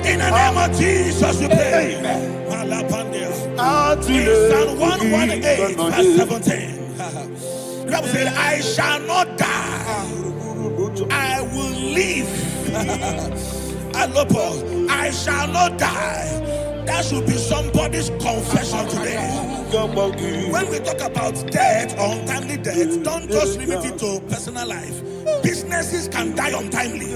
In the name of Jesus, we pray. In Psalm 118, verse 17, the Bible said, I shall not die, I will live. I shall not die. That should be somebody's confession today. When we talk about death or untimely death, don't just limit it to personal life. Businesses can die untimely.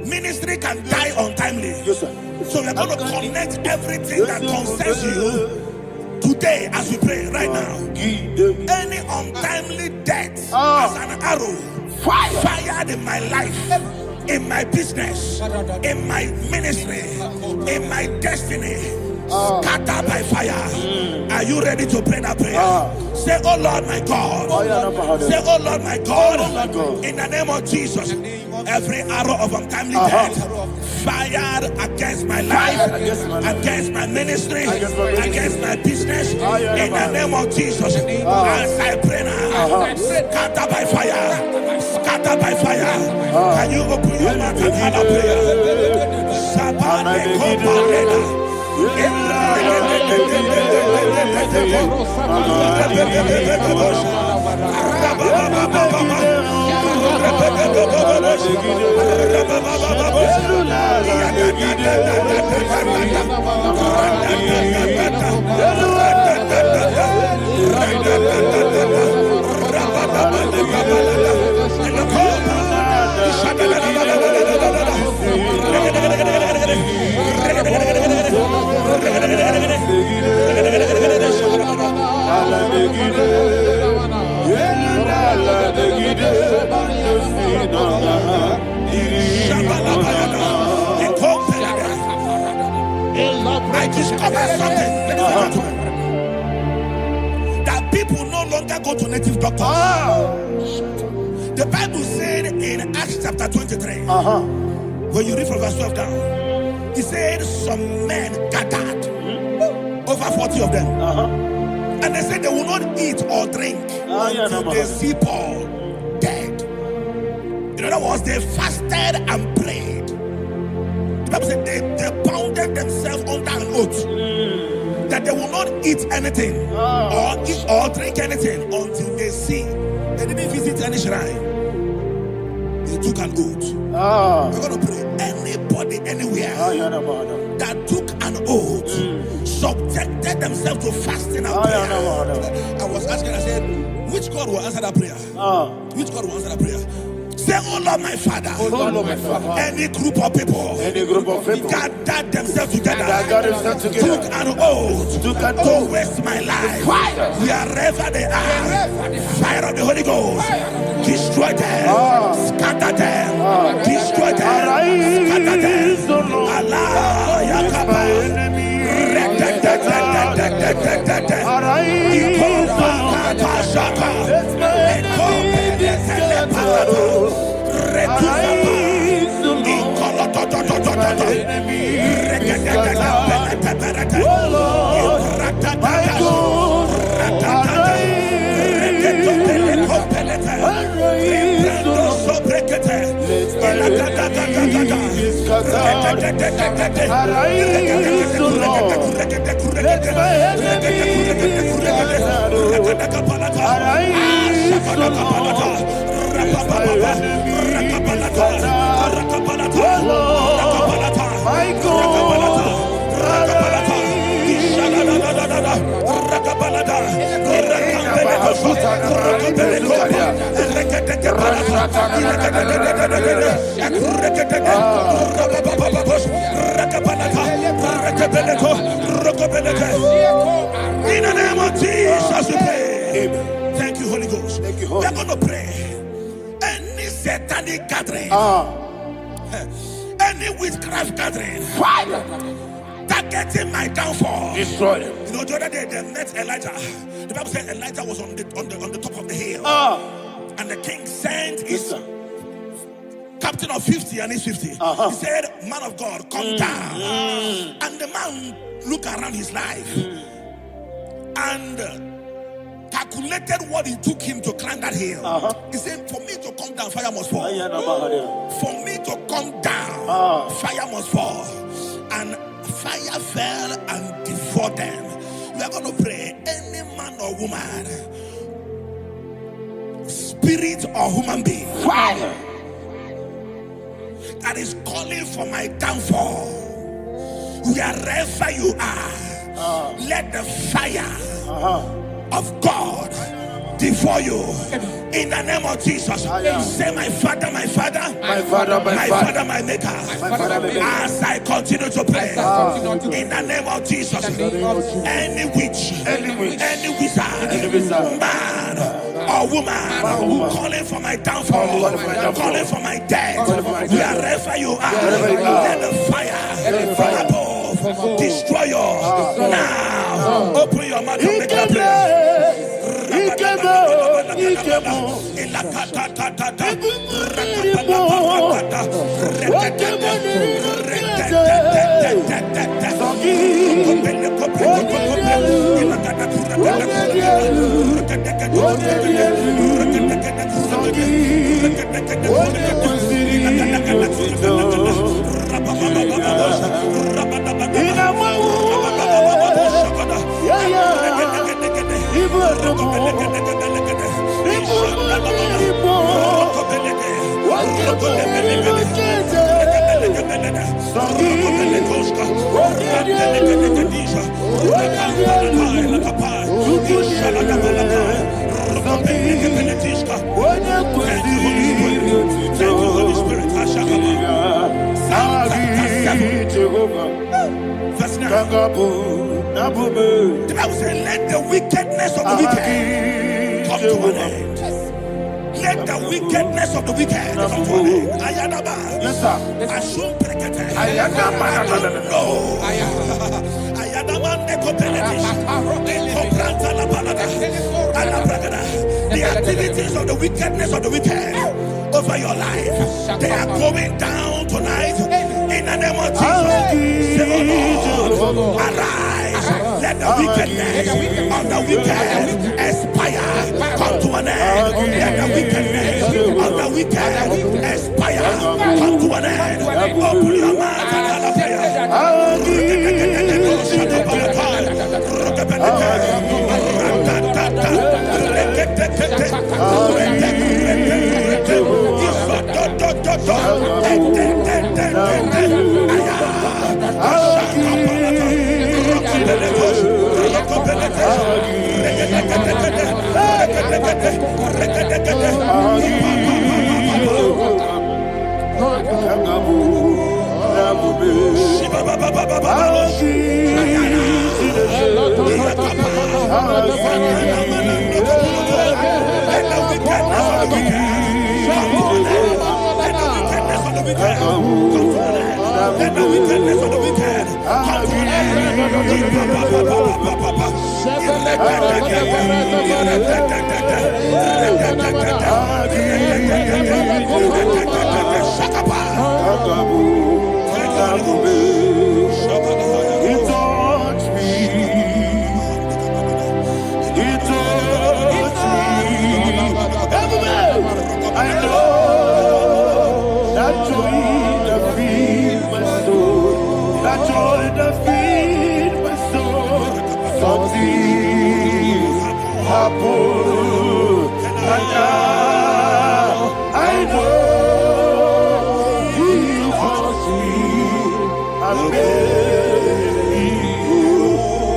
Ministry can die untimely. Yes, sir. So we're going to connect everything that concerns you today as we pray right now. Any untimely death as an arrow fired in my life, in my business, in my ministry, in my destiny, scattered by fire. Are you ready to pray that prayer? Say, oh Lord my God. Say, oh Lord my God. In the name of Jesus, every arrow of untimely death fired against my life, against my ministry, against my business, in the name of Jesus, as I pray now, scattered by fire, scattered by fire. Can you open your mouth and have a prayer? I discovered something, that people no longer go to native doctors. The Bible said in Acts chapter 23, when you read from verse 12 down, it said some men gathered, over 40 of them, and they said they will not eat or drink until they see Paul dead. In other words, they fasted and prayed. The Bible said they bounded themselves under an oath that they will not eat anything or eat or drink anything until they see. They didn't visit any shrine. They took an oath. We're going to pray. Anybody, anywhere that took an oath, subjected themselves to fasting and prayer. I was asking, I said, which God will answer that prayer? Which God will answer that prayer? Say, oh Lord my Father, any group of people gathered themselves together, took an oath to waste my life. Wherever they are, fire of the Holy Ghost, destroy them, scatter them, destroy them, scatter them. Allah Yakaba, Ragabalada, Rakambeleko, Rakambeleko, in the name of Jesus, we pray. Thank you, Holy Ghost. We are going to pray. Any satanic gathering, any witchcraft gathering, targeting my downfall, destroy them. You know, the other day they met Elijah. The Bible said Elijah was on the top of the hill, and the king sent his captain of 50 and his 50. He said, "Man of God, come down." And the man looked around his life and calculated what it took him to climb that hill. He said, "For me to come down, fire must fall. For me to come down, fire must fall." And fire fell and devoured them. We are going to pray. Any man or woman, spirit or human being, fire, that is calling for my downfall, wherever you are, let the fire of God devour you in the name of Jesus. Say, my Father, my Father, my Father, my Father, my Maker. As I continue to pray in the name of Jesus, any witch, any wizard, man or woman calling for my downfall, calling for my death, wherever you are, let the fire from above destroy you now. Open your mouth and make a prayer. The Bible says, let the wickedness of the wicked come to an end. Let the wickedness of the wicked come to an end. Ayadaba. Yes, sir. Assume prekete. Ayadaba. No. Ayadaba nekopeletis. Ekopranta la balada. Alabragada. The activities of the wickedness of the wicked over your life, they are going down tonight in the name of Jesus. Say, oh Lord, arise. Let the wickedness of the wicked expire, come to an end. Let the wickedness of the wicked expire, come to an end. Open your mouth and have a prayer.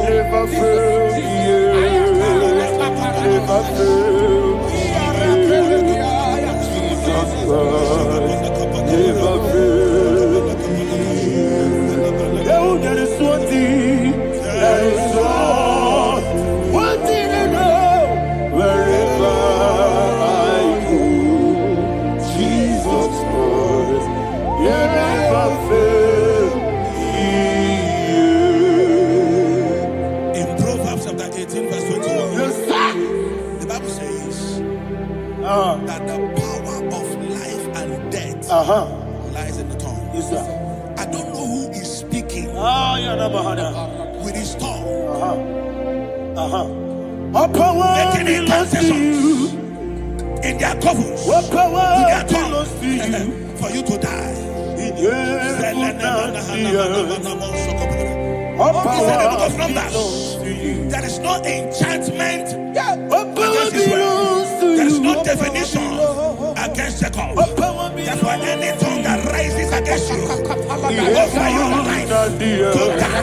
Never fail. That the power of life and death lies in the tongue. Yes, sir. I don't know who is speaking with his tongue. Making incantations in their covens with their tongue for you to die. He said in the book of Numbers, there is no enchantment against Israel. There is no definition against Jacob. Therefore, any tongue that rises against you over your life to die,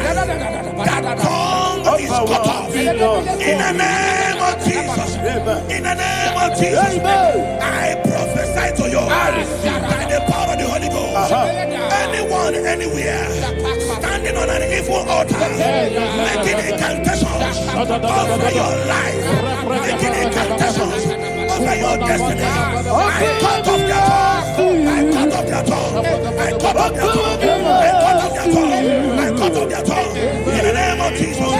that tongue is cut off. In the name of Jesus. In the name of Jesus. I prophesy to you by the power of the Holy Ghost. Anyone, anywhere, standing on an evil altar, making incantations over your life, making incantations over your destiny, I cut off their tongue. I cut off their tongue. I cut off their tongue. I cut off their tongue. I cut off their tongue. In the name of Jesus.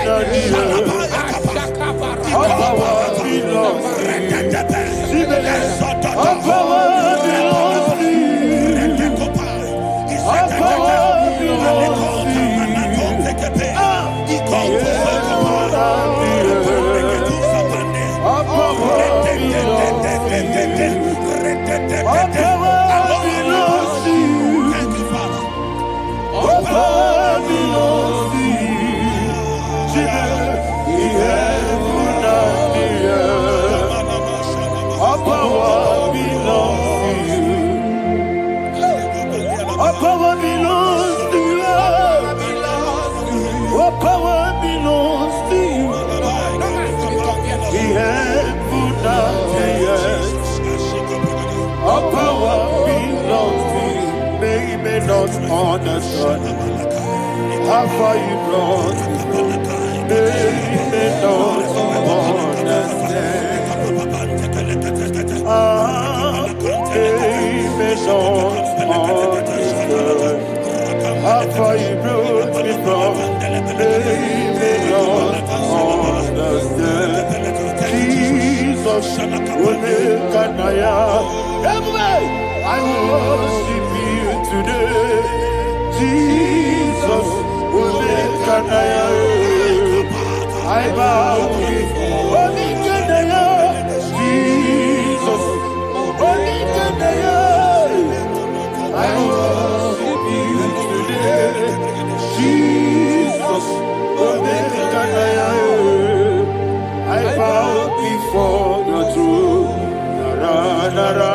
Understand how far you brought me. They may not understand. They may not understand how far you brought me from. They may not understand. Jesus will make an I worship you today. Jesus will make an I bow before Jesus. I worship you today. Jesus will make an I bow before your throne. Nara, nara.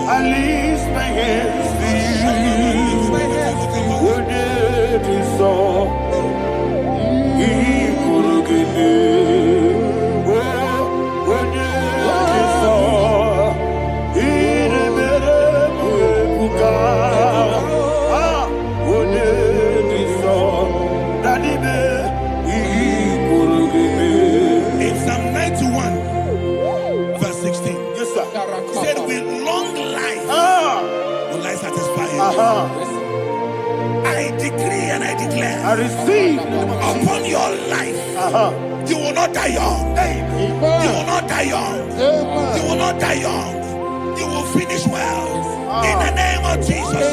I lift my hands to you. Would it be so? He could give me. Would it be so? He never would would it be so? Daddy, he could give me. In Psalm 91, verse 16. Yes, sir. He said, with long life will I satisfy you. I decree and I declare, I receive upon your life, you will not die young. You will not die young. You will not die young. You will finish well. In the name of Jesus.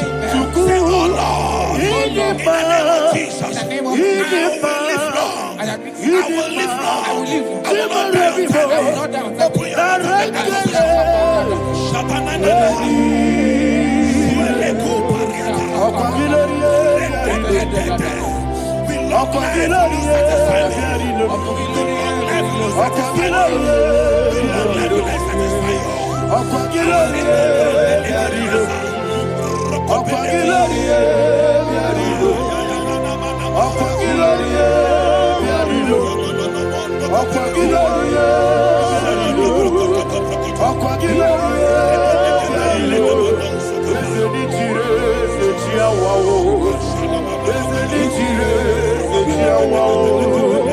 Say, oh Lord, in the name of Jesus, I will live long. I will live long. I will not die on time. Open your mouth and you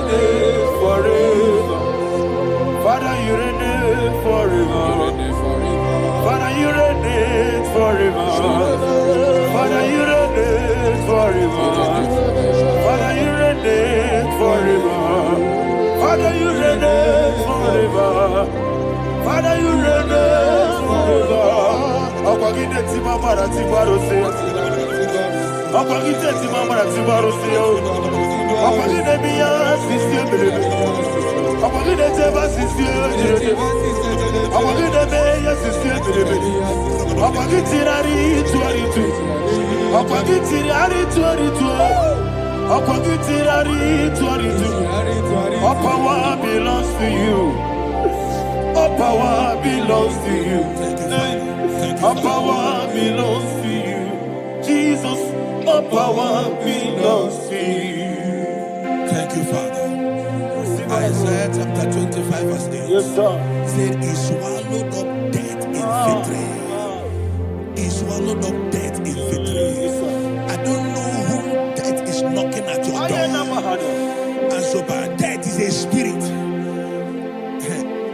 reign forever. Father, you reign forever. Father, you reign forever. Father, you reign forever. Father, you reign forever. Father, you reign forever. Father, you reign forever. Akwagide timamara tibarose. Akwagide timamara tibarose. Akwagide biya sisiye. Akwagide teba sisiye. Akwagide beya sisiye. Akwagide tirari tuaritu. Akwagide tirari tuaritu. Akwagide tirari tuaritu. All power belongs to you. All power belongs to you. All power belongs to you. Jesus, all power belongs to you. Thank you, Father. Isaiah chapter 25 verse 8. Yes, sir. Said he swallowed up death in victory. He swallowed up death in victory. I don't know who death is knocking at your door. And so but death is a spirit.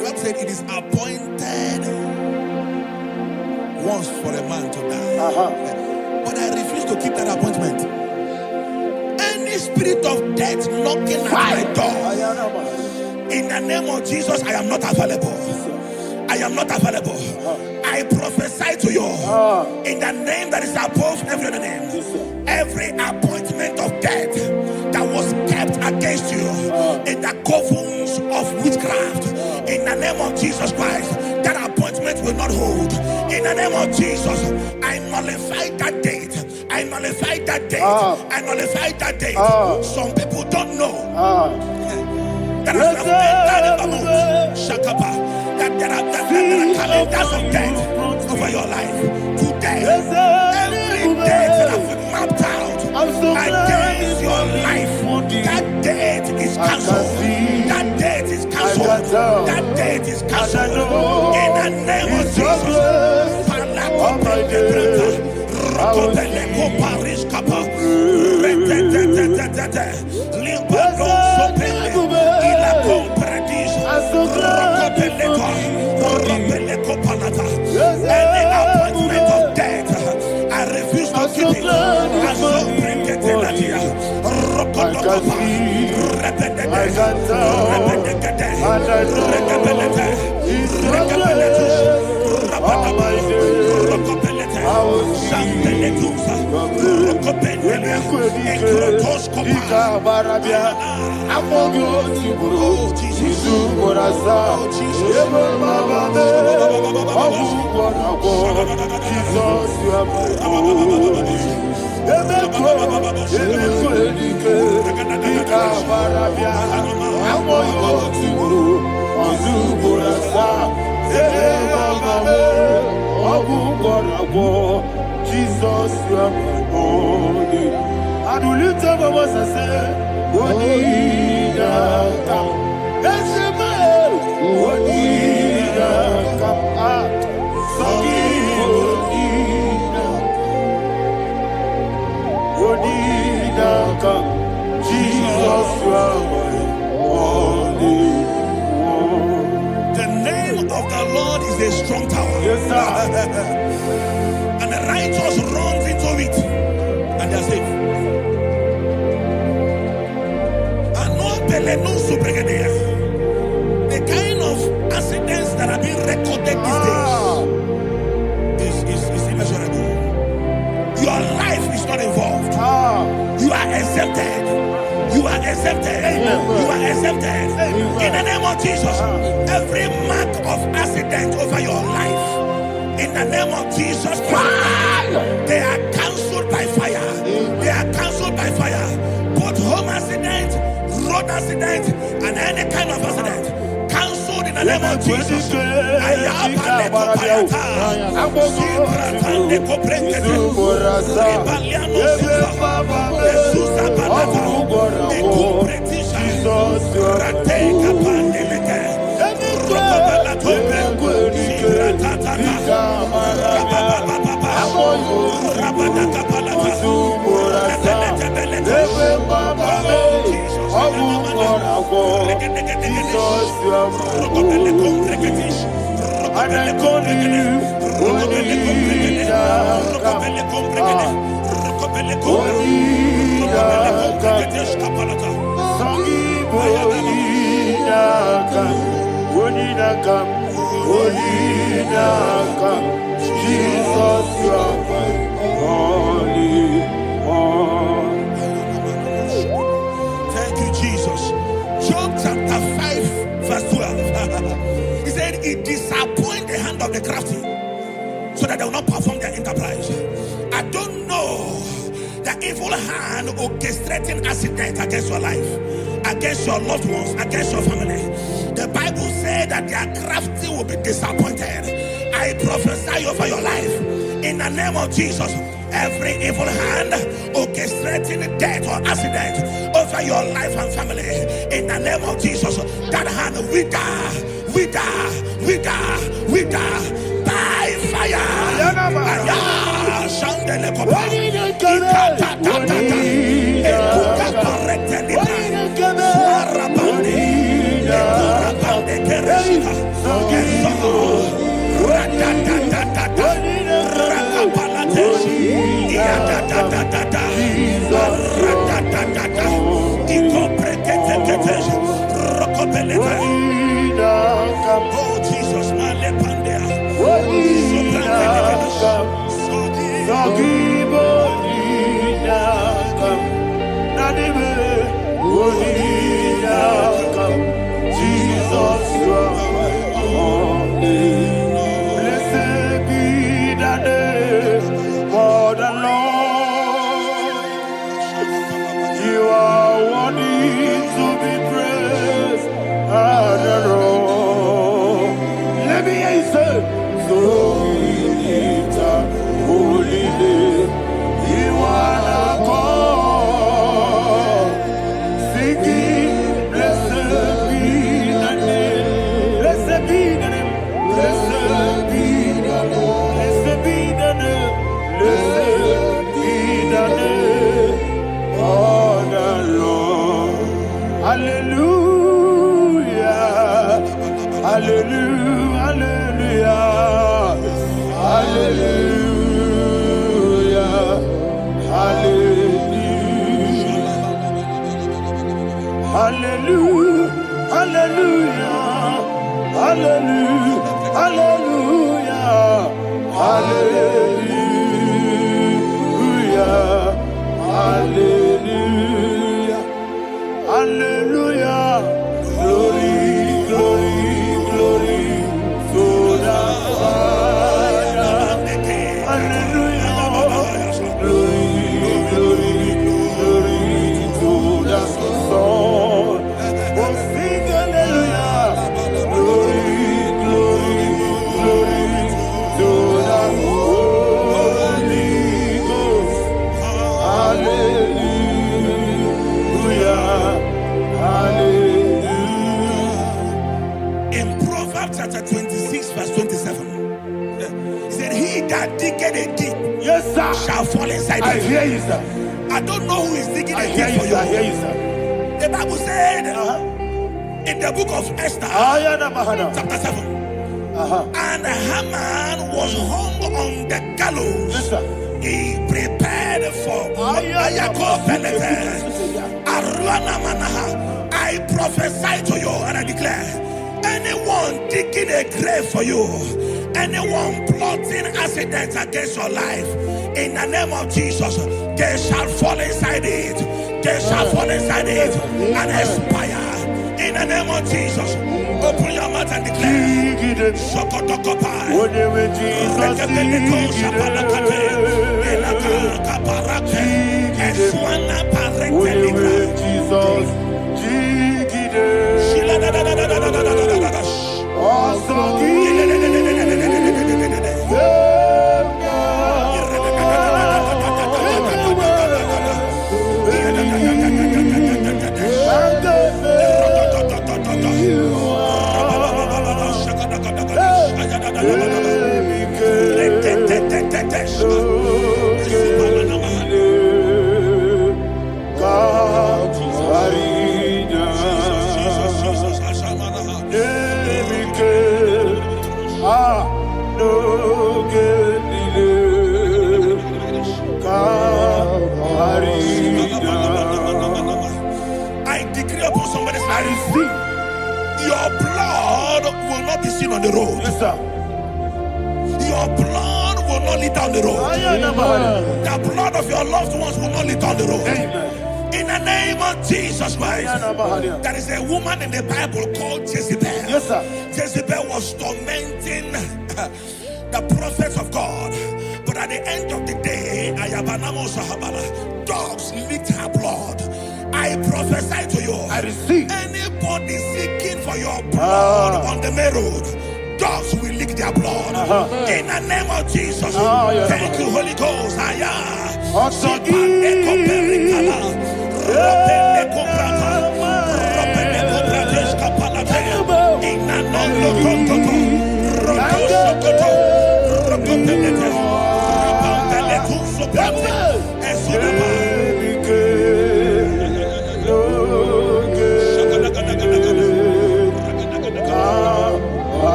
God said it is appointed once for a man to die. But I refuse to keep that appointment. Any spirit of death knocking at my door, in the name of Jesus, I am not available. I am not available. I prophesy to you in the name that is above every other name. Every appointment of death that was kept against you in the covens of witchcraft, in the name of Jesus Christ, that appointment will not hold. In the name of Jesus, I nullify that date. I nullify that date. I nullify that date. Some people don't know that as of Shakapa, that there are calendars of death over your life. Today, every date that I've mapped out against your life, that date is cancelled. That date is cancelled. That date is cancelled. In the name of Jesus. Any appointment of death, I refuse to keep it. I so bring it in that year. Jesus, you are my holy. I do lift up my voice and say, Wodida come. That's the man. Wodida come. Sogi Wodida come. Jesus, you are my holy. The name of the strong tower. Yes, sir. And the righteous runs into it and they are safe. The kind of accidents that are being recorded these days is immeasurable. Your life is not involved. You are exempted. You are exempted. You are exempted. In the name of Jesus, every mark of accident over your life, in the name of Jesus Christ, they are cancelled by fire. They are cancelled by fire. Both home accident, road accident, and any kind of accident, cancelled in the name of Jesus. Thank you, Jesus. Job chapter 5, verse 12. He said, it disappoints the hand of the crafty, so that they will not perform their enterprise. I don't know the evil hand orchestrating accident against your life, against your loved ones, against your family. The Bible said that their crafty will be disappointed. I prophesy over your life in the name of Jesus. Every evil hand orchestrating death or accident over your life and family, in the name of Jesus, that hand wither by fire. Oh Jesus, blessed be the name for the Lord. You are worthy to be praised and adored. Let me hear you say, so we lift up holy name. You are the God. Singing, blessed be the name. Blessed be the name. Blessed be the name. Blessed be the name. Blessed be the name of the Lord. Hallelujah. Hallelujah. Hallelujah. Hallelujah. Hallelujah. Hallelujah. Hallelujah. Hallelujah. Hallelujah. Hallelujah. Glory, glory, glory to the Father. Hallelujah. Glory, glory, glory to the Son. Oh, sing hallelujah. Glory, glory, glory to the Holy Ghost. Hallelujah. Hallelujah. In Proverbs chapter 26, verse 27, he said, he that diggeth a deep, yes, sir, shall fall inside it. I hear you, sir. I don't know who is digging a deep for you. I hear you, sir. The Bible said in the book of Esther, chapter 7, And Haman was hung on the gallows. Yes, sir. He prepared for I prophesy to you and I declare, anyone digging a grave for you, anyone plotting accidents against your life, in the name of Jesus, they shall fall inside it. They shall fall inside it and expire. In the name of Jesus, open your mouth and declare. I decree upon somebody's life, your blood will not be seen on the road. Yes, sir. Your blood will not lead down the road. The blood of your loved ones will not lead down the road. Amen. In the name of Jesus Christ. There is a woman in the Bible called Jezebel. Yes, sir. Jezebel was tormenting the prophets of God. But at the end of the day, dogs licked her blood. I prophesy to you, I receive. anybody seeking for your blood on the main road, dogs will lick their blood. In the name of Jesus. Thank you, Holy Ghost.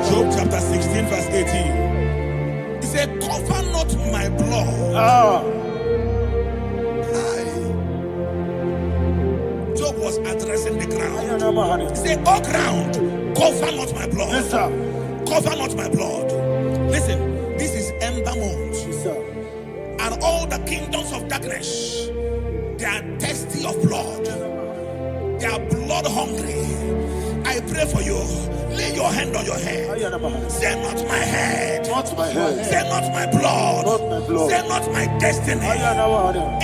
Job chapter 16 verse 18. He said, cover not my blood. Job was addressing the ground. He said, oh ground, cover not my blood. Yes, sir. Cover not my blood. Listen, this is ember month. Yes, sir. And all the kingdoms of darkness, they are thirsty of blood. They are blood hungry. I pray for you. Lay your hand on your head. Say not my head. Not my head. Say not my blood. Not my blood. Say not my destiny.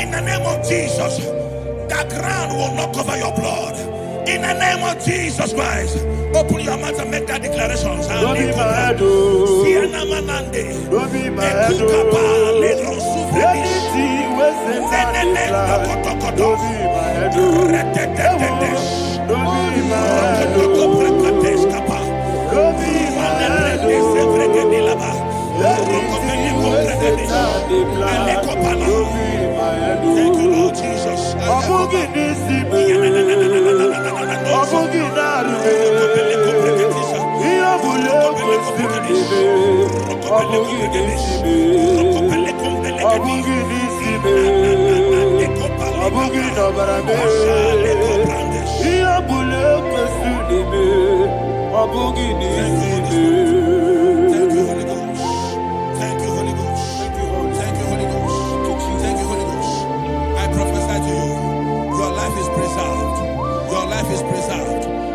In the name of Jesus, the ground will not cover your blood. In the name of Jesus Christ, open your mouth and make that declaration. Don't be my head. Don't be my head. Anything was in my life. Don't be my head. Don't be my head. Don't be my head. Thank you, Lord Jesus.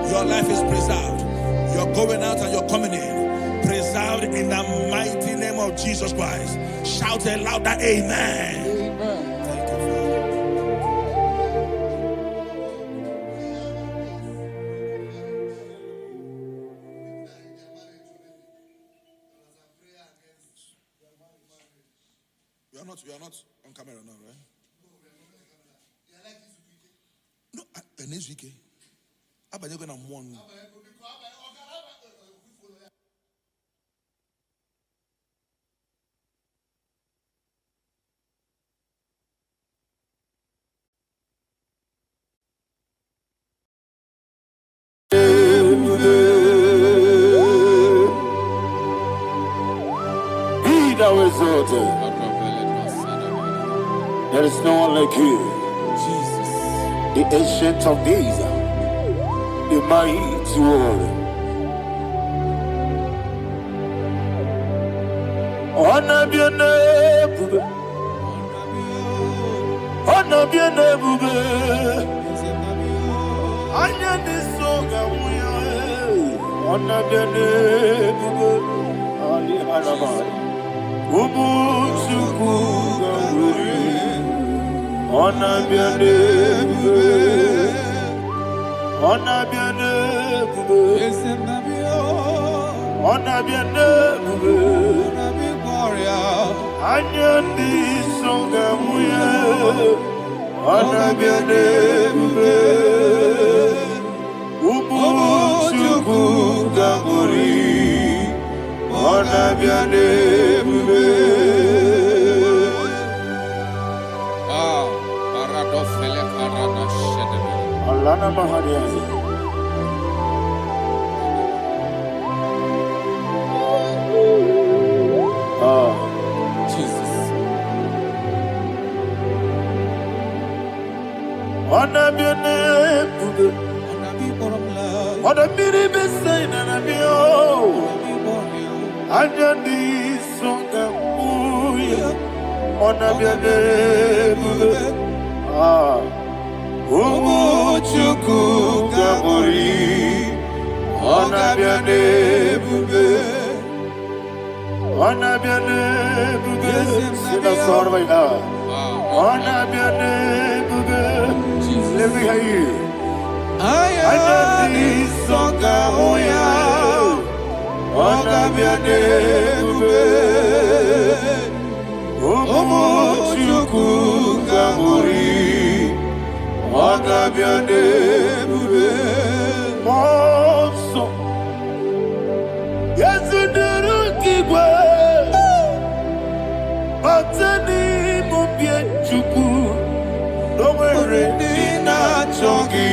Your life is preserved. You're going out and you're coming in. Preserved in the mighty name of Jesus Christ. Shout a louder amen. You are not on camera now, right? No, next week. But you're gonna mourn. There is no one like you, Jesus, the ancient of days, the mighty warrior. Honor be your name, honor be your name, honor be your name, Ali Alabari. Honor be your name, honor be your name, honor be your name, honor be songamuya, honor be your name, umuchuku ganguri, honor be your name. Alana Mahariazi. Jesus. Honor be your name, honor be the best sign and be honor be songa honor be your name. Umuchuku Gabori, honor be your name, honor be your name, sing a song right now. Honor be your name, let me hear you. I am the Songa Oya, honor be your name, Umuchuku Gabori. Honor be your name, Monso. Yes, you do keep well. Batani Mubia Chuku, no worry, Nina Chogi.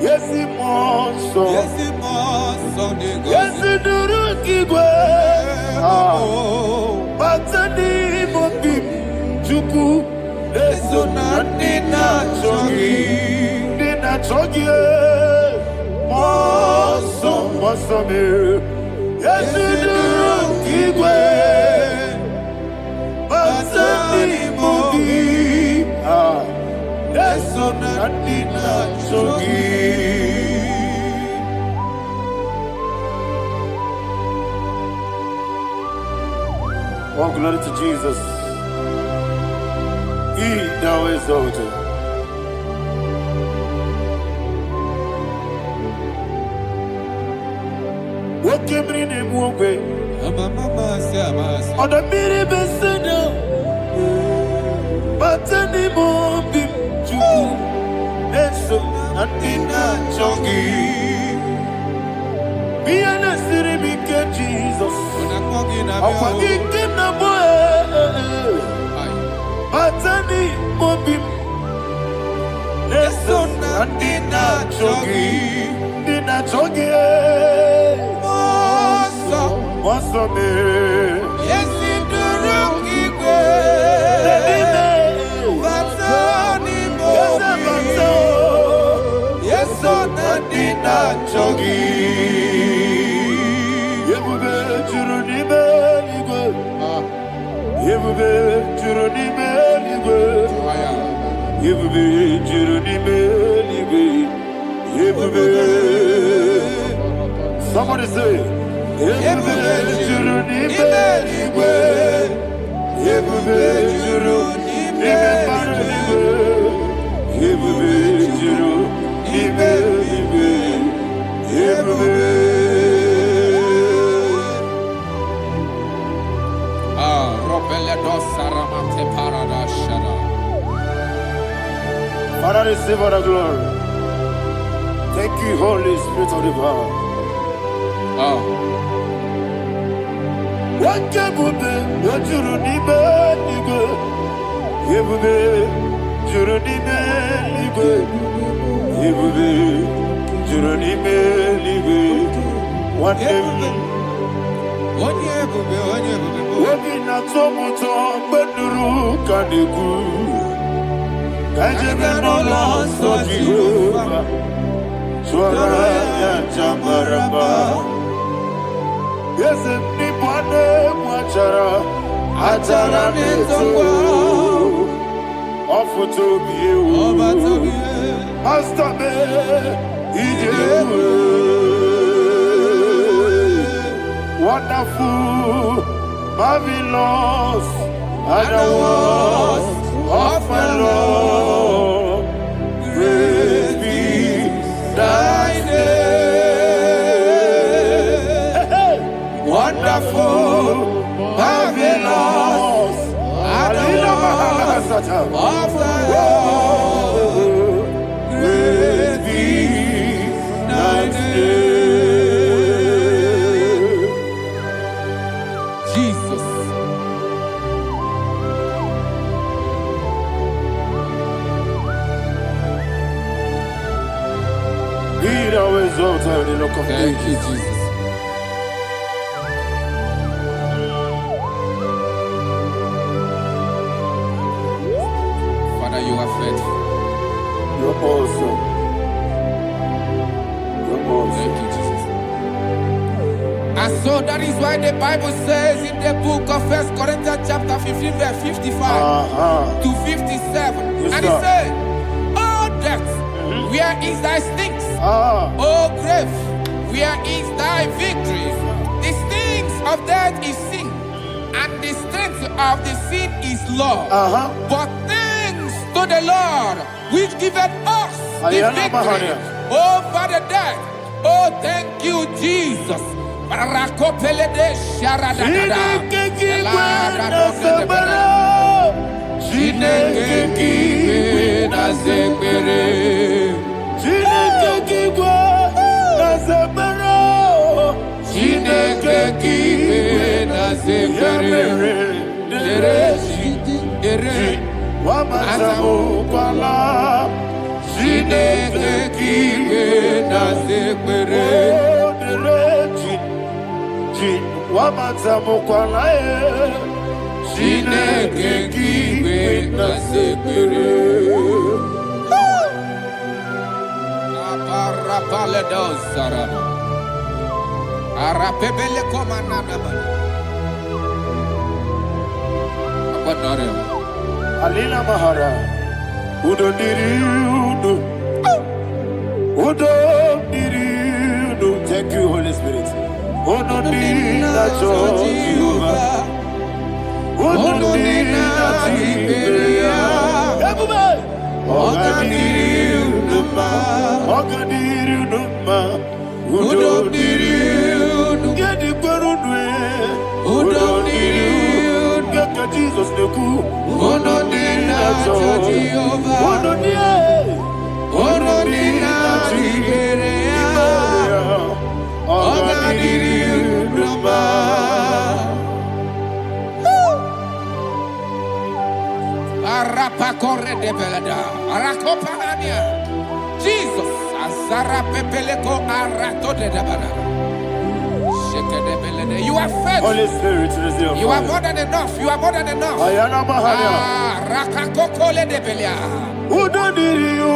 Yes, Monso. Yes, Monso. Yes, you do keep well. Batani Mubia Chuku. Eso nina chogi, moso me. Yesu kigwe, basani mobi. Eso nina chogi. Oh, glory to Jesus. He thou exalted. What came in him one way? On the mini besino, but any more big Jew, and so Natina Chogi. Be an city because Jesus. I'm forgetting the boy. Batani mobim, leso na dina chogi, moso me. Yesi duruki kwe, batani mobim, yeso na dina chogi. Yebube churuni beligwe, yebube churuni beligwe. Yebube churuni beligwe, yebube. Somebody say, yebube churuni beligwe, yebube churuni beligwe, yebube churuni beligwe, yebube. receive all the glory. Thank you, Holy Spirit of divine. What can you do? What you need, wonderful, marvelous, and the words of my Lord. Praise be thy name. Wonderful, marvelous, and the words of thy Lord. Praise be thy name. Thank you, Jesus. Father, you are faithful. You're awesome. You're awesome. Thank you, Jesus. And so that is why the Bible says in the book of 1 Corinthians chapter 15, verse 55 to 57. Yes, and it says, "Oh death, where is thy sting? Oh grave, where is thy victory? The stings of death is sin, and the strength of the sin is law. But thanks to the Lord, which giveth us the victory over the death." Oh, thank you, Jesus. Alina Mahara, Udo Diriudo, Udo Diriudo. Thank you, Holy Spirit. Udo Diriudo, Udo Jesus the cool. Jesus, you are faithful. Holy Spirit, you are more than enough. You are more than enough. Who don't need you?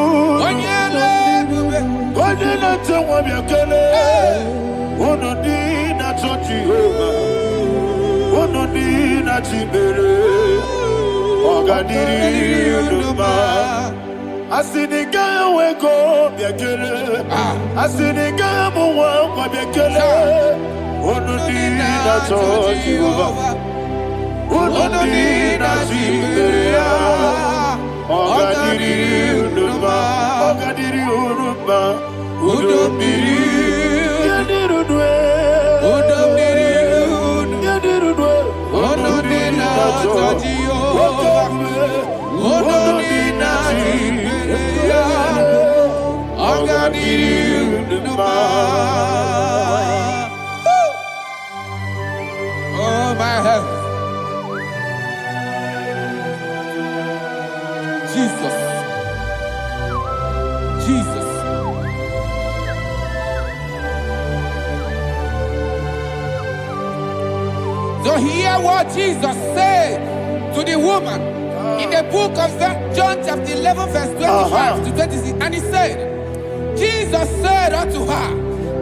I see the guy wake up, I see the guy who walk up, oh no need a Jehovah, oh no need a Jehovah, oh God did you Oh, my health. Jesus. Jesus. So hear what Jesus said to the woman in the book of John chapter 11 verse 25 to 26. And he said, Jesus said unto her,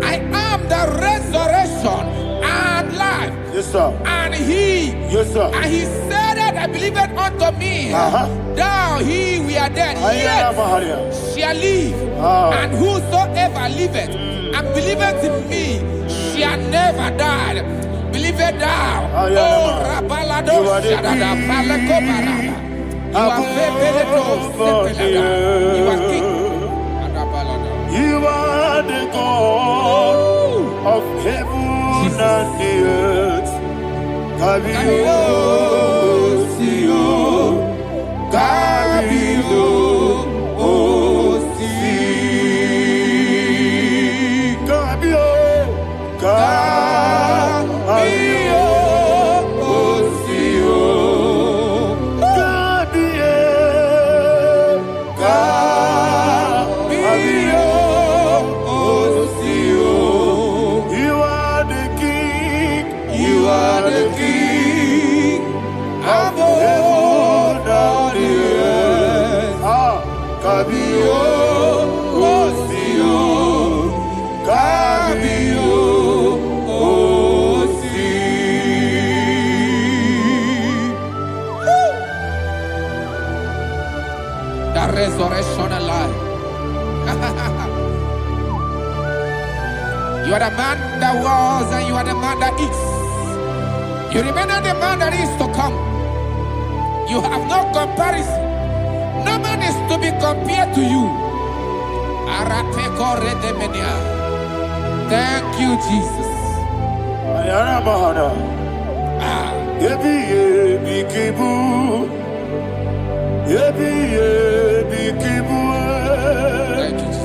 I am the resurrection and life. Yes, sir. And he, yes, sir. And he said that I believed unto me, thou he we are dead, yet shall live. And whosoever liveth and believeth in me shall never die. Believe it thou. Oh, Rabalado Shadada Palakobarada. You are You are king. You are the God of heaven and the earth. Kabio, Sio, Kabio, Osi, Kabio, Kabio, Osio, Kabio, Kabio, Osio. You are the king. You are the king of heaven and the earth. Kabio, Osio, Kabio, Osi. The resurrection alive. You are the man that was and you are the man that is. You remember the man that is to come. You have no comparison. No man is to be compared to you. Thank you, Jesus. Thank you,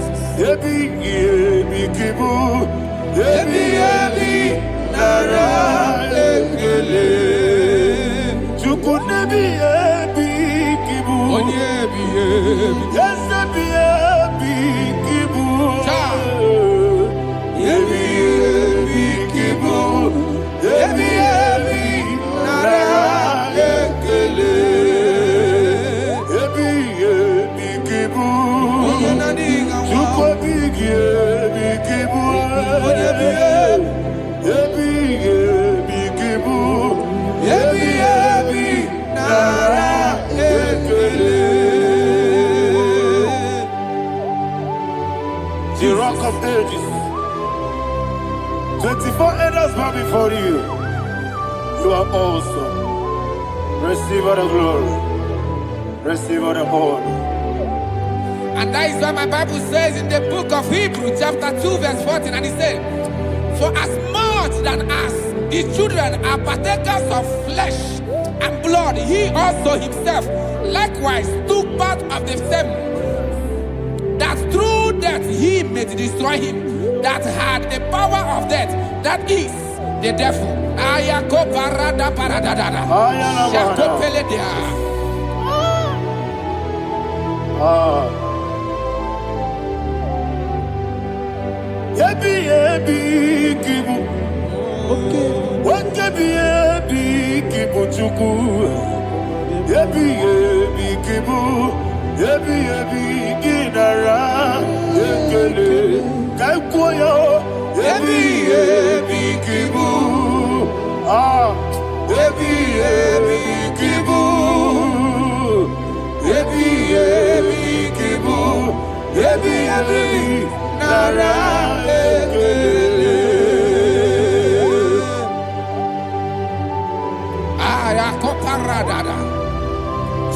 The rock of ages. 24 elders bow before you. You are awesome. Receive all the glory. Receive all the honor. And that is what my Bible says in the book of Hebrews chapter 2 verse 14. And it said, for as much than as the children are partakers of flesh and blood, he also himself likewise took part of the same, that through death he may destroy him that had the power of death, that is the devil.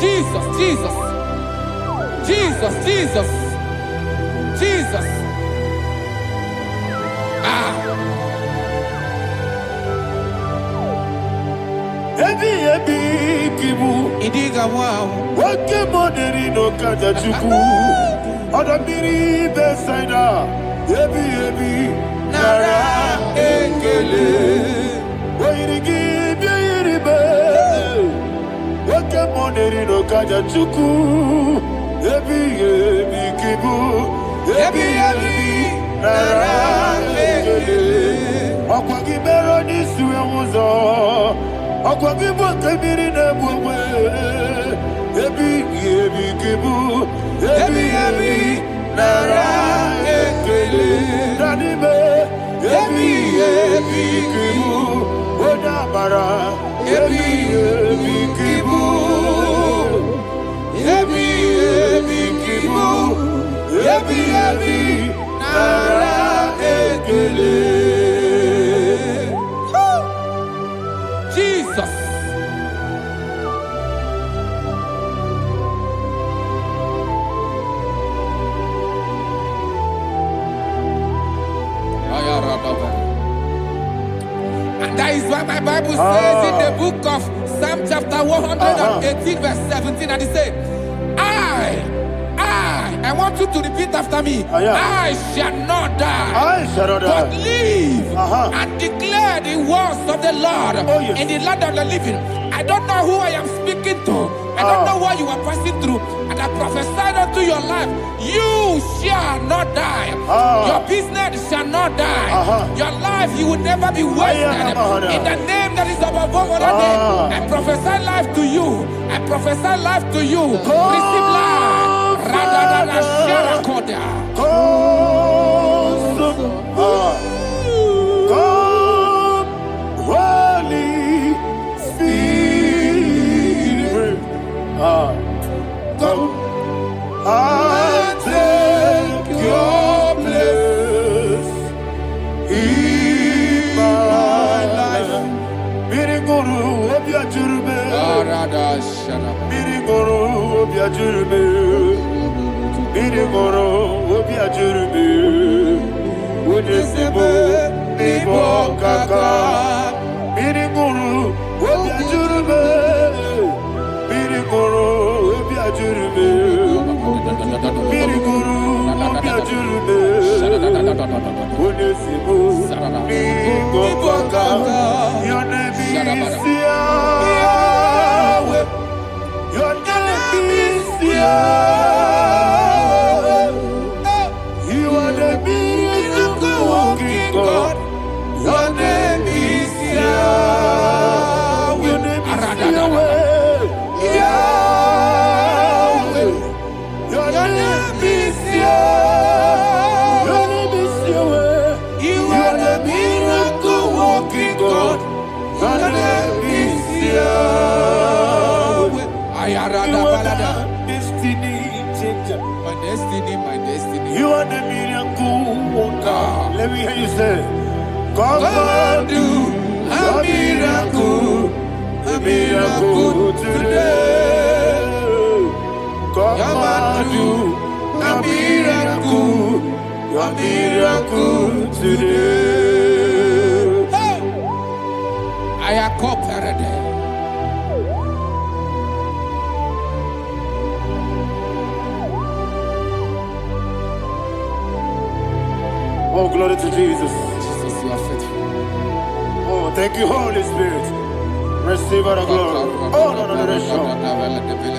Jesus, Jesus, Jesus, Jesus, Jesus. ebi kibu. Idiga wow. Wake money no kaja chuku. Oda miri besaida. Ebi Nara ekele. Wairigi biiribe. Wake money no kaja chuku. Ebi kibu. Ebi nara ekele. Akwagi bero ni suwe muzo. Akwagi boke miri ne bwe. Ebi kibu. Ebi nara ekele. Nanibe. Ebi kibu. Odabara. Ebi kibu. Ebi kibu. Ebi nara ekele. Jesus. And that is why my Bible says in the book of Psalm chapter 118 verse 17, and it says, I want you to repeat after me. I shall not die, but live and declare the words of the Lord in the land of the living. I don't know who I am speaking to. I don't know what you are passing through. And I prophesied unto your life, you shall not die. Your business shall not die. Your life, you will never be wasted. In the name that is above all other name, I prophesy life to you. I prophesy life to you. Receive life. Radadada Sharakoda. Come, Holy Spirit. Come and take your place in my life. Miriguru obiajurube. Miriguru obiajurube. Miriguru obiajurube. Ujesebo nibo kaka. Miriguru obiajurube. Miriguru obiajurube. Miriguru obiajurube. Ujesebo nibo kaka. Your name is Yahweh. Your name is Yahweh. You are the miracle working God. Your name is Yahweh. Your name is Yahweh. Yahweh. Your name is Yahweh. Your name is Yahweh. You are the miracle working God. Your name is Yahweh. You are the destiny changer. My destiny. You are the miracle worker. Let me hear you say, come and do a miracle today. Come and do a miracle today. Hey! I am cooperative. Oh, glory to Jesus. Jesus, you are faithful. Oh, thank you, Holy Spirit. Receive our glory. Oh, no,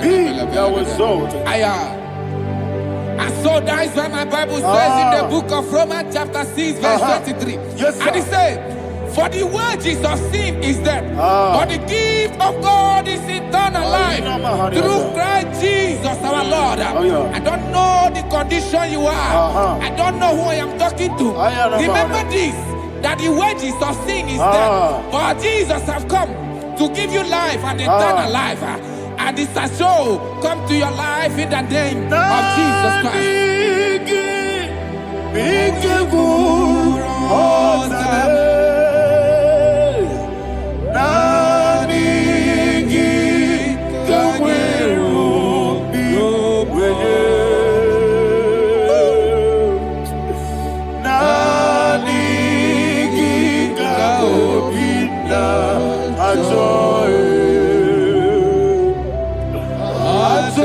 Be thou exalted. And so that is why my Bible says in the book of Romans chapter 6 verse 23. Yes, sir. And it says, for the wages of sin is death, but the gift of God is eternal life through Christ Jesus our Lord. I don't know the condition you are. I don't know who I am talking to. Remember this, that the wages of sin is death, but Jesus have come to give you life and eternal life. And this shall so come to your life in the name of Jesus Christ. Joy. I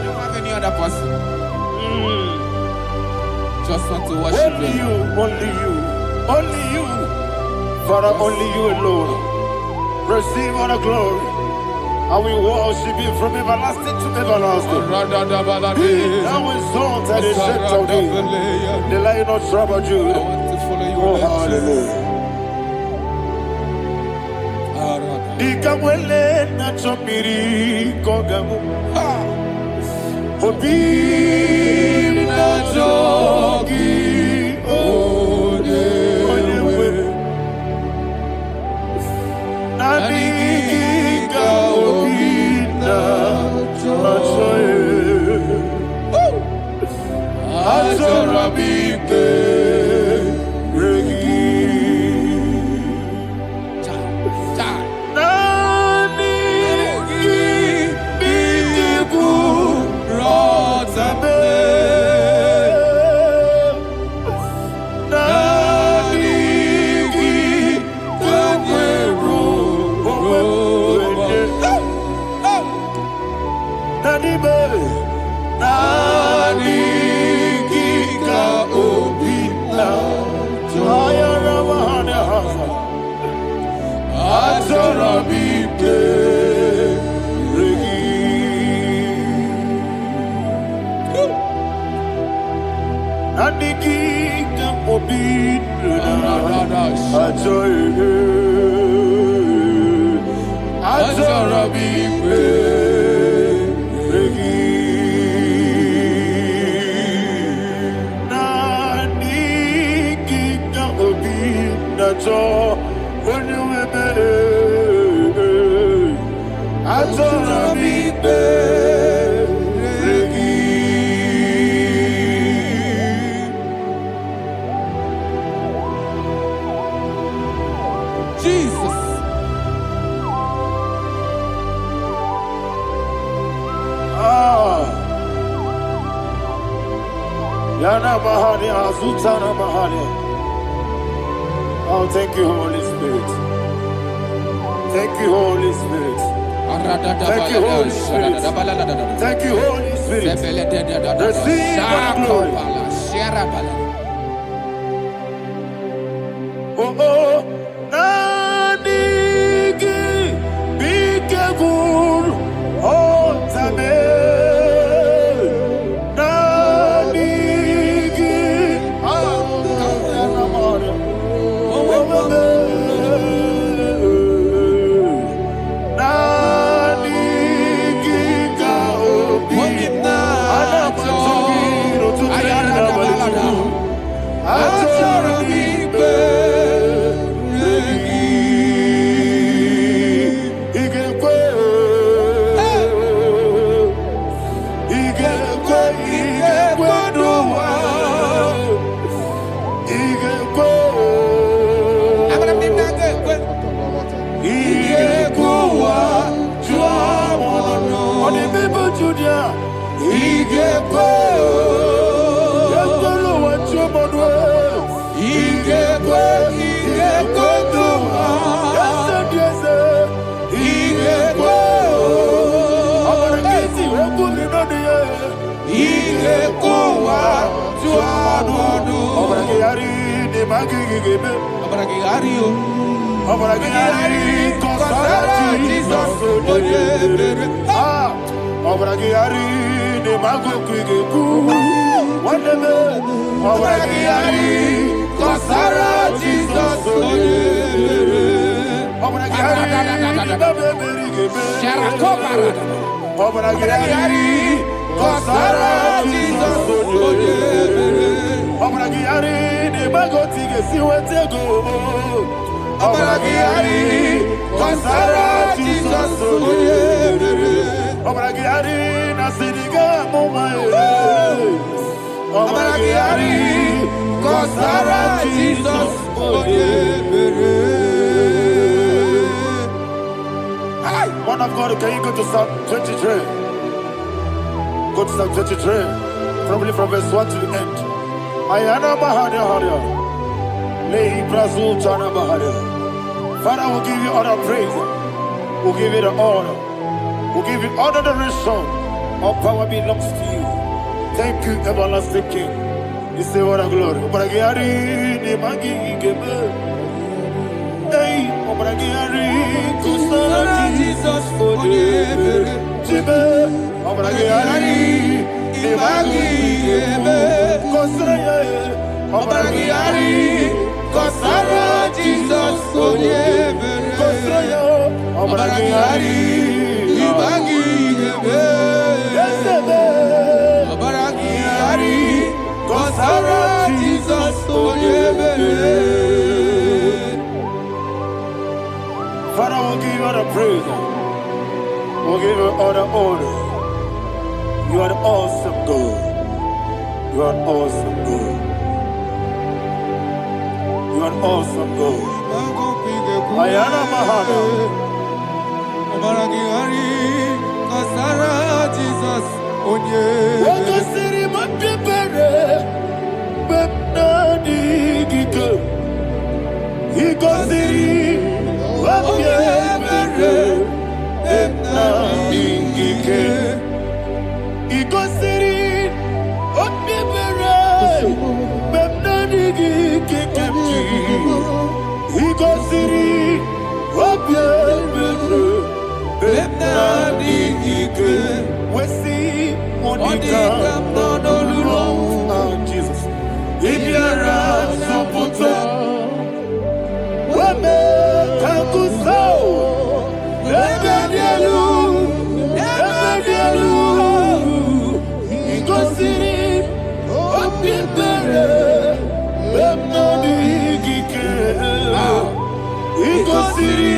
don't have any other person. Just want to worship only you, only you, only you. Father, only you alone. Receive all the glory. I will worship you from everlasting to everlasting. Be thou exalted and set of thee. The Lion of tribe of Judah. I want to follow you. Oh, hallelujah. Ikamwele na chomiri kogamu. Obi na jogi onewe. Naniga obi na joye. Azorabike regi. Jesus. Yana Mahani Azutana Mahani. Oh, thank you, Holy Spirit. Thank you, Holy Spirit. Thank you, Holy Spirit. Thank you, Holy Spirit. Receive the glory. Oh, oh, Nanigi, be careful, oh, Tame. Man of God, can you go to Psalm 23? Go to Psalm 23, probably from verse 1 to the end. Ayana Mahada Haria. Lay Brazil Chana Mahada. Father, we'll give you all the praise. We'll give you the honor. We'll give you all the adoration. All power belongs to you. Thank you, everlasting King. You say what a glory. Obragiari, ni magi gebe. Hey, Obragiari, Kusara Jesus for the Jibe. Obragiari, ni magi gebe. Kusara, Obragiari, Kusara Jesus for the Kusara, Obragiari, ni magi gebe. Kosara Jesus Father, we'll give you all the praise. We'll give you all the honor. You are the awesome God. You are awesome God. You are awesome God. Ayana Mahana. Kosara Jesus. Waka siri mapipere, bepna digike. Iko siri mapipere, bepna digike. Iko siri mapipere, bepna digike kemji. Iko siri mapipere, bepna digike. Wesi Monica no Jesus. Ibiara Sopoto. Wame Kankuso. Ebedielu. Igosiri. Opipere. Bemnadi Gike. Igosiri.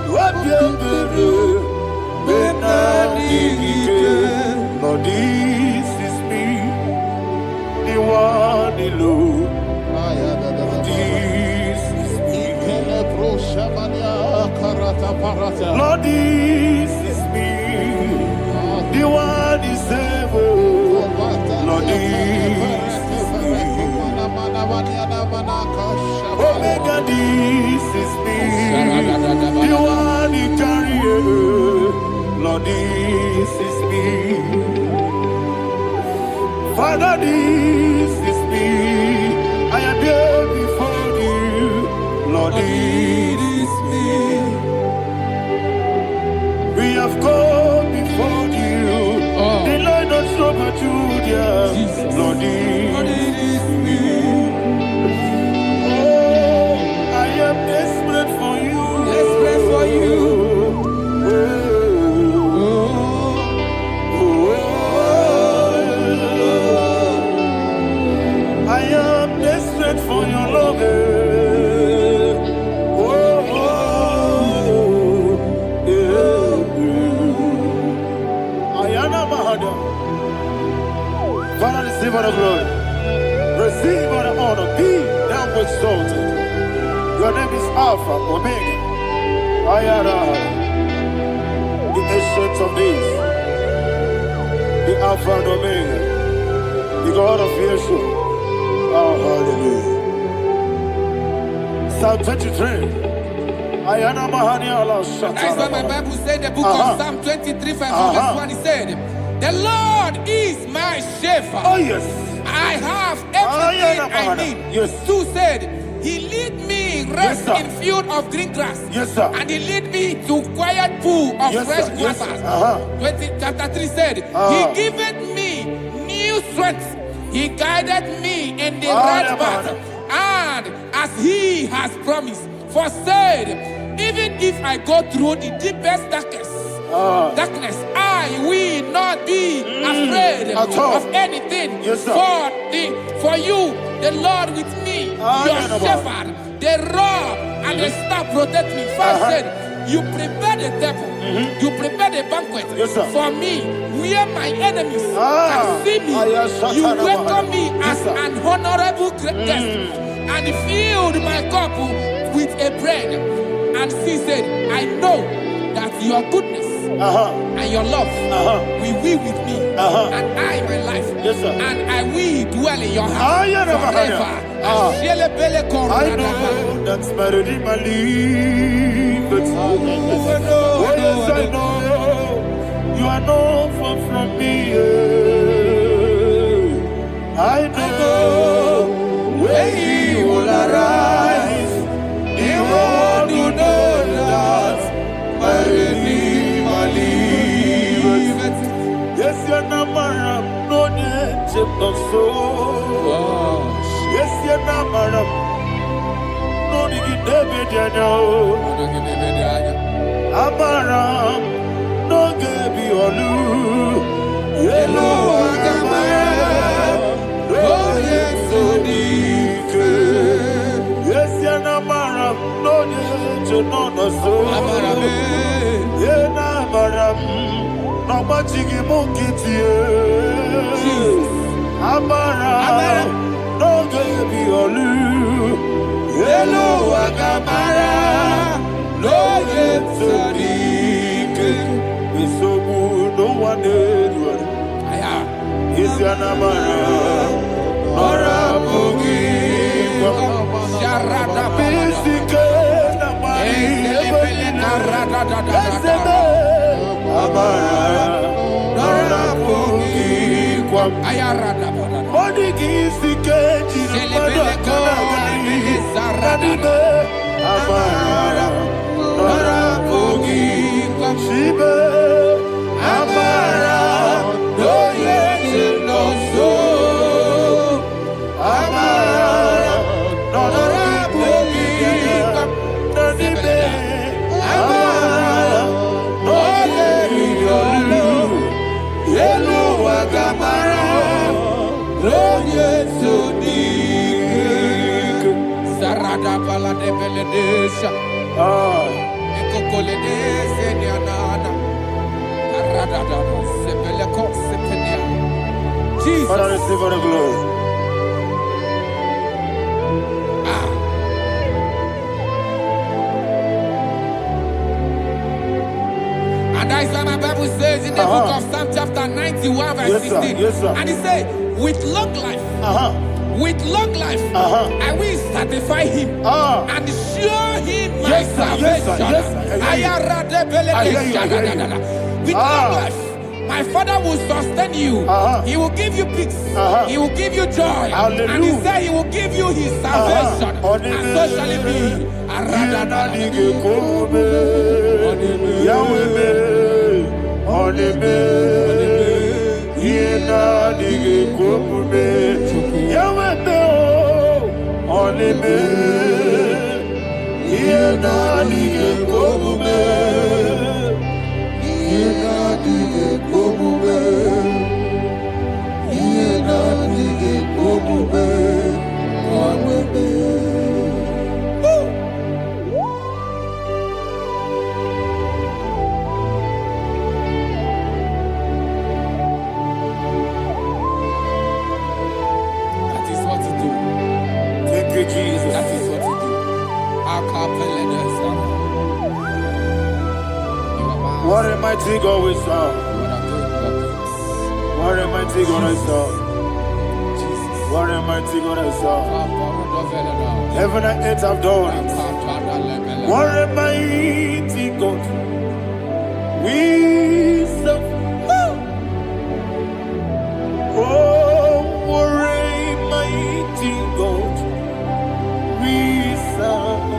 Opipere. Lord, this is me, the one alone. Lord, this is me. Lord, this is me, the one is able. Lord, this is me. Omega, this is me, the one you carry. Lord, this is me. Father, this is me. I am here before you. Lord, this is me. We have come before you. The Lord of Super Judah. Lord, this is me. Oh, I am desperate for you. Desperate for you. For your love, Ayana Mahada. Father, receive all the glory, receive all the honor. Be thou exalted. Your name is Alpha, Omega. Ayana, the ancient of days, the Alpha and Omega, the God of Yeshua. Oh, hallelujah. Psalm 23. Ayana Mahania Allah Shata. That's why my Bible said the book of Psalm 23, 5, verse 1, he said, the Lord is my shepherd. Oh, yes. I have everything I need. Yes. 2 said, he lead me rest in field of green grass. Yes, sir. And he lead me to quiet pool of fresh waters. 20, chapter 3 said, he giveth me new strength. He guided me in the right path, and as he has promised, for said, even if I go through the deepest darkness, I will not be afraid of anything. Yes, for you, the Lord with me, your shepherd, the rod and the staff protect me. First said, you prepare the table, you prepare the banquet for me, where my enemies can see me. You welcome me as an honorable guest, and filled my cup with a bread. And she said, I know that your goodness and your love will we with me, and I my life, and I will dwell in your house forever. I know that's better than my life. Oh yes, I know you are not far from me. I know when He will arise, He will do that my Redeemer lives. Yes, you're not married, no need to so. Yes, you're not married, no need to David, you know. Amaram, no Gaby Olu, Yellow Agamara, oh yes, so deep. Yes, you're not married, no need to know so. Yena Maram, no matching monkey. Amaram, no Gaby Olu, Yellow Agamara. No yet so deep, we so good, no one did. Is your number? Or a boogie, Sharada, Basic, Jesus. Father, receive all the glory. And that is why my Bible says in the book of Psalm chapter 91 verse 16. Yes, sir. And it says, with long life, with long life, I will satisfy him and show him my salvation. With long life, my Father will sustain you. He will give you peace. He will give you joy. Hallelujah. And He said He will give you His salvation. And so shall it be. Jesus. That is what He do. What a mighty God we serve. What a mighty God I serve. What a mighty God I serve. Heaven and earth have done it. What a mighty God we serve. Oh, what a mighty God we serve.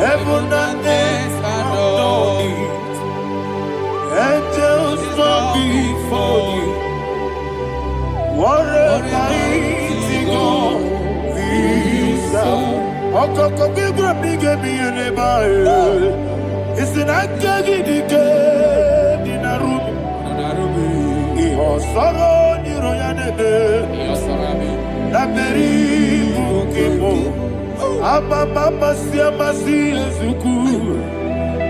Heaven and earth have done it. Angels bow before you. What a mighty God we serve. Okoko bigro bige mi eneba. It's an akagi dike dinarubi. Iho soro ni royanebe. La meri bukebo. Aba mama siama si ezuku.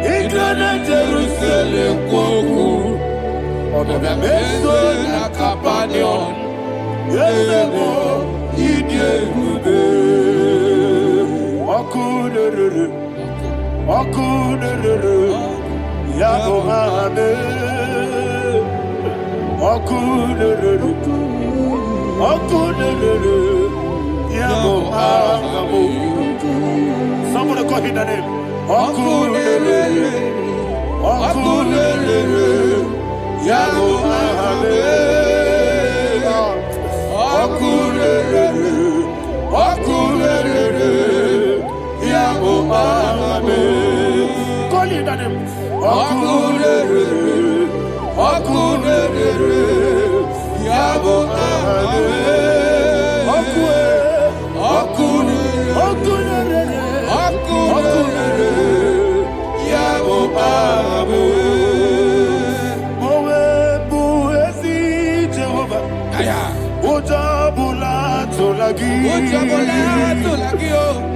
Igrana Jerusalem kwoku. Odobe meso na kapanion. Yesebo idie ube. Oku derere. Okunere, Yabo Ame, Okunere, Okunere, Yabo Ame. Somebody call him the name. Okunere, Okunere, Yabo Ame, Okunere, Okunere, Yabo Ame. Call him the name. Okunere, Okunere, Yabo Ame, Okunere, Okunere, Yabo Ame. Mowe bu ezi Jehovah. Ojabula tolagi.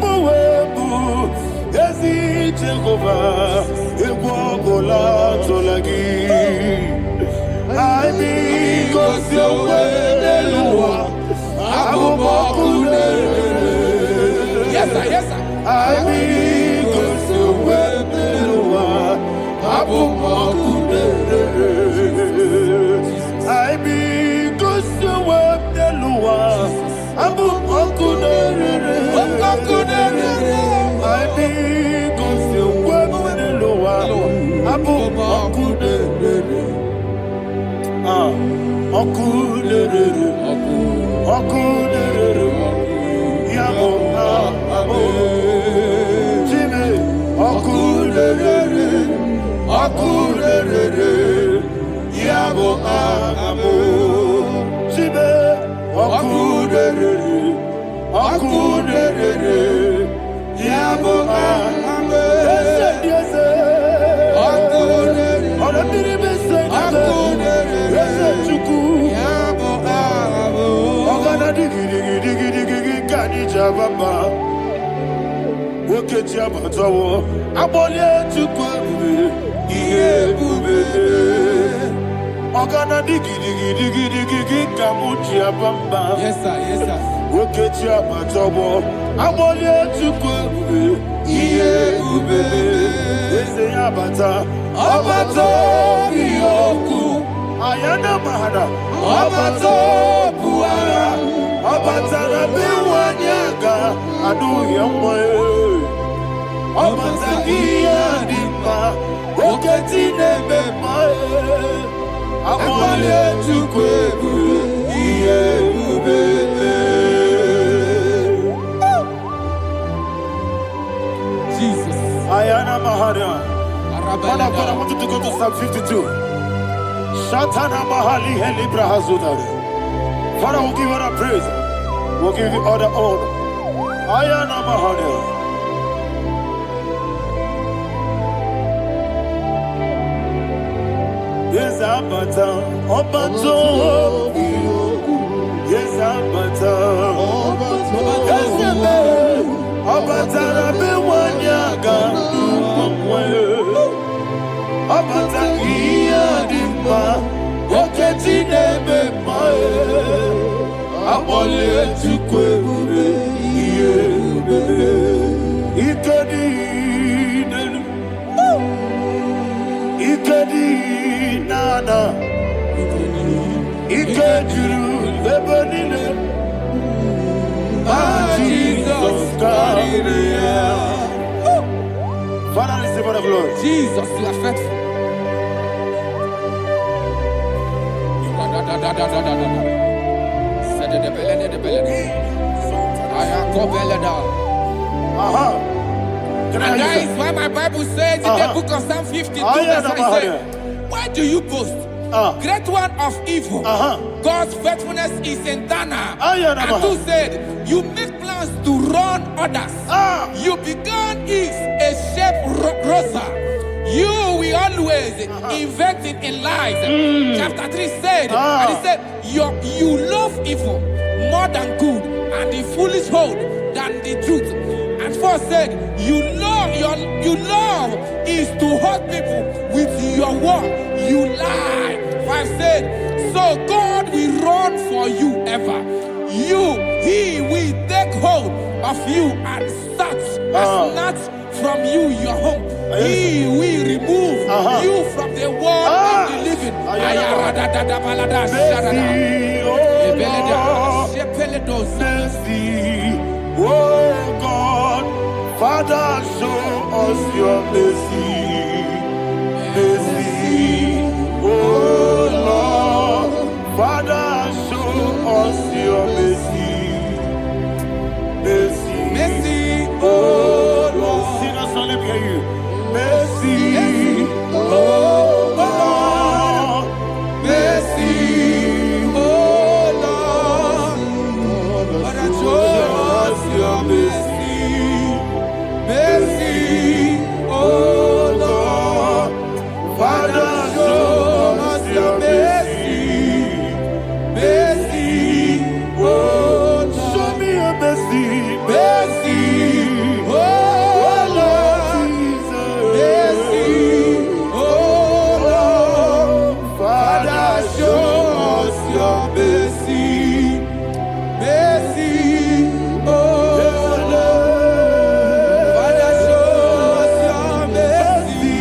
Mowe bu ezi Jehovah. Egwobola tolagi. I be cause your way Eluwa. Yes, sir, yes, sir. I be cause your way Eluwa. I be cause your way Eluwa. I be cause your way Eluwa. Okunere, Yabo Ame, Jimmy, Okunere, Yabo Ame, Jimmy, Okunere, Yabo Ame, yes, Baba, Wokechi abatawo, abole tukwe iye bube. Ogana digi kamuchi abamba. Yes, sir, yes, sir. Wokechi abatawo, abole tukwe iye bube. Ese abata, abato biyoku, ayana mahada, abato buara. Abatana biwanyaga adu yamwe. Abatagia dimba oketi nebema. Amale tukwebu iye ubebe. Jesus. Ayana Mahara. Father, I want you to go to Psalm 52. Shatana Mahali Helibra Hazudare. Father, we'll give you all the praise. We'll give you all the honor. Ayana Mahana. Yes, Abata. Obato. Yes, Abata. Yes, Abata. Biwanyaga. Abata. Iyadimba. Oketi nebe mae. Abole tukwe ube iye ube. Ikedi nenu. Ikedi nana. Ikediru ebenine. Jesus God. Father, receive the glory. Jesus, you are faithful. And that is why my Bible says in the book of Psalm 52, verse 9, why do you boast? Great one of evil. God's faithfulness is eternal. And who said, you make plans to run others. You began is a shape rosa. You will always inventing in lies. Chapter 3 said, and he said, you love evil more than good, and the foolish hold than the truth. And 4 said, you love is to hurt people with your word. You lie. 5 said, so God will run for you ever. He will take hold of you and snatch from you, your home. He will remove you from the world of the living. Mercy, oh God, Father, show us your mercy. Mercy, oh Lord, Father, show us your mercy. Mercy, Mercy, oh Lord, sing us all, let me hear you. Mercy, oh Lord, mercy, oh Lord, Father, show us your mercy. Mercy, oh Lord, Father, show us your mercy. Mercy, oh Lord, show me your mercy. mercy, oh Lord, mercy, oh Lord, Father, show us your mercy. Mercy, oh Lord, Father, show us your mercy.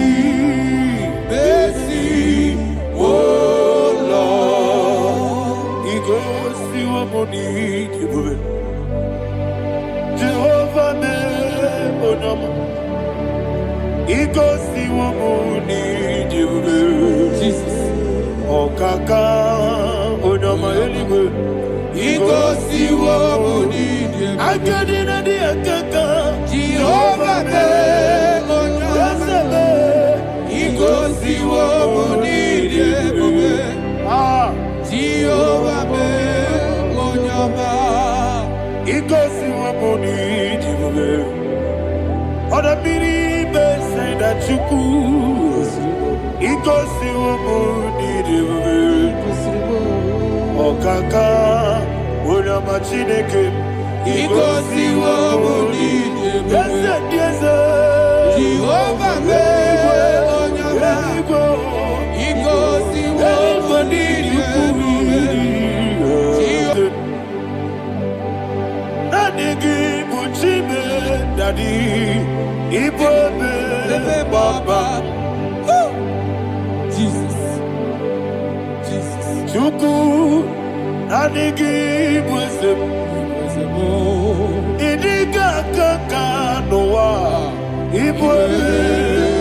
Mercy, oh Lord. He goes to a money, Jehovah me bonama. He goes to a money, Jesus. oh kaka, bonama anyway. He goes to what we need. I get in the kaka, Jehovah me, He goes to what we need. Jehovah me, he goes to a money, other people say that you could. He goes to a money, oh kaka, bonama chineke. He goes to what we need. Yes, Jehovah me, He goes to what we need. Daddy, Igbo Baba, Jesus, Jesus, Chuku, Daddy, Idiga Kaka Noa, Igbo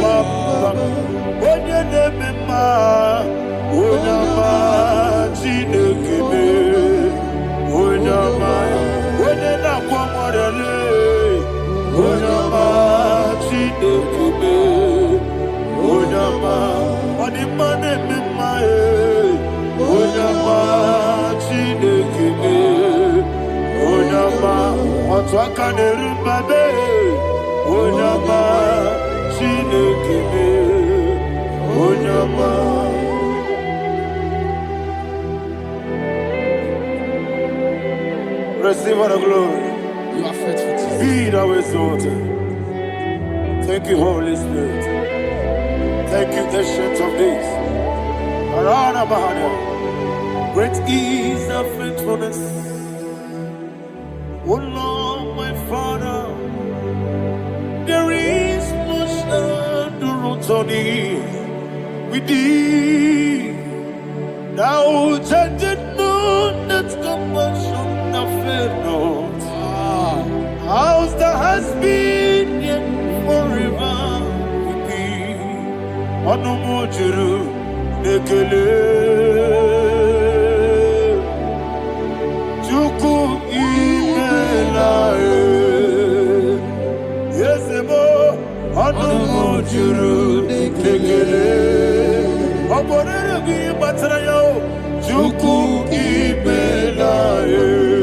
Baba, Onye Nemema, Onyama, Chinekebe, Onyama, Onena Kwamorele. Onyama Chinekebe, Onyama Odimane Mimae, Onyama Chinekebe, Onyama Otwakane Rumbabe, Onyama Chinekebe, Onyama. Receive all the glory. you are faithful, Jesus. Be thou exalted. Thank you, Holy Spirit. Thank you, Ancient of Days. Arana Bahana. Great is thy faithfulness. O Lord, my Father, there is much endurance on thee. With thee, thou judgest not that compassion that failed not. How's the has been yet forever with thee? Onomojuru nekele Chuku imelae Yesemo Onomojuru nekele Oborere bi batrayo Chuku imelae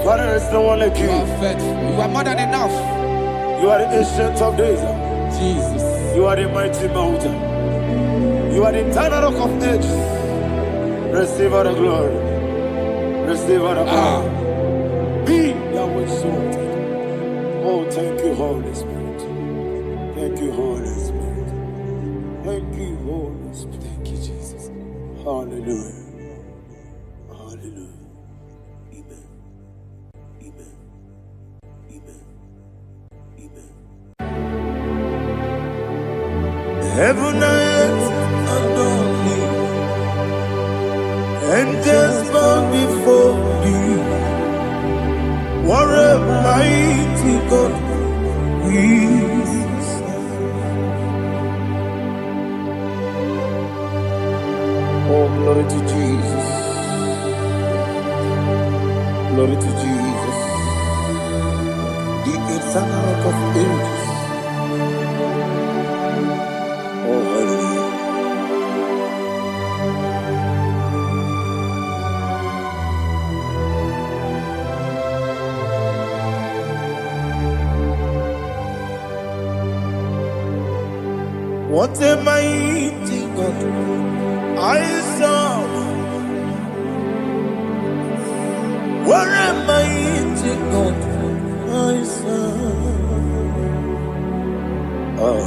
Father, there's no one like you. You are faithful. You are more than enough. You are the ancient of days. Jesus. You are the mighty mountain. You are the eternal rock of ages. Receive all the glory. Receive all the power. Be thou exalted. Oh, thank you, Holy Spirit. Thank you, Holy Spirit. Thank you, Holy Spirit. Thank you, Jesus. Hallelujah. Hallelujah. Amen. Amen. Amen. Amen. Heaven and earth adore thee, angels bow before thee. What a mighty God we serve. Oh, glory to Jesus. Glory to Jesus. The eternal rock of ages. Oh, hallelujah. What a mighty God I serve. What a mighty God I serve. Oh.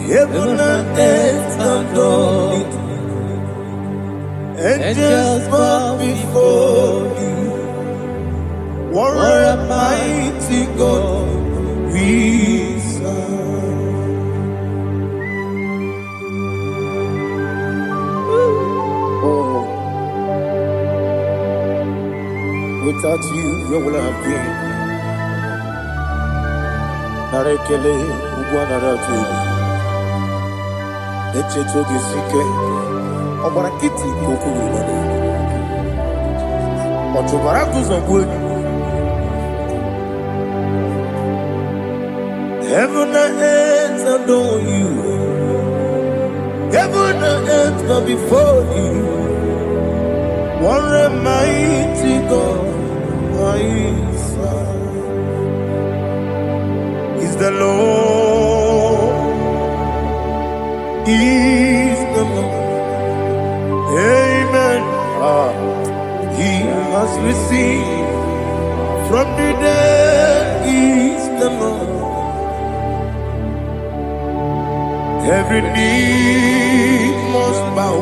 Heaven and earth adore thee, angels bow before thee. What a mighty God we serve. Oh, without you, where would I have been? Narekele ugwanaratu. Echeto gisike. Obarakiti kokuru. Otobaraku zongwe. Heaven and earth adore you. Heaven and earth bow before you. What a mighty God I serve. Is the Lord. Is the Lord. Amen. He has received from the dead. Is the Lord. Every knee must bow.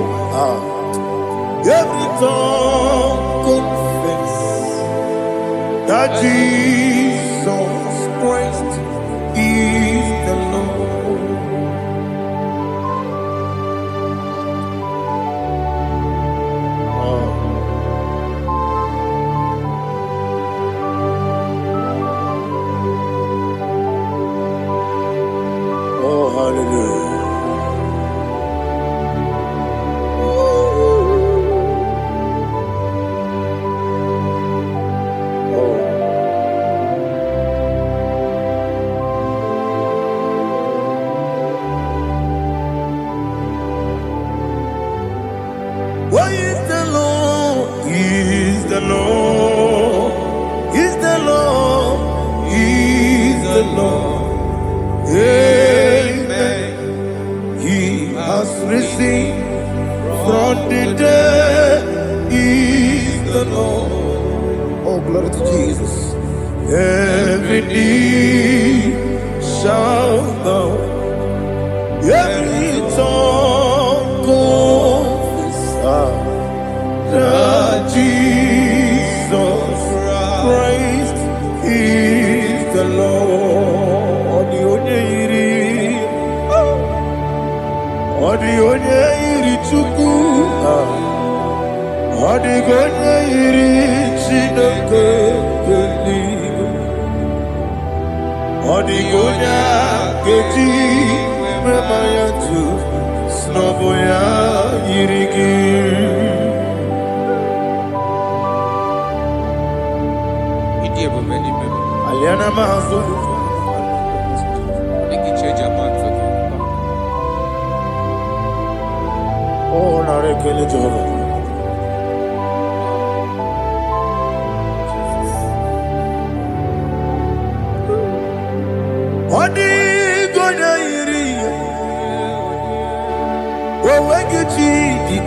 Every tongue confess that Jesus Christ is the Lord. Oh, hallelujah. What is the Lord? Is the Lord? Is the Lord? Is the Lord? Amen. He has risen from the dead. Is the Lord. Oh, glory to Jesus. Every knee shall bow. Every tongue confess that Jesus Christ is the Lord. The onye iri Chukwu, ọdịghị onye iri Chineke eluigwe, ọdịghị onye a ga-eji mema ya tu n'ọbụ ya yiri gị. Aliana Mahazo. Oh, narekele Jehovah.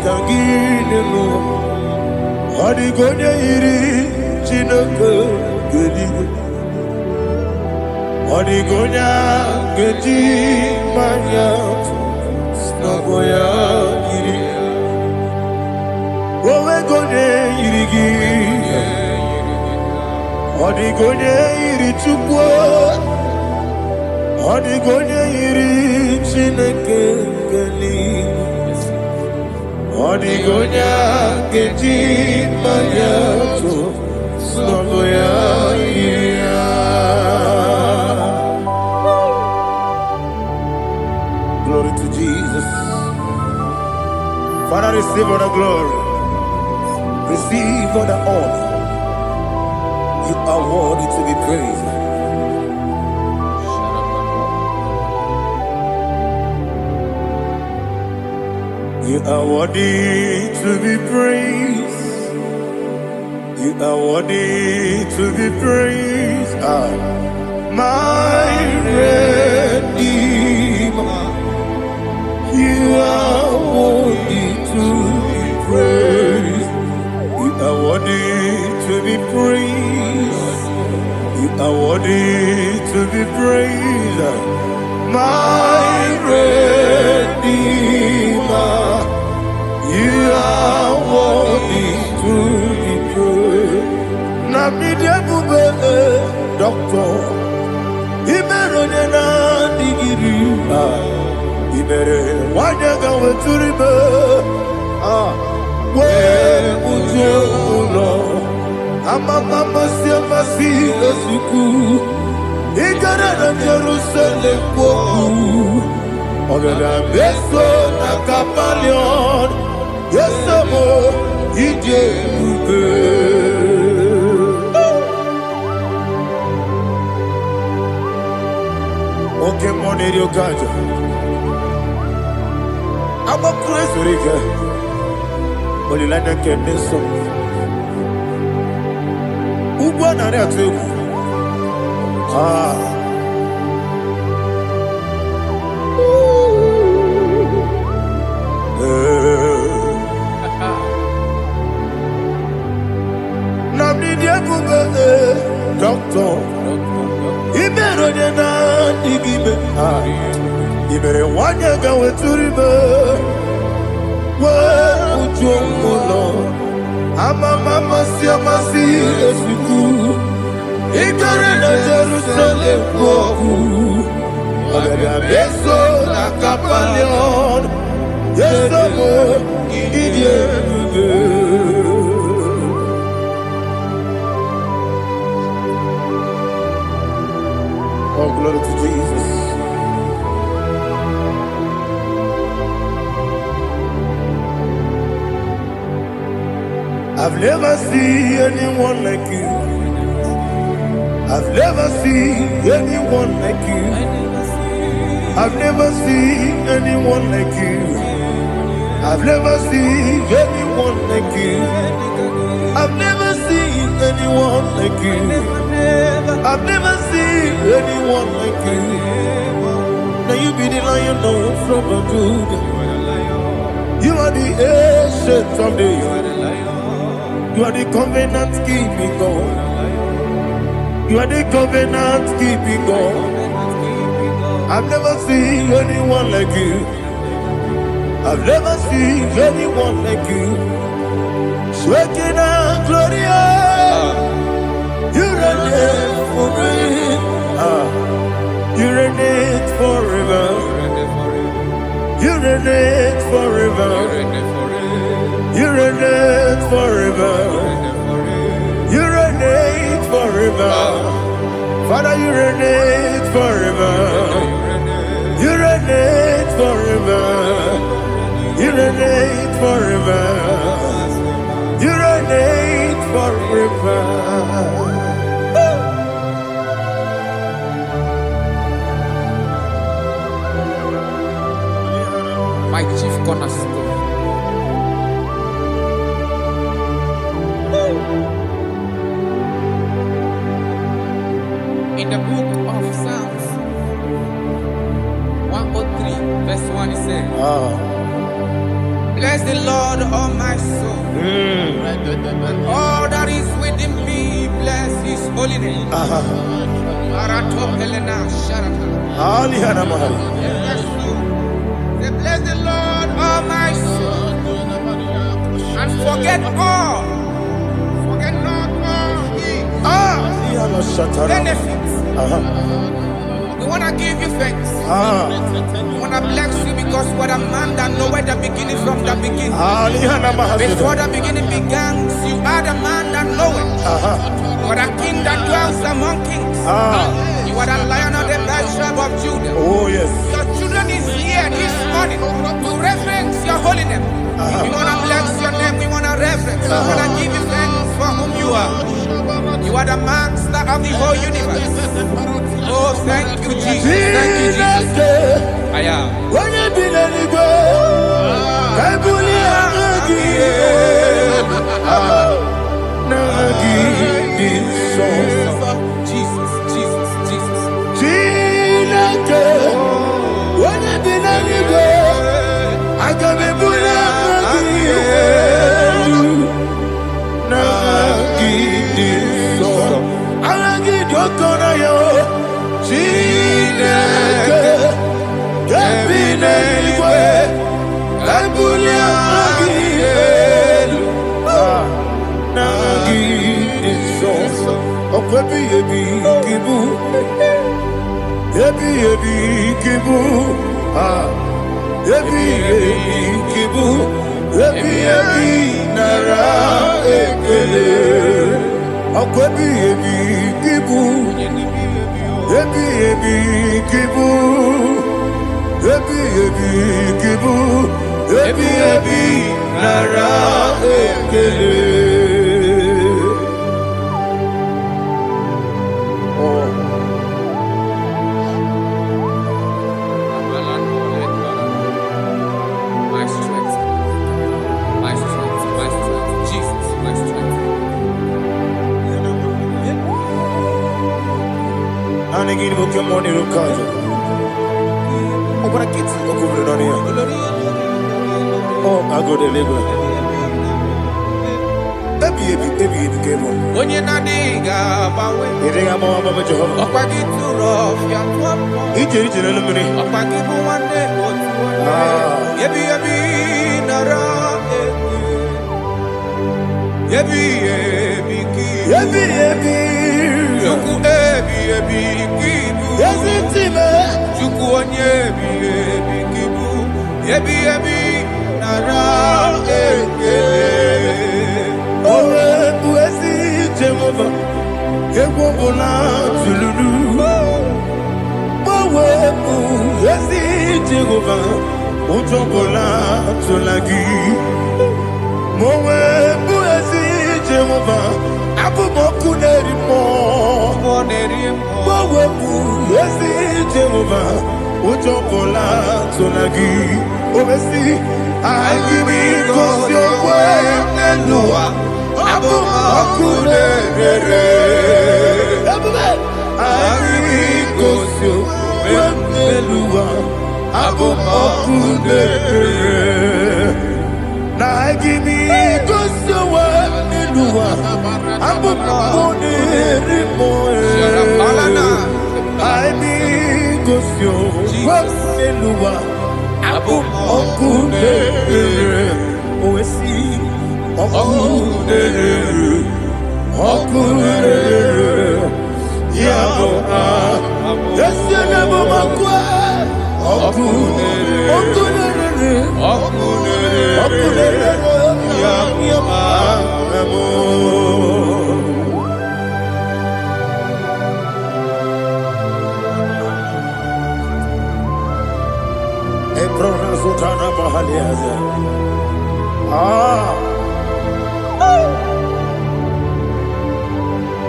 kagine no Odigonya iri chineke gedi Odigonya gedi manya Snagoya iri Owegonya iri gi Odigonya iri chukwu Odigonya iri chineke gedi Odigonya gedi manya Snagoya iri Glory to Jesus. Father, receive all the glory. Receive all the honor. You are worthy to be praised. You are worthy to be praised. You are worthy to be praised. My Redeemer. You are worthy to be praised. You are worthy to be praised. You are worthy to be praised. My Redeemer. You are worthy to be praised. Namidia bube doctor. Imerone na digiri. Ibere wanyaga weturibe we ujulo amama masi esuku igara na Jerusalem kwoku ogada beso na kapalion yesamo ije ube oke moneri okaja I'm a crazy rigger. Only like a kidney so. Who won at that too? Namni doctor. He better than I give You better want to go to the river. Where would you go, Lord? I'm a mama, see a siku. Ignorant of Jerusalem, go. I'm beso na kapalion. Yes, I'm idiot. Oh, glory to Jesus. I've never seen anyone like you. I've never seen anyone like you. I've never seen anyone like you. I've never seen anyone like you. I've never seen anyone like you. I've never seen anyone like you. Now you be the lion from the Judah. You are the ancient of days. You are the covenant keeping God. You are the covenant keeping God. I've never seen anyone like you. I've never seen anyone like you. Shaking and glorious. You reign forever. You reign forever. You reign forever. You reign forever. You reign forever. Father, you reign forever. You reign forever. You reign forever. You reign forever. My chief cornerstone. In the book of Psalms 103, verse 1, it says, Blessed the Lord, oh my soul. And all that is within me, bless his holy name. Bless the Lord, oh my soul. And forget all. Forget not all his benefits. We want to give you thanks. We want to bless you because what a man that knoweth the beginning from the beginning. Before the beginning began, you are the man that knoweth. What a king that dwells among kings. You are the Lion of the tribe of Judah. Oh yes. Your children is here this morning to reverence your holy name. We want to bless your name. We want to reverence. We want to give you thanks for whom you are. You are the master of the whole universe. Oh, thank you, Jesus. Thank you, Jesus. I am. Jesus, Jesus, Jesus.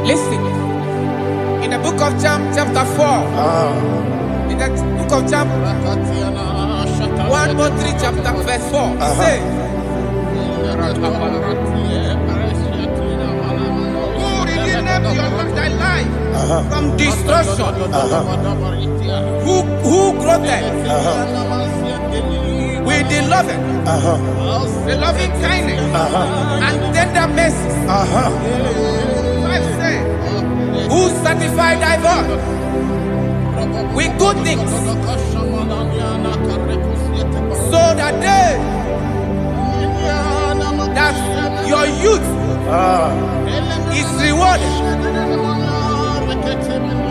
Listen, in the book of John, chapter 4, in the book of John, 1 more 3, chapter verse 4, it says, who redeemed thy life from destruction? Who grotted? with the loving, the loving kindness, and tender mercy. 5 says, who satisfy thy God with good things, so that your youth is rewarded.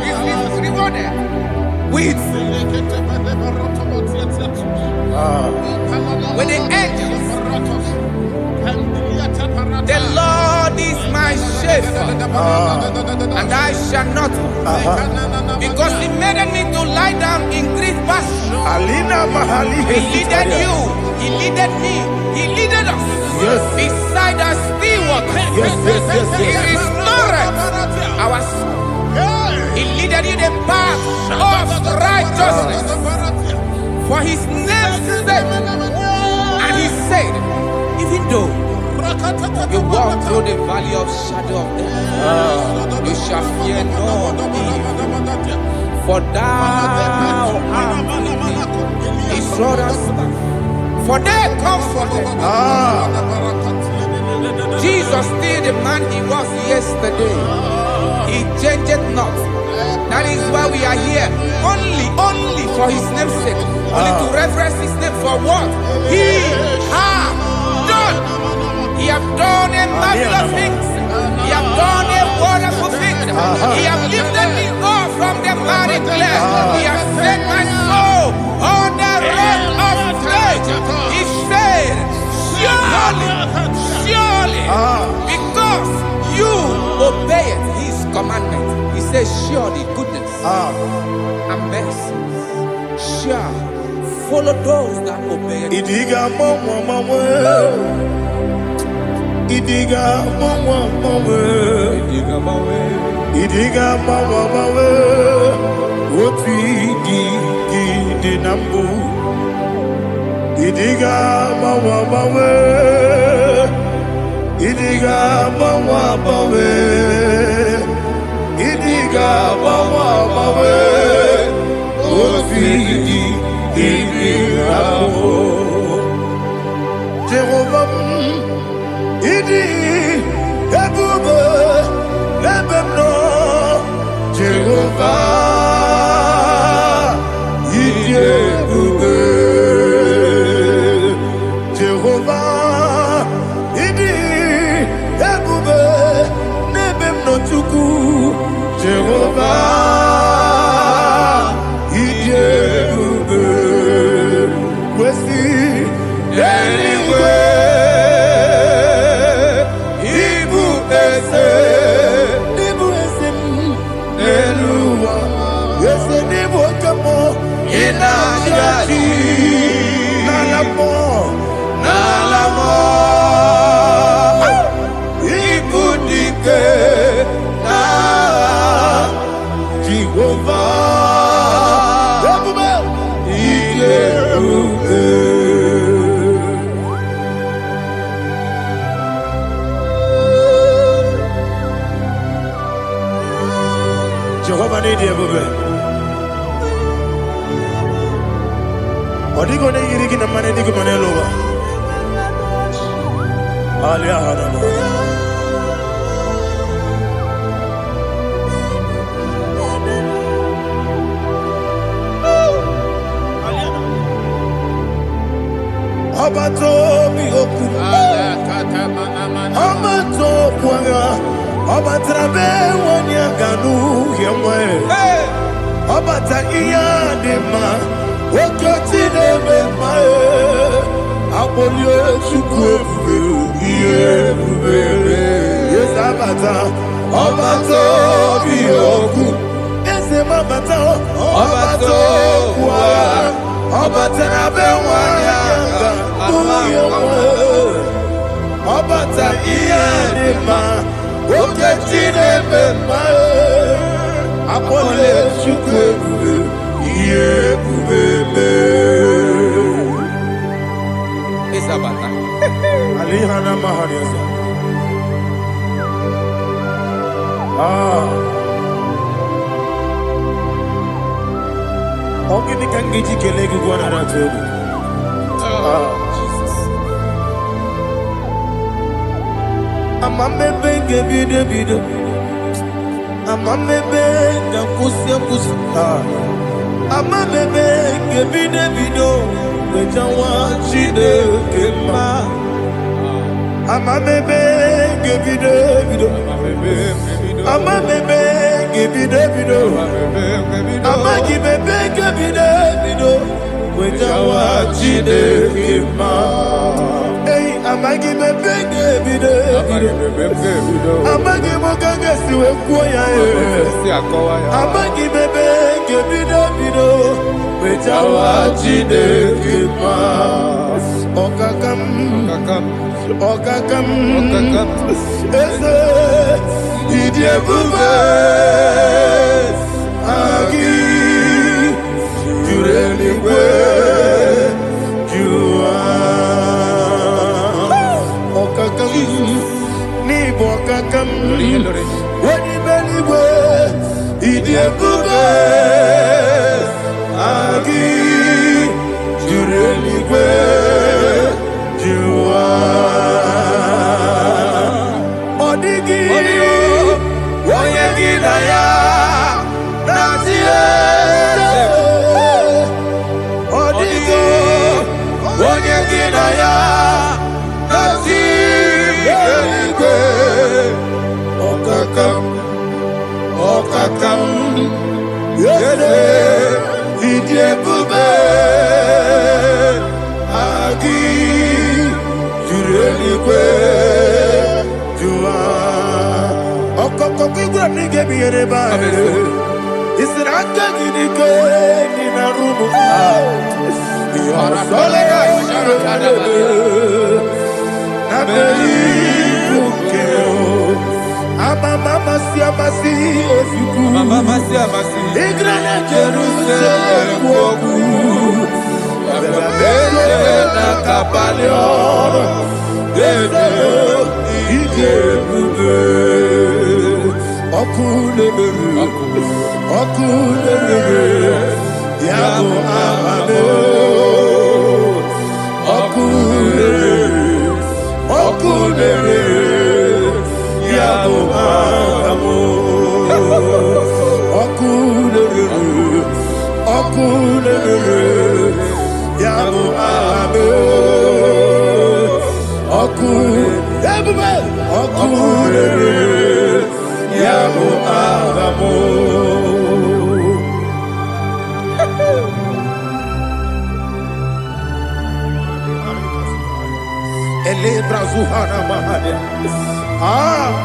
Is rewarded with the angels. The Lord is my shepherd, and I shall not want, because He made me to lie down in green pastures. He leaded you, He leaded me, He leaded us beside the still waters. He restored our soul. He leaded you the path of righteousness for His name's sake. And He said, even though you walk through the valley of shadow of death, you shall fear no evil, for thou art with me. His rod and staff, for they comforted. Jesus still the man He was yesterday. He changed not. That is why we are here. Only for His name's sake. Only to reference His name for what He has done. He has done a marvelous things. He has done a wonderful thing. He has lifted me up from the miry clay. He has set my soul on the rock of faith. He said, surely, because you obeyed His commandment. He says, surely goodness and mercy shall follow those that obey it. Idiga mama, what we did nambu. Idiga Jehovah, Idi, Ebube, Lebemno, Jehovah, Idi, Ebube, Jehovah, Idi, Ebube, Lebemno Tuku, Jehovah, Idi, Ebube, Kwesi, Jehovah need you, baby. Odi go ne yiri kina mane di ko mane loba. Ali ahana. Abato mi oku. Abato kwanga. Obatrabe wonya ganu yemwe. Obata iya dema. Okoti deme mae. Apolio chukwe iye bubele. Yes abata. Obato bioku. Ese mabata. Obato kwa. Obatrabe wonya ganu yemwe. Obata iya dema. Oketine bemae, apole chukwe iye bubebe. Isabata. Alihana mahariasa. Ogini kangiji kelegi gwana ratobu. Jesus. I'm a baby. I'm a baby. I'm a baby. I'm a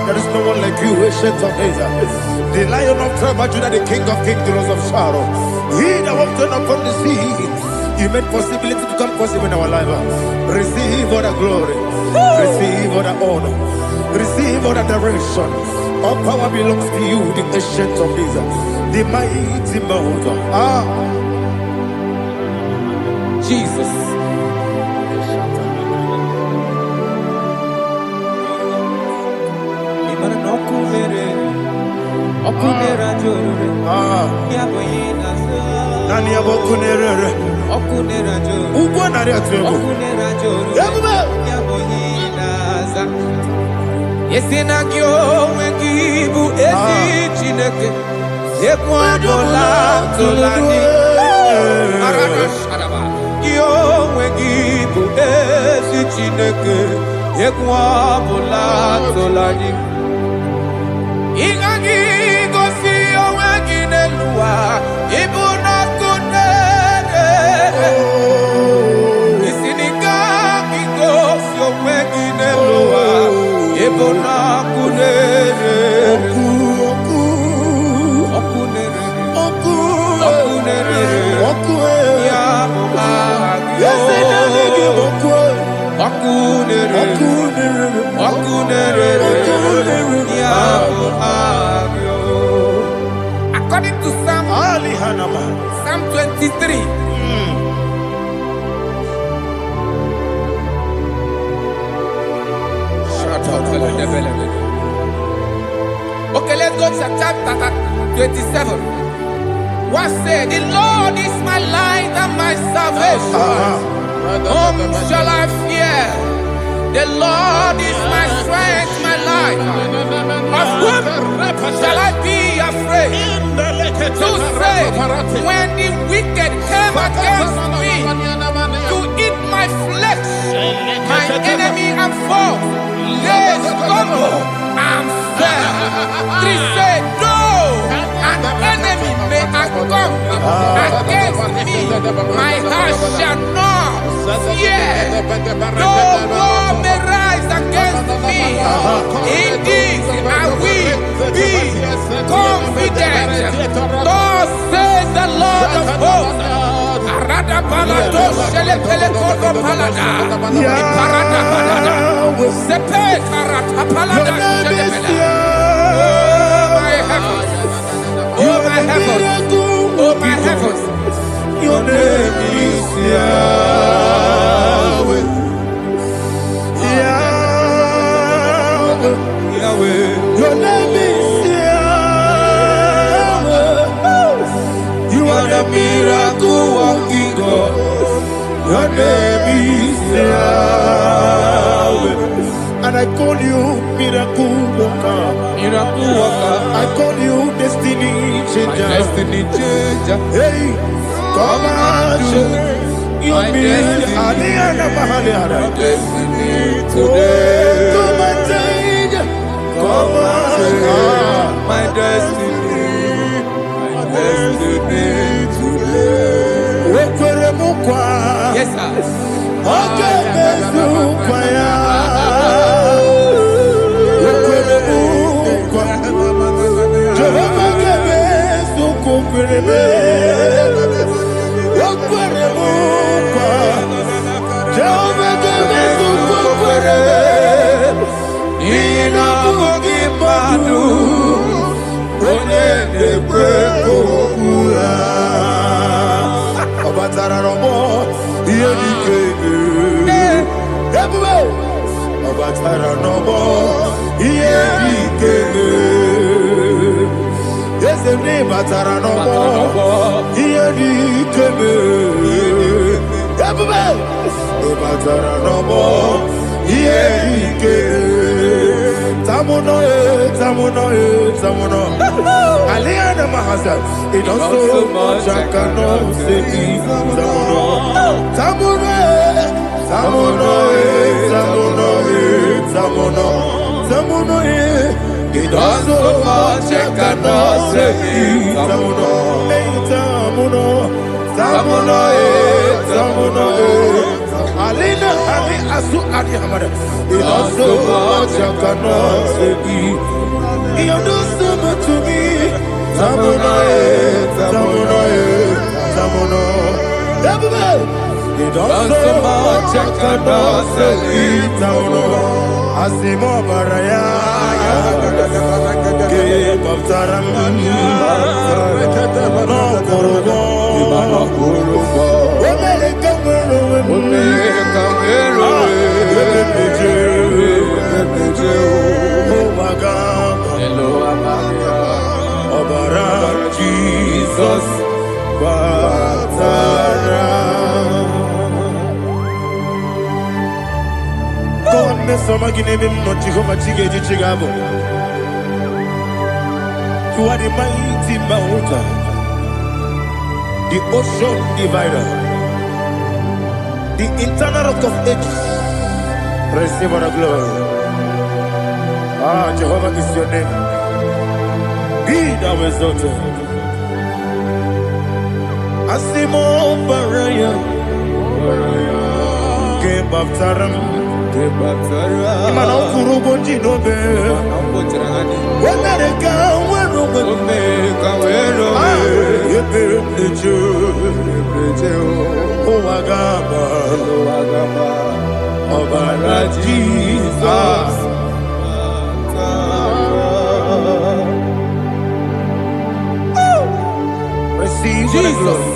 there is no one like you, ancient of days. The Lion of tribe of Judah, the King of kings, the Rose of Sharon. He that walked upon the sea, you made possibility to come possible in our life. Receive all the glory, receive all the honor, receive all the direction. All power belongs to you, the ancient of days, the mighty mountain. Jesus. According to Psalm 23. Okay, let's go to chapter 27. What said? The Lord is my light and my salvation. Whom shall I fear? The Lord is my strength, my life. Of whom shall I be afraid? To say, when the wicked came against me to eat my flesh, my enemy and foe, they stumble and fell. Three say, no, an enemy may come against me, my heart shall not fear. No war may rise against me. In this I will be confident. Thus says the Lord of hosts. Oh my heavens, oh my heavens, your name is Yahweh. Yahweh, Yahweh, your name is Yahweh. You are the miracle working God. Your name is Yahweh. And I call you miracle worker. Miracle worker. I call you destiny changer. My destiny changer. Hey, come on, you mean Aliana Mahaliana. My destiny today. Come and change. Come on, my destiny. My destiny today. yes sir. Okay, Aliana Mahasa, it also much I cannot say. Tamuno, it also much I cannot say. Tamuno, Alina, Ali Asu Adi Hamada, it also much I cannot say. You do so much to me. Tamuno. You do so much I cannot say. Tamuno. Asimo Baraya. Give up Taram. No Kurubo. Jesus, God, me so magine him no Jehovah Chige Chigabo. You are the mighty mountain, the ocean divider, the eternal rock of ages. Receive our glory. Ah, Jehovah is your name. Be thou exalted. Asimo Baraya, Game of Taram, Imano Kurubonji Nobe, America, where Oh, Agaba, Obara Jesus. Receive the glory.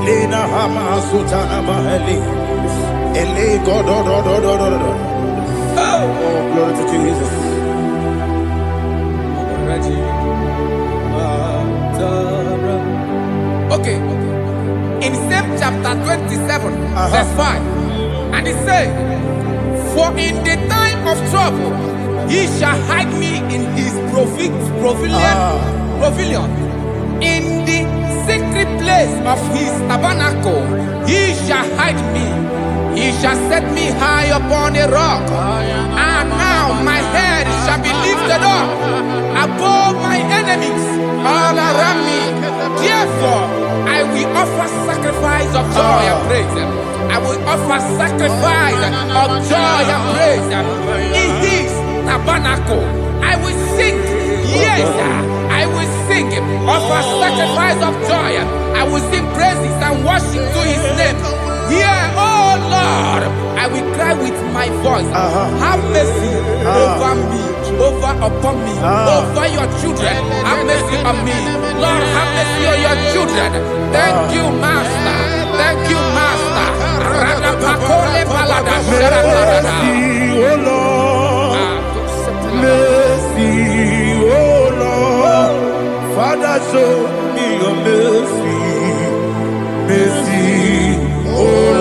Lina Hama Sutana Mahali Oh, glory to Jesus. Okay. In same chapter 27, verse 5. And it says, for in the time of trouble, he shall hide me in his pavilion. In the secret place of his tabernacle, he shall hide me. He shall set me high upon a rock. And now my head shall be lifted up above my enemies all around me. Therefore, I will offer sacrifice of joy and praise. I will offer sacrifice of joy and praise in his tabernacle. I will sing, yes, I will sing, offer sacrifice of joy. I will sing praises and worship to his name. Here, oh Lord, I will cry with my voice. Have mercy over me, upon me, over your children. Have mercy on me. Lord, have mercy on your children. Thank you, Master. Thank you, Master. Mercy, oh Lord. Mercy, oh Lord. Father, show me your mercy. Mercy, oh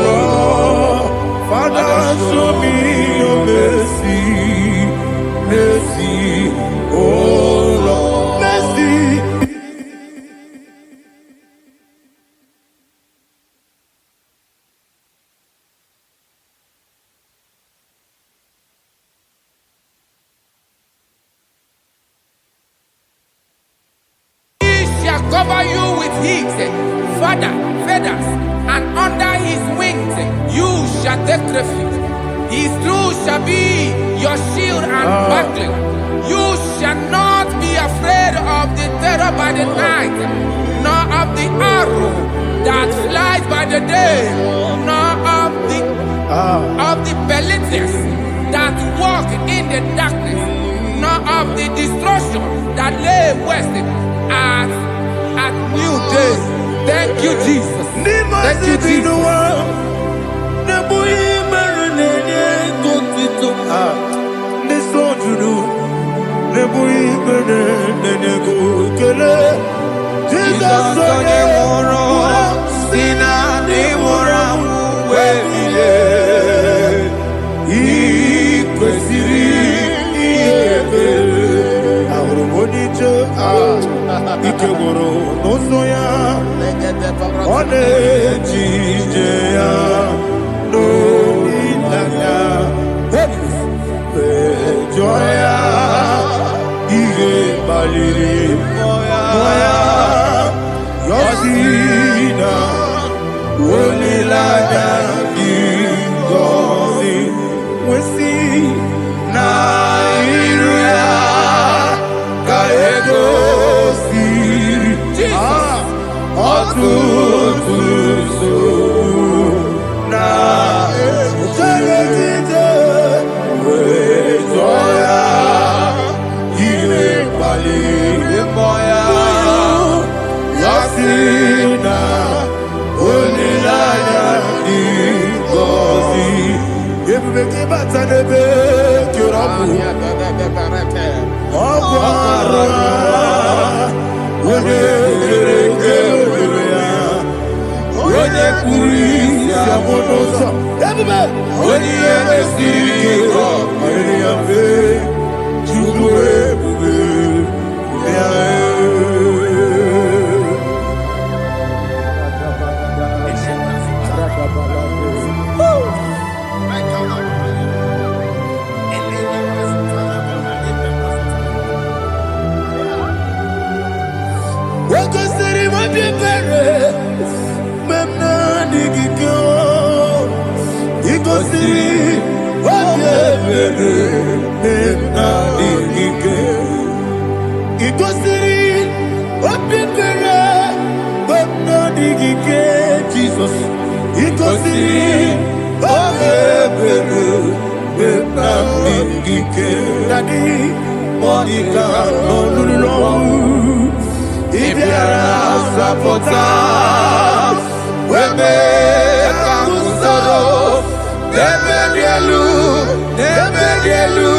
Lord. Father, show me your mercy. Mercy, oh Lord. Mercy. Cover you with his feathers, and under his wings you shall take refuge. His truth shall be your shield and buckler. You shall not be afraid of the terror by the night, nor of the arrow that flies by the day, nor of the pestilence that walk in the darkness, nor of the destruction that lay waste at new day. Thank you, Jesus. Thank you, Jesus. Debedielu, Debedielu,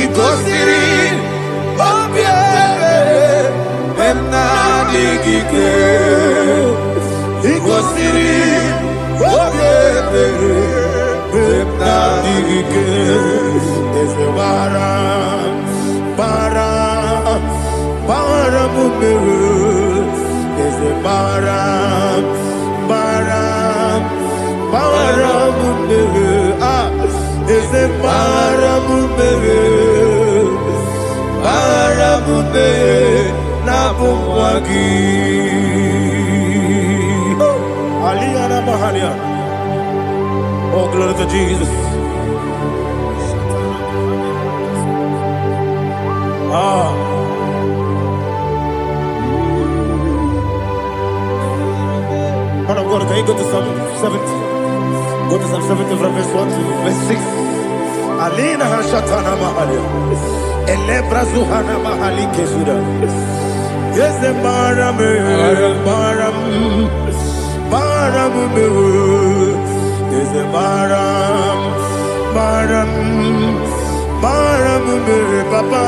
Igosiri, Obiebe, Emna Digike, Igosiri, Obiebe, Emna Digike, Ezebara, Bara, Bara Mumere, Ezebara, Bara, Bara Mumere, Ezebara Mumere, Bara Mumere, Nabumwagi. Aliyana Mahalia. Oh, glory to Jesus. Man of God, can you go to Psalm 70? Go to Psalm 70 from verse 1 to verse 6. Alina Hashatana Mahalia. Elebra Zuhana Mahali Kesuda. Yes, the Baram, Baram, Baram, yes, the Baram, Baram, Baram, Papa,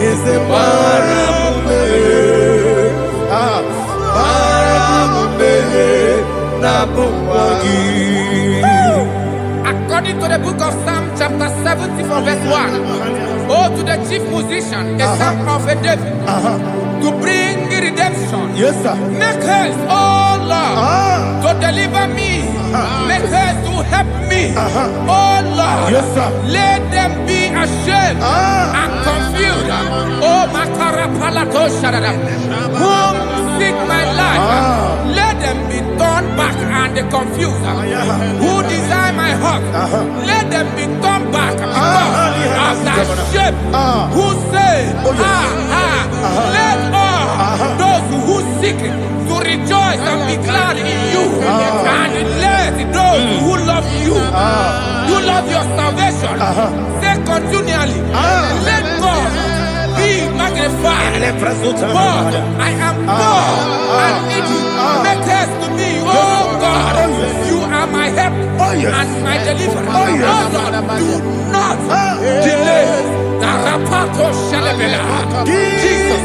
yes, the Baram, According to the book of Psalm chapter 70 from verse 1, oh, to the chief musician, a psalm of a David, to bring redemption. yes, sir. Make haste, oh Lord, to deliver me. Make haste to help me. Oh Lord, Yes, sir. let them be ashamed and confused. Oh, Makarapalato Shadada, whom seek my life, let them be turned back and confused. Who desire my heart, let them be turned back because of that shape. Who say, let all those who seek to rejoice and be glad in you, and let those who love you, you love your salvation, say continually, let God be magnified. God, I am poor and needy. Make haste to me, oh God. You are my help and my deliverer. Oh God, do not delay. Tarapato Shalabela. Jesus.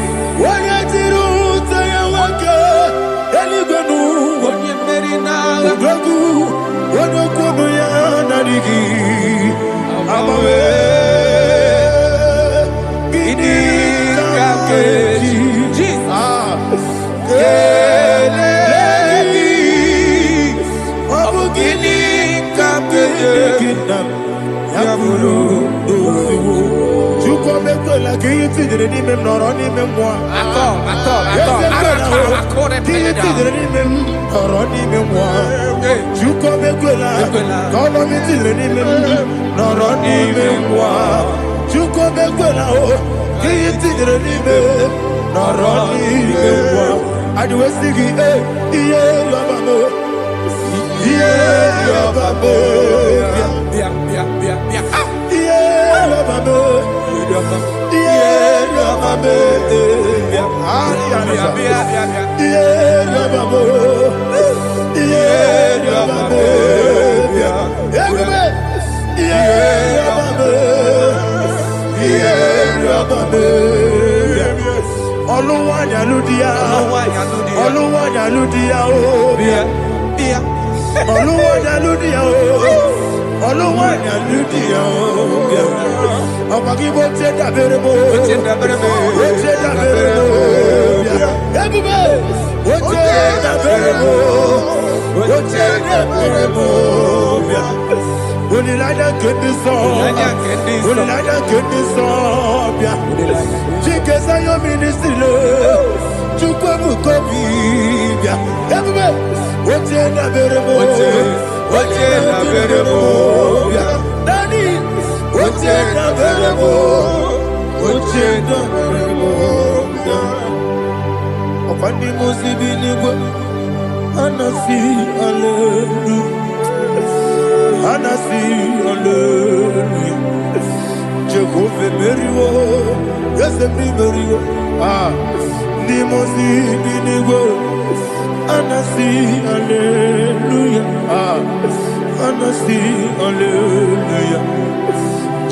and I sing hallelujah.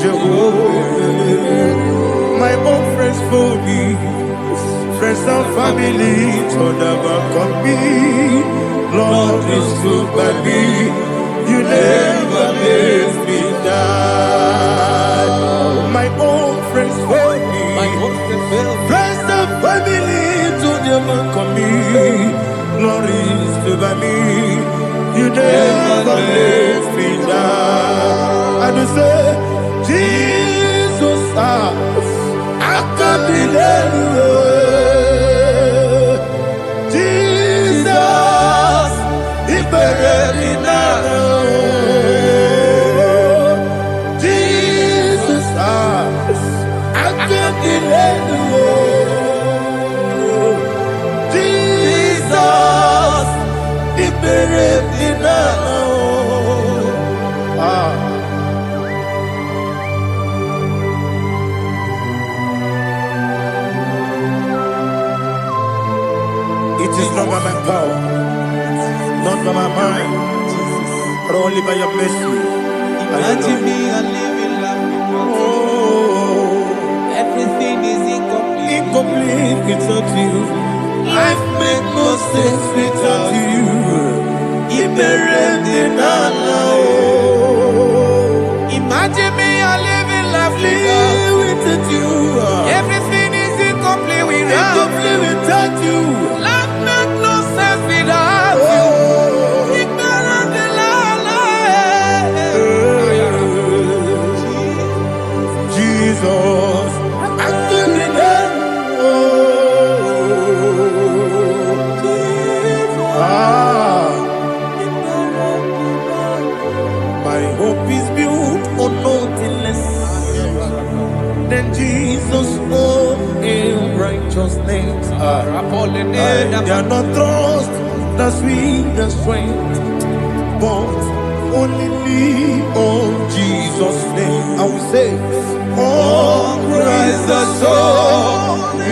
Jehovah, my own friends for me, friends and family to never come me. Lord is good by me, you never let me die. My own friends for me, friends and family to never come me. Lord is good by me, you never let me die. And you say, Jesus, I can't be anywhere. Jesus, He buried me now. Jesus, I can't be anywhere. Jesus, He buried me now. It is not by my power, not by my mind, but only by your mercy. Imagine me and living life without you. Oh, Everything is incomplete. incomplete without you. Life makes no sense without you. Imagine me and living life without you. Everything is incomplete without you. Life makes no sense without you. Ignorant the Jesus, I couldn't let my hope is built on nothing less than Jesus' own in righteousness. They are not trust the sweet strength, but only lean on Jesus' name. I will say, oh, Christ the solid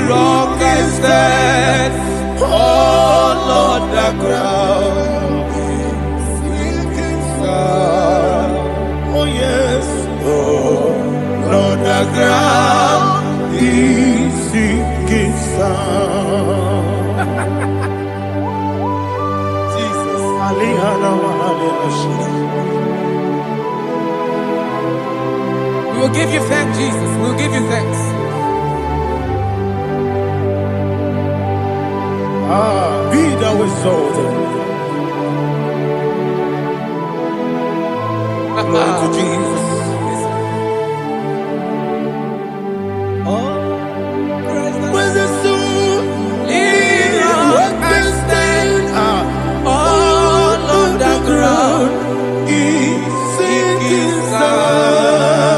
rock is dead. Oh, Lord, the ground is sinking sun. Oh, yes, oh, Lord, the ground is sinking sun. Jesus, We will give you thanks, Jesus. We will give you thanks. Be thou exalted. Glory to Jesus. Where's the soul? What can stand? All on the ground is sinking sun.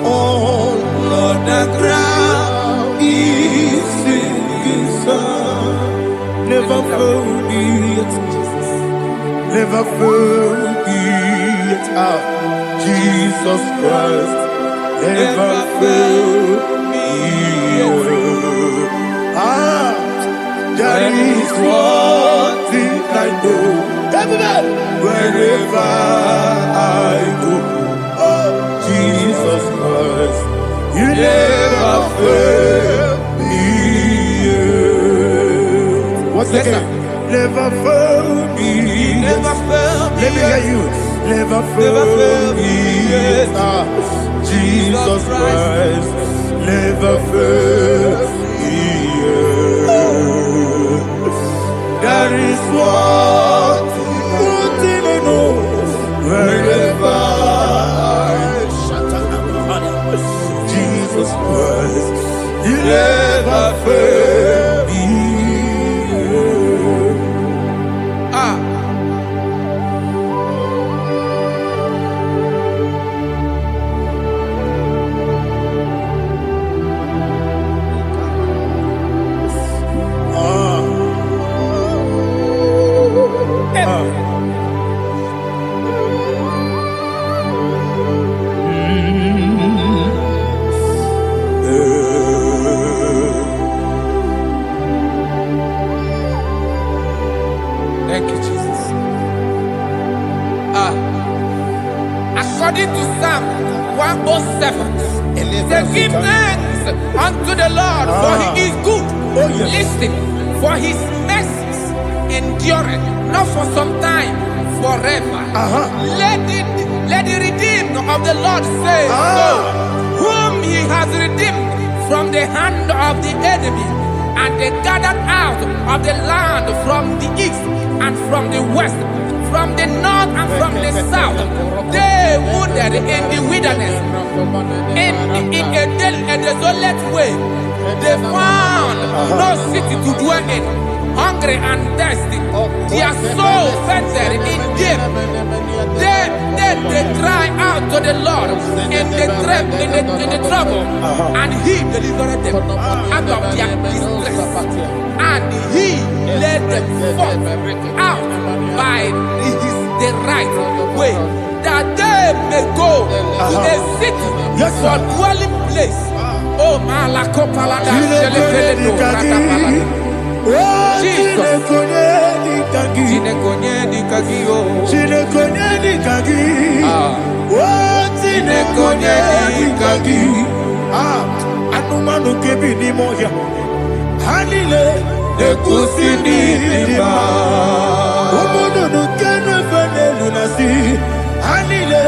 All on the ground is sinking sun. Never forget, never forget Jesus Christ. Never fail me. There is one thing I know. Everybody, wherever I go, oh, Jesus Christ, you never fail me. What's the name? Never fail me. Never fail me. Let me hear you. Never fail me. Jesus Christ, never fail me. There is one thing I know. Wherever Jesus Christ, you never fail me. humble servants. Say, give thanks unto the Lord, for he is good. Listen, for his mercies endureth, not for some time, forever. Let the redeemed of the Lord say so, whom he has redeemed from the hand of the enemy, and they gathered out of the land from the east and from the west, from the north and from the south. They wandered in the wilderness, in a desolate way. They found no city to dwell in, hungry and thirsty. Their soul fainted in deep. Then they cry out to the Lord in the trouble, and he delivered them out of their distress, and he led them forth out by the right way, that they may go to a city for dwelling place. Oh, Malakopalada, Jesus. Anumanu kebi ni moya Halile de kusini lima Omono no kene fene lunasi Halile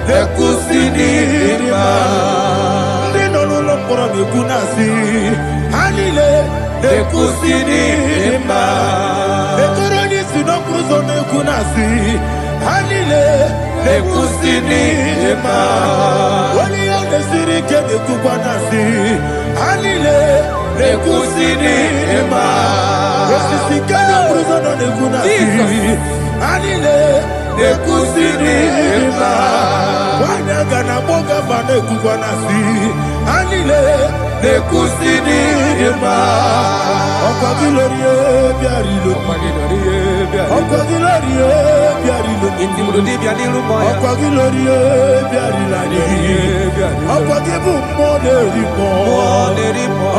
de kusini lima Nino no mpora mi kunasi Halile de kusini lima Ekoroni sino kruzo ne kunasi Halile de kusini lima Wali yone siri kene kupanasi Halile de kusini lima Wesisi kene kruzo ne kunasi Halile de kusini lima Wanyaga na boga vane kupanasi Halile de kusini lima Okwa gilorie biarilo Okwa gilorie biarilo Okwa gilorie biarilani Okwa gibu moderimo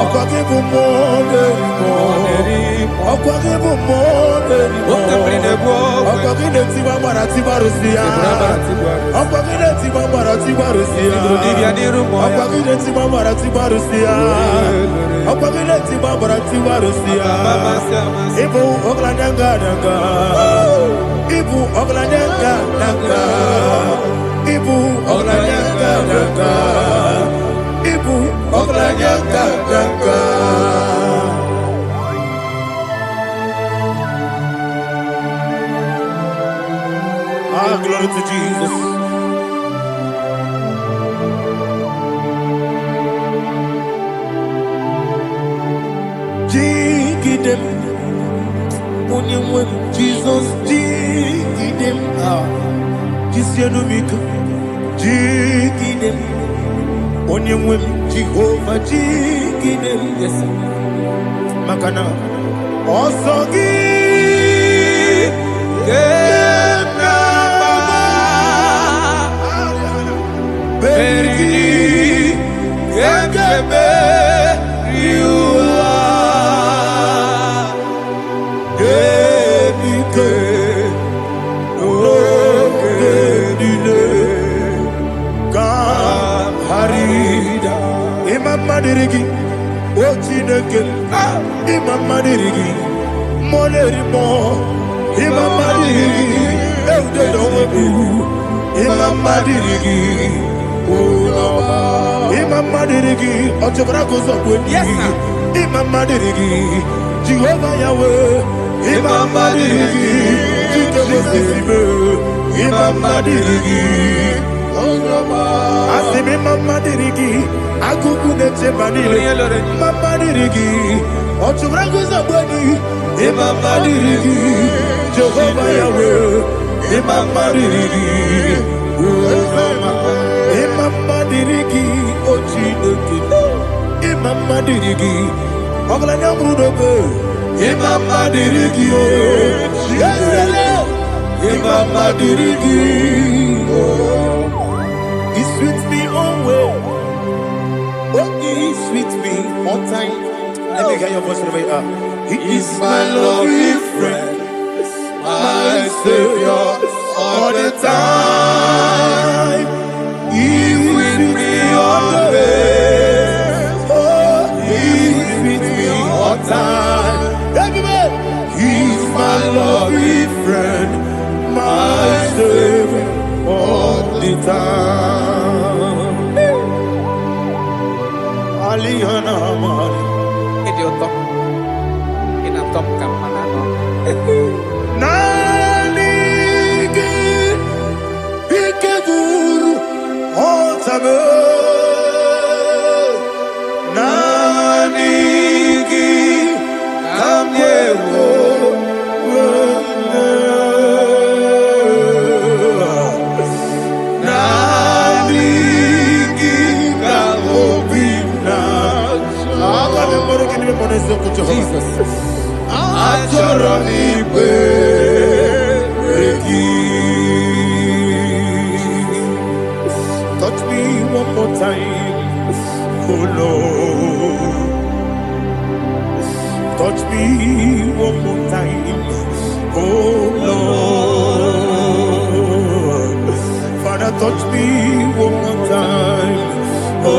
Okwa gibu moderimo Okwa gibu moderimo Okwa gileti mamarati barusia Okwa gileti mamarati barusia Okwa gileti mamarati barusia Okwa gileti mamarati barusia Ibu oglanyanga danga Ibu oglanyanga danga Ibu oglanyanga danga Ibu oglanyanga danga Ah, glory to Jesus. Jigidem, Onyemwem, Jesus, Jigidem, Jisianumika, Jigidem, Onyemwem, Jehovah, Jigidem, yes, Makana, Osogi, Bergi, Gekebe, Riua, Gedike, Gedine, Harida, Imam Madirigi, Ochineke, Imam Madirigi, Molerimo, Imam Madirigi, Eudedowebu, Imam Madirigi, Imam Madirigi, Ochobrako Zokwe, yes, Imam Madirigi, Jehovah Yahweh, Imam Madirigi, Jikebosisibe, Imam Madirigi, Asim Imam Madirigi, Akuku Neche Banile, Imam Madirigi, Ochobrako Zokwe, Imam Madirigi, Jehovah Yahweh, Imam Madirigi, Imam Madirigi, Ochineke, Imam Madirigi, Oglanya Brudobe, Imam Madirigi, Yesele, Imam Madirigi, He sweets me always, oh, He sweets me on time. Let me hear your voice right now. He is my loving friend, my Savior, all the time. He with me more time. Everybody, He's my loving friend, my Savior all the time. Aliyana Mari. Idiota. Inatom kampanano. Nanigi Ikeguru Otabe Nanigi Kamyewo Nanigi Kamobina Jesus. Touch me one more time, oh Lord. Touch me one more time, oh Lord. Father, touch me one more time, oh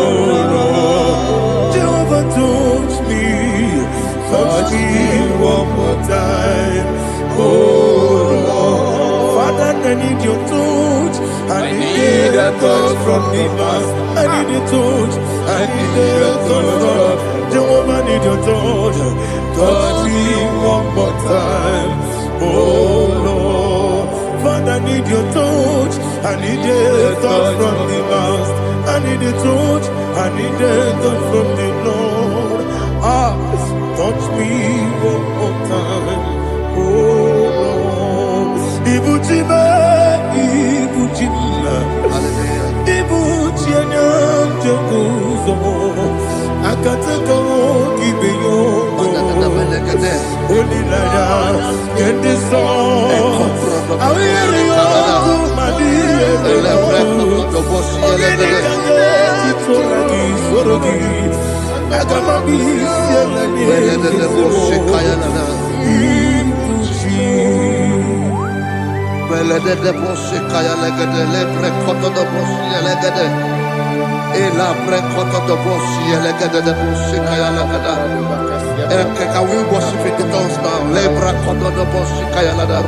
Lord. Jehovah, touch me. Touch me one more time, oh Lord. Father, I need your touch. I need a touch from the past. I need a touch. I need a touch from Jehovah. I need your touch. Touch me one more time, oh Lord. Father, I need your touch. I need a touch from the past. I need a touch. I need a touch from the Lord. Touch me one more time, oh Lord. Ibuchima, Ibuchima, Ibuchina, Jacuzo, Akatako, Gibeyo, Holy Lada, get this song. I will you, my dear, Can we worship in the tongues now? Lebra koto do boshi kaya lada.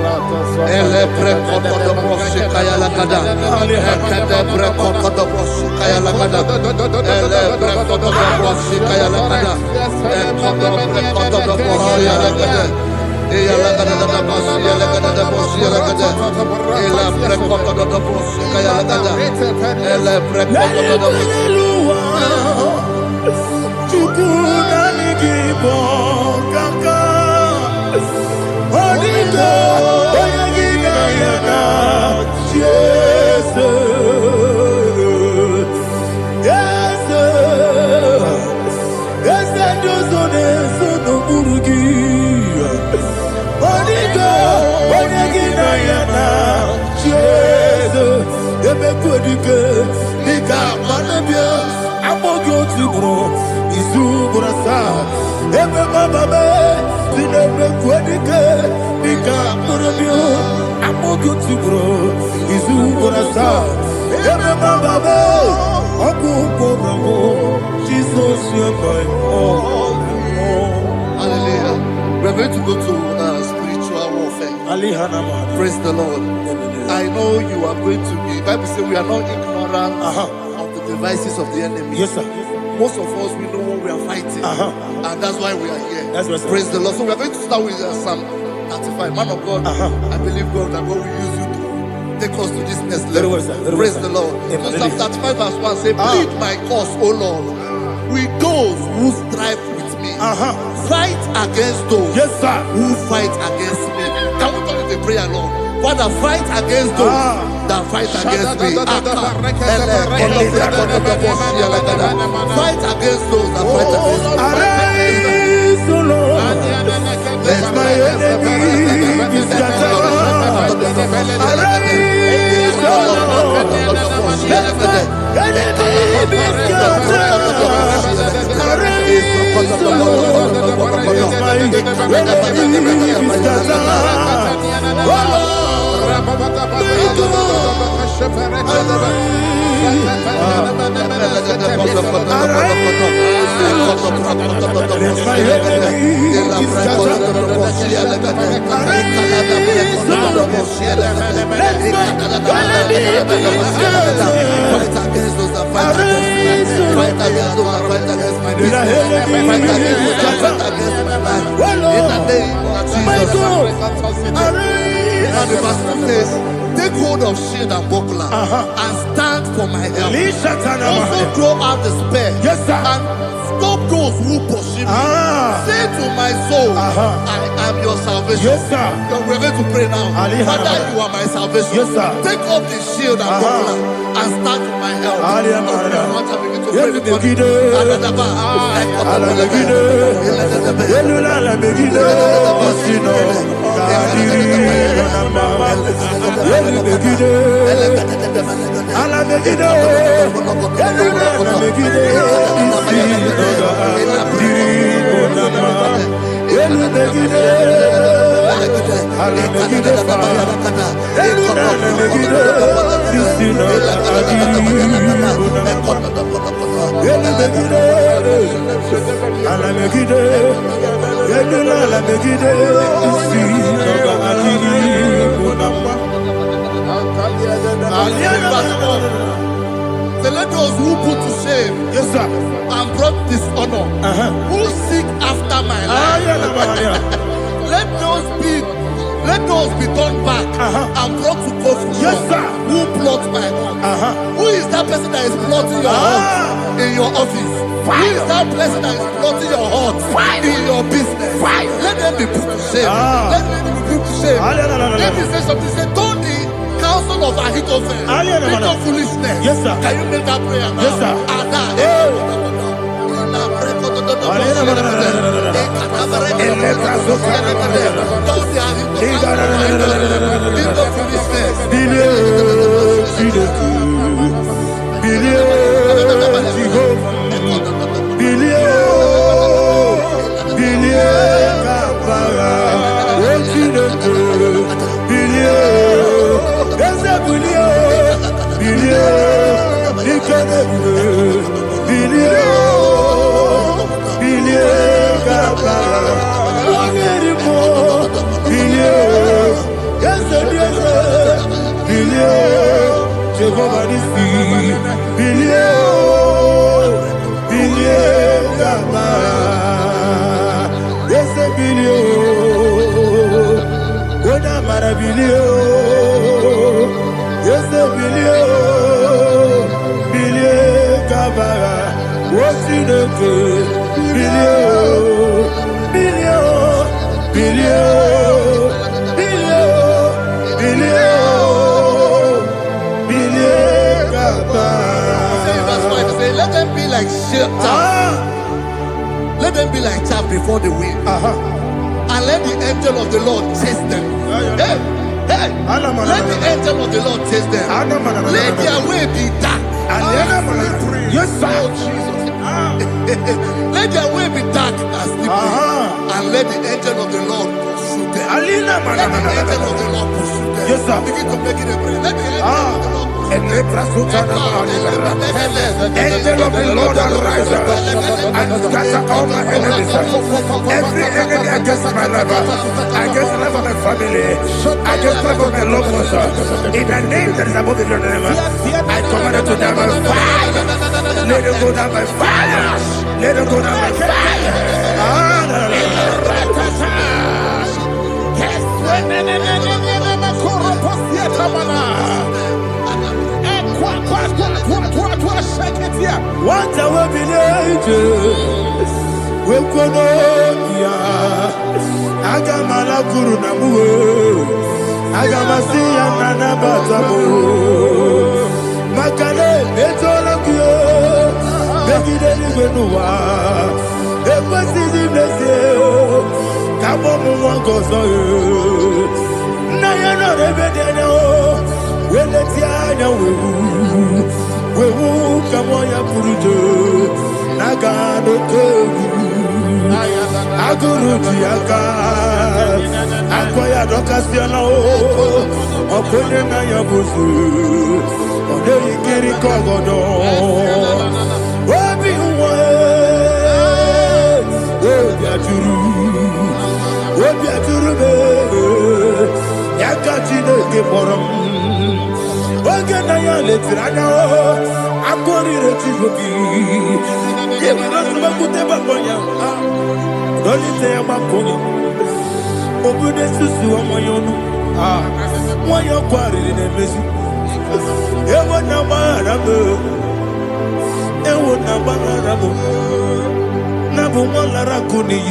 Ele bre koto do boshi kaya lada. Ekede bre koto do boshi kaya lada. Ele bre koto do boshi kaya lada. Ekodo bre koto do boshi lada. Eya lada da boshi lada da boshi lada. Ele bre koto do boshi kaya lada. Ele bre koto do boshi. Igbo kaka Onigo Oyagina yana Jesus Yes Dozone Sono Murugi Onigo Oyagina yana Jesus Ebe Kodike Nika Manabia Amogo Tibro Izuburasa Ebe Bababe Zinebe Kwadike Nika Murabio Amogo Tibro Izuburasa Ebe Bababe Oku Koramo Jesus you're my all. Hallelujah. We're going to go to spiritual warfare. Praise the Lord. I know you are going to be. Bible says we are not ignorant of the devices of the enemy. Yes, sir. Most of us, we know what we are fighting. And that's why we are here. That's right, sir. Praise the Lord. So we are going to start with Psalm 35. Man of God, I believe God that God will use you to take us to this next level. Well, sir. Praise the Lord. So Psalm 35 verse 1 says, plead my cause, O Lord, with those who strive with me. Fight against those who fight against me. Can we call it a prayer, Lord? Father, fight against those that fight against me. Fight against those that fight against me. Arise, O Lord. Let my enemy be scattered. Arise, O Lord. Let my enemy be scattered. Arise, O Lord. Let my enemy be scattered. Oh Lord. Let my enemy Take hold of shield and buckler and stand for my help. Also throw out despair and stop those who pursue me. Say to my soul, I am your salvation. We're going to pray now. Father, you are my salvation. Take off the shield and buckler and stand for my help. So let those who put to shame and brought dishonor, who seek after my life, let those be turned back and brought to confusion. Who plot my hurt? Who is that person that is plotting your hurt in your office? Who is that person that is plotting your hurt in your business? Let them be put to shame. Let them be put to shame. Let me say something. Say, don't the counsel of Ahithophel think of foolishness. Can you make that prayer now? Let them be like let them be like chaff before the wind, and let the angel of the Lord chase them. Let the angel of the Lord chase them. Let their way be dark. Jesus. Let their way be dark as the and let the angel of the Lord pursue them. Let the angel of the Lord pursue them. Begin to make it a prayer. Let the angel of the Lord Angel of the Lord arise and scatter all my enemies. Every enemy against my life, against the life of my family, against the life of my loved ones, in the name that is above the name, I command it to them by fire. Let it go down by fire. Let it go down by fire. What I will be ages, we could Agamala Guru Namu, Agamasi and Nanabatamu, Makale, Betolakio, Begideni Benua, Epasi Blessio, Kabomu Wankoso, Nayana Rebedeno, Weletia, Wewu kamoya purujo nagano kogu aguruji aka akoya dokasiana o okonye na yabusu ode ikiri kogodo obi uwe obi ajuru for him. Again, I am letting I know. I'm going to Chivoki. You will not put them up on you. Don't you say about Kono? Open the Susu on my own. Why you're quarried in a message? You want no man. Ewo na banarabo na bumala rakuni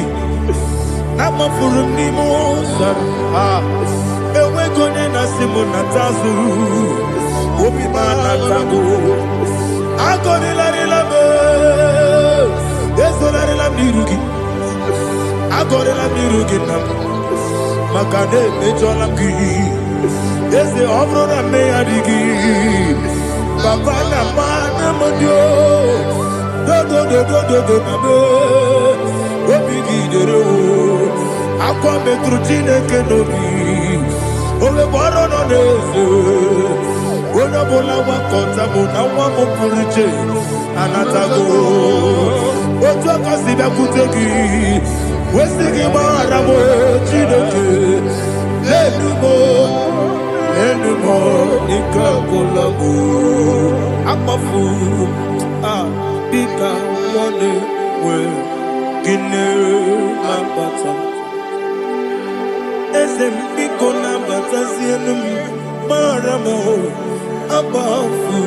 na mafuru ni moza ewe gone na simu na tazu obi mana tago agone la relabe ezo la relabe nirugi agone la nirugi na makade mejola ki eze obro na me adigi Papa na mana modio, do na be, obigi dero, akwa metrutine kenobi, ole baro no neze, ona bola wakota mona wamo puriche, anatago, ojo kasi bakutegi, wesigi mara mo chineke, Anymore, Nikakolabu, Amafu, Bika, Money, Well, Guinea, Mambata. Biko Nambata, Zienum, Maramo, Abafu,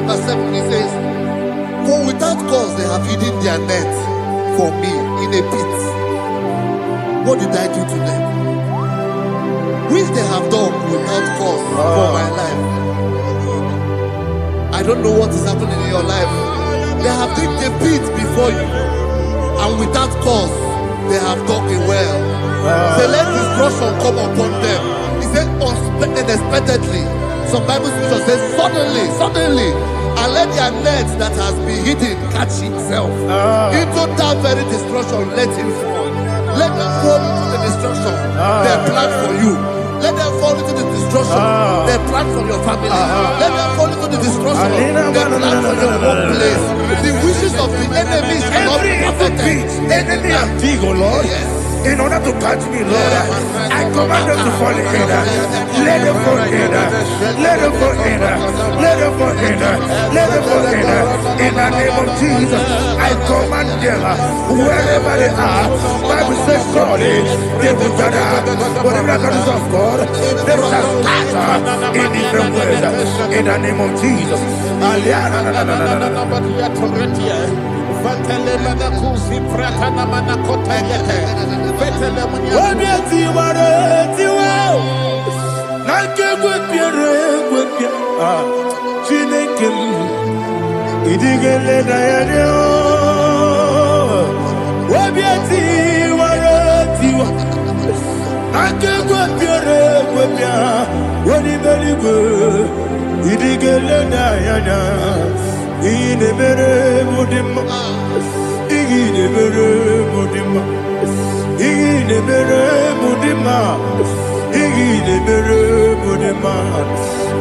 Verse 7, he says, for without cause they have hidden their net for me in a pit. What did I do to them? Which they have done without cause for my life. I don't know what is happening in your life. They have digged a pit before you, and without cause they have dug a well. Say, let destruction come upon them. He said, unexpectedly. Some Bible scripture says, suddenly, and let their net that has been hidden catch itself. Into that very destruction, let him fall. Let them fall into the destruction they plan for you. Let them fall into the destruction they plan for your family. Let them fall into the destruction they plan for your workplace. The wishes of the enemy shall not be perfected. Enemy and dig, oh Lord. Yes. In order to catch me, Lord, I command them to fall in. Let them fall in. Let them fall in. Let them fall in. Let them fall in. In the name of Jesus, I command them wherever they are. Bible says, surely they will gather. Whatever that is of God, they shall scatter in different ways. In the name of Jesus.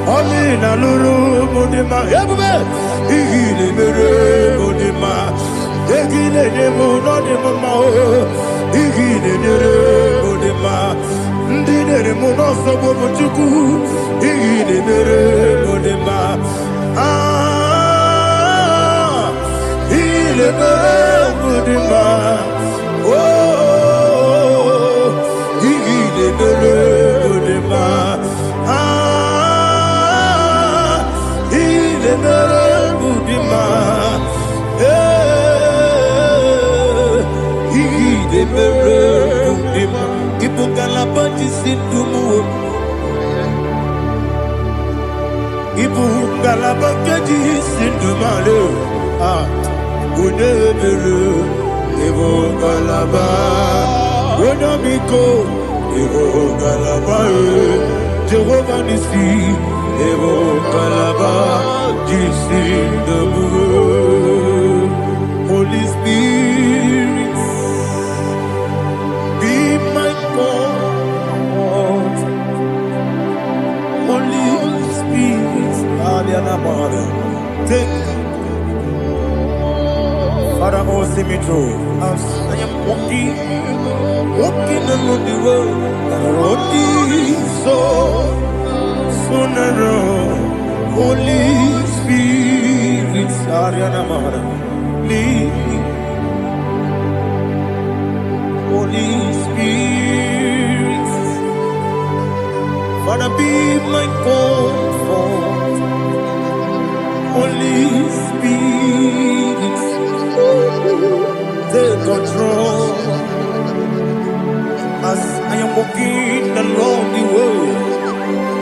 Amina lulu mudima ebube igile mere mudima egile demo no demo ma igile dere mudima ndine mo no so bo chuku igile mere mudima igile mere mudima oh igile mere mudima Ibu galabakaji sindumale udebere Ibu galaba Wonamiko Ibu galaba Jehovah Nisi Ibu galaba Jisi debu Holy Spirit be my God. Holy Spirit, me through. As I am walking along the road, the road is so narrow. Holy Spirit, Sariana Mara, lead me. Holy Spirit, Father, be my comfort. Holy Spirit, take control as I am walking along the road.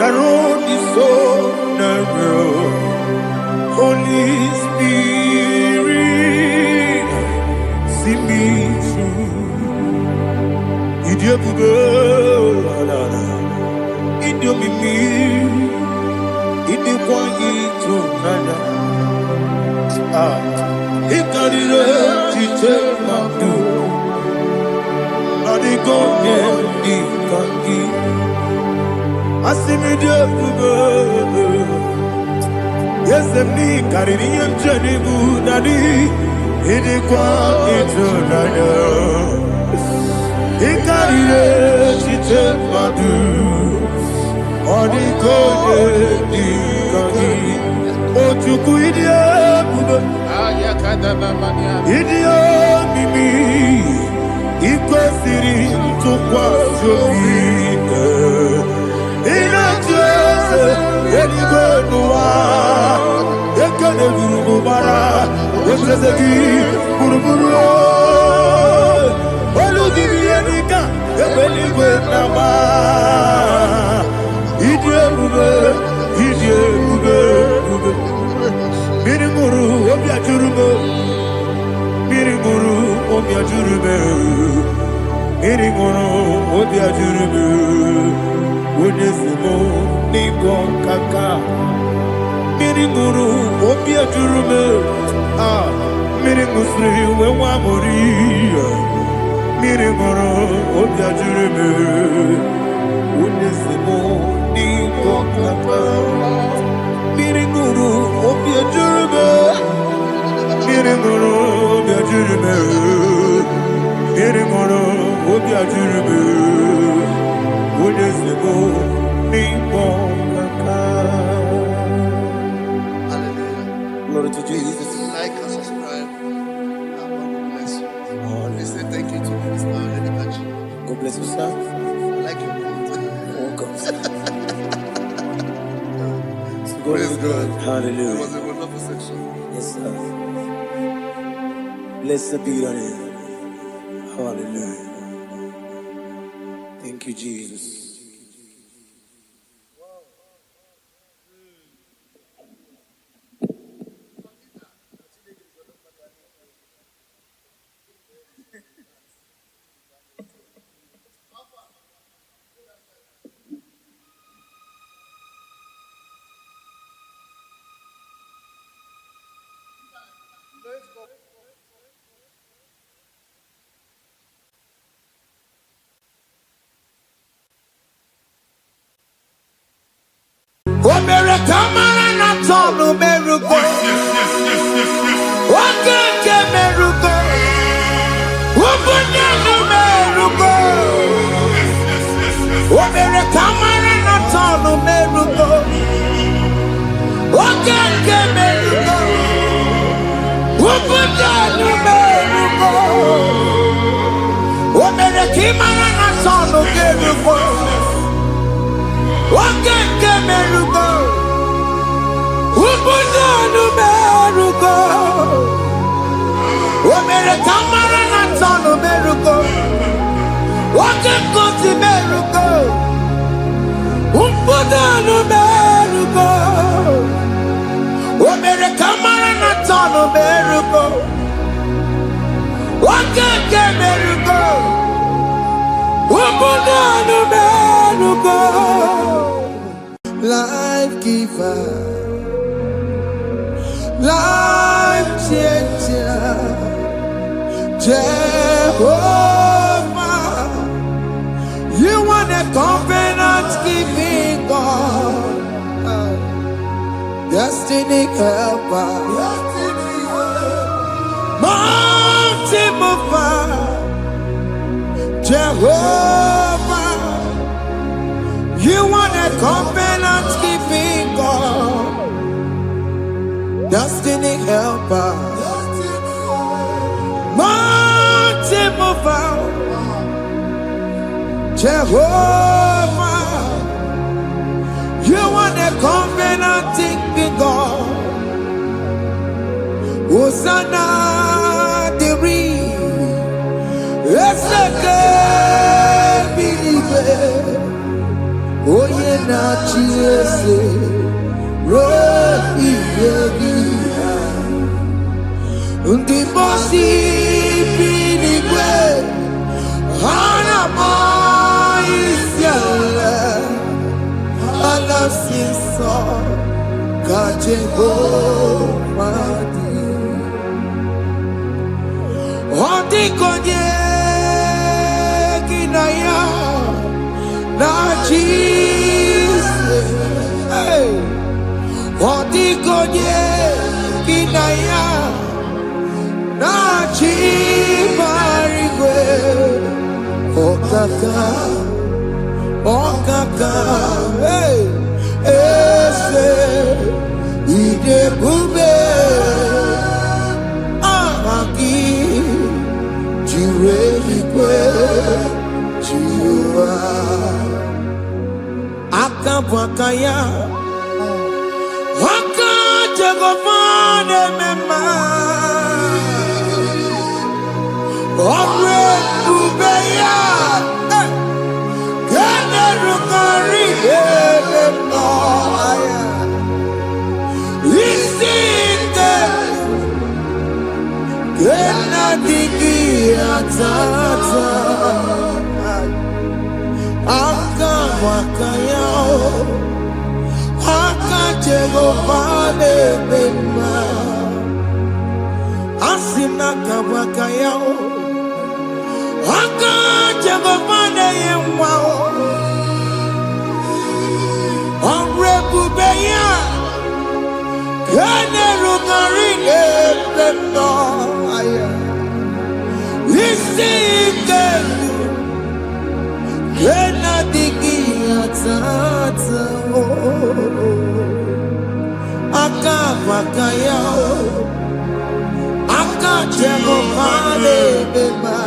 The road is so narrow. Holy Spirit, see me through. Idiopube, Idiomimi, Idikwaitu nana. Ikarire chiche madu. Adigonye ikangi. Asimidiyopube. Yes, me Caribbean Janibu Nadi, Idikwaitu nana. Ikarire chiche madu. Adigonye ikangi. Ojuku Idiopube. Idiomimi, Ikwesiri tukwa jovine. Inajeze, Eligwenua, Ekane Gurubara, Echezegi, Guruburu. Olugibi Enika, Ebeligwenama. Idiomube, Mirimuru, Obia Jurume, Mirimuru, Obia Jurume, Mirimuru, Obia Jurume, Unesimo, Nico Kaka, Mirimuru, Obia Jurume, Mirimusri, Wamori, Mirimuru, Obia Jurume, Unesimo, Nico Kaka. Miringuru, Obia Jurube, Miringuru, Obia Jurube, Miringuru, Obia Jurube, Udesebo, Nipo Kaka. Hallelujah. Glory to Jesus. Like and subscribe. God bless you. Please say thank you to Minister Lady Kachi. God bless you, sir. I like your mouth. Welcome. Praise God. Hallelujah. It was a wonderful section. Yes, sir. Blessed be your name. Hallelujah. Thank you, Jesus. Life giver, life changer, Jehovah, you are the covenant keeping God, destiny helper, mountain mover, Jehovah. You are the covenant keeping God, destiny helper, mountain mover, Jehovah. You are the covenant keeping God. Hosanna, the believe. Oh, yeah, not Jesus. The bossy believe. Hana is yalla. Allah says, God Jehovah. Oti konye kinaya na Jesus. Oti konye kinaya na chibarigwe. Okaka, ese ide bube amaki. Akabwakaya Wakajagofane mema Ogwe kubeya Gene rukari Aya Isinde Gena digi atata Akabwakaya Akajegofane mema Asina kabwakaya Akajegofane yemwa Onrebubeya Gene rukari Aya Isinde Gena digi atata Akabwakaya Akajegofane mema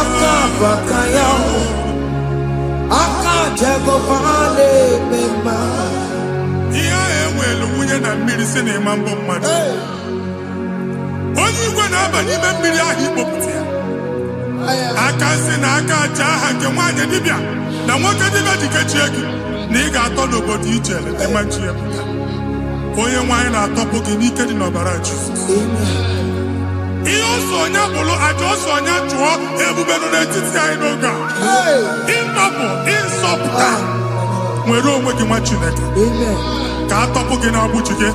Akabwakaya Akajegofane mema na mmiri si na ịma mbọ mmadụ onye igwe na-aba n'ime mmiri ahụ ikpopụta ya aka nsị na aka aja aha nke nwaanyị dibịa na nwoke dibịa ji kechie gị na ị ga-atọ n'obodo ije eleta machi ya pụta onye nwaanyị na-atọpụ gị n'ike dị n'ọbara Jizọs ihe ọsọ onye bụrụ aja ọsọ onye chụọ ebube nọ n'etiti anyị n'oge a ịtọpụ ịsọpụta nwere onwe gị nwa Chineke ka atọpụ gị n'agbụchi gị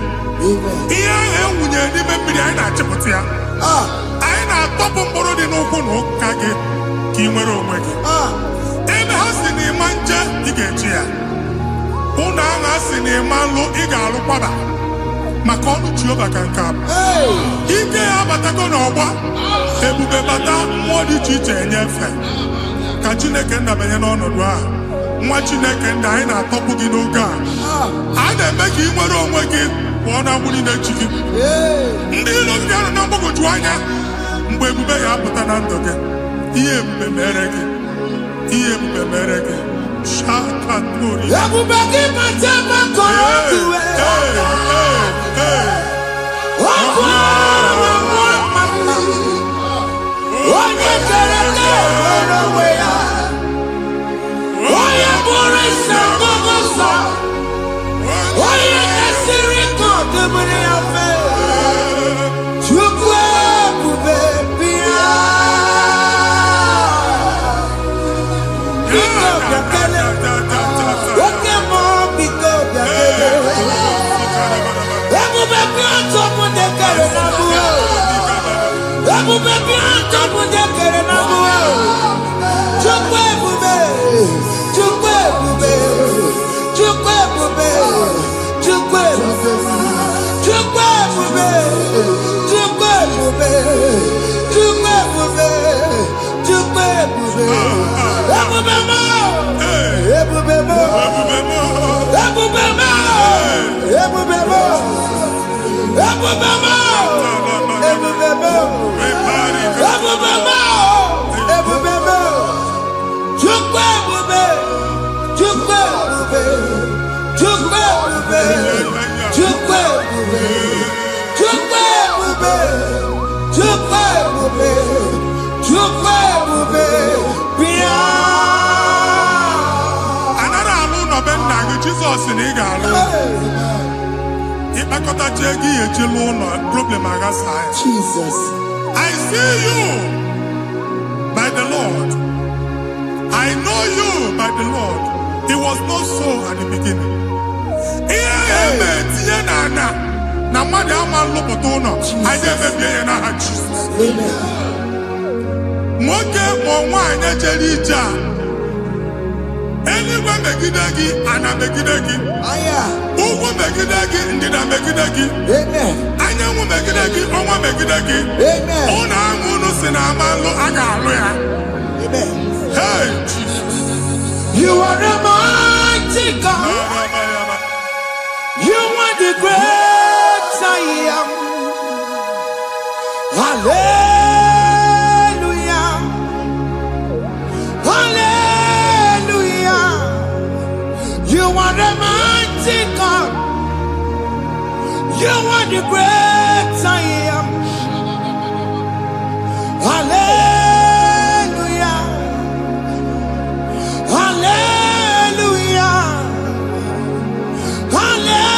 ihe ahụ enwunye n'ime mmiri anyị na-achịpụta ya anyị na-atọpụ mkpụrụ dị n'ụkwụ na ụka gị ka ị nwere onwe gị ebe ha si n'ịma nje ị ga-eji ya ụnụ ahụ ha si n'ịma nlụ ị ga-alụkwaba maka ọnụ Jehova ka nke abụ ike ya abatago n'ọgba ebube bata mmụọ dị iche iche enyefe ka Chineke nna banye n'ọnọdụ ahụ nwa Chineke nna anyị na-atọpụ gị n'oge a na-eme ka ị nwere onwe gị pụọ na mgbuli na-echi gị ndị ilo gị anọ na mgbagwoju anya mgbe ebube ya apụta na ndụ gị ihe ebube mere gị ihe ebube mere gị shakatori Ebube gị mata maka otuwe onye kere ka nwere onwe ya onye bụrụ isi ngọgọ nsọ onye na-esiri ka ọdịmiri ya fe Chukwu ebube bịa biko bịakele oke mmụọ biko bịakele ebube bịa ntọpụ ndị kere na mmụọ ebube bịa ntọpụ ndị kere na mmụọ Chukwu ebube Chukwu ebube Chukwu ebube Chukwu ebube Chukwu ebube Chukwu ebube Chukwu ebube Chukwu ebube ebube mo ebube mo ebube mo ebube mo ebube mo ebube mo ebube mo ebube mo Chukwu ebube Chukwu ebube Chukwu ebube Chukwu ebube Chukwu ebube Chukwu ebube Chukwu ebube bịa anara alụ nọ be nna gị Jizọs na ị ga-alụ ịkpakọtacha ego ihe ejelu ụlọ problem aghasa ya Jesus I see you by the Lord. I know you by the Lord. It was not so at the beginning. Ihe eme tinye na mmadụ ama nlụpụta ụlọ anyị emebie ya n'aha Jizọs. Nwoke ma nwaanyị ejere ije a eluigwe megide gị ana megide gị ugwu megide gị ndịda megide gị anyanwụ megide gị ọnwa megide gị ụlọ ahụ unu si na ama nlụ a ga-alụ ya. Hey, You are the mighty God. You are the great I am. Hallelujah. Hallelujah. You are the mighty God. You are the great I am. Hallelujah. Hallelujah. Hallelujah.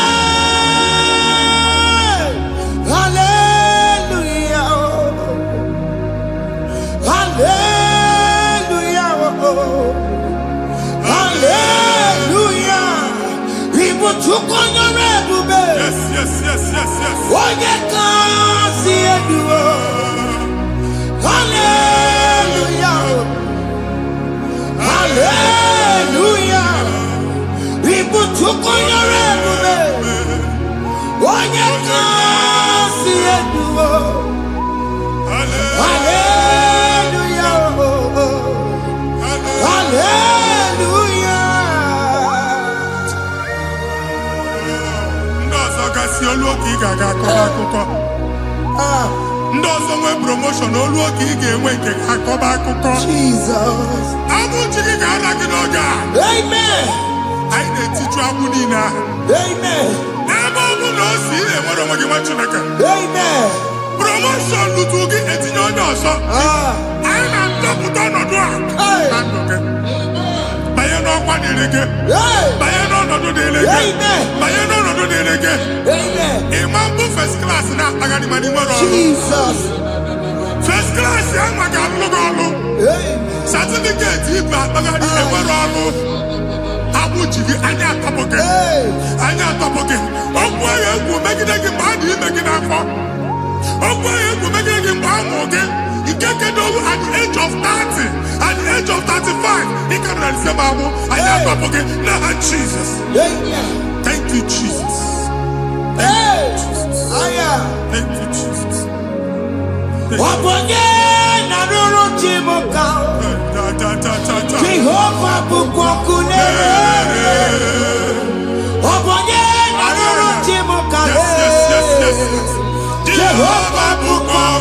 Hallelujah. Hallelujah. Hallelujah. People took on your rebel. yes, yes, yes, yes, yes. When you can't see it, hallelujah. Hallelujah. People took on your rebel. When you can't see it, hallelujah. Hallelujah. Ndị ọzọ gasị olu oge ị ga-aga akọba akụkọ. Ndị ọzọ nwee promotion olu oge ị ga-enwe nke akọba akụkọ. Jesus. Abụ chi gị ga-ala gị n'oge a. Amen. Anyị na-etiju abụ niile ahụ. Amen. Ebe ọ bụ na o si enwere onwe gị nwa Chineke. Amen. Promotion lutu gị etinye onye ọzọ. Anyị na-atọpụta ọnọdụ a na ndụ gị. Banye n'ọkwa dịrị gị. Banye n'ọnọdụ dịrị gị. Banye n'ọnọdụ dịrị gị. Amen. Ịma mbụ first class na-akpagharị ma n'ime ọrụ. Jesus. First class ya nwa ga-alụ gị ọlụ. Certificate ibe akpagharị enwere ọlụ. Abụ ji gị anya atọpụ gị. Anya atọpụ gị. Okwu agha egwu megide gị mgbe a dị ime gị n'afọ. Okwu agha egwu megide gị mgbe a mụrụ gị. At the age of 30, at the age of 35, he can say, Mamo, I never forget. Now, Jesus. Thank you, Jesus. Thank you, Jesus. Thank you, Jesus. Jehovah Bukwakunere. Jehovah Bukwakunere.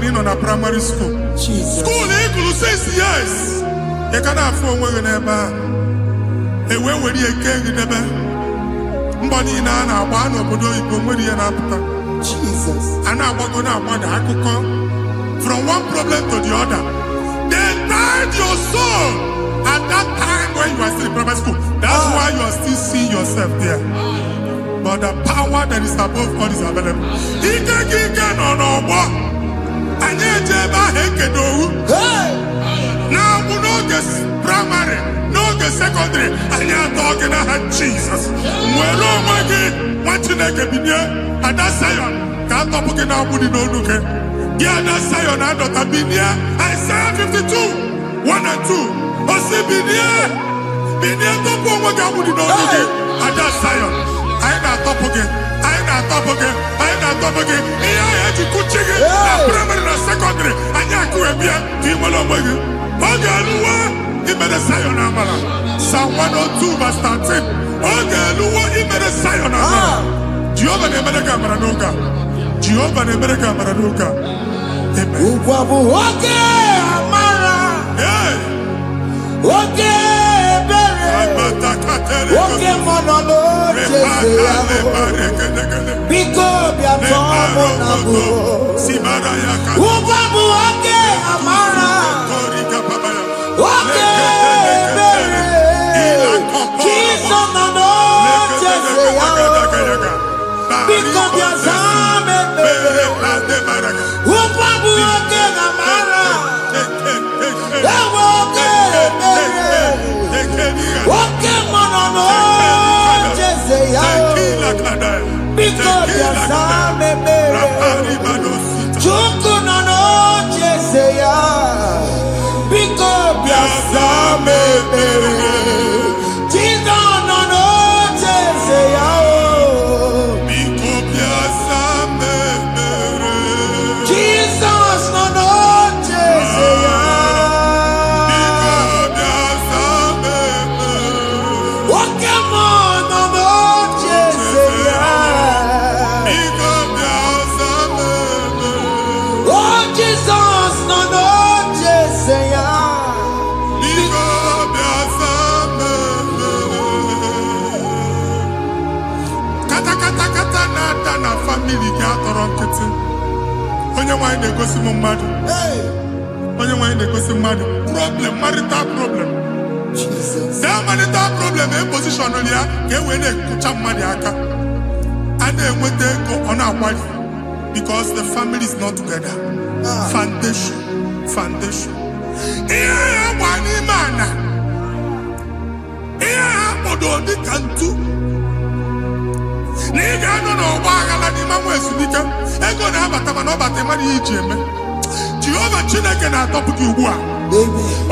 In primary school. School equal 6 years. You can have phone with a neighbor. And when we came to the bed, Mbani na one obodo Igbo nwere na apụta. Jesus. And I was going to want akụkọ from one problem to the other. They tied your soul at that time when you are still in primary school. That's why you are still seeing yourself there. But the power that is above all is available. Now we know this primary, know the secondary, and you're talking about Jesus. Well, oh my God, what you like a billion, and that's Zion. Can't talk about now, we don't look at. Yeah, that's Zion, I don't have been here. Isaiah 52, 1 and 2. But see, been here, don't put what God would know, and that's Zion. I ain't not top again. I ain't not top again. I ain't not top again. I had to cook chicken. Primary and secondary. I can't go and be a team along with you. Okay, he made a Zion Amala. Psalm 102 verse 13. Okay, he made a Zion Amala. Jehovah the America Maradoka. Jehovah the America Maradoka. Amen. Okay, Amara. Yeah. Okay. Oke monolo biko bia tomo nabu ubabu oke amara oke bere kiso nano jese ya biko bia zame bere ubabu oke amara oke bere oke monolo jese ya because ya same bere chuku nano jese ya because ya same bere chizo nano jese ya because ya same bere Jesus nano jese ya onye nwanyị na-egosi m mmadụ onye nwanyị na-egosi mmadụ problem marital problem that marital problem in position ya ka e wee na-ekucha mmadụ aka a na-enweta ego ọ na-akwali because the family is not together. Foundation Iya wani mana. Iya podo di kantu. Niga no wagala ni mamu esunika. Ego na abata na obata mari ijeme. Jehovah Chineke na atọpụ gị ugbu a.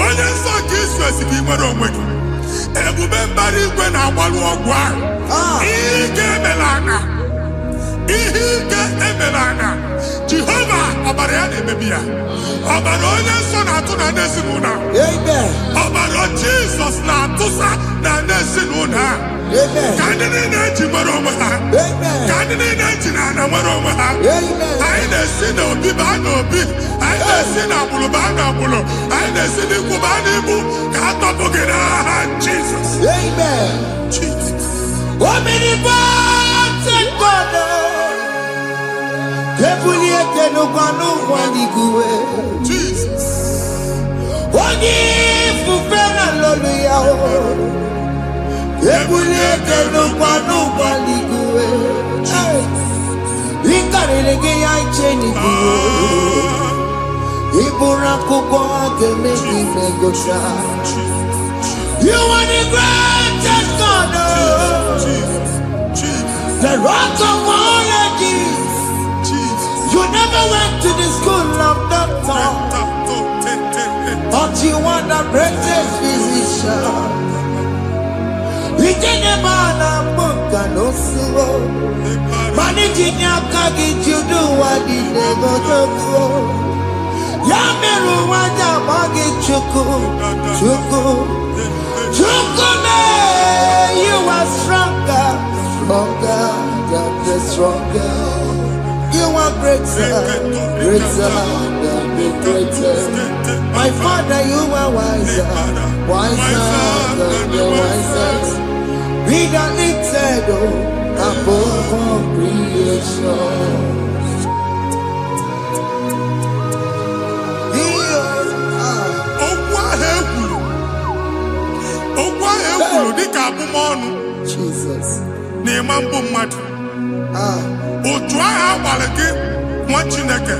Onye nsọ nke Israel gị nwere onwe gị. Ebube mbara igwe na-agbalụ ọgwụ ahụ. Ihe ike emela anya. Ihe ike emela anya. Jehova ọbara ya na-emebi ya. Ọbara onye nsọ na-atụ na ndị ezinụlọ. Ọbara Jizọs na-atụsa na ndị ezinụlọ ha. Ka ndị niile eji nwere onwe ha. Ka ndị niile eji na ana nwere onwe ha. Anyị na-esi n'obi baa n'obi. Anyị na-esi n'agbụrụ baa n'agbụrụ. Anyị na-esi n'ikwu baa n'ikwu. Ka a tọpụ gị n'aha Jizọs. Jesus. Omnipotent God. Kebuliete n'ụkwanụ nwaniguwe. Jesus. Onye ifufe na lolu ya o. Kebuliete n'ụkwanụ nwaniguwe. Ikarịrị gị ya iche n'iguwe. Iburu akwụkwọ ga-eme gị megocha. You are the greatest God. The rock of all ages. You never went to the school of doctor, but you are the greatest physician. We didn't man a book and no slow. Managing your kagi, you do what you never do. Yameru wanja magi chuku, chuku, chuku me. You are stronger, stronger, than the stronger. You are greater, greater than the greatest. My Father, you are wiser, wiser than the wisest. Be the lifted above all creation. Jesus. Otu agha agbara gị nwa Chineke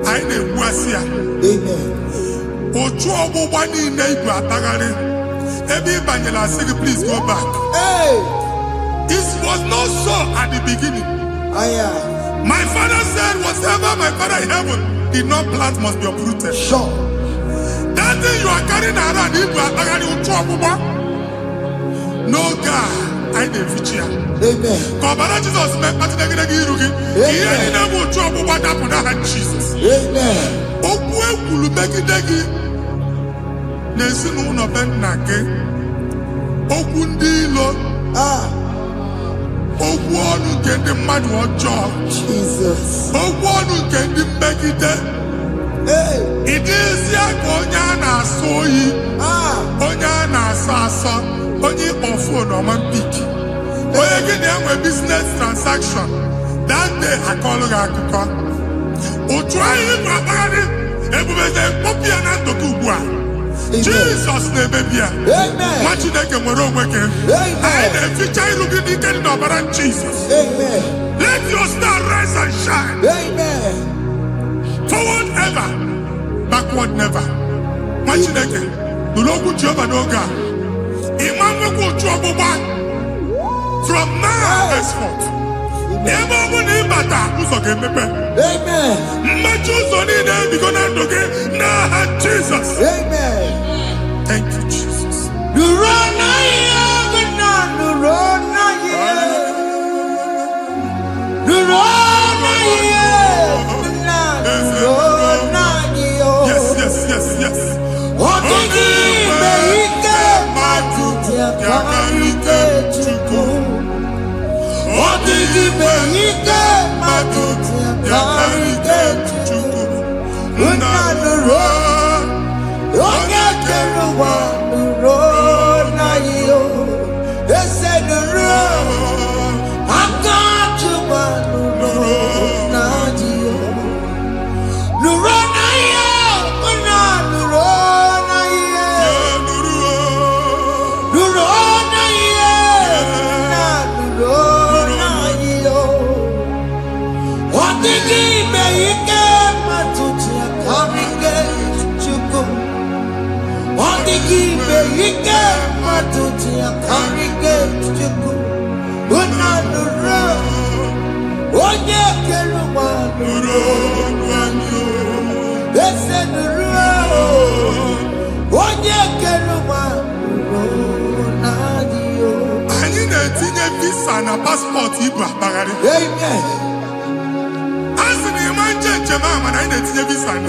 anyị na-egbu asị ya. Otu ọgbụgba niile ibu atagharị ebe ị banyere asị gị please go back. It was not so at the beginning. My father said whatever my father in heaven did not plant must be uprooted. Sure. That thing you are carrying around ibu atagharị otu ọgbụgba. No God. I na-efichi ya. Ka ọbara Jizọs mee mkpatụ negedege iru gị. Ihe niile bụ otu ọgbụgba dapụ n'aha Jizọs. Okwu ekwuru megide gị n'ezinụlọ be nna gị. Okwu ndị ilo. Okwu ọnụ nke ndị mmadụ ọjọọ. Okwu ọnụ nke ndị mmegide. Ị dịzie ka onye a na-asọ oyi. Onye a na-asọ asọ. Onye ịkpọ fon ọma mpiki. Onye gị na-enwe business transaction. That day akọlụ gị akụkọ. Otu anyị ịgwa akpagharị ebubeze mkpọpụ ya na ndụ gị ugbu a. Jizọs na-emebi ya. Nwa Chineke nwere onwe gị. Anyị na-eficha iru gị n'ike dị n'ọbara Jizọs. Let your star rise and shine. Forward ever, backward never. Nwa Chineke nụrụ okwu Jehova n'oge a. From now henceforth, ebe ọ bụ na ịbata ụzọ ga-emepe. Mmachi ụzọ niile ebigo na ndụ gị n'aha Jizọs. Thank you, Jesus. Yes. What did he make? ibe ike matuti akarike chuku unanuro onye keluwa nuro ese nuro onye keluwa nuro nadio. Anyị na-etinye visa na passport Igbo akpagharị. Amen. Asị na ịma njem ama na anyị na-etinye visa na.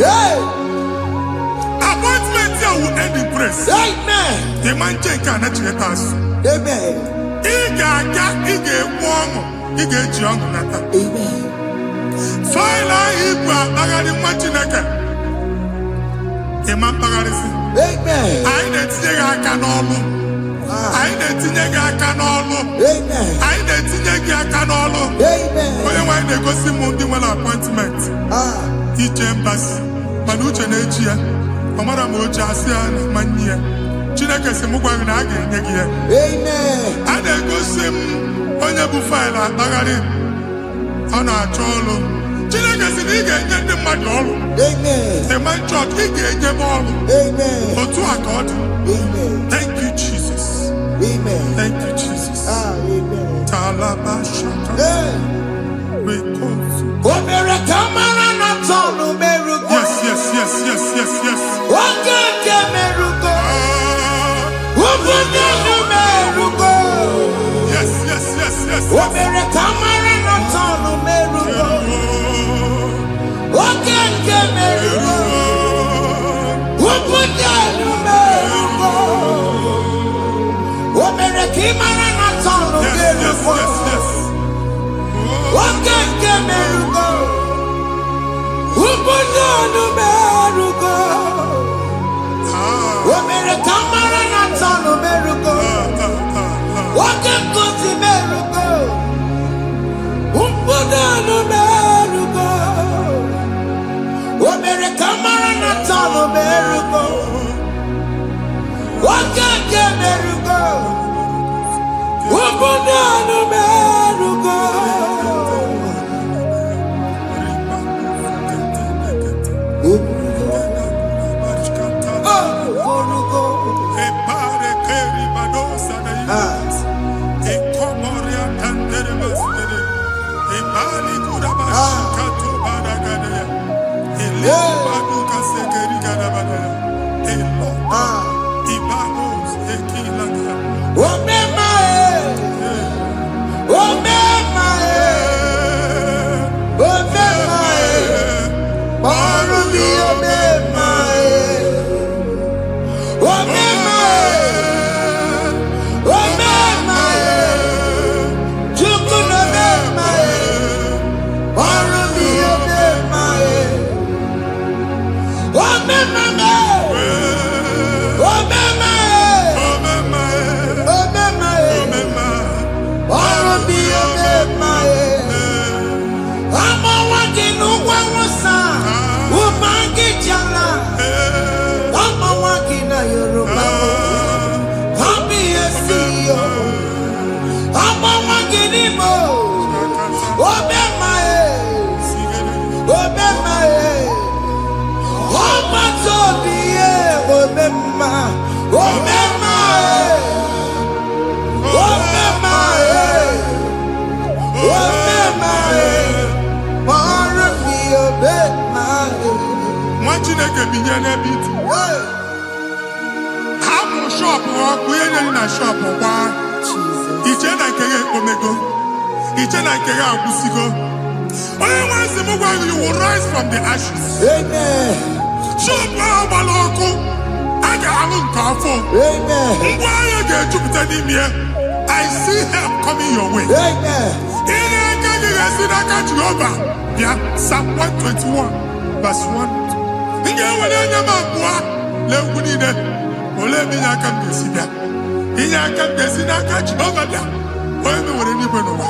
Appointment here will end in praise. Amen. Ịma njem ka na chireta asụ. Amen. Ị ga-aga, ị ga-ekwu ọṅụ, ị ga-eji ọṅụ nata. Amen. Faịlụ ahụ Igbo akpagharị nwa Chineke. Ịma mkpagharịsị. Amen. Anyị na-etinye gị aka n'ọlụ. Anyị na-etinye gị aka n'ọlụ. Amen. Anyị na-etinye gị aka n'ọlụ. Amen. Onye nwaanyị na-egosi m ndị nwere appointment ije mbasi mana uche na-eji ya ọ mara ma oche asị ya na manye ya. Chineke sị m gwa gị na a ga-enye gị ya. Amen. A na-egosi m onye bụ faịlụ akpagharị ọ na-achọ ọrụ. Chineke sị na ị ga-enye ndị mmadụ ọrụ. Amen. Ema chọọchị ị ga-enye m ọrụ. Amen. Otu a ka ọ dị. Amen. Thank you Jesus. Amen. Thank you Jesus. Amen. Talabashaka. Omere kamara na tonu merugo. Yes, yes, yes, yes, yes, yes. Oge merugo. Obudu merugo. Yes, yes, yes, yes. Omere kamara na tonu merugo. Oge merugo. Obudu merugo. Omere kamara na tonu merugo. Yes, yes, yes. Oge merugo. Obudu merugo. Omere kamara na tonu merugo. Oge merugo. Obudu merugo. Omere kamara na tonu merugo. Oge merugo. Obudu merugo. Chineke binye n'ebe itu. Hapụ shọpụ ọkụ ihe nyere na shọpụ kwa. Iche na nke ya ekpomego. Iche na nke ya agwụsigo. Onye nwe nsị m gwa you will rise from the ashes. Amen. Shọpụ ahụ gbara ọkụ. A ga-alụ nke afọ. Amen. Ngwa ahịa ga-ejupụta n'ime ya. I see help coming your way. Amen. Ihe aka gị ga-esi n'aka Jehova bịa Psalm 121 verse 1. Ị ga-ewere anya m abụọ n'egwu niile. Olee ebe inye aka m ga-esi bịa? Inye aka m ga-esi n'aka Jehova bịa. Onye mewere n'igwe n'ụwa.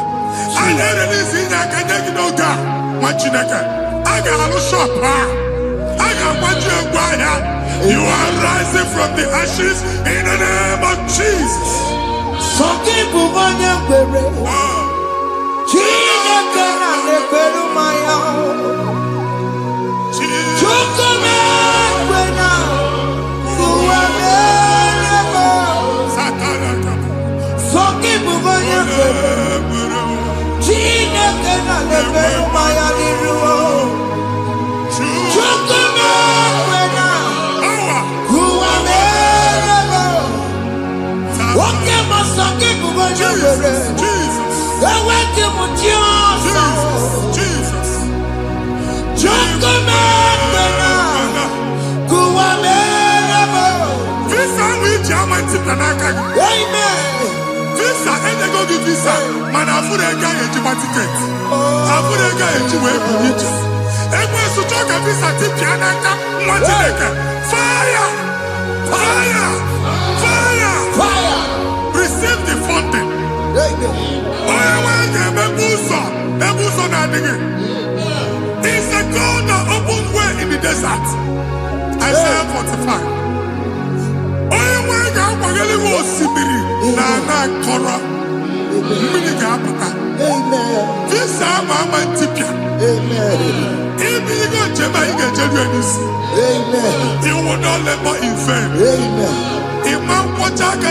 A na-erelisi inye aka nye gị n'oge a nwa Chineke. A ga-alụ shọpụ a. A ga-agbaji egwu ahịa. You are rising from the ashes in the name of Jesus. Sọkịbụ onye kwere. Chineke na-ekwere mmanya. Chukwu na-ekwe na ụwa mee. the visa. Man, I put a guy in my ticket. I put a guy in my ticket. And when you talk a visa, Tiana, fire! Fire! Fire! Fire! Receive the funding. It's a God that opens way in the desert. Isaiah 45. This Mama Tipia. If you go to you will not labor in vain. Imam Wajaka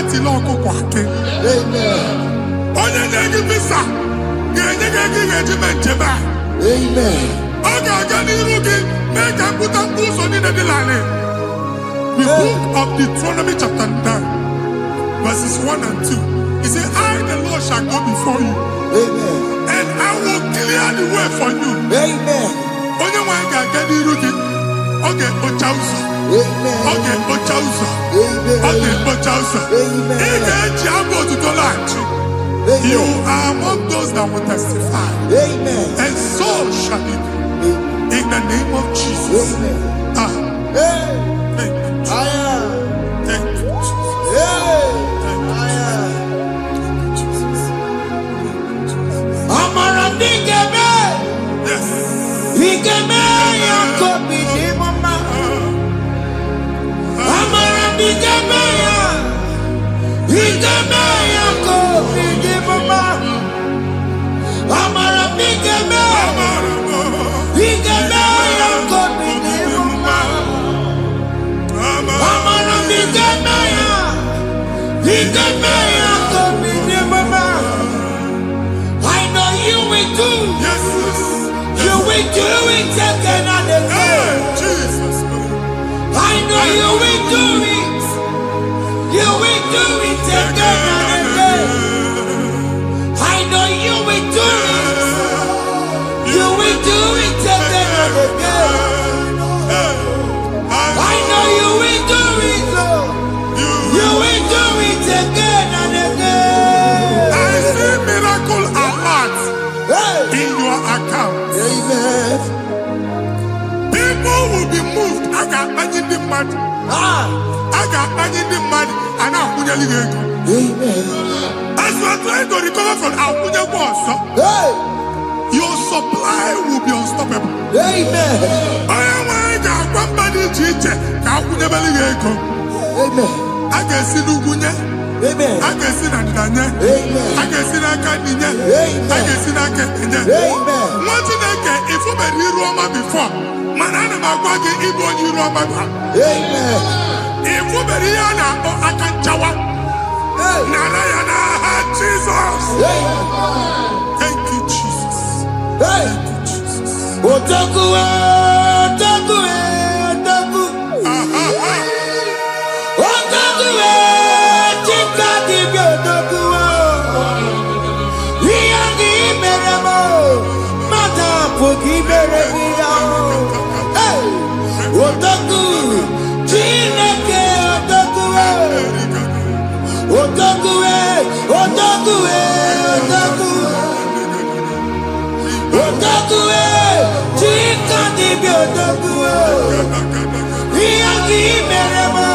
The book of Deuteronomy chapter 9, verses 1 and 2. He said, I, the Lord, shall go before you. And I will clear the way for you. Only one can get the rookie. Okay, Ochausa. Okay, Ochausa. Okay, Ochausa. You are among those that will testify. And so shall it be. In the name of Jesus. Thank you. Thank you, Jesus. Amara Bigame. Yes. Bigame Yakobi Mama. Amara Bigame. Bigame Yakobi Mama. Amara Bigame. Bigame Yakobi Mama. Amara Bigame. Bigame Yakobi Mama. I know you will do. Yes. You will do it again and again. Jesus. I know you will do it. You will do it again and again. I know you will do it. You will do it again and again. I know you will do it. You will do it again and again. I see miracle alert in your account. Amen. People will be moved. I got money in the mud. I got money in the mud. And I'm going to leave. Amen. As you are trying to recover from Abuja boss, your supply will be unstoppable. Amen. I got one body teacher. Abuja Beliego. Amen. I can see Lugunya. Amen. I can see Nandanya. Amen. I can see Nakaninya. Amen. I can see Nakaninya. Amen. What did I get? If you were in Roma before, Manana Magwagi, Igbo, you Roma. Amen. If you were in Akanchawa, Narayana, Jesus. Thank you, Jesus. Hey. Thank you, Jesus. Otaku, otaku, otaku. Otaku, chika dibi otaku. Iyagi meremo, mata poki meremia. Hey, otaku, chineke otaku. Otaku, otaku, otaku. Otaku, chika dibi otaku. Iyagi meremo,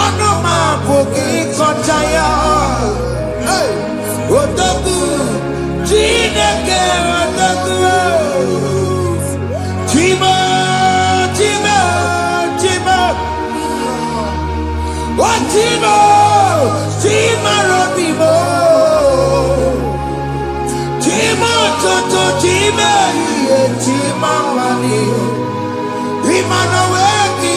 onuma poki kochaya. Hey, otaku, chineke otaku. Chima, chima, chima. What chima, chima robimo. Chima toto chima, chima mani. Imano weki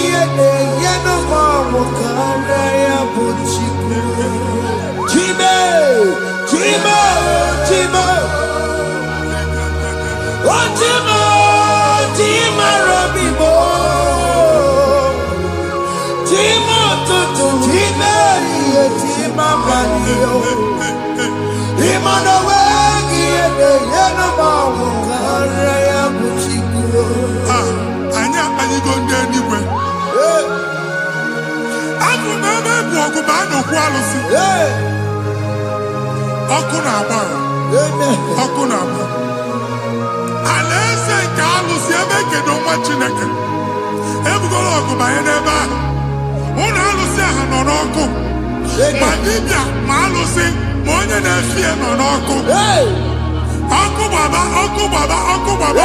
yeno mamu kanda ya buchiku. Chime, chima, chima. Oh chima, chima robimo. Chima toto chima, chima mani. Imano weki yeno mamu kanda ya buchiku. Anya anyị go ndị eluigwe. Abụ m ebe bụ ọgụ ma a na-okwu alụsị. ọkụ na-agba ọkụ na-agba alaeze nke alụsị ebe ekedo nwa Chineke ebugoro ọgụ banye n'ebe ahụ ụlọ alụsị ahụ nọ n'ọkụ ma dibịa ma alụsị ma onye na-efi ya nọ n'ọkụ ọkụ gbaba ọkụ gbaba ọkụ gbaba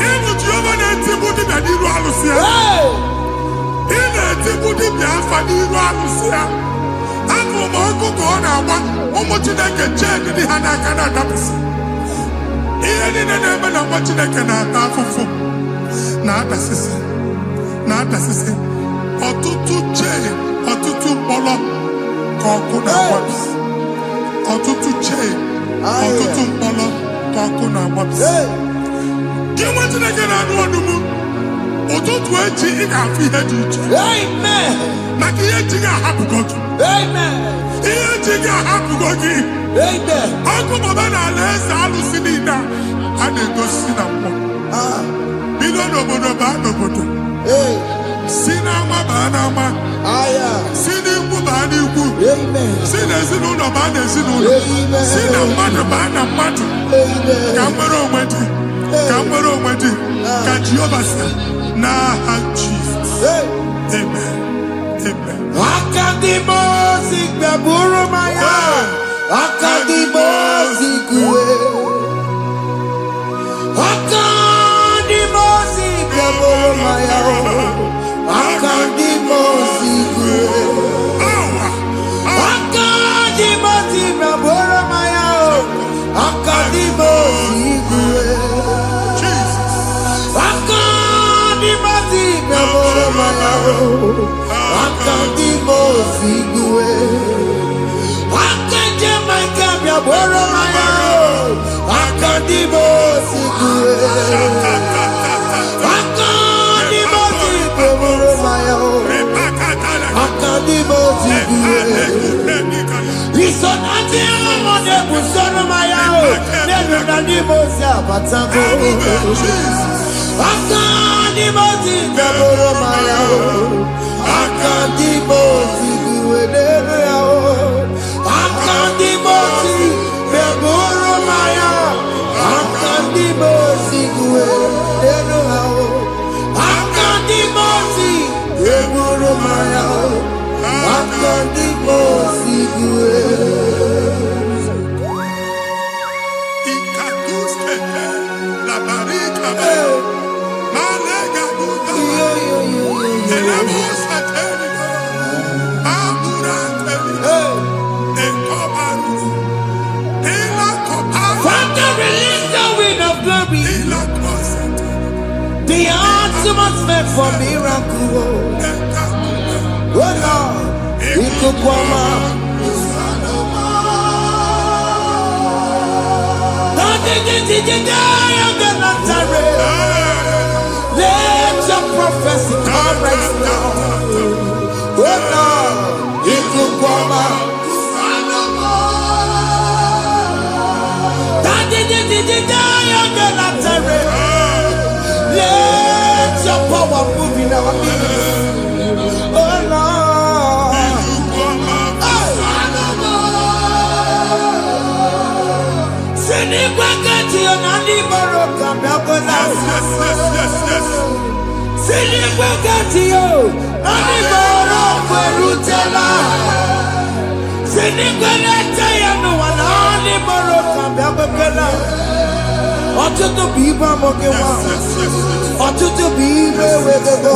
ịbụ Jehova na-etigbu dibịa n'iru alụsị ya ị na-etigbu dibịa afa n'iru alụsị ya afọ ma ọkụ ka ọ na-agba ụmụ Chineke chee dị ha n'aka na-adapụsị ihe niile na-eme na nwa Chineke na-ata afụfụ na-adasịsị ọtụtụ chee ọtụtụ mkpọrọ ka ọkụ na-agbapụsị ọtụtụ chee ọtụtụ mkpọrọ ka ọkụ na-agbapụsị gị nwa Chineke na-anụ ọdụm ụtụtụ echi ị ga-afụ ihe dị iche maka ihe echi ga-ahapụgo gị ihe echi ga-ahapụgo gị ọkụ baba na alaeze alụsị niile a na-egosi na mmụọ bido n'obodo baa n'obodo si n'ama baa n'ama si n'ikwu baa n'ikwu si n'ezinụlọ baa n'ezinụlọ si na mmadụ baa na mmadụ ka nwere onwe dị ka Jehova sị n'aha Jizọs amen amen. Akadimosi gbẹ̀bùrú maya, akadimosi kúwe. Akadimosi gbẹ̀bùrú maya, akadimosi kúwe. Akadimosi gbẹ̀bùrú maya, akadimosi kúwe. Akadimosi gbẹ̀bùrú maya. Akadimosi kúwe. Akaje maikabia boro maya. Akadimosi kúwe. Akadimosi boro maya. Akadimosi kúwe. Isonati amode busoro maya. Nenu nadimosi abatako. Akadimosi boro maya. Akadimosi kúwe nenu yao. Akadimosi boro maya. Akadimosi kúwe nenu yao. Akadimosi boro maya. Akadimosi kúwe. The atmosphere for miracle. Oh Lord, it could come out. Let your prophecy come right now. Oh Lord, it could come out. Let your power move in our midst. Oh Lord. Sinikwakati onani boroka biakola. Sinikwakati yo ani boroka rutela. Sinikwakati ya no ani boroka biakola. Ọtụtụ bụ ibe amụghị nwa, ọtụtụ bụ ibe ewegego,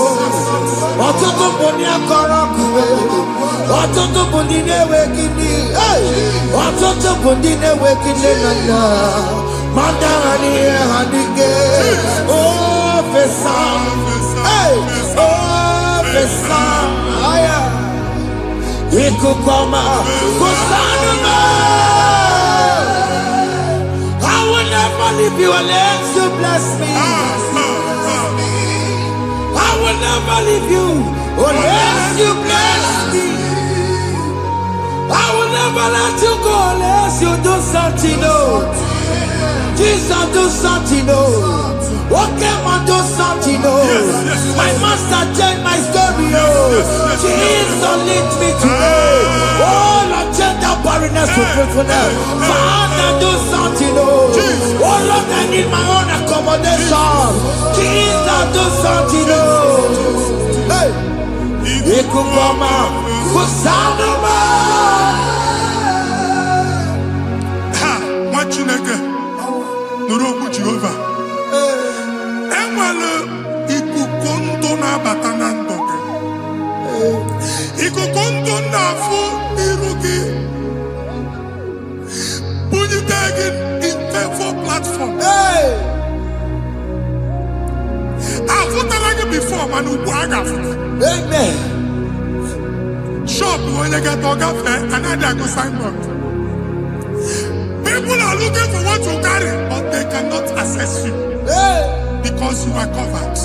ọtụtụ bụ ndị akọrọ ọkụwe, ọtụtụ bụ ndị na-enweghị nne, ọtụtụ bụ ndị na-enweghị nne na nna, ma ndị agha n'ihe ha dịke, ofesa, ofesa, aya, ikuku ọma, kwụsanụ m. I will never leave you unless you bless me. I will never leave you unless you bless me. I will never let you go unless you do something. Oh, Jesus, do something. Oh, okay, man, do something. Oh, my master changed my story. Oh, Jesus, lead me today. Oh, Lord, change that barren faithfulness to faithfulness. Father, do something, oh. Oh Lord, I need my own accommodation. Jesus, do something, oh. Hey. Ikungoma, kusanuma. Ha, machineke. Nuru Jehovah. Enwale ikuku ndụ na-abata na ndụ gị. Ikuku ndụ na-afụ iru gị. Bunyite gị in favor platform. Afụtara gị before mana ugbu a ga-afụta. Amen. Shop onye ga-atọ gafe anaghị agụ signboard. People are looking for what you carry, but they cannot access you because you are covered.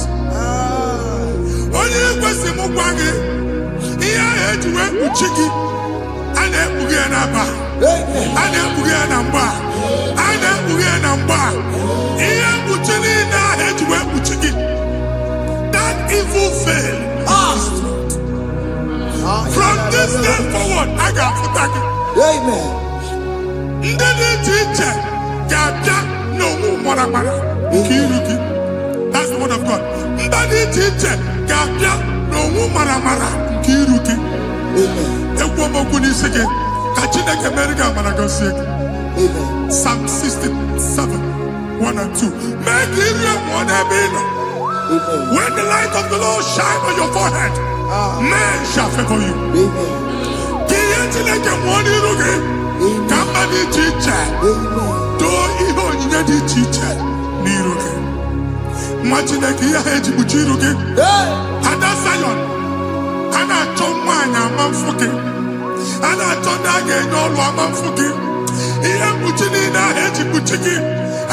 Onye kwesị m gwa gị ihe ahụ eji wee kpuchi gị a na-ekpughe ya n'aba, a na-ekpughe ya na mgba, a na-ekpughe ya na mgba. Ihe mkpuchi niile ahụ eji wee kpuchi gị, that evil veil. From this day forward, I got gị. Amen. Ndị dị iche iche ga-abịa n'onwe maramara nke iru gị. That's the word of God. Ndị dị iche iche ga-abịa n'onwe maramara nke iru gị. Ekwu okwu n'isi gị ka Chineke mere gị amara gọzie gị. Psalm 67, 1 and 2. Mee ka iru enwe n'ebe ị nọ. When the light of the Lord shine on your forehead, men shall favor you. Ka ihe Chineke nwụọ n'iru gị. Ka mma dị iche iche doo ihe onyinye dị iche iche n'iru gị. Nwa Chineke ihe ha eji kpuchi iru gị. Ada Zion, a na-achọ nwaanyị ama mfụ gị, a na-achọ ndị a ga-enye ọrụ ama mfụ gị. Ihe mkpuchi niile ahụ eji kpuchi gị,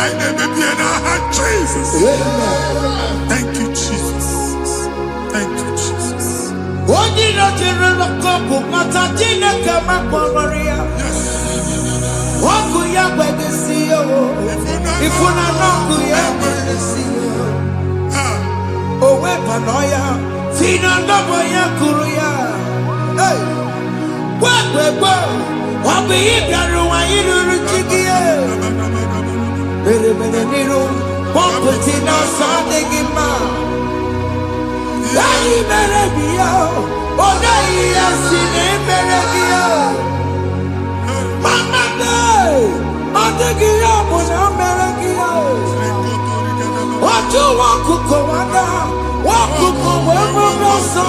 anyị na-emebi ya n'aha Jesus. Thank you, Jesus. Thank you, Jesus. Onye nọchiri n'ọkụ mata Chineke makpọrọ ya. Ọkụ ya gbedesi ya o. Ifuna n'ọkụ ya gbedesi ya. O wepụrụ ya. Fina ndọbọ ya kụrụ ya. Gbegbe ọ bụ ihe bịara ụwa iruru chi gị ya. Mere n'iru pọmpụtị n'ọsọ adịghị mma. Anyị mere gị ya. Ọ naghị ya si na emere gị ya. Mama day, ọ dịghị ya bụ na o mere gị ya. Otu nwakuku nwada, nwakuku wee bụrụ ọsọ.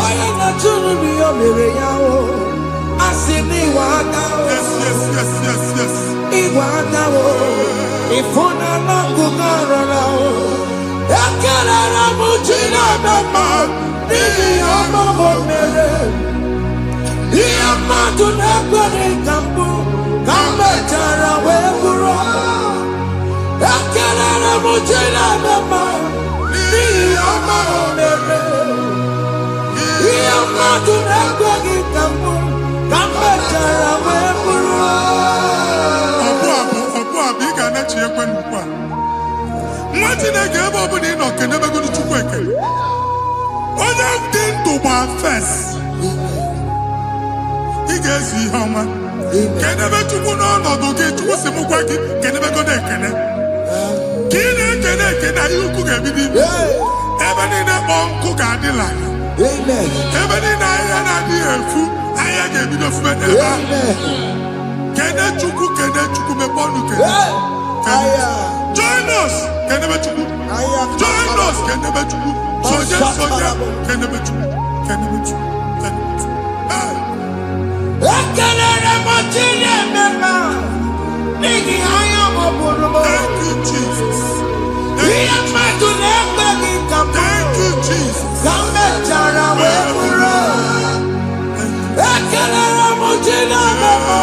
Onye na-achụrụ m ya mere ya o. Asị m ịwa aka o. Ịwa aka o. Ịfụna n'ọkụkọ ọrọrọ o. Ekelere m Chineke mma n'ihi ya ọma o mere. Ihe mmadụ na-ekweghị ka mbụ ka m mechara wee bụrụ. Ekelere m Chineke mma n'ihi ya ọma o mere. Ihe mmadụ na-ekweghị ka mbụ ka m mechara wee bụrụ. Ọbụ abụ ị ga-anachi ekwe n'ukwu a. Nwa Chineke ebe ọ bụla ị nọ kenebegoro Chukwu ekele. Onye dị ndụ gba fes. Ị ga-ezi ihe ọma. Kenebe Chukwu n'ọnọdụ gị, Chukwu si m gwa gị kenebegoro ekele. Ka ị na-ekele ekele ihe ukwu ga-ebido ibi. Ebe niile kpọ nkụ ga-adịla. Ebe niile ahịhịa na-adịghị efu, ahịhịa ga-ebido fume n'ebe ahụ. Kene Chukwu mepe ọnụ kene. Join us, kenebe Chukwu. Join us, kenebe Chukwu. Sonye, kenebe Chukwu. Kenebe Chukwu. Kenebe Chukwu. Ekelere m Chineke mma n'ihi anya m bụrụ m. Thank you, Jesus. Ihe mmadụ na-ekweghị ka m Thank you, Jesus. ka m mechara wee bụrụ. Ekelere m Chineke mma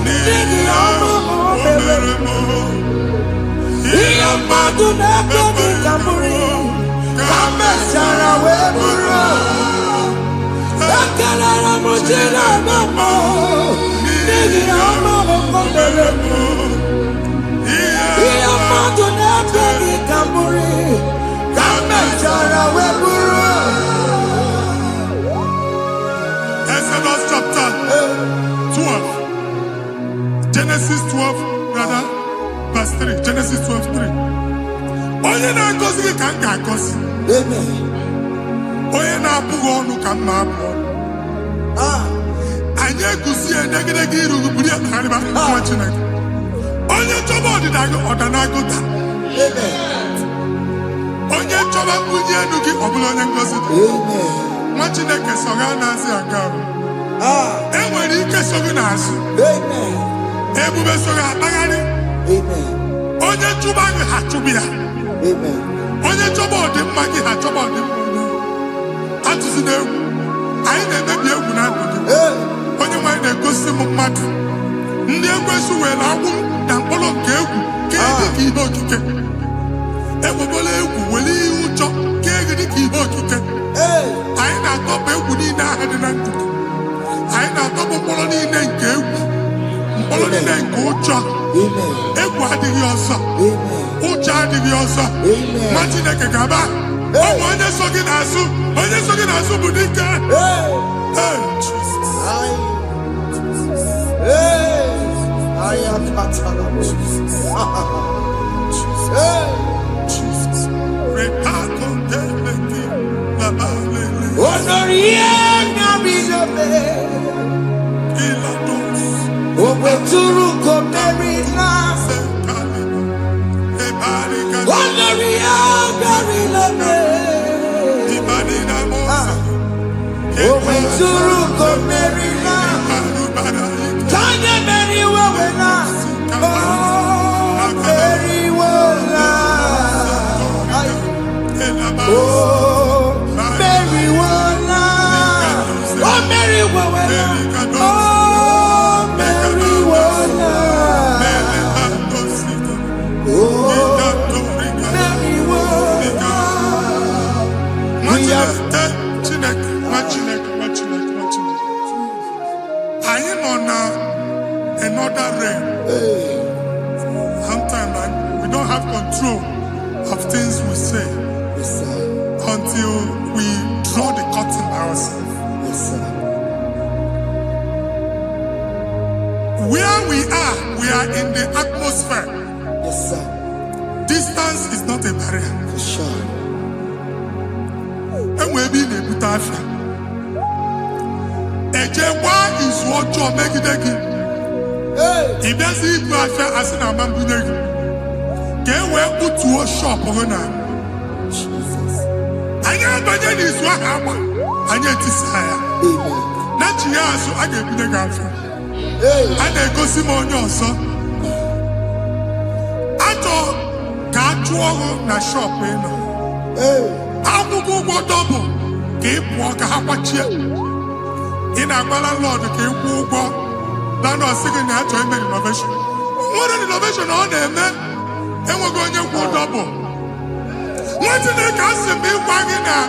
n'ihi ọma o mere m. Ihe mmadụ na-ekweghị ka m bụrụ ka m mechara wee bụrụ. Ekelere m Chineke mma n'ihi ọma o mere m. Ihe mmadụ na-ekweghị ka m bụrụ ka m mechara wee bụrụ. Exodus chapter 12. Genesis 12, rather, verse 3. Genesis 12, 3. Onye na-agọzi gị ka m ga-agọzi. Onye na-abụghị ọnụ ka m na-abụ ọnụ. Anyị eguzie negedege iru buru ya narịba nwa Chineke. Onye chọba ọdịda gị ọdanagoda. Onye chọba mbunye elu gị ọ bụla onye ngọzi dị. Nwa Chineke so ga na-azị aga ahụ. Enwere ike so gị n'azụ. Ebube so gị akpagharị. Onye chụba gị ha chụbụ ya. Onye chọba ọdịmma gị ha chọba ọdịmma onye. Atụzina egwu. Anyị na-emebi egwu na ndụ gị. Onye nwanyị na-egosi m mmadụ. Ndị ekwensu were agwụ na mkpụrụ nke egwu kee dị ka ihe okike. Ekwebola egwu were ihe ụjọ kee gị dị ka ihe okike. Anyị na-atọpụ egwu niile ahụ dị na ndụ gị. Anyị na-atọpụ mkpụrụ niile nke egwu. Mkpụrụ niile nke ụjọ. Egwu adịghị ọzọ. Ụjọ adịghị ọzọ. Nwa Chineke ga-aba. Ọ bụ onye so gị n'azụ. Onye so gị n'azụ bụ dike. Another realm. Sometimes we don't have control of things we say until we draw the curtain ourselves. Where we are in the atmosphere. Distance is not a barrier. For sure. And we'll be in a butafia. Ejewa is what you're making. If there's a affair as an amambuneg, get where put to a shop over now. I never did this one. I get desire. Not here, so I get the girlfriend. And I go Simon also. I thought, can't you na shop? I will go double. Keep walk a half in a landlord, keep walk. Now, no second enjoyment innovation. What an innovation on them, man. And we're going to go double. What did they cast him be wagging at?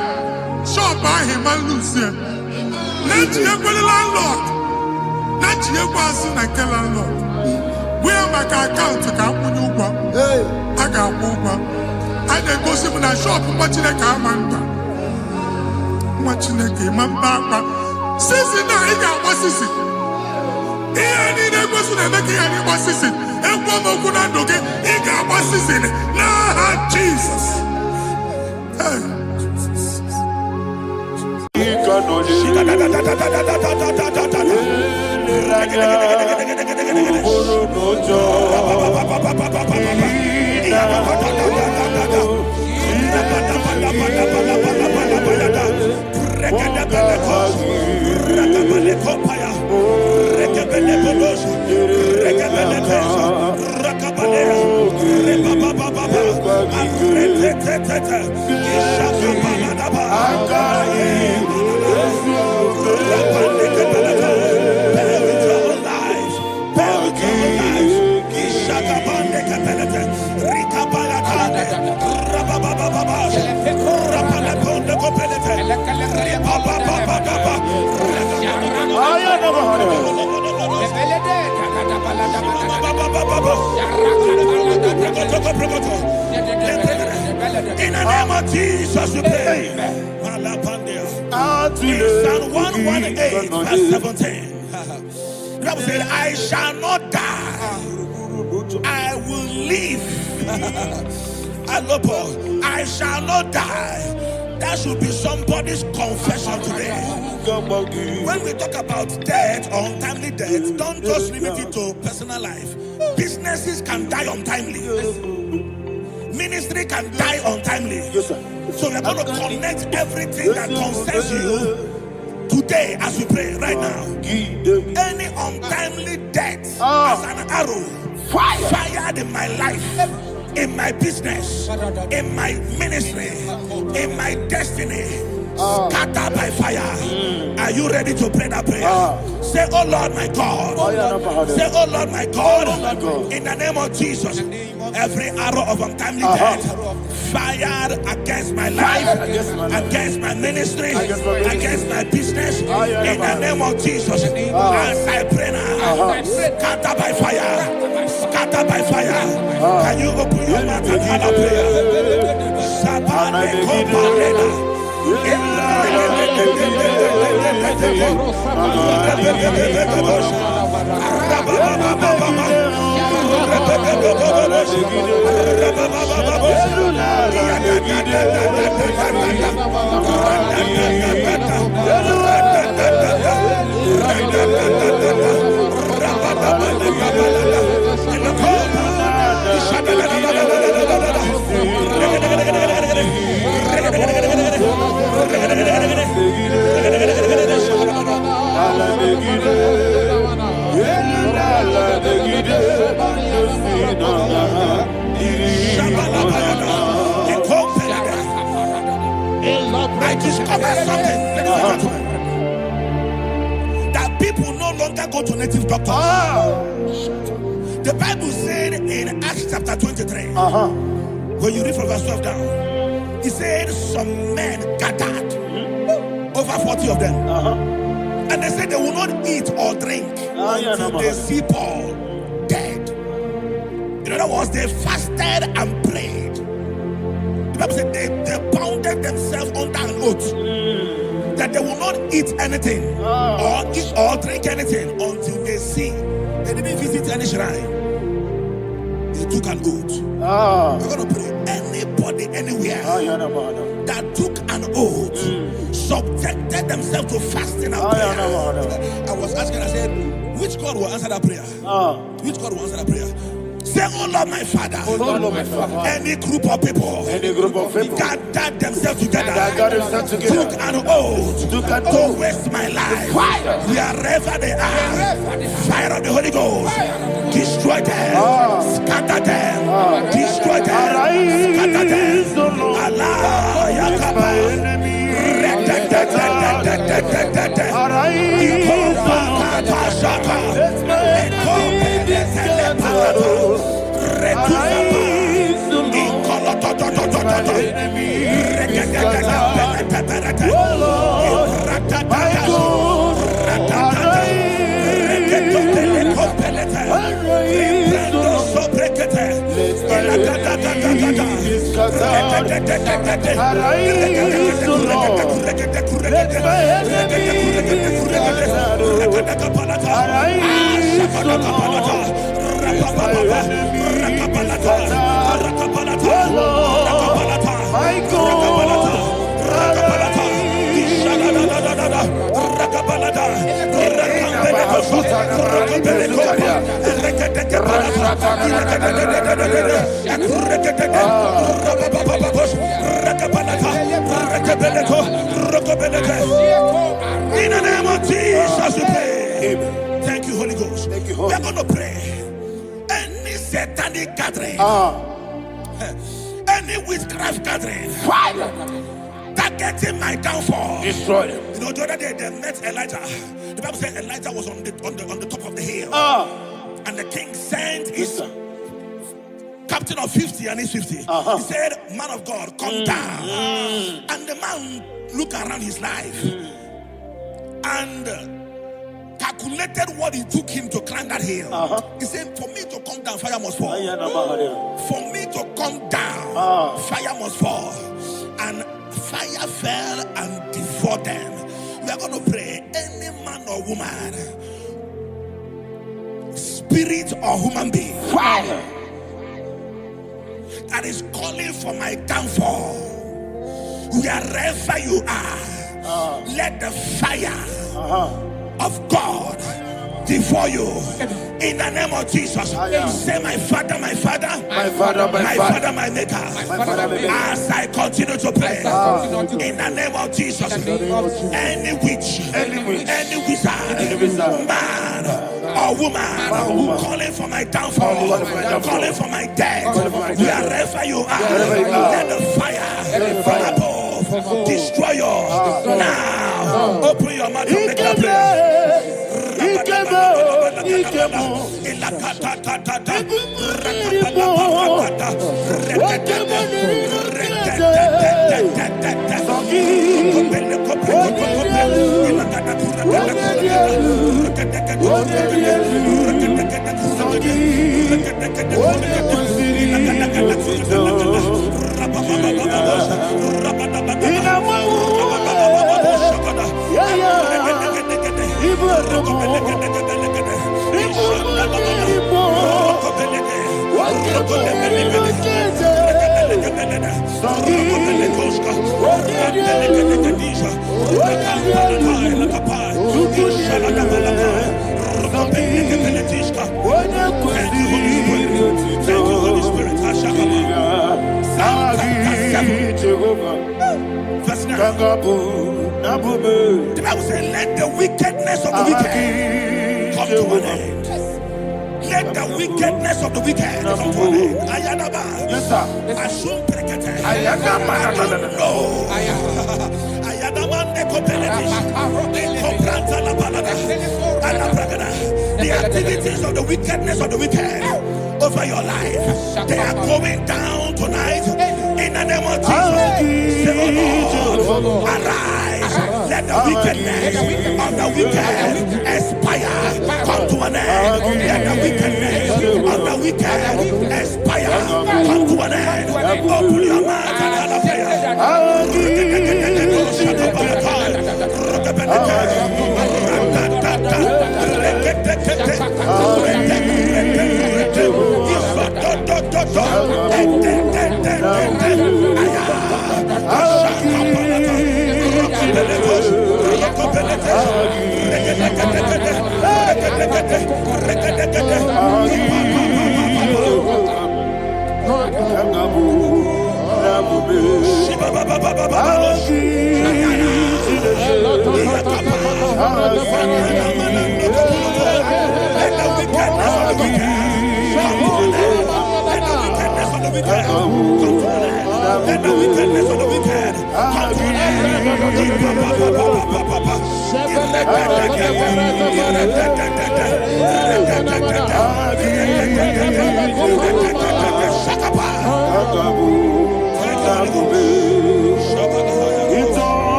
Shop by him and lose him. Not you for the landlord. Not you person and tell landlord. Where my account to come when you go? I got one. I then go see when I shop watching a car man. Watching a game and back. Sissy, now he got what's this? Any person that make any assistant, and one more good and okay, he got assistant. Nah, Jesus. In the name of Jesus, we pray. In Psalm 118, verse 17. The Bible said, I shall not die. I will live. I shall not die. That should be somebody's confession today. When we talk about death or untimely death, don't just limit it to personal life. Businesses can die untimely. Ministry can die untimely. So we're going to connect everything that concerns you today as we pray right now. Any untimely death as an arrow fired in my life, in my business, in my ministry, in my destiny, scattered by fire. Are you ready to pray that prayer? Say, oh Lord my God. Say, oh Lord my God. In the name of Jesus, every arrow of untimely death fired against my life, against my ministry, against my business, in the name of Jesus, as I pray now, scattered by fire, scattered by fire. Can you open your mouth and have a prayer? I discovered something, that people no longer go to native doctors. The Bible said in Acts chapter 23, when you read from verse 12 down, it said some men gathered, over 40 of them, and they said they will not eat or drink until they see Paul dead. In other words, they fasted and prayed. The Bible said they bounded themselves under an oath that they will not eat anything or eat or drink anything until they see. They didn't visit any shrine. They took an oath. We're going to pray. Anybody, anywhere that took an oath, subjected themselves to fasting and prayer. I was asking, I said, which God will answer that prayer? Which God will answer that prayer? Say, oh Lord my Father, any group of people, gathered themselves together, took an oath to waste my life. Wherever they are, fire of the Holy Ghost, destroy them, scatter them, destroy them, scatter them. Allah, Yakaba, In the name of Jesus, we pray. Thank you, Holy Ghost. We are going to pray. Any satanic gathering, any witchcraft gathering, targeting my downfall, destroy them. You know, the other day they met Elijah. The Bible said Elijah was on the top of the hill, and the king sent his captain of 50 and his 50. He said, man of God, come down. And the man looked around his life and calculated what it took him to climb that hill. He said, for me to come down, fire must fall. For me to come down, fire must fall. And fire fell and devoured them. We are going to pray. Any man or woman spirit or human being Fire. that is calling for my downfall, wherever you are, let the fire of God before you in the name of Jesus. Say, my father, my father, My father, my father, my maker. As I continue to pray in the name of Jesus, any witch, any wizard, man or woman calling for my downfall, calling for my death, wherever you are, let the fire from above destroy you now. Open your mouth and make a prayer. Verse 9. The Bible says, let the wickedness of the wicked come to an end. Let the wickedness of the wicked come to an end. Ayadaba. Yes, sir. Assume prekete. Ayadaba. No. Ayadaba nekopeletish. Ekopranta la balada. Alabragada. The activities of the wickedness of the wicked over your life, they are going down tonight in the name of Jesus. Say, oh Lord, arise. Let the wickedness of the wicked expire. Come to an end. Let the wickedness of the wicked expire. Come to an end. Open your mouth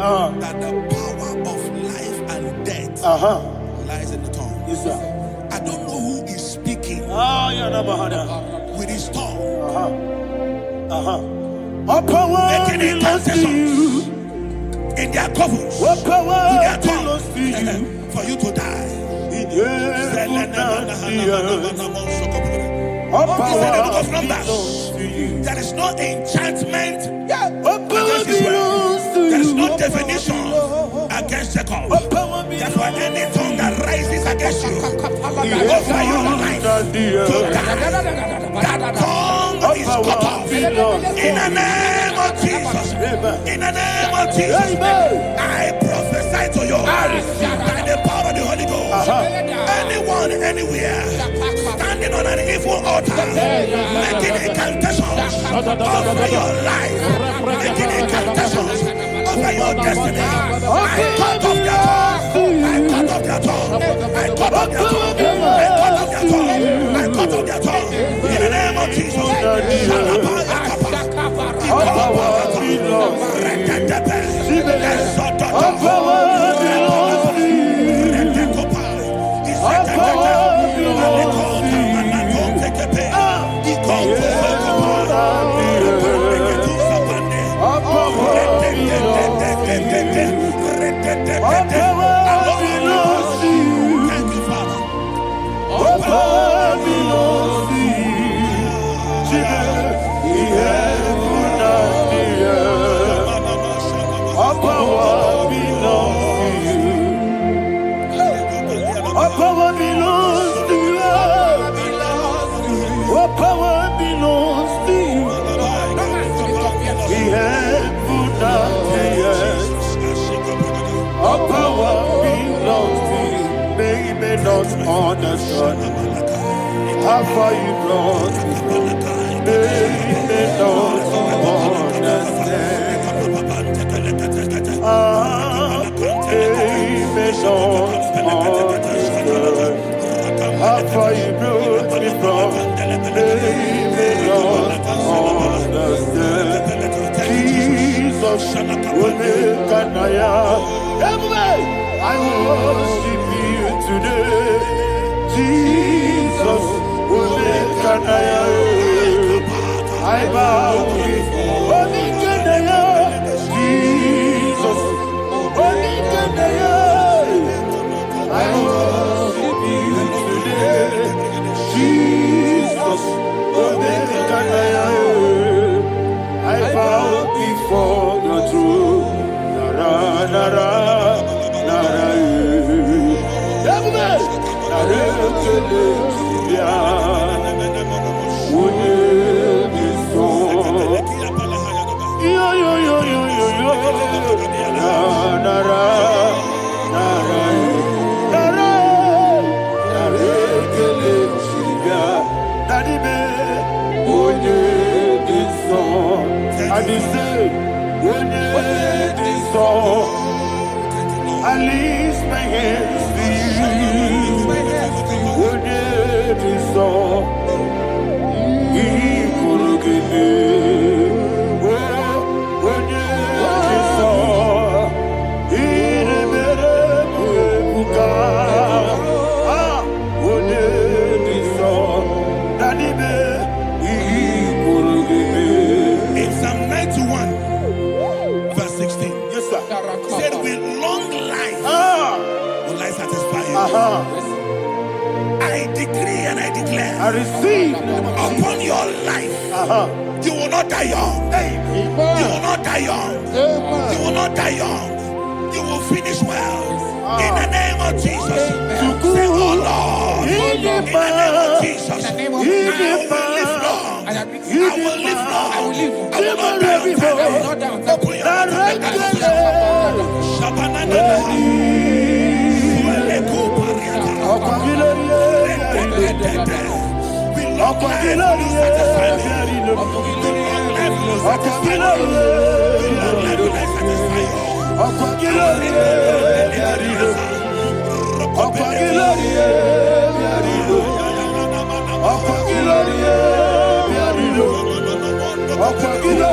and that the power of life and death lies in the tongue. Yes, sir. I don't know who is speaking with his tongue, making incantations in their covens with their tongue for you to die. He said in the book of Numbers, there is no enchantment against Israel. There is no definition against Jacob. Therefore, any tongue that rises against you over your life to die, that tongue is cut off. In the name of Jesus. In the name of Jesus. I prophesy to you by the power of the Holy Ghost. Anyone, anywhere, standing on an evil altar, making incantations over your life, making incantations over your destiny, I cut off their tongue. I cut off their tongue. I cut off their tongue. I cut off their tongue. I cut off their tongue. In the name of Jesus. Understand how far you brought me. They may not understand. They may not understand how far you brought me from. They may not understand. Jesus will make an I worship you today. Jesus will make an I bow before Jesus will make an I worship you today. Jesus will make an I bow before the throne. Nara, nara. I lift my hands to you. When it is all, he could give me. When it is all, he never could. When it is all, that he could give me. In Psalm 91, verse 16. Yes, sir. He said, with long life will I satisfy you. I decree and I declare, I receive upon your life, you will not die young. You will not die young. You will not die young. You will finish well. In the name of Jesus. Say, oh Lord, in the name of Jesus, I will live long. I will live long. I will not die young. Open your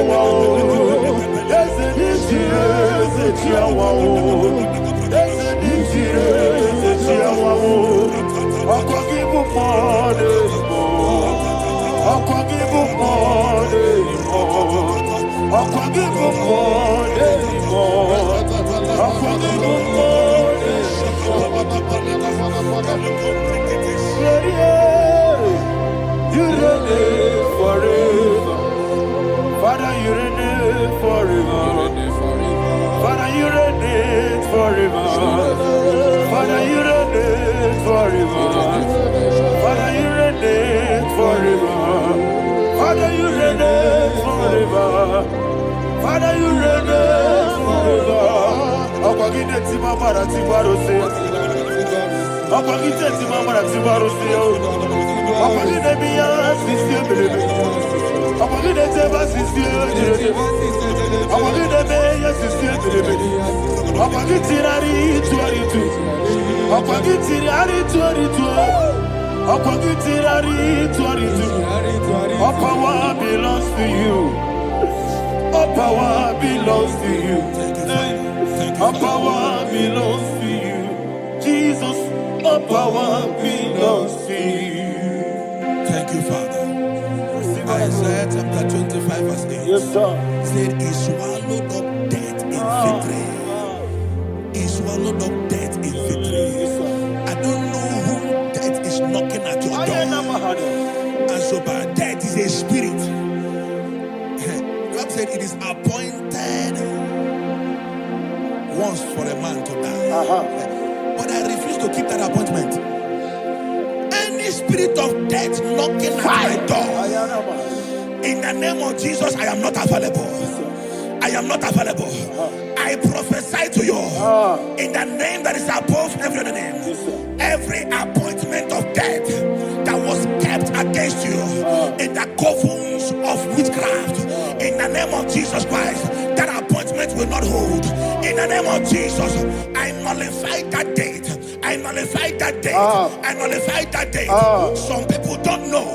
mouth. You reign forever. Father, you reign forever. Father, you reign forever. Father, you reign forever. Father, you reign forever. Father, you reign forever. Father, you reign forever. Akwagine tima mara tibaro se. Akwagine tima mara tibaro se. Akwagine biya sisi ebelebe. Akwagine teba sisi ebelebe. Akwagine beya sisi ebelebe. Akwagine tirari tuari tu. Akwagine tirari tuari tu. Akwagine tirari tuari tu. All power belongs to you. All power belongs to you. All power belongs to you. Jesus, all power belongs to you. Thank you, Father. Isaiah chapter 25 verse 8. Yes, sir. Said he swallowed up death in victory. He swallowed up death in victory. I don't know who death is knocking at your door. And so but death is a spirit. God said it is appointed once for a man to die. But I refuse to keep that appointment. Any spirit of death knocking at my door, in the name of Jesus, I am not available. I am not available. I prophesy to you in the name that is above every other name. Every appointment of death that was kept against you in the covens of witchcraft, in the name of Jesus Christ, that appointment will not hold. In the name of Jesus, I nullify that date. I nullify that date. I nullify that date. Some people don't know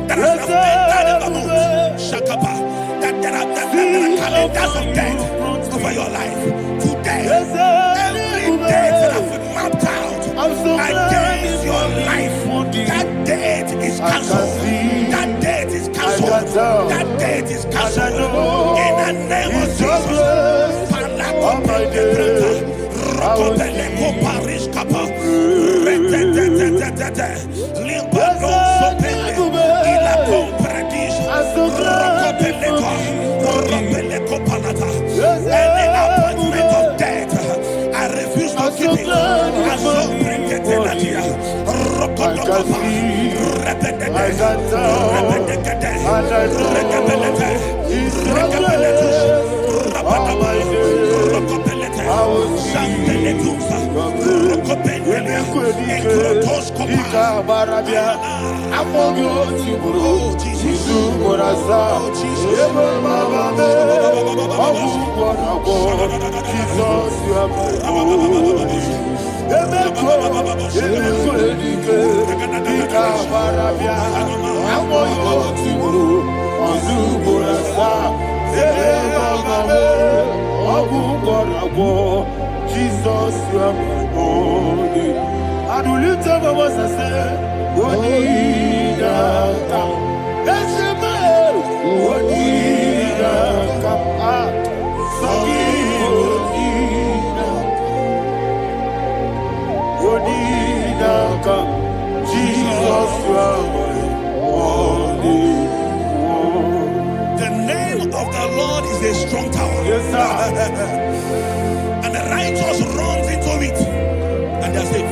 that as I've entered the month, Shakapa, that there are calendars of death over your life. Today, every date that I've mapped out against your life, that date is cancelled. That date is cancelled. That date is cancelled. In the name of Jesus. Any appointment of death, I refuse to keep it. I so bring it in the year. Jesus, you are my only. And will you tell me what I say? What did I come? That's a man. What did I come? What did I come? Jesus, you are my only. The name of the Lord is a strong tower. Yes, sir. And the righteous runs into it and they're safe.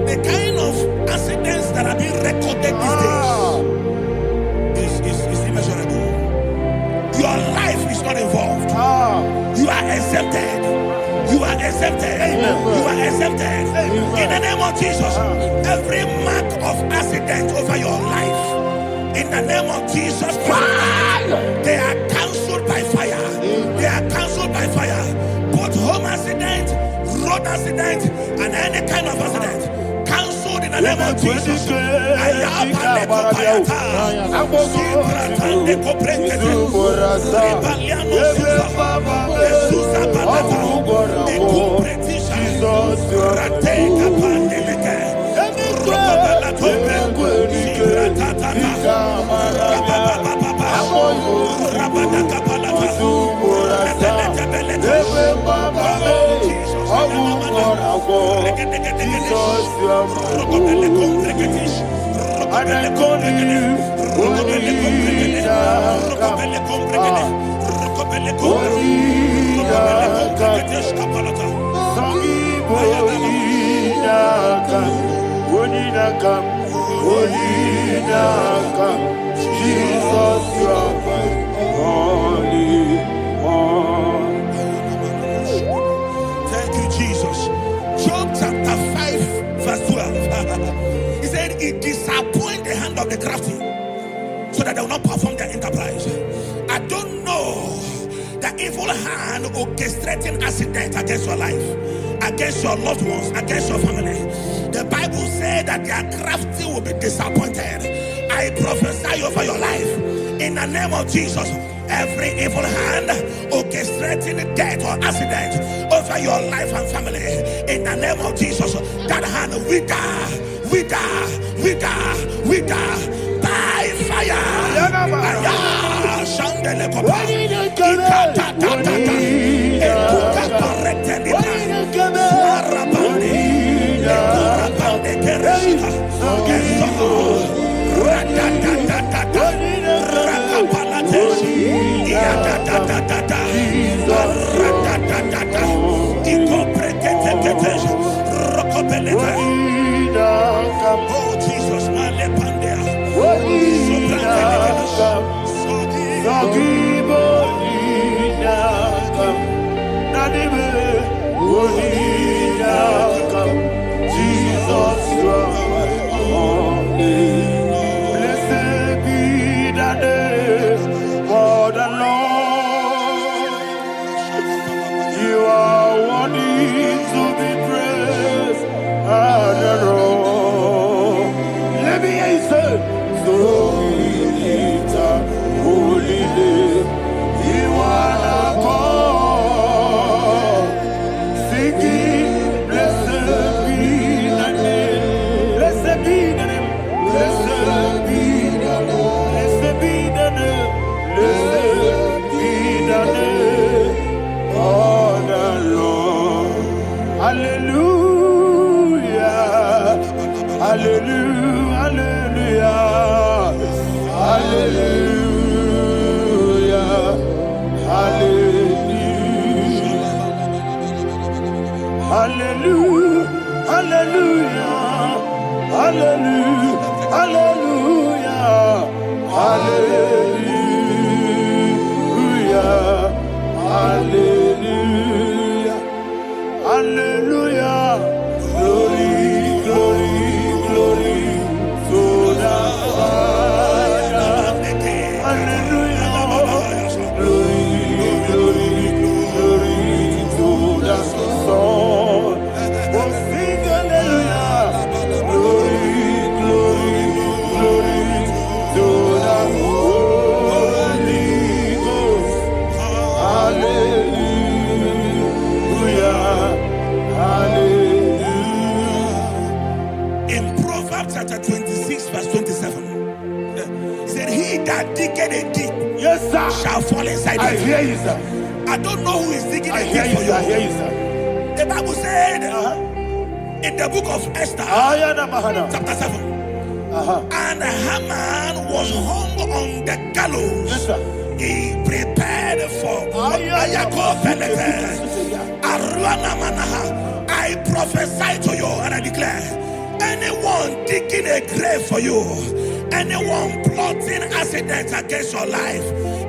The kind of accidents that are being recorded these days is immeasurable. Your life is not involved. You are exempted. You are exempted. You are exempted. In the name of Jesus, every mark of accident over your life, in the name of Jesus Christ, they are cancelled by fire. They are cancelled by fire. Both home accident, road accident, and any kind of accident, cancelled in the name of Jesus. Jesus, you are my holy. And I call you Jesus, you are my holy one. Thank you, Jesus. Job chapter 5, verse 12. He said, it disappoints the hand of the crafty, so that they will not perform their enterprise. I don't know the evil hand orchestrating accident against your life, against your loved ones, against your family. The Bible said that their crafty will be disappointed. I prophesy over your life in the name of Jesus. Every evil hand orchestrating death or accident over your life and family, in the name of Jesus, that hand wither by fire. Shandele kopa. Oh Jesus, my pandea. Jesus, you are my only. Blessed be the name of the Lord. You are worthy to be praised and adored. Let me hear you say, so we lift up holy name. You are the God. Singing, blessed be the name. Blessed be the name. Blessed be the name. Blessed be the name. Blessed be the name of the Lord. Hallelujah. Hallelujah. Hallelujah. Hallelujah. Hallelujah. Hallelujah. Hallelujah. Hallelujah. Hallelujah. Hallelujah. Hallelujah. Glory, glory, glory to the Father. Hallelujah. Glory, glory, glory to the Son. Oh, sing hallelujah. Glory, glory, glory to the Holy Ghost. Hallelujah. Hallelujah. In Proverbs chapter 26, verse 27, he said, he that diggeth a deep, Yes, sir. shall fall inside I it. hear you, sir. I don't know who is digging I a hear deep you, for sir. I you. hear you, sir. The Bible said in the book of Esther, Ayana Mahana. chapter 7, and Haman was hung on the gallows. Yes, sir. He prepared for I prophesy to you and I declare, anyone digging a grave for you, anyone plotting accidents against your life,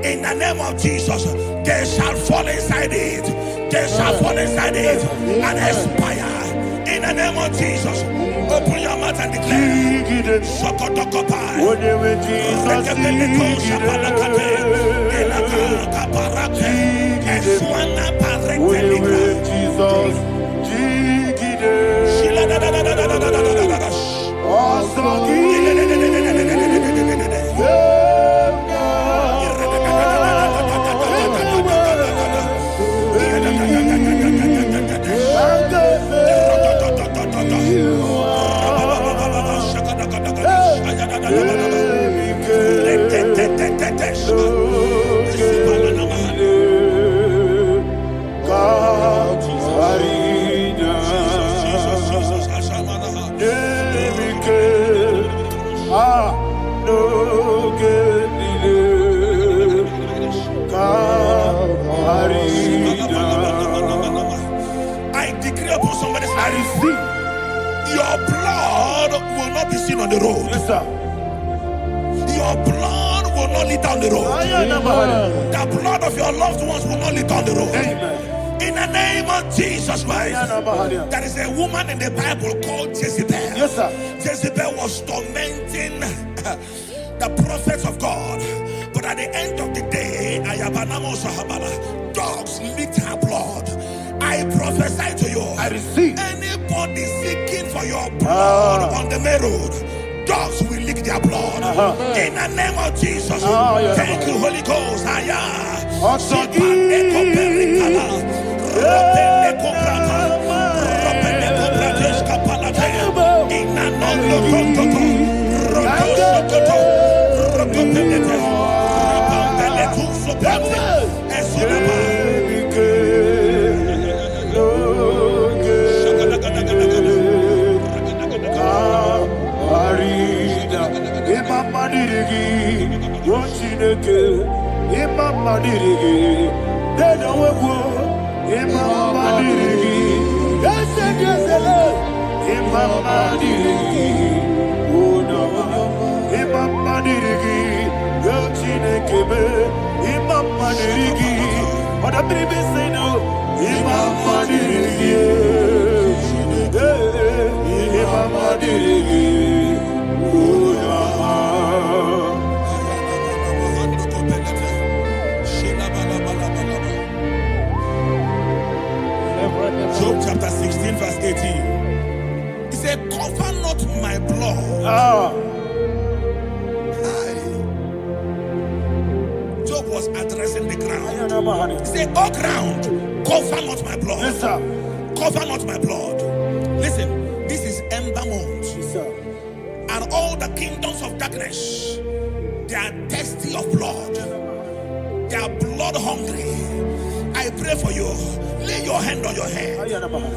in the name of Jesus, they shall fall inside it. They shall fall inside it and expire. In the name of Jesus, open your mouth and declare. Sokotokopai. I receive. Your blood will not be seen on the road. Yes, sir. Your blood will not lead down the road. The blood of your loved ones will not lead down the road. Amen. In the name of Jesus Christ. There is a woman in the Bible called Jezebel. Yes, sir. Jezebel was tormenting the prophets of God. But at the end of the day, dogs licked her blood. I prophesy to you. I receive. Anybody seeking for your blood on the main road, dogs will lick their blood. In the name of Jesus. Thank you, Holy Ghost. Job chapter 16 verse 18. He said, cover not my blood. Job was addressing the ground. He said, oh ground, cover not my blood. Yes, sir. Cover not my blood. Listen, this is ember month. Yes, sir. And all the kingdoms of darkness, they are thirsty of blood. They are blood hungry. I pray for you. Lay your hand on your head.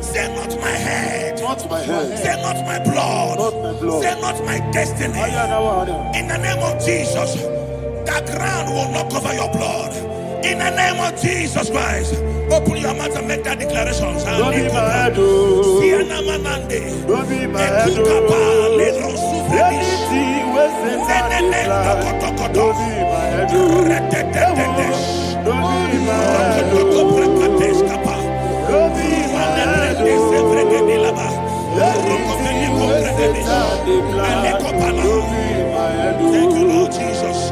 Say not my head. Not my head. Say not my blood. Not my blood. Say not my destiny. In the name of Jesus, the ground will not cover your blood. In the name of Jesus Christ, open your mouth and make that declaration. Don't be my head. Don't be my head. Anything was in that don't be my head. Don't be my head. Don't be my head. Thank you, Lord Jesus.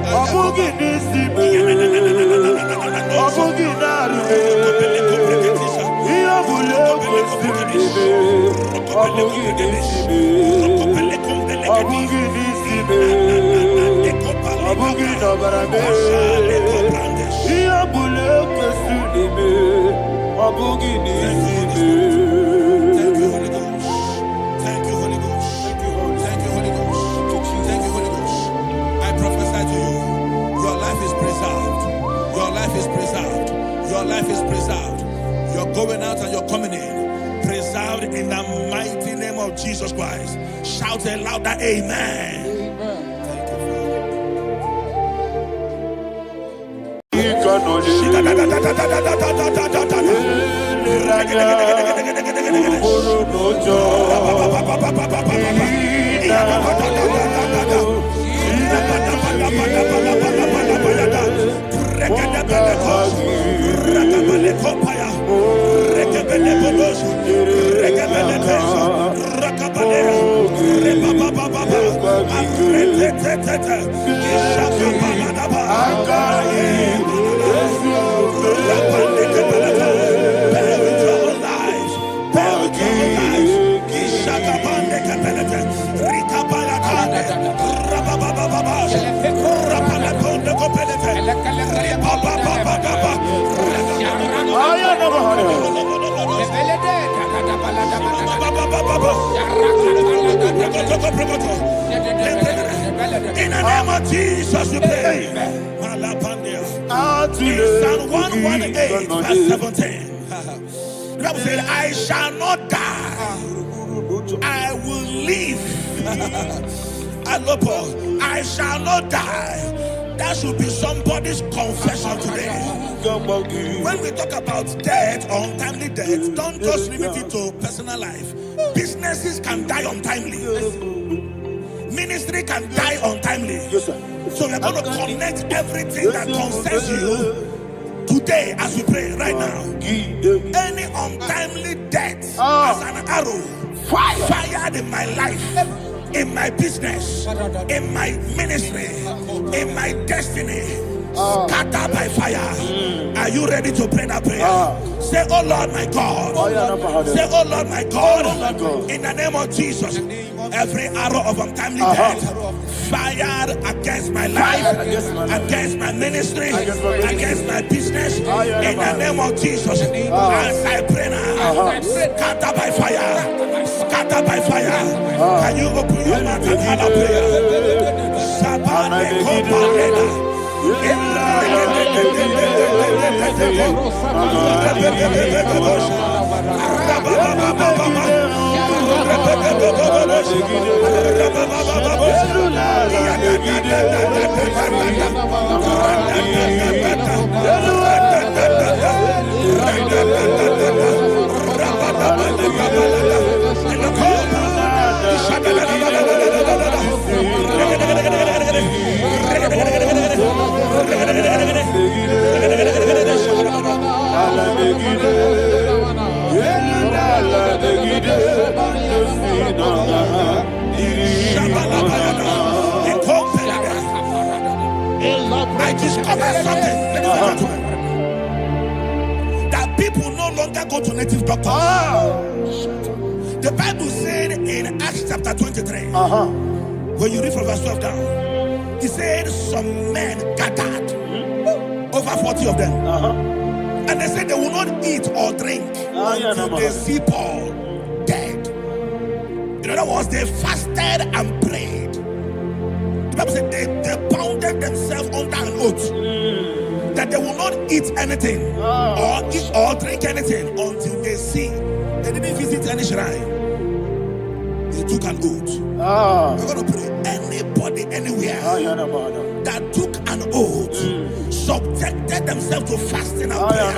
Your life is preserved. You're going out and you're coming in. Preserved in the mighty name of Jesus Christ. Shout a louder amen. Thank In the name of Jesus, we pray. In Psalm 118, verse 17, the Bible said, I shall not die, I will live. I shall not die. That should be somebody's confession today. When we talk about death or untimely death, don't just limit it to personal life. Businesses can die untimely. Ministry can die untimely. Yes, sir. So we're going to connect everything that concerns you today as we pray right now. Any untimely death as an arrow fired in my life, in my business, in my ministry, in my destiny, scattered by fire. Are you ready to pray that prayer? Say, oh Lord my God. Say, oh Lord my God. In the name of Jesus, every arrow of untimely death fired against my life, against my ministry, against my business, in the name of Jesus, as I pray now, scattered by fire, scattered by fire. Can you open your mouth and have a prayer? I discovered something, ladies and gentlemen, that people no longer go to native doctors. The Bible said in Acts chapter 23, when you read from verse 12 down, it said some men gathered, over 40 of them, and they said they will not eat or drink until they see Paul dead. In other words, they fasted and prayed. The Bible said they bounded themselves under an oath that they will not eat anything or eat or drink anything until they see. They didn't visit any shrine. They took an oath. We're going to pray. Anybody, anywhere that took an oath, subjected themselves to fasting and prayer.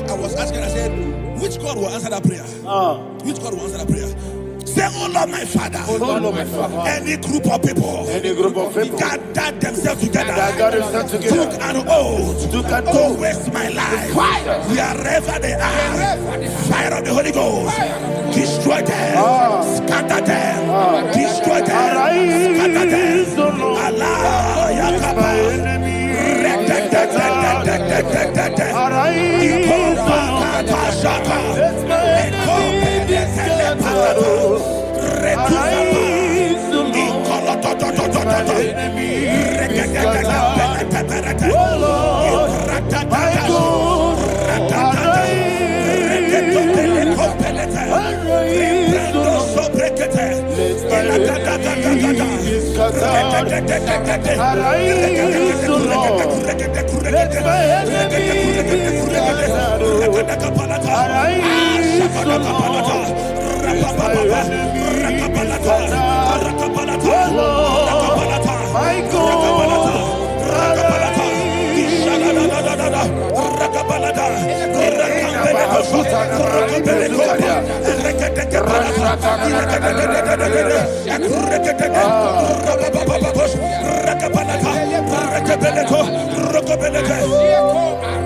I was asking, I said, which God will answer that prayer? Which God will answer that prayer? Say, oh Lord my Father, any group of people, gathered themselves together, took an oath to waste my life. Wherever they are, fire of the Holy Ghost, destroy them, scatter them, destroy them, scatter them. Allah, Yakaba,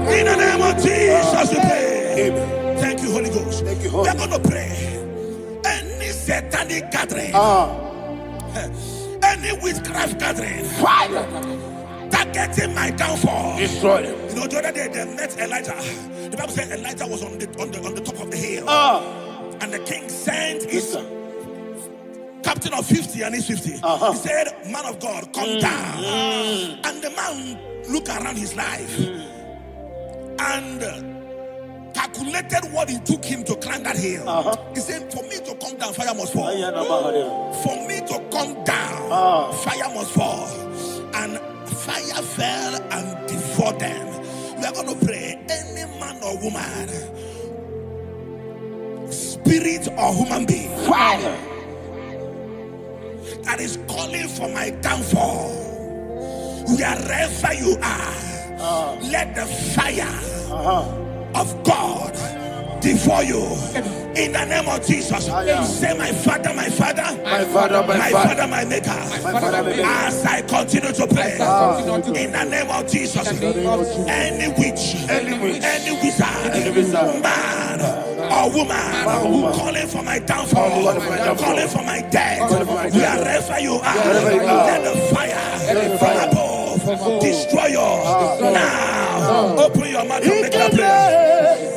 in the name of Jesus we pray. Thank you, Holy Ghost. Thank you, Holy. We're going to pray. Any satanic gathering, any witchcraft gathering, fire, targeting my downfall, destroy them. You know, the other day they met Elijah. The Bible said Elijah was on the top of the hill, and the king sent his captain of 50 and his 50. He said, man of God, come down. And the man looked around his life and calculated what it took him to climb that hill. He said, for me to come down, fire must fall. For me to come down, fire must fall. And fire fell and devoured them. We are going to pray. Any man or woman, spirit or human being, fire, that is calling for my downfall, wherever you are, let the fire of God devour you. In the name of Jesus, say, my Father, my Father, My Father, my Father, my Maker. As I continue to pray, in the name of Jesus, any witch, any wizard, man or woman calling for my downfall, calling for my death, wherever you are, let the fire from above destroy you now. Open your mouth and make that prayer.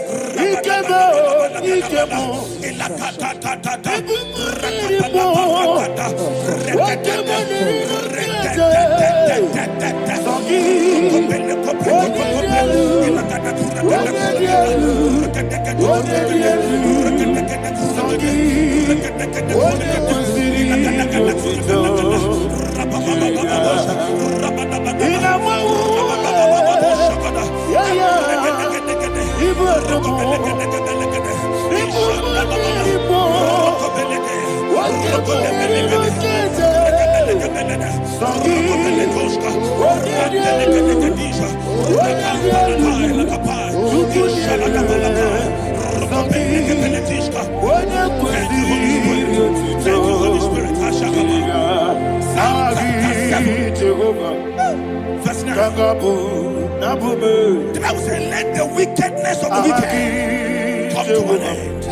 The Bible says, let the wickedness of the wicked come to an end.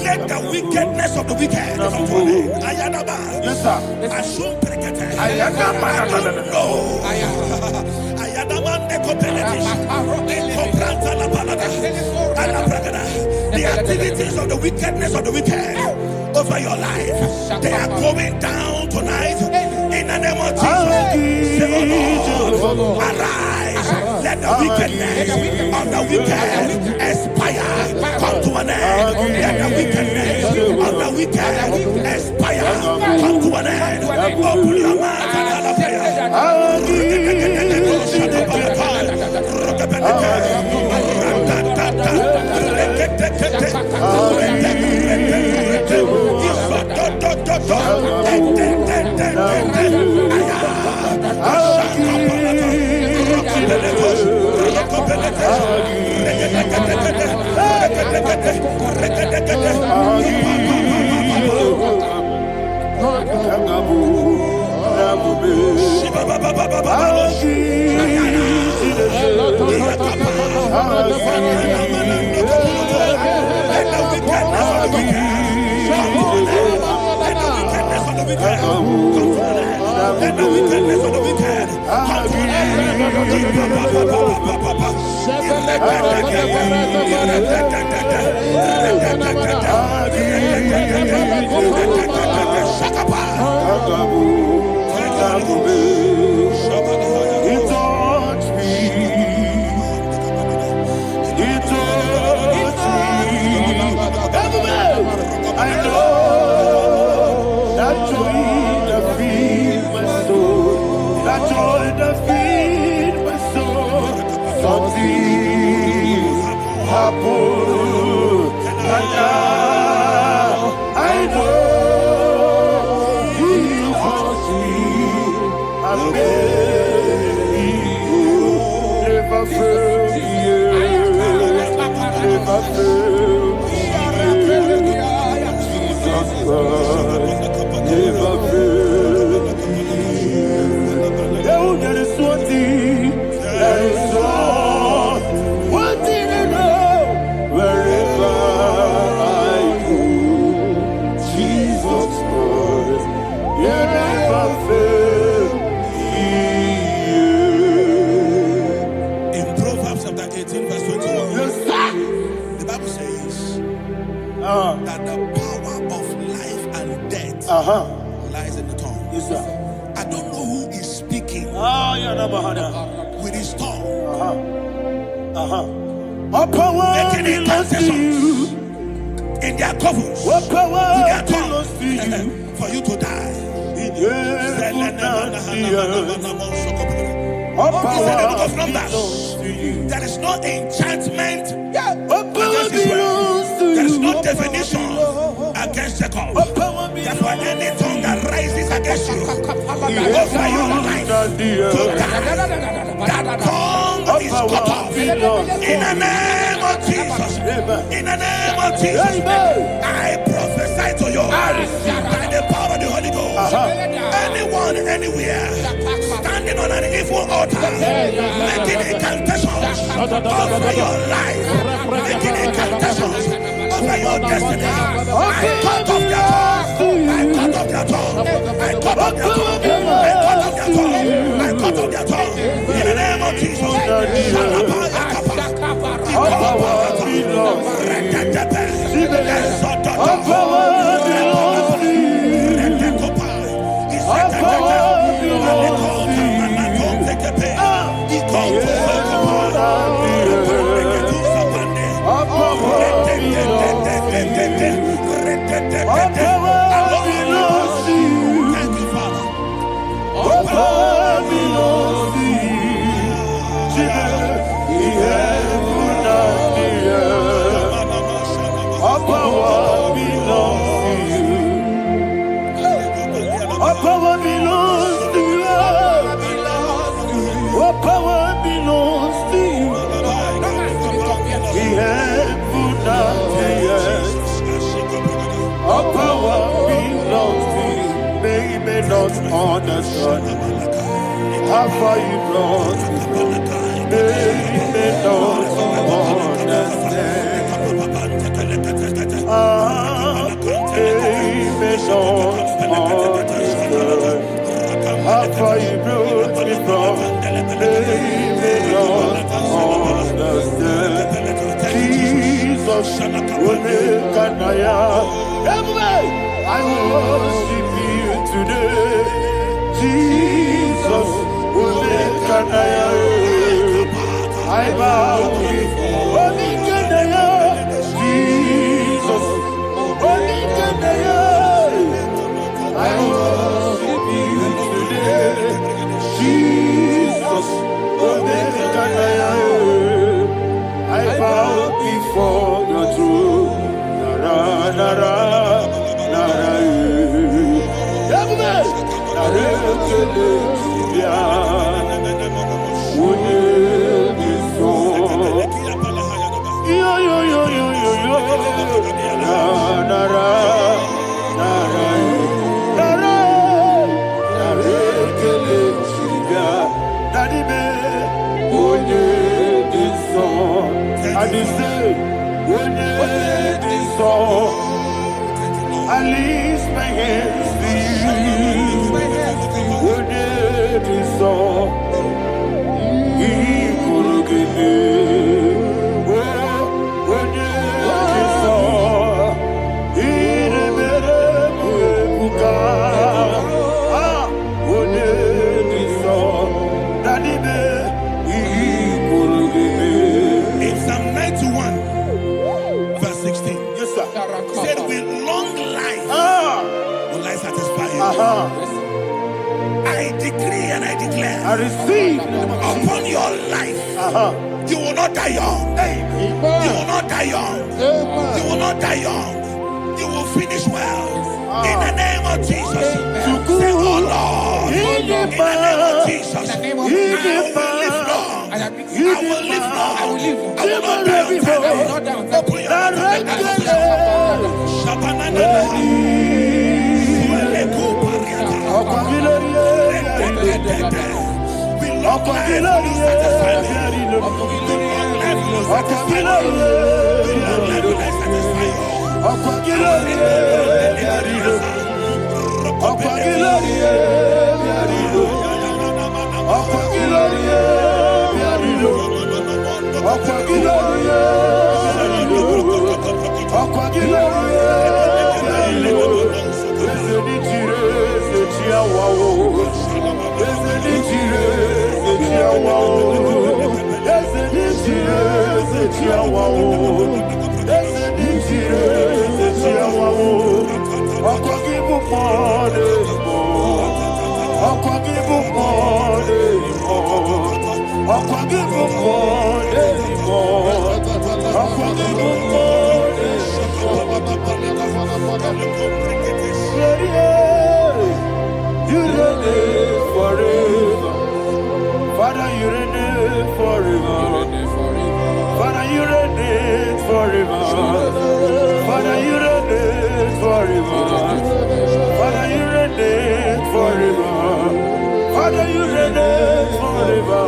Let the wickedness of the wicked come to an end. Ayadaba. Yes, sir. Assume prekete. Ayadaba. No. Ayadaba nekopeletis. Nekopranta la palada. Alabragada. The activities of the wickedness of the wicked over your life, they are going down tonight in the name of Jesus. Say, oh Lord, arise. Let the wickedness of the wicked expire. Come to an end. Let the wickedness of the wicked expire. Come to an end. Open your mouth and let the wickedness of the wicked come to an that the power of life and death lies in the tongue. Yes, sir. I don't know who is speaking with his tongue, making intercessions in their covers with their tongue for you to die. He said in the book of Numbers, there is no enchantment against Israel. There is no definition against Jacob. Therefore, any tongue that rises against you over your life to die, that tongue is cut off in the name of Jesus. Jesus. In the name of Jesus. I prophesy to you by the power of the Holy Ghost. Anyone, anywhere, standing on an evil altar, making incantations over your life, making incantations over your destiny. I cut off their tongue. I cut off their tongue. I cut off their tongue. I cut off their tongue. I cut off their tongue. In the name of Jesus. Thank you, Father. Power belongs to you. All power belongs to you. The heaven and the earth. All power belongs to you. They may not understand how far you brought me. They may not understand. They may not understand how far you brought me from. They may not understand. Jesus, I worship you today. Jesus, I bow before Jesus, I worship you today. Jesus, I bow before your throne. Nara, nara, nara, I lift my hands to you. What did you saw? He could give me. What did you saw? He never could. What did you saw? Daddy, he could give me. In Psalm 91, verse 16. Yes, sir. Said with long life will I satisfy you. I decree and I declare, I receive upon your life, you will not die young. You will not die young. You will not die young. You will finish well. In the name of Jesus. Say, oh Lord, in the name of Jesus, I will live long. I will live long. I will not die on time. I will not die on time. Open You reign forever. Father, you reign forever. Father, Father, you reign forever. Father, you reign forever. Father, you reign forever. Father, you reign forever.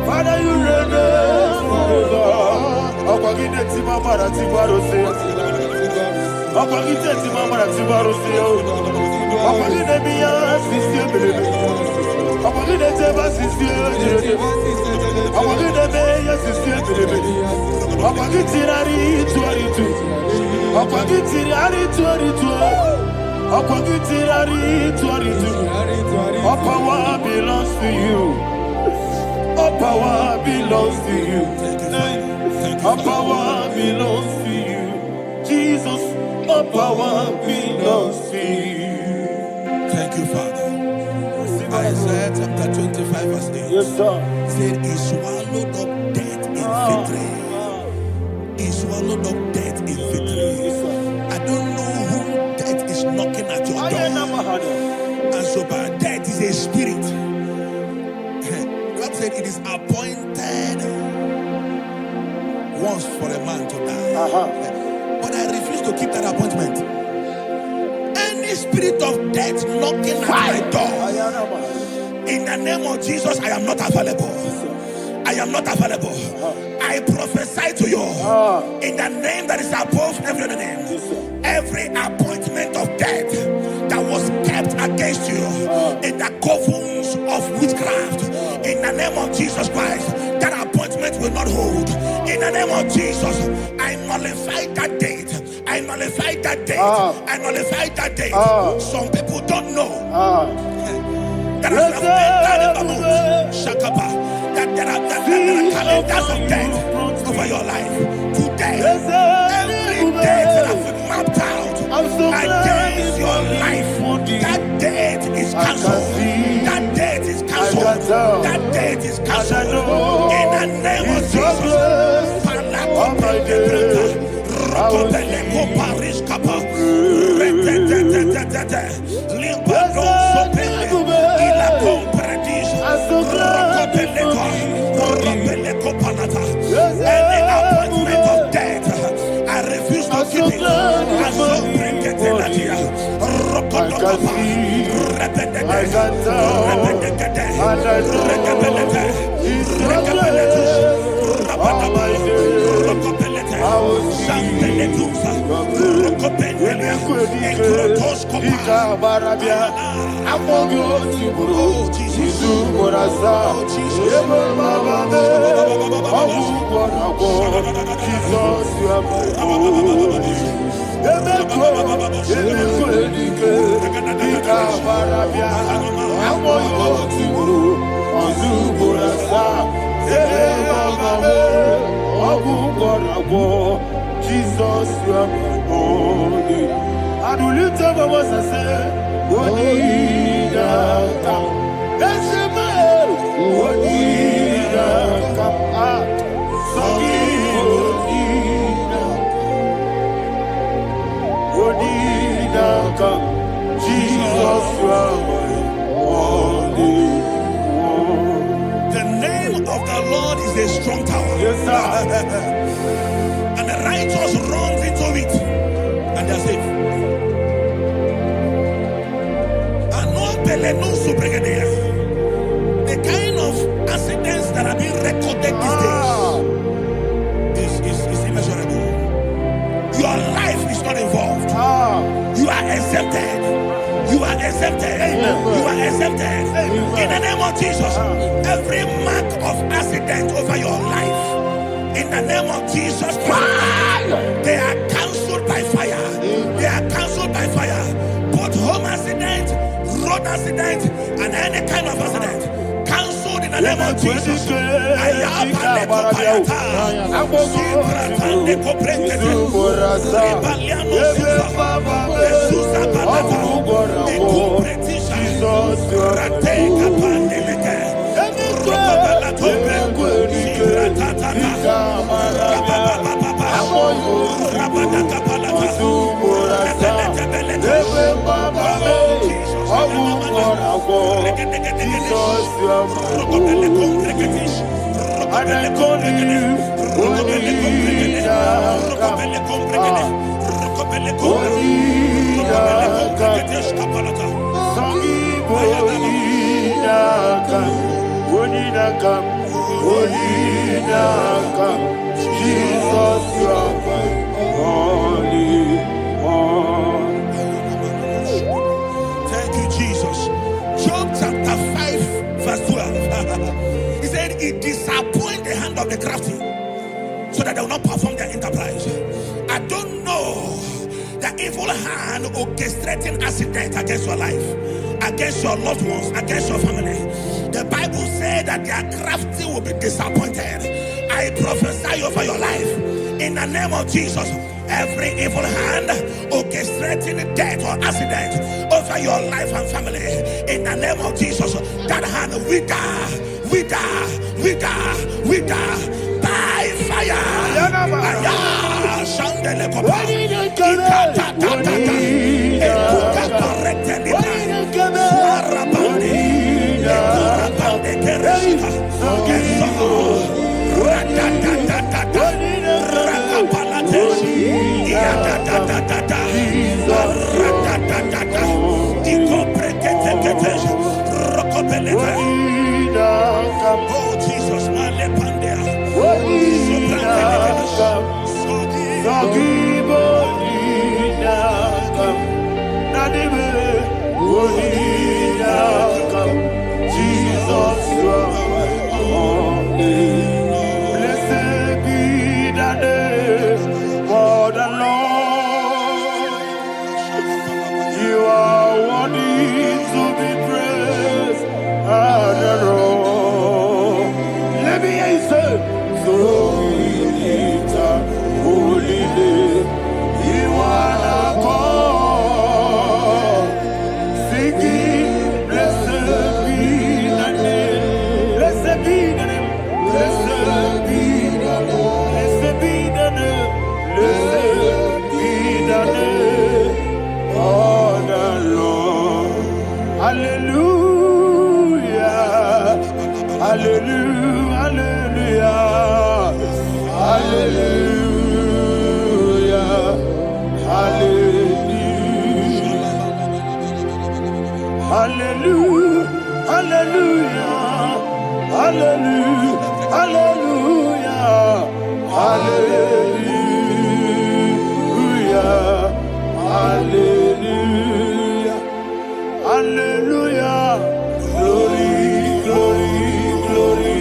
Father, you reign forever. Okwagide ti mama na ti barose. Okwagide ti mama na ti barose. Okwagide biya sisi belebe. Okwagide te ba sisi belebe. Okwagide biya sisi belebe. Okwagide rari tuaritu. Okwagide rari tuaritu. Okwagide rari tuaritu. All power belongs to you. All power belongs to you. All power belongs to you. Jesus, all power belongs to you. Thank you, Father. Isaiah chapter 25 verse 8. Yes, sir. Said he swallowed up death in victory. He swallowed up death in victory. I don't know who death is knocking at your door. And so but death is a spirit. God said it is appointed once for a man to die. But I refuse to keep that appointment. Any spirit of death knocking at my door, in the name of Jesus, I am not available. I am not available. I prophesy to you in the name that is above every other name. Every appointment of death that was kept against you in the covens of witchcraft, in the name of Jesus Christ, that appointment will not hold. In the name of Jesus, I nullify that date. I nullify that date. I nullify that date. Some people don't know that there are calendars of death over your life. Today, every date that has been mapped out against your life, that date is cancelled. That date is cancelled. That date is cancelled. In the name of Jesus. Any appointment of death, I refuse to keep it. I so bring it in the year. Jesus, you are my holy. And will you tell me what I say? What did I come? That's a man. What did I come? So what did I come? Jesus, you are my holy. The name of the Lord is a strong tower. Yes, sir. And the righteous runs into it and they are safe. The kind of accidents that are being recorded these days is immeasurable. Your life is not involved. You are exempted. You are exempted. You are exempted. In the name of Jesus, every mark of accident over your life, in the name of Jesus Christ, they are cancelled by fire. They are cancelled by fire. Both home accident, road accident, and any kind of accident, cancelled in the name of Jesus. And I call you Jesus, you are my only one. Thank you, Jesus. Job chapter 5, verse 12. He said, it disappoints the hand of the crafty, so that they will not perform their enterprise. I don't know the evil hand orchestrating accident against your life, against your loved ones, against your family. The Bible said that their crafty will be disappointed. I prophesy over your life in the name of Jesus. Every evil hand orchestrating death or accident over your life and family, in the name of Jesus, that hand wither by fire. Shandele kopa. Ekuka korete libra. Suarabande. Ekurabande kereshika. Eso. Radadadadada. Rakapalate. Iadadadadada. Radadadada. Ikopreketekete. Rokopelete. Oh Jesus, Malepandea. Jesus, you are holy. Blessed be the name of the Lord. You are worthy to be praised and adored. Let me hear you say, so we lift up holy name. You are the God. Singing, blessed be the name. Blessed be the name. Blessed be the name. Blessed be the name. Blessed be the name of the Lord. Hallelujah. Hallelujah. Hallelujah. Hallelujah. Hallelujah. Hallelujah. Hallelujah. Hallelujah. Hallelujah. Hallelujah. Hallelujah. Glory, glory, glory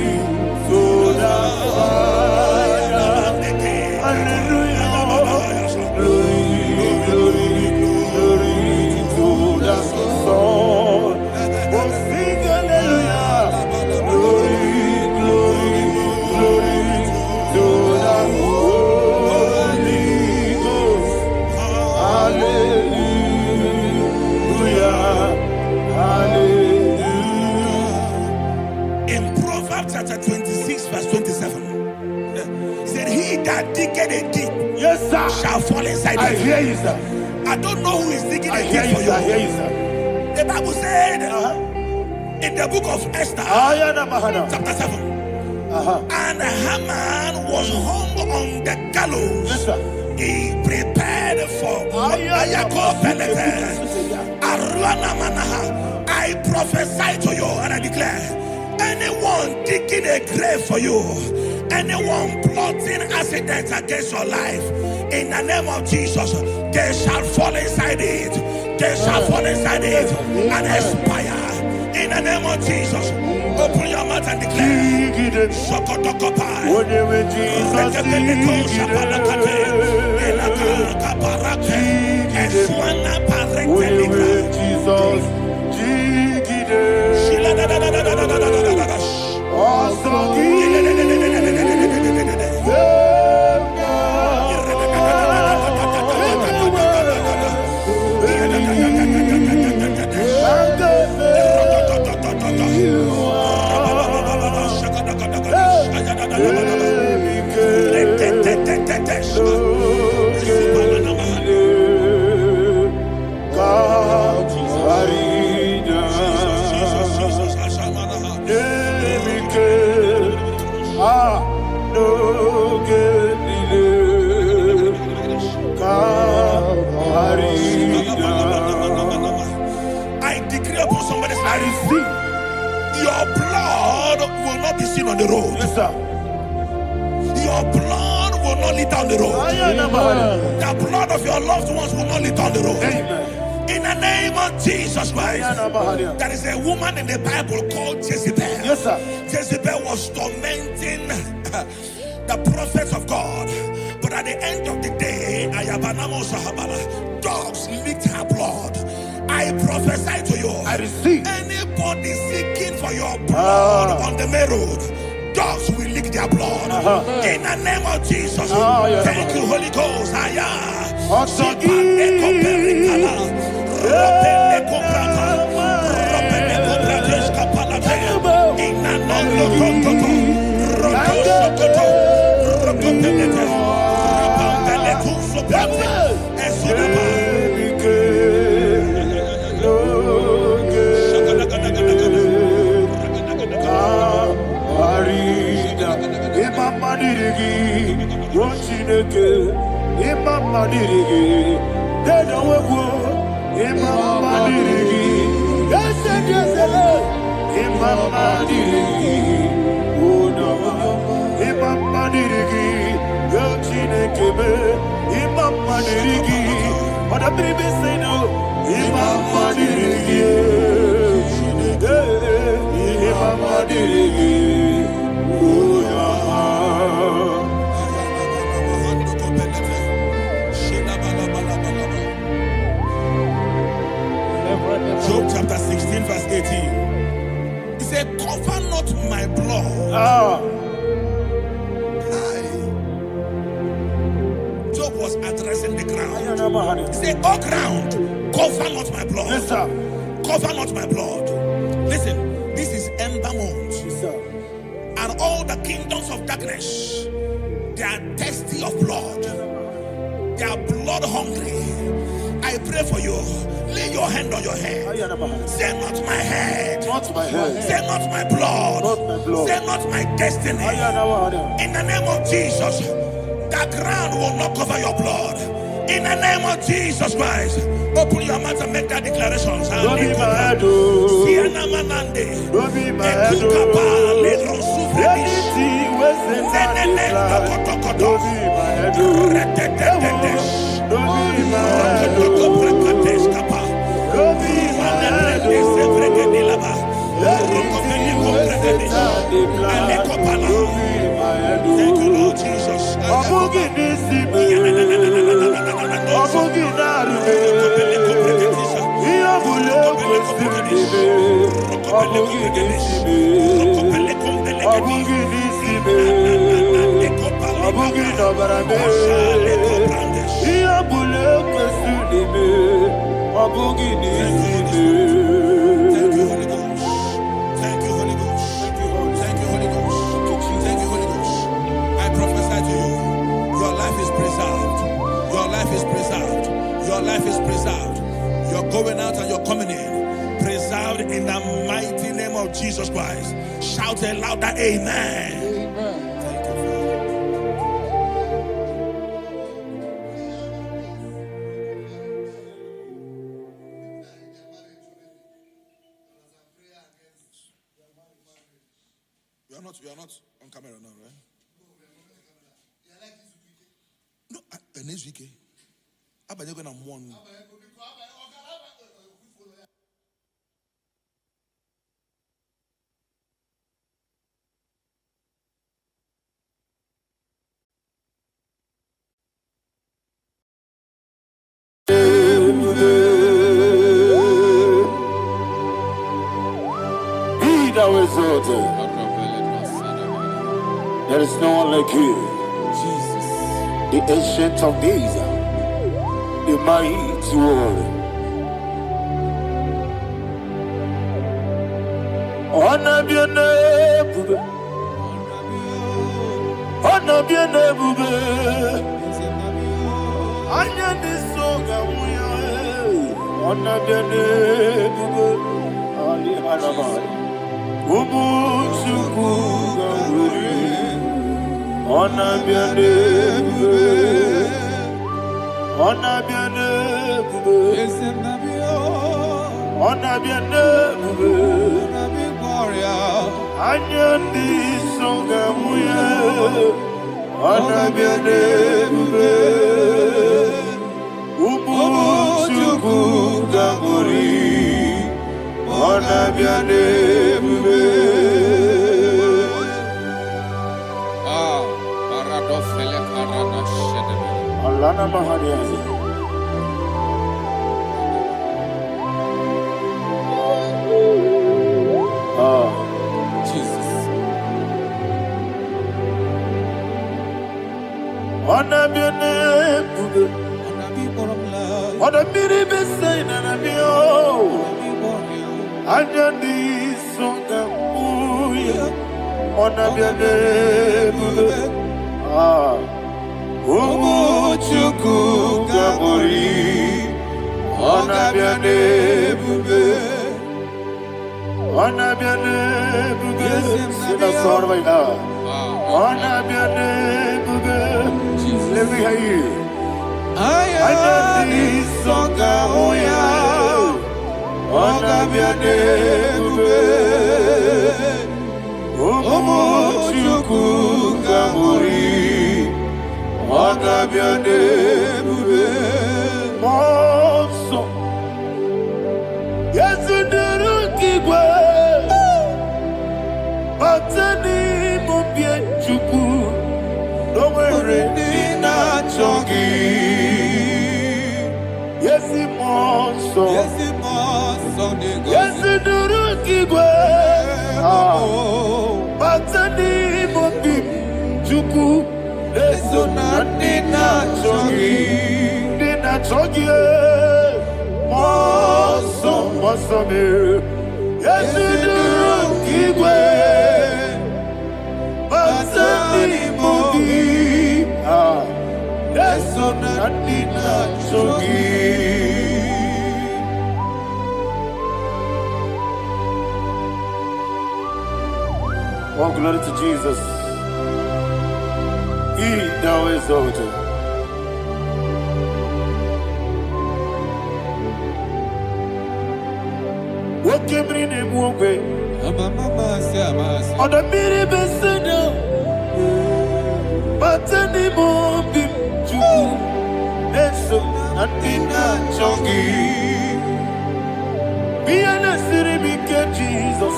to the Father. Hallelujah. Glory, glory, glory to the Son. Oh, sing hallelujah. Glory, glory, glory to the Holy Ghost. Hallelujah. Hallelujah. In Proverbs chapter 26, verse 27, he said, he that diggeth a deep, Yes, sir. shall fall inside I it. hear you, sir. I don't know who is digging I a hear deep you, for sir. I hear you. you, sir. The Bible said in the book of Esther, chapter 7, and Haman was hung on the gallows. Yes, sir. He prepared for I prophesy to you and I declare, anyone digging a grave for you, anyone plotting accidents against your life, in the name of Jesus, they shall fall inside it. They shall fall inside it and expire. In the name of Jesus, open your mouth and declare. Shokotokopai. God. road. Yes, sir. Your blood will not lead down the road. The blood of your loved ones will not lead down the road. Amen. In the name of Jesus Christ. There is a woman in the Bible called Jezebel. Yes, sir. Jezebel was tormenting the prophets of God. But at the end of the day, dogs licked her blood. I prophesy to you. I receive. Anybody seeking for your blood on the main road, dogs will lick their blood. In the name of Jesus. Thank you, Holy Ghost. Job chapter 16 verse 18. He said, cover not my blood. Job was addressing the ground. He said, oh ground, cover not my blood. Yes, sir. Cover not my blood. Listen, this is ember month. Yes, sir. And all the kingdoms of darkness, they are thirsty of blood. They are blood hungry. I pray for you. Lay your hand on your head. Say not my head. Not my head. Say not my blood. Not my blood. Say not my destiny. In the name of Jesus, the ground will not cover your blood. In the name of Jesus Christ, open your mouth and make that declarations. Don't be my head. Don't be my head. Anything was in that decline. Don't be my head. Don't be my head. Don't be my head. Thank you, Lord Jesus. Thank you, Holy Ghost. Thank you, Holy Ghost. Thank you, Holy Ghost. Thank you, Holy Ghost. I prophesy to you, your life is preserved. Your life is preserved. Your life is preserved. You're going out and you're coming in. Preserved in the mighty name of Jesus Christ. Shout a louder amen. Thank you, Father. You are not on camera now, right? No, next week. I'm going to one. Be thou exalted. There is no one like you, Jesus. the ancient of days, the mighty warrior. Honor be your name, honor be your name, honor be your name, Ali Hanabai, honor be your name, honor be your name, honor be your name, honor be songa muye anabiane bube umuchuku gangori anabiane bube paradofele karana shedebe Alana mahariazi Jesus. Anabiane bube Anabiri besaina nabio Anjani songa muye Anabiane bube Umuchuku gabori Anabiane bube Anabiane bube Sina sorvaina Anabiane bube Let me hear you Anjani songa muya Anabiane bube Umuchuku gabori Anabiane bube Monso Yasunduru kigwe Batani mubye chuku Nomere nina chongi Yesi monso Yasunduru kigwe Batani mubye chuku Eso na nina chogi Moso me Yesu duru kigwe Basani mogi Eso na nina chogi Oh, glory to Jesus. He thou exalted. What came in him one way? On the mini beseda, but any more bim to Eso Natina Chongi. Be an city because Jesus.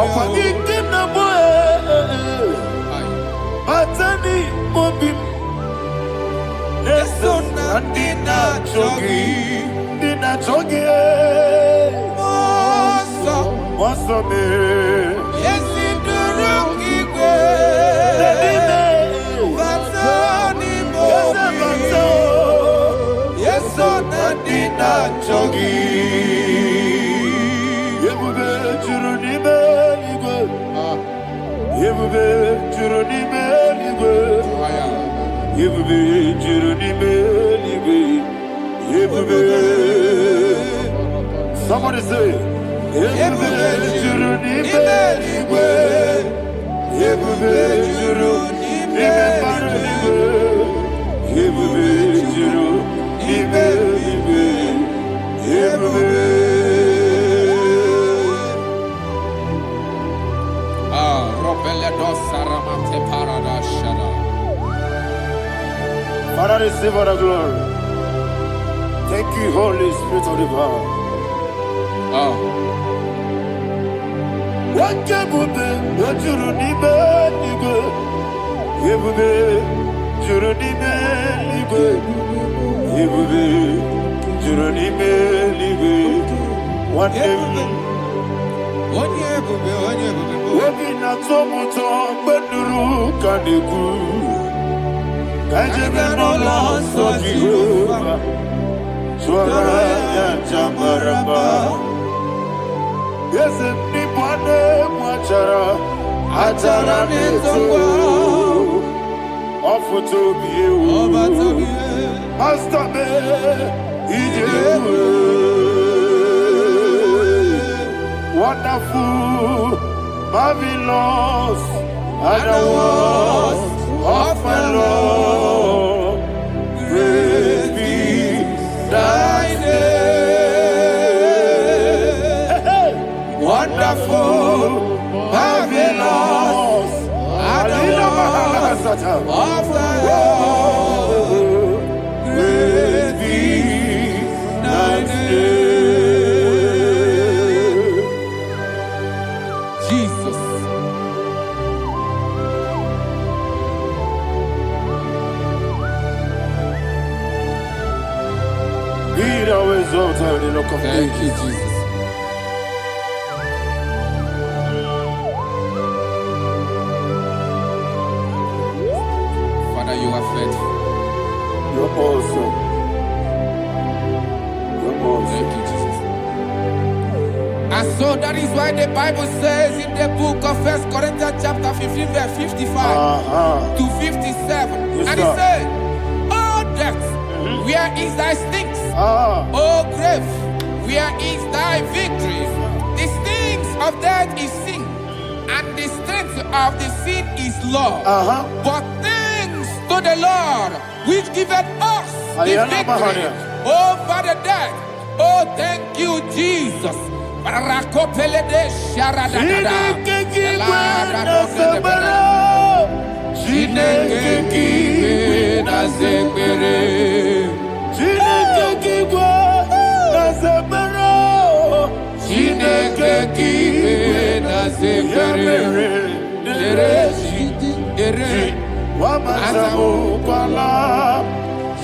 I'm forgetting the boy. Batani mobim Eso Natina Chongi. Dina Chongi. Moso me Yesi duruki kwe Batani mobi Yeso nadina chogi Yebube churuni beligwe Yebube churuni beligwe Yebube churuni beligwe Yebube Somebody say Yebube churuni beligwe Yebube churuni beligwe Yebube churuni beligwe Yebube Father, receive all the glory. Thank you, Holy Spirit of the power. What can you do? What you do? You do. You Yes, nipane mwachara achara neto ofuto biyewu Master me ijewu Wonderful, marvelous, and the words of my Lord. Praise be thy name. Wonderful, marvelous, of the earth. Great be thy name. Jesus. Be thou exalted in the rock of Thank you, ages. Jesus. Father, you are faithful. You're awesome. You're awesome. Thank you, Jesus. And so that is why the Bible says in the book of 1 Corinthians chapter 15, verse 55 to 57. Yes, And sir. he said, "Oh death, where is thy stings? Oh grave, where is thy victory? The stings of death is sin, and the strength of the sin is law. But thanks to the Lord, which giveth us the victory over the death. Oh, thank you, Jesus." Barakopelede sharadadada. Chineke kiwe na zekere. Chineke kiwe na zekere. Dere Wamazamukwala.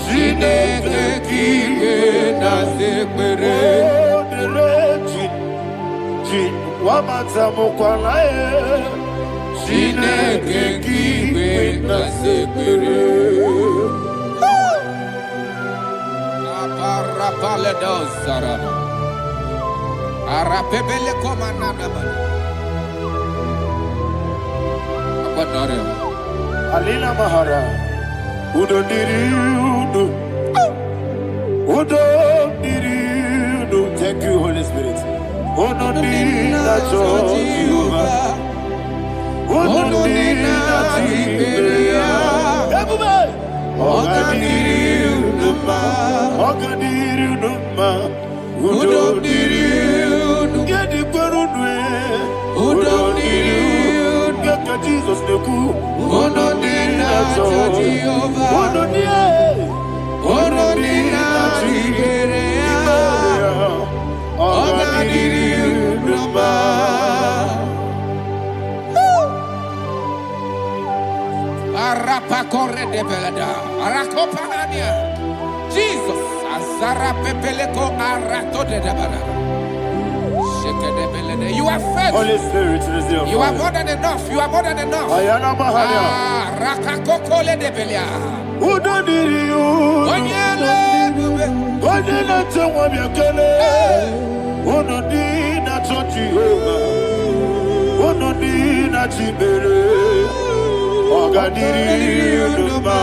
Chineke kiwe na zekere. Wamazamukwala. Chineke kiwe na zekere. Aparapale dosarama. Arapebele komanana bana. Abadare. Alina Mahara. Udo diri udo. Udo diri udo. Thank you, Holy Spirit. Udo diri na Jehovah. Udo diri na Jehovah. Everybody. Ogadiri uduma. Ogadiri uduma. Udo diri udo. Gedi kwerudwe. Udo diri udo. Geka Jesus neku. Udo diri na Jehovah. Udo diri. Udo diri na Jehovah. Ogadiri uduma. Arapa corre de belada, arakopa ania. Jesus, azara pepeleko arato de debada. Shake de belada. You are faithful. Holy Spirit, resume. You are more than enough. You are more than enough. Ayana Mahara. Rakakokole de belia. Udo diri udo. Onyele bube. Onyele tewa miakele. Udo diri na Jehovah. Udo diri na Chibere. Ogadiri uduma.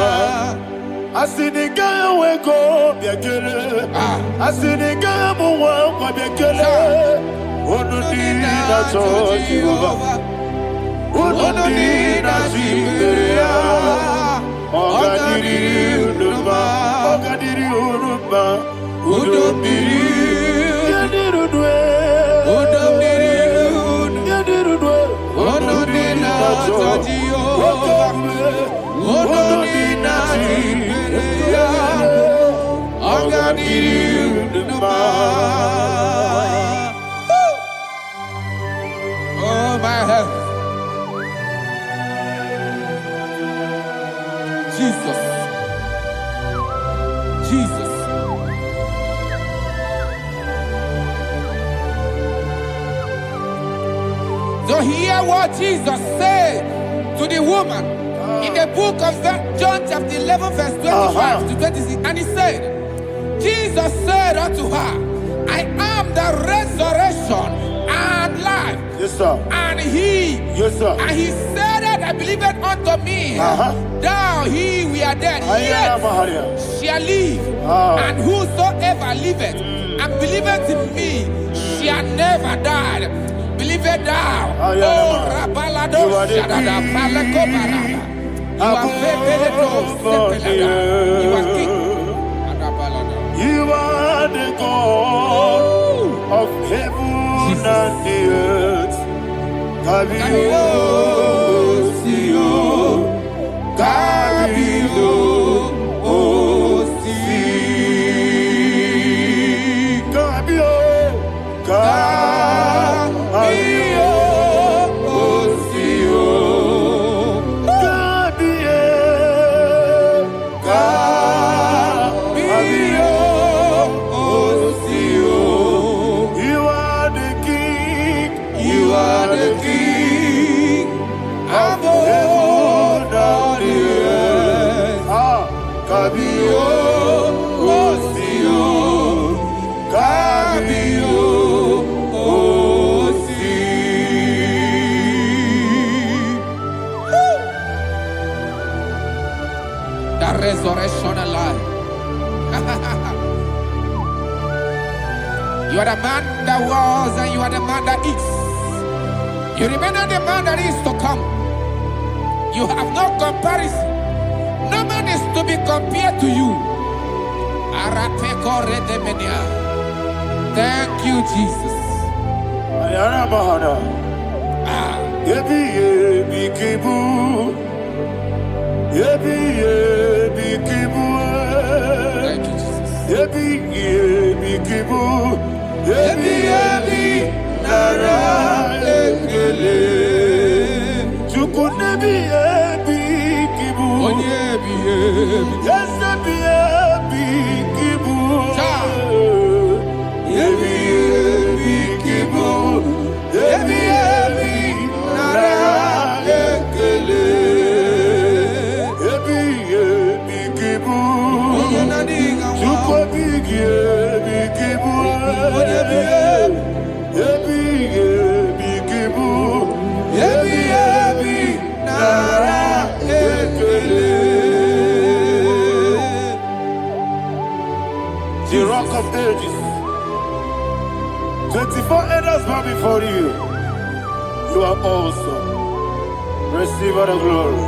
Asiniga weko biakele. Asiniga muwa kwa biakele. Unudi na Jehovah. Unudi na Jiberia. Ogadiri uduma. Ogadiri uduma. Udumiri. Yadirudwe. Udumiri. Yadirudwe. Unudi na Jehovah. Unudi na Jiberia. Ogadiri uduma. Oh my health. Jesus. Jesus. So hear what Jesus said to the woman in the book of John chapter 11 verse 25 to 26. And he said, Jesus said unto her, I am the resurrection and life. Yes, sir. And he, Yes, sir. and he said that believeth unto me, thou he we are dead, Ayana yet Mahara. shall live. And whosoever liveth and believeth in me shall never die. Believeth thou. Oh, Rabalado You are the Shadada, Paleko Barada. You are Febeledo Sepelada. You are king. Adabalada. You are the God of heaven and the earth. Kabiyosio, Kabio, Osi. Kabio, Kabio, Osio. Kabio, Kabio, Osio. You are the king. You are the king of all the earth. Kabio, Osio. Kabio, Osi. The resurrection alive. You are the man that was and you are the man that is. You remember the man that is to come. You have no comparison. No man is to be compared to you. Thank you, Jesus. Ayana Mahana. Yebi yebi kibu. Yebi yebi kibu. Thank you, Jesus. Yebi yebi kibu. Yebi yebi nara ekele. Chuku nebi yebi kibu. Onyebi, yebi. Yes nebi yebi kibu. Cha. Yebi yebi kibu. Yebi yebi nara ekele. Yebi yebi kibu. Chuku big yebi kibu. Yebi yebi kibu. Yebi yebi nara ekele. The rock of ages. 24 elders bow before you. You are awesome. Receive all the glory.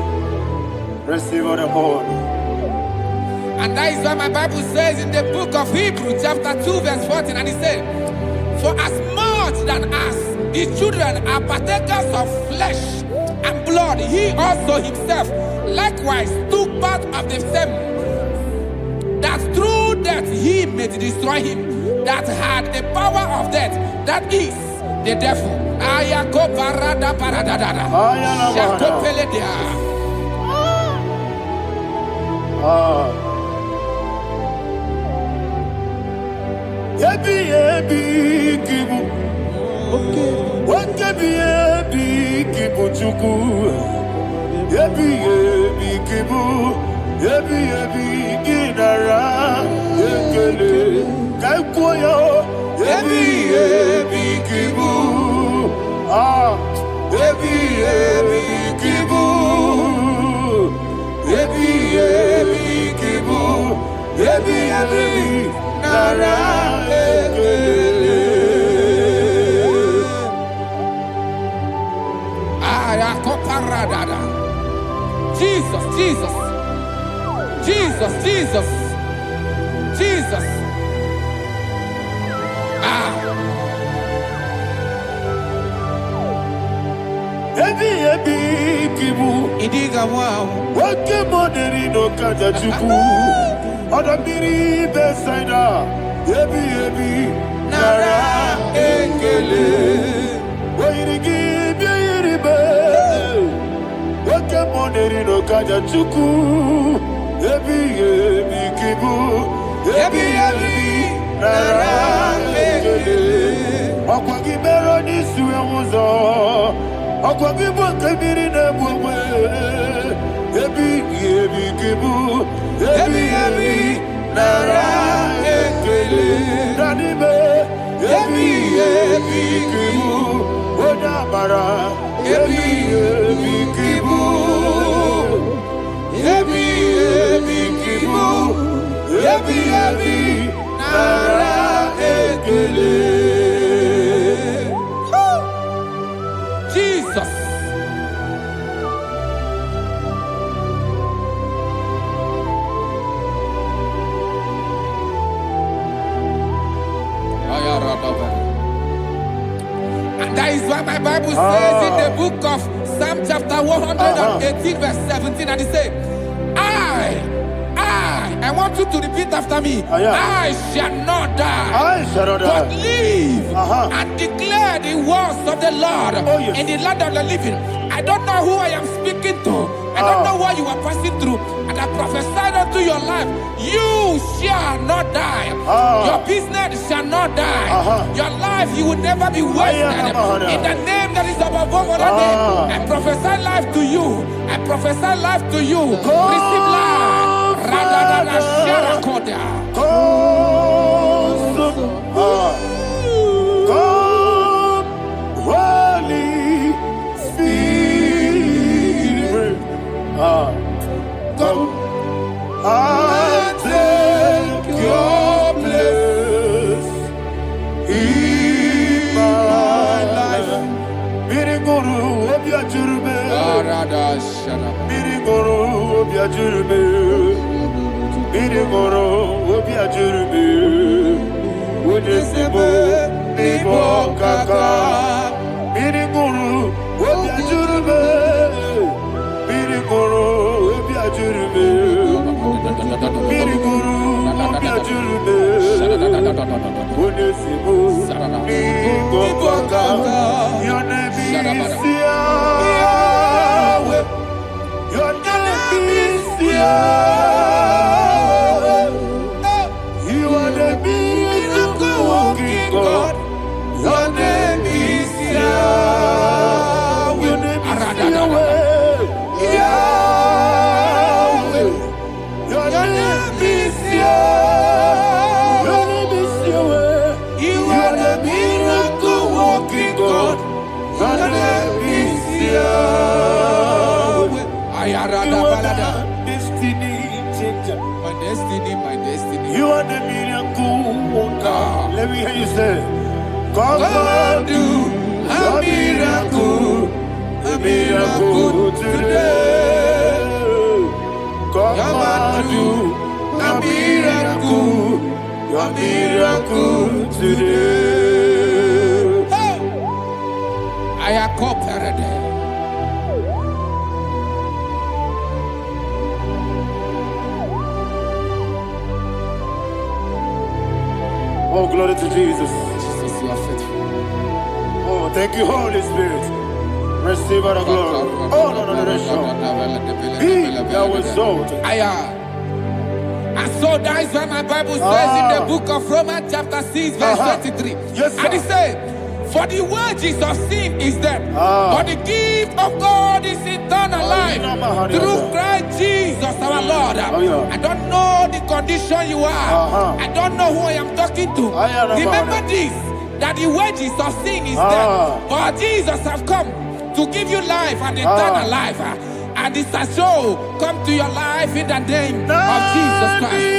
Receive all the honor. And that is why my Bible says in the book of Hebrews chapter 2 verse 14, and it says, for as much than us, the children are partakers of flesh and blood, he also himself likewise took part of the same, that through death he may destroy him that had the power of death, that is the devil. Ayako parada paradadada. Shakopeledia. Yebi yebi kibu. Yebi yebi kibu chuku. Yebi yebi kibu. Yebi yebi ginara ekele. Kaikoyo. Yebi yebi kibu. Yebi yebi kibu. Yebi yebi kibu. Yebi yebi nara ekele. Ayakoparadada. Jesus, Jesus, Jesus, Jesus, Jesus. Yebi yebi kibu. Idiga wow. Wake moderi no kaja chuku. Odamiri besaida. Yebi yebi nara ekele. Wairigi biiribe. Wake moderi no kaja chuku. Yebi yebi kibu. Yebi yebi nara ekele. Okwagi bero ni suwe muzo. Okwagi bwakabiri na bwwe. Yebi yebi kibu. Yebi yebi nara ekele. Nanibe. Yebi yebi kibu. Odabara. Yebi yebi kibu. Yebi yebi kibu. Yebi yebi nara ekele. Jesus. And that is why my Bible says in the book of Psalm chapter 118, verse 17, and he said, I want you to repeat after me. I shall not die, but live and declare the words of the Lord in the land of the living. I don't know who I am speaking to. I don't know what you are passing through. And I prophesied unto your life, you shall not die. Your business shall not die. Your life, you will never be wasted. In the name that is above all other name, I prophesy life to you. I prophesy life to you. Receive life. Radadada Sharakoda. Come, Holy Spirit. Come and take your place in my life. Miriguru obiajurube. Miriguru obiajurube. Miriguru obiajurube. Udesibo nibo kaka. Miriguru obiajurube. Miriguru obiajurube. Miriguru obiajurube. Udesibo nibo kaka. Your name is Yahweh. Your name is Yahweh. You are the miracle working God. Your name is Yahweh. Your name is Yahweh. Yahweh. Your name is Yahweh. Your name is Yahweh. You are the miracle working God. Your name is Yahweh. You are the destiny changer. My destiny, my destiny. You are the miracle worker. Let me hear you say, come and do a miracle today. Come and do a miracle today. I am cooperative. Oh, glory to Jesus. Jesus, you are faithful. Oh, thank you, Holy Spirit. Receive our glory. Oh, no, Be thou exalted. And so that is why my Bible says in the book of Romans chapter 6 verse 23. Yes, sir. And it says, for the wages of sin is death, but the gift of God is eternal life through Christ Jesus our Lord. I don't know the condition you are. I don't know who I am talking to. Remember this, that the wages of sin is death, but Jesus has come to give you life and eternal life. And this shall show come to your life in the name of Jesus Christ.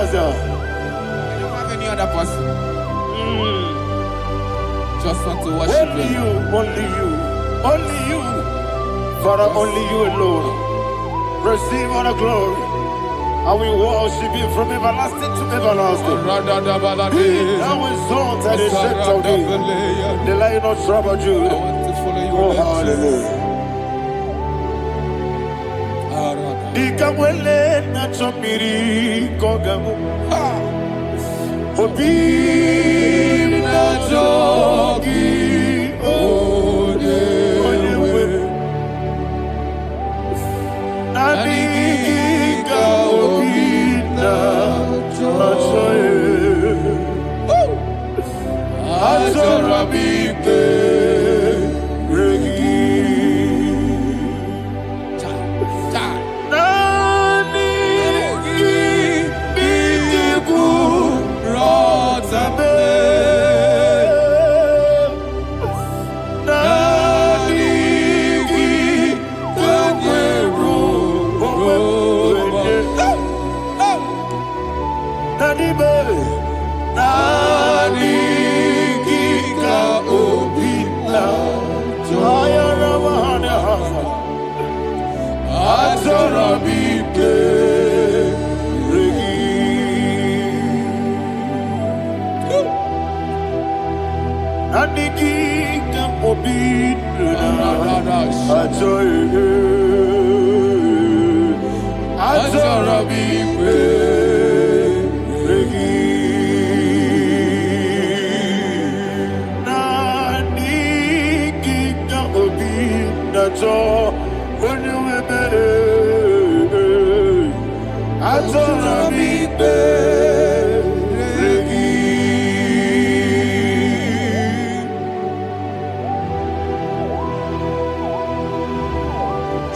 I don't have any other person. Just want to worship only you, only you, only you. Father, only you alone. Receive all the glory. And we worship you from everlasting to everlasting. Be thou exalted and set of thee, the Lion of Tribe of Judah. Oh, hallelujah. Ikamwele na chomiri kogamu. Obi na jogi odewe. Naniga obi na joye. Azorabike regi.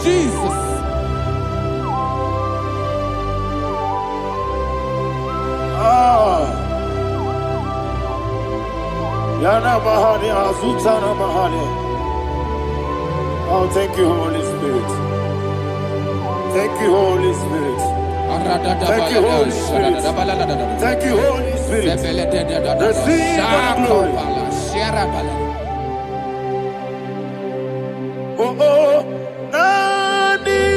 Jesus. Yana Mahani, Azutana Mahani. Oh, thank you, Holy Spirit. Thank you, Holy Spirit. Thank you, Holy Spirit. Thank you, Holy Spirit. Receive my glory. Oh, oh, Nanigi,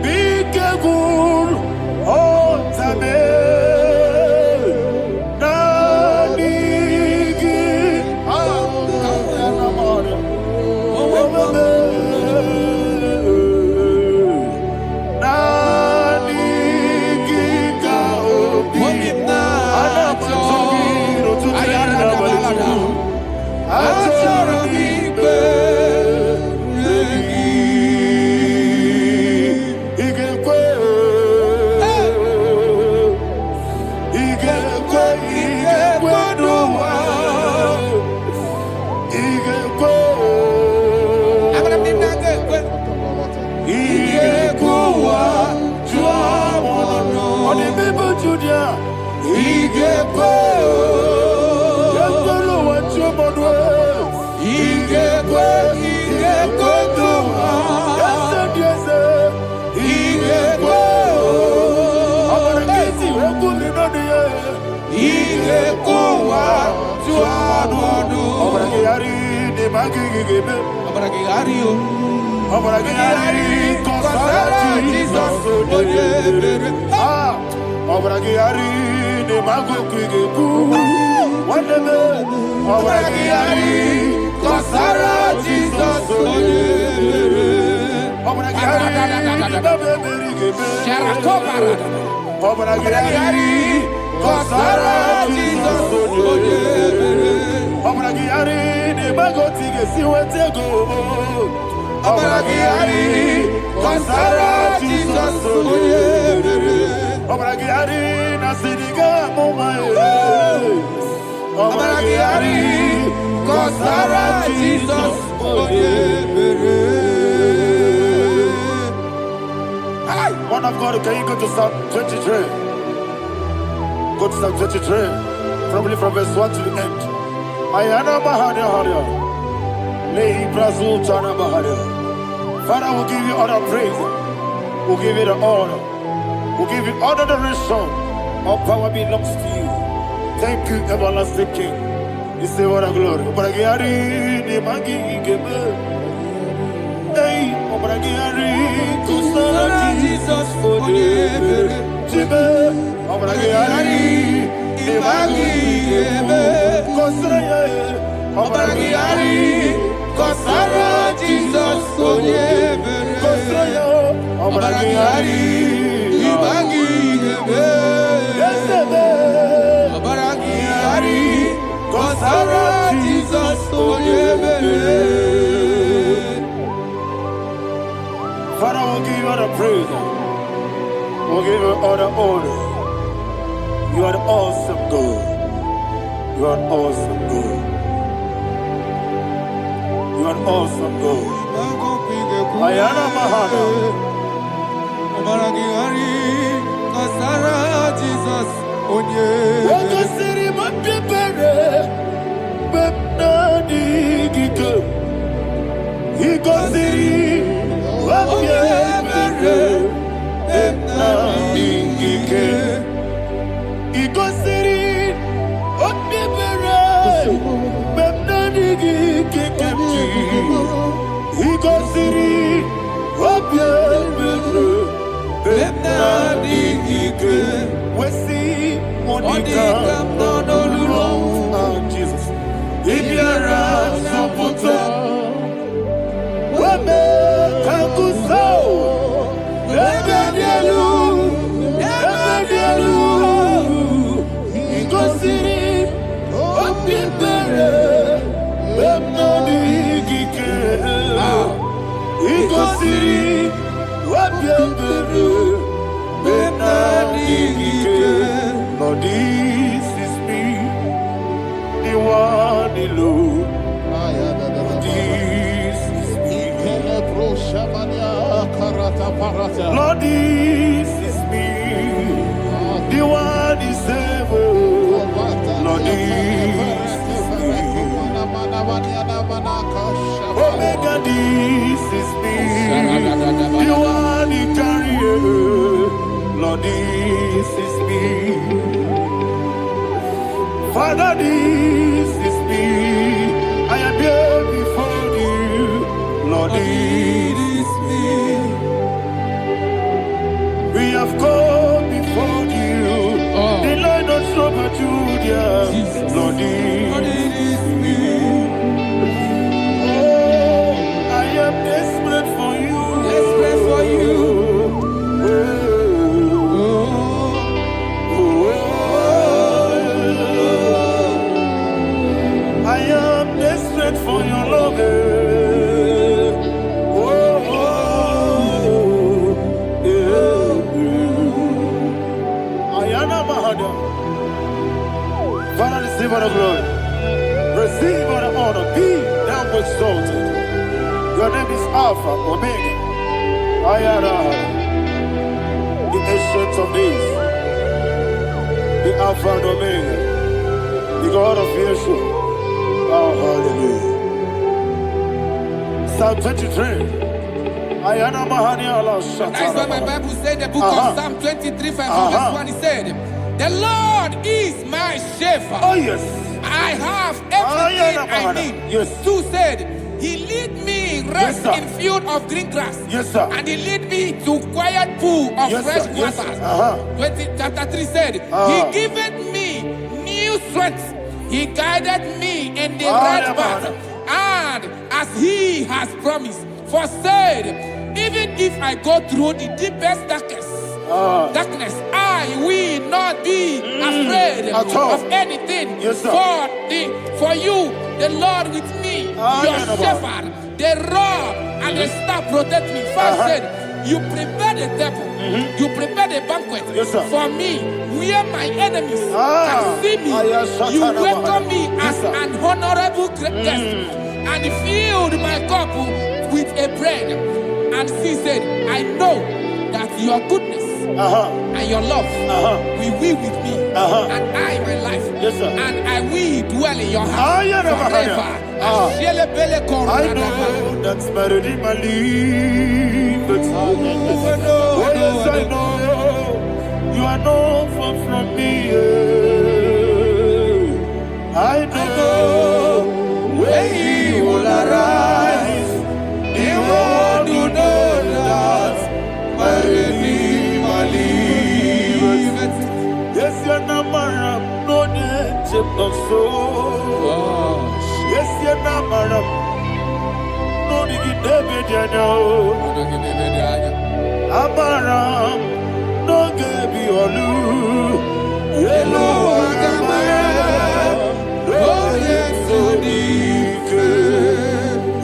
Bigagul, oh, Tabe. One of God, can you go to Psalm 23? Go to Psalm 23, probably from verse 1 to the end. Ayana Mahana Haria. Lei Brazil Chana Mahana. Father, we'll give you all the praise. We'll give you the honor. We'll give you all the adoration. All power belongs to you. Thank you, everlasting King. You say what a glory. Obragiari, Nimagi, Gebe. Hey, Obragiari, Kusara, Jesus, for the Jibe. Obragiari, Nimagi, Gebe. Kusara, Obragiari, Kusara, Jesus, for the Kusara, Obragiari, Nimagi, Gebe. Jesus, Father, we'll give you all the praise. We'll give you all the honor. You are the awesome God. You are an awesome God. You are an awesome God. Ayana Mahana. Jesus. Jesus. Kosiri, Wabiambere, Benadike. Lord, this is me, the one alone. This is me. Lord, this is me, the one is ever. Lord, this is me. Omega, this is me, the one you carry. Lord, this is me. Father, this is me. I am here before you. Lord, this is me. We have come before you. The Lord of Trouble, Judah. Lord, this is me. Oh, I am desperate for you. Desperate for you. I am desperate for your love. Father, receive all the glory. Receive all the honor. Be thou exalted. Your name is Alpha, Omega. The ancient of days. The Alpha and Omega. The God of creation. Oh, hallelujah. Psalm 23. That is what my Bible said, the book of Psalm 23, verse 1. He said, the Lord is my shepherd. Oh, yes. I have everything I need. Yes. 2 said, he lead me rest in field of green grass. Yes, sir. And he lead me to quiet pool of fresh waters. Chapter 3 said, he giveth me new strength. He guided me in the right path. And as he has promised, for said, even if I go through the deepest darkness, I will not be afraid of anything. Yes, sir. For you, the Lord with me, your shepherd, the rod and the staff protect me. First said, you prepare the table, you prepare the banquet for me, where my enemies can see me. You welcome me as an honorable guest, and filled my cup with a bread. And she said, I know that your goodness and your love will be with me, and I, my life, and I will dwell in your house forever. I know that's better than my life. But yes, I know you are not far from me. I know when he will arise, the world will know that my Redeemer liveth. Yes, you're not married, no need to so. Yes, you're not married, no need to be Amaram, no gebi olu, yelo agamara, no yexodike.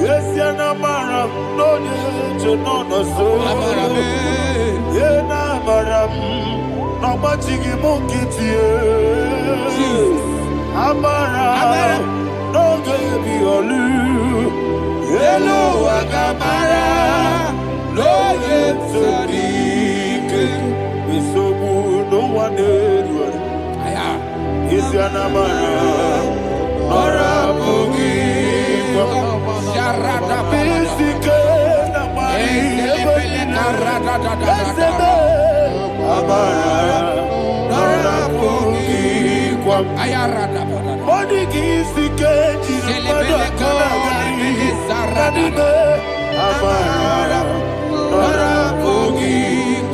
Yes, yana maram, no yejo no so. Yena maram, no machigi mukiti. Amaram, no gebi olu, yelo agamara. No yexodike, so no one is your number. Ora bugi, Sharada bisike na mari, Amara, Ora bugi, Ayarada Body gisike, Amara.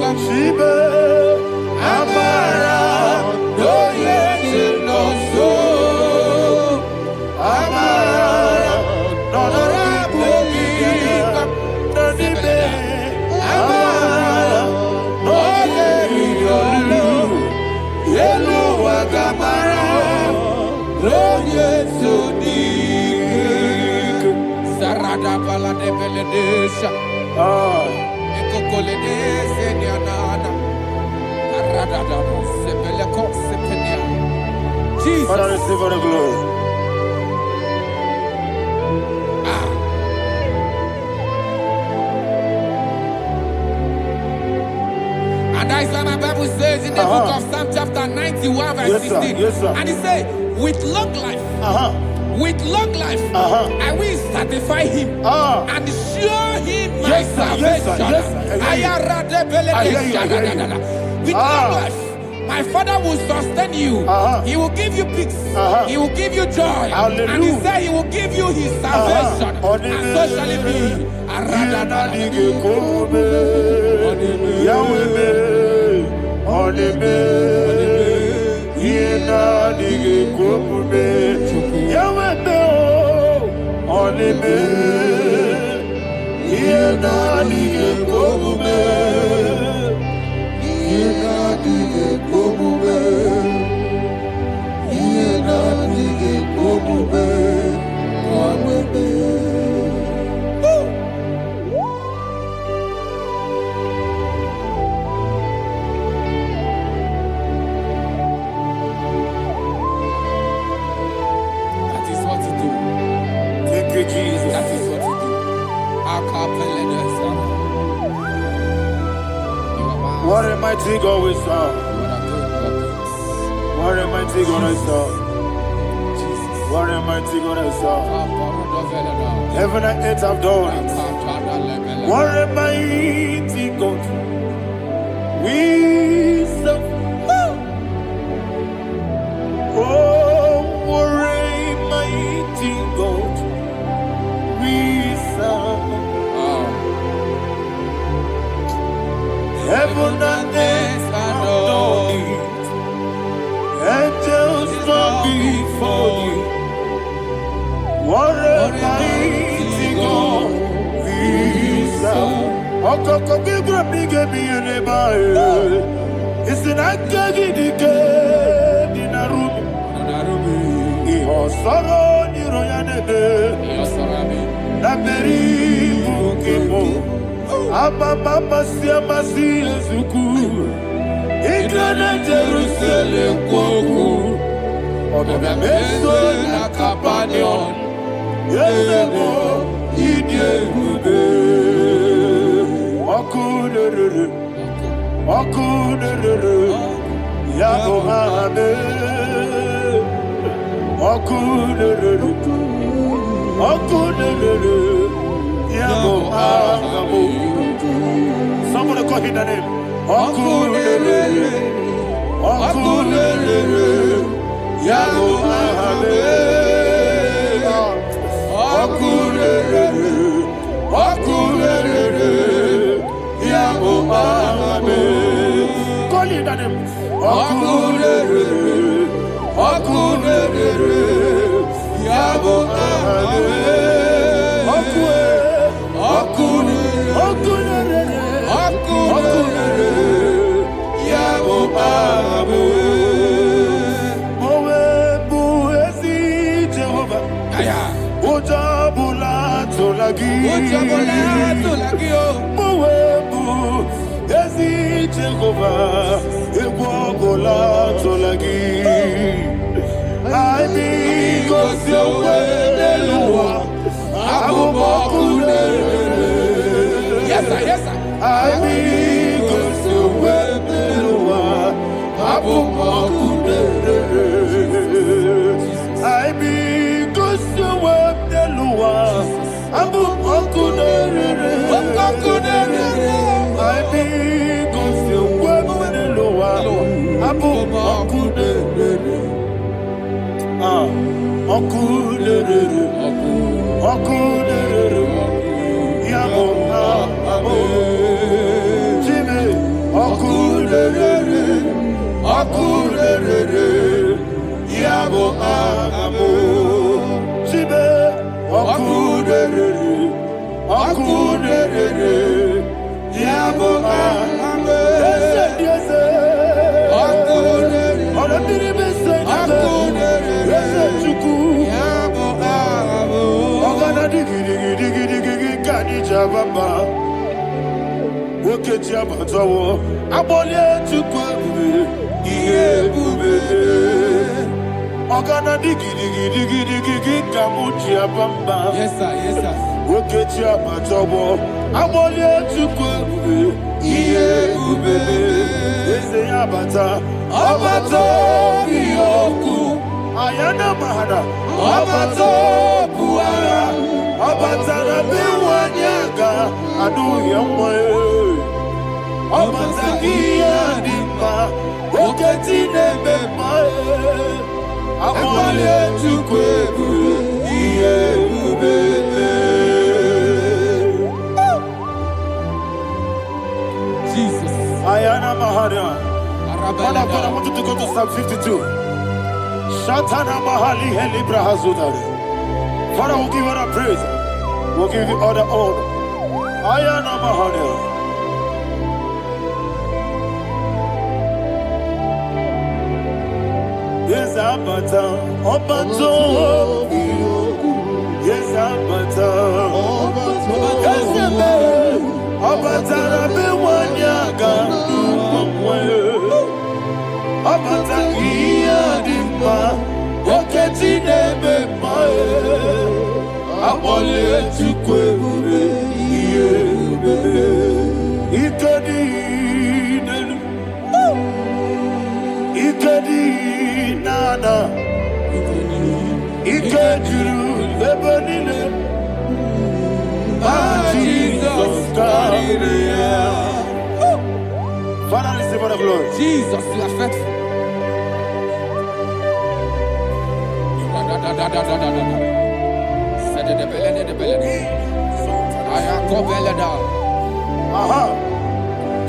Shibe, Amara, no yet no so. Amara, no rabugi, no dibe. Amara, no yelu, yelu agamara, no yet so deep. Sarada bala de beledesha. Jesus. Father, receive all the glory. And that is why my Bible says in the book of Psalm chapter 91 verse 16. Yes, sir. And it says, with long life, with long life, I will satisfy him and show him my salvation. With long life, my Father will sustain you. He will give you peace. He will give you joy. Hallelujah. And he said he will give you his salvation. And so shall it be. Jesus. That is what you do. What a mighty God we serve. What a mighty God I serve. What a mighty God I serve. Heaven and earth have done it. What a mighty God we serve. Oh, what a mighty God we serve. Heaven and earth adore it. Angels bow before you. What a mighty God we serve. Okoko bigre bige bi eneba. It's an akagi dike dinarubi. Iho soro ni royanebe. Naberi bukimo. Ababa siamasi ezuku. Igrana Jerusalem kwoku. Odobe meso na kapanion. Yesemo idie gube. Okunerere. Yabo hame. Okunerere. Yabo hame. Somebody call him the name. Okunelele, Okunelele, Yabo Ahame. Okunelele, Okunelele, Yabo Ahame. Call him the name. Okunelele, Okunelele, Yabo Ahame. Okunelele. Yabo Abu Moebu Ezi Jehovah Ojabula Tolagi Moebu Ezi Jehovah Ebogola Tolagi I need Gosio Wedelua Abu Bokule. Yes, sir, yes, sir. I need Gosio Wedelua Abu Bokule. I need Gosio Wedelua Abu Bokule. I need Gosio Wedelua Abu Bokule. Okunelele, Yabo Abo, Jimmy, Okunelele, Yabo Abo, Jimmy, Okunelele, Yabo Abo, yes, Baba, Wokechi abatawo. Abolie chukwu ebube. Iye ebube. Ogana digi kamuchi abamba. Yes, sir. Yes, sir. Wokechi abatawo. Abolie chukwu ebube. Iye ebube. Eze abata. Abato biyoku. Ayana mahana. Abato buara. Abata na biwanyaga. Adu yamwe. Abata iya dimba. Woketi nebe mae. Abolie chukwu ebube. Iye ebube. Jesus. Ayana mahana. Father, I want you to go to Psalm 52. Shatana Mahali Helibra Hazudari. Father, we'll give you all the praise. We'll give you all the honor. Ayana Mahali. Yes, Abata. Obato. Yes, Abata. Yes, Abata. Abata. Abata iya dimba, woketi nebe mae. Abolie chukwu ebube, iye ebube. Ikedi nenu, ikedi nana, ikediru ebe nile. Jesus carry. Father, receive all the glory. Jesus, you are faithful.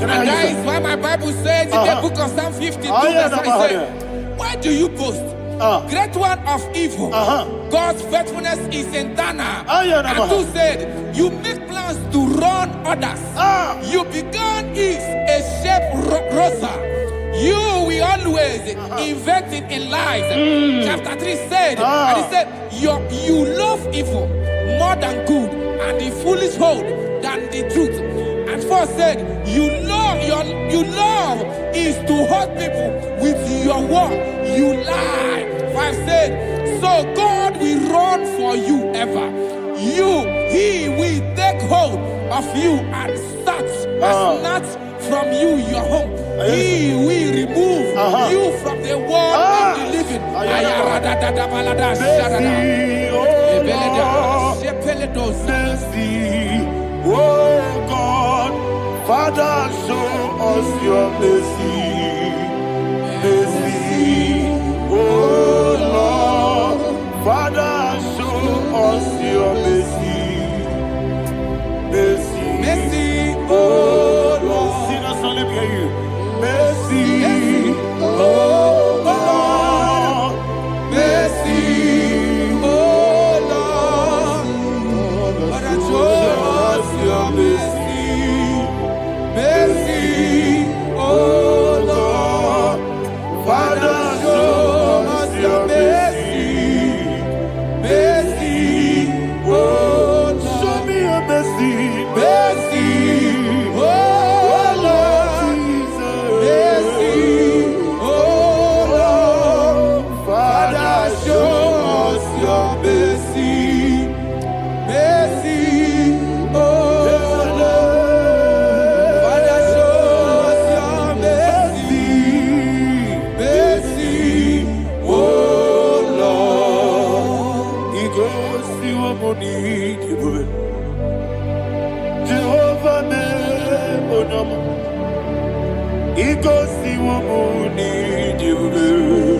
And that is why my Bible says in the book of Psalm 52, verse 5, why do you boast? Great one of evil. God's faithfulness is eternal. And two said, you make plans to run others. You began is a shape rosa. You will always inventing in lies. Chapter 3 said, and he said, you love evil more than good, and the foolish hold than the truth. And 4 said, you love is to hurt people with your word. You lie. 5 said, so God will run for you ever. He will take hold of you and snatch from you your home. He will remove you from the world of the living. Oh God, Father, show us your mercy. Mercy, oh Lord, Father, show us your mercy. Mercy, mercy, oh Lord. Sinners only hear you. Mercy, oh Lord. Mercy, oh Lord. Father, show us your mercy. Mercy, oh Lord. Father, show us your mercy. Mercy, oh Lord. Show me your mercy. Mercy, oh Lord. Mercy, oh Lord. Father, show us your mercy. Mercy, oh Lord. Father, show us your mercy. Mercy, oh Lord. He goes to a money. Jehovah me onama. He goes to a money.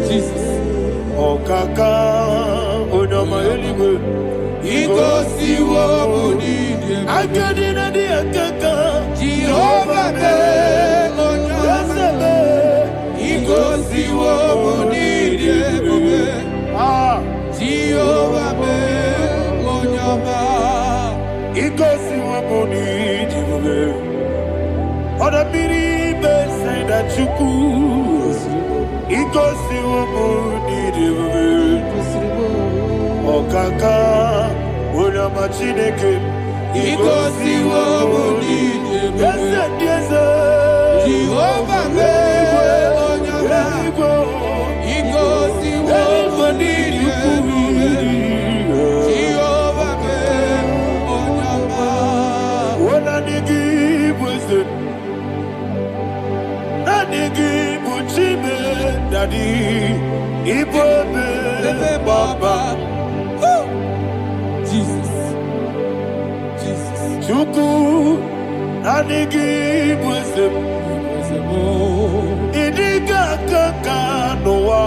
Jesus. Okaka onama eliwe. He goes to a money. I got in a dear kaka. Jehovah me onama. He goes to a money. Jehovah me onama. He goes to a money. Oda biri be say that you could. He goes to a money. Okaka, Una Machineke, igosiwo munini Jehovah me onyama igosiwo munini Jehovah me onyama Wona nigi bwese Nagi buchime Daddy Igbo me Baba Jesus Chuku Nagi bwese Idiga kaka noa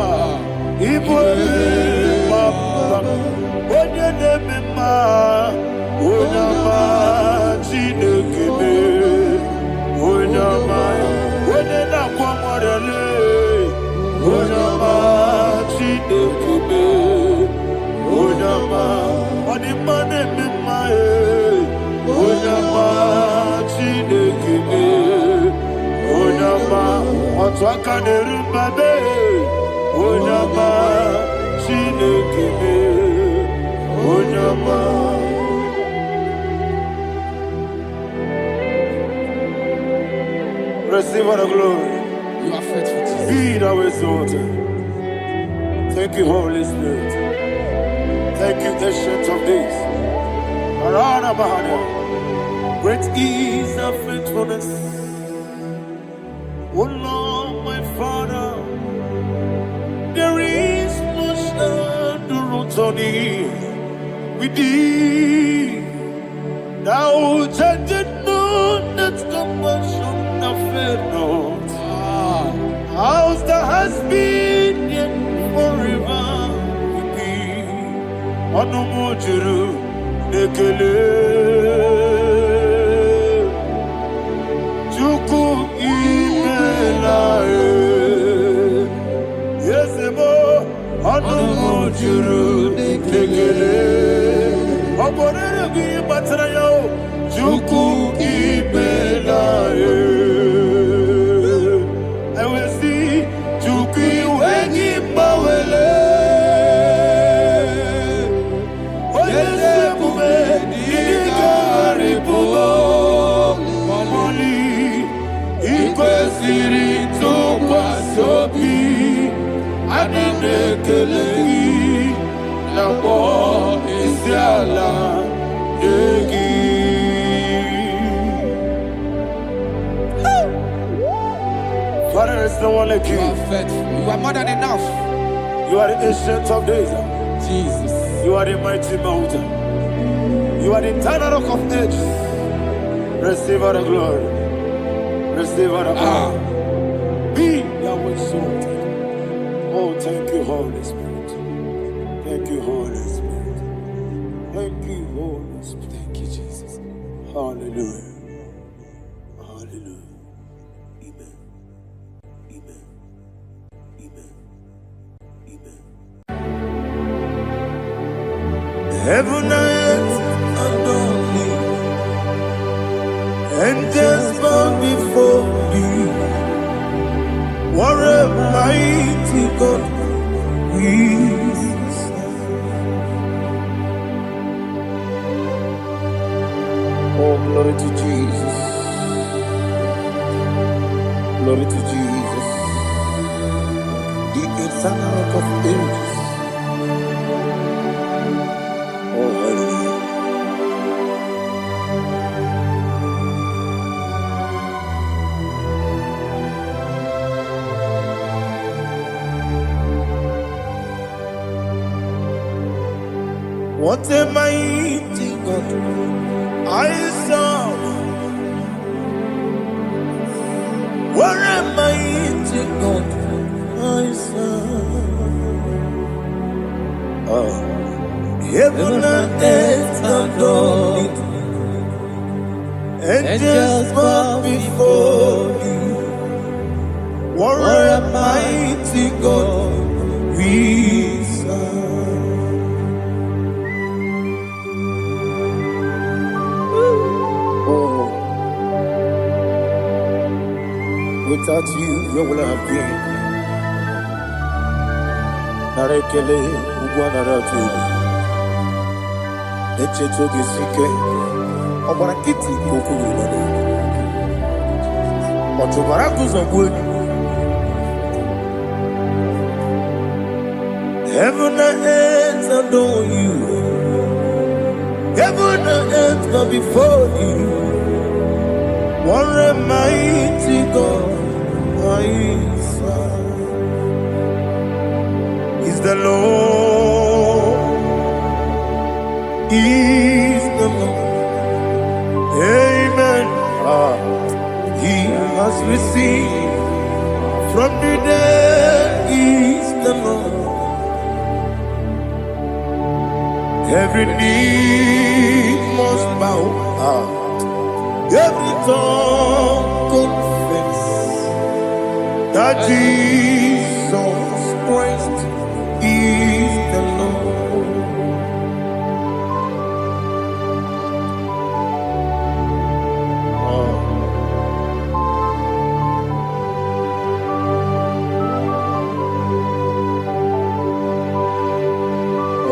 Igbo me Baba Onye neme ma Onyama Chineke me Onyama Onye na kwa morele Onyama Chineke me Onyama Onima neme ma Onyama Chineke me Onyama Otwaka nerumba be Onyama Chineke me Onyama Receive all the glory. you are faithful Jesus. Be thou exalted. Thank you, Holy Spirit. Thank you, Ancient of Days. Arana Bahana. Great is thy faithfulness. O Lord, my Father, there is no shadow on thee. With thee, thou judgest not that compassion of faith not. How's the has been yet forever with thee? Onomojuru nekele Chuku imelae Yesemo Onomojuru nekele Oborere bi batrayo Chuku imelae Father, there's no one like you. You are faithful. You are more than enough. You are the ancient of days. Jesus. You are the mighty mountain. You are the eternal rock of ages. Receive all the glory. Receive all the honor. Be thou exalted. Oh, thank you, Holy Spirit. Thank you, Holy Spirit. Thank you, Holy Spirit. Thank you, Jesus. Hallelujah. Hallelujah. Amen. Amen. Amen. Amen. Heaven and earth adore thee, angels bow before thee. What a mighty God we serve. Oh, glory to Jesus. Glory to Jesus. The eternal rock of ages. Oh, hallelujah. What a mighty God I serve. What a mighty God I serve. Oh. Heaven and earth adore it. Angels bow before you. What a mighty God we serve. Oh, without you, where would I have been? Narekele ugwanaratu. Echeto gisike. ọgbara nkịtị ka okwu n'ụlọ ọtụbara gụzọgbu enyi. Heaven and earth adore you. Heaven and earth bow before you. What a mighty God I serve. Is the Lord. Is the Lord. Amen. He has received from the dead. Is the Lord. Every knee must bow, every tongue confess that Jesus Christ is the Lord.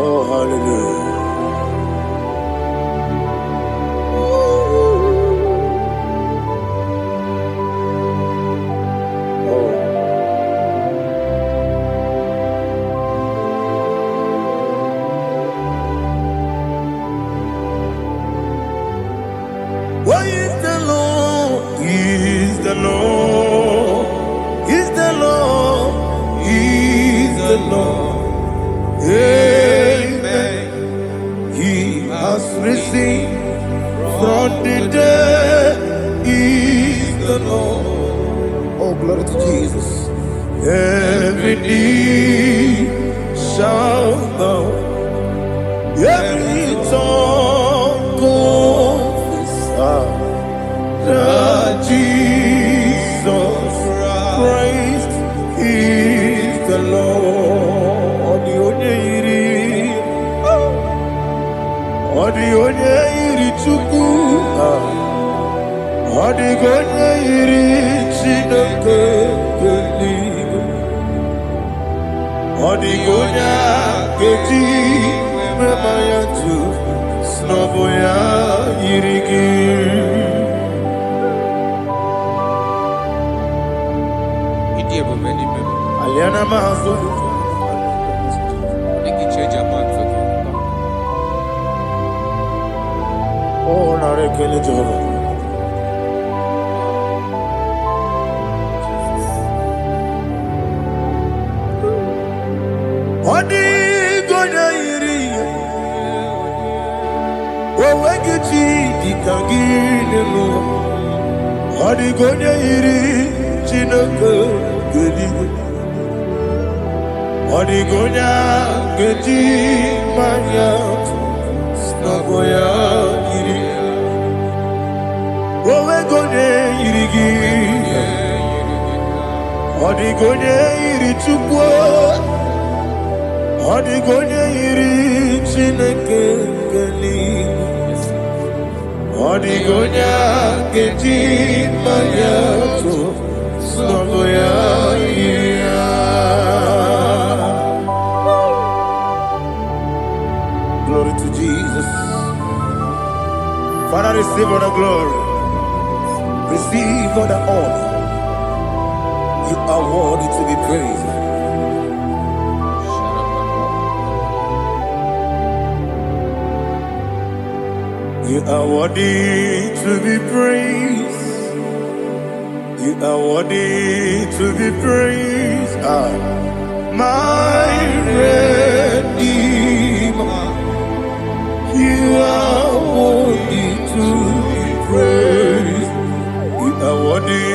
Oh, hallelujah. What is the Lord? Is the Lord? Is the Lord? Is the Lord? Amen. He has risen from the dead. Is the Lord? Oh, glory to Jesus. Every knee shall bow, every tongue confess that Jesus Christ is the Lord. Odi onye iri Chukwu, odi onye iri Chineke eluigwe, odi onye keji mema ya tu snobo ya iri gị. Aliana mazo oh na rekele Jehovah. Odi gonya iri owe gichi dikagine no odi gonya iri Chineke eluigwe, odi gonya keji manya snogo ya iri owe gonya iri gi odi gonya iri Chukwu, odi gonya iri Chineke eluigwe, odi gonya keji manya snogo ya iri. Glory to Jesus. Father, receive all the glory. Receive all the honor. You are worthy to be praised. You are worthy to be praised. You are worthy to be praised. My Redeemer. You are worthy to be praised. You are worthy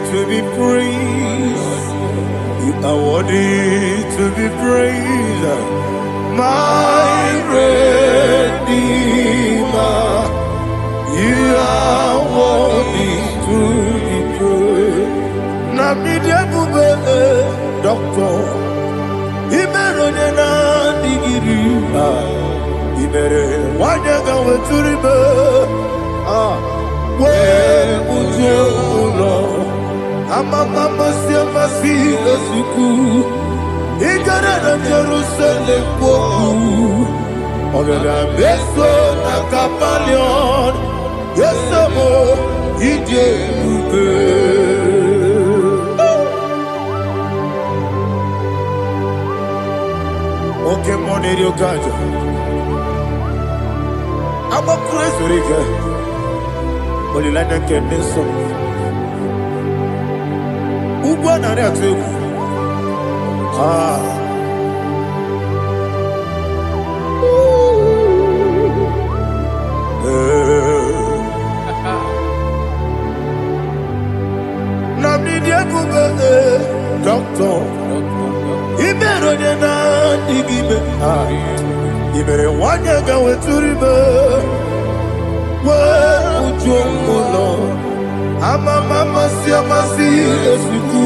to be praised. You are worthy to be praised. My Redeemer. You are worthy to be praised. Namidebube Doctor Imeronena Digiri. Ibere wanyaga weturibe we ujo ulo amama masi esuku igara na Jerusalem poku ogada beso na Kapalion Yes, amo. Ije ube. Okay, money rio kaja. I'm a crazy riga. Only like that can do so. Ugwa na ria tu. Namni dia kuba doctor. Ibero de na digibe. Ibere wanya ga weturibe. Wa ujomulo. Mama si esiku.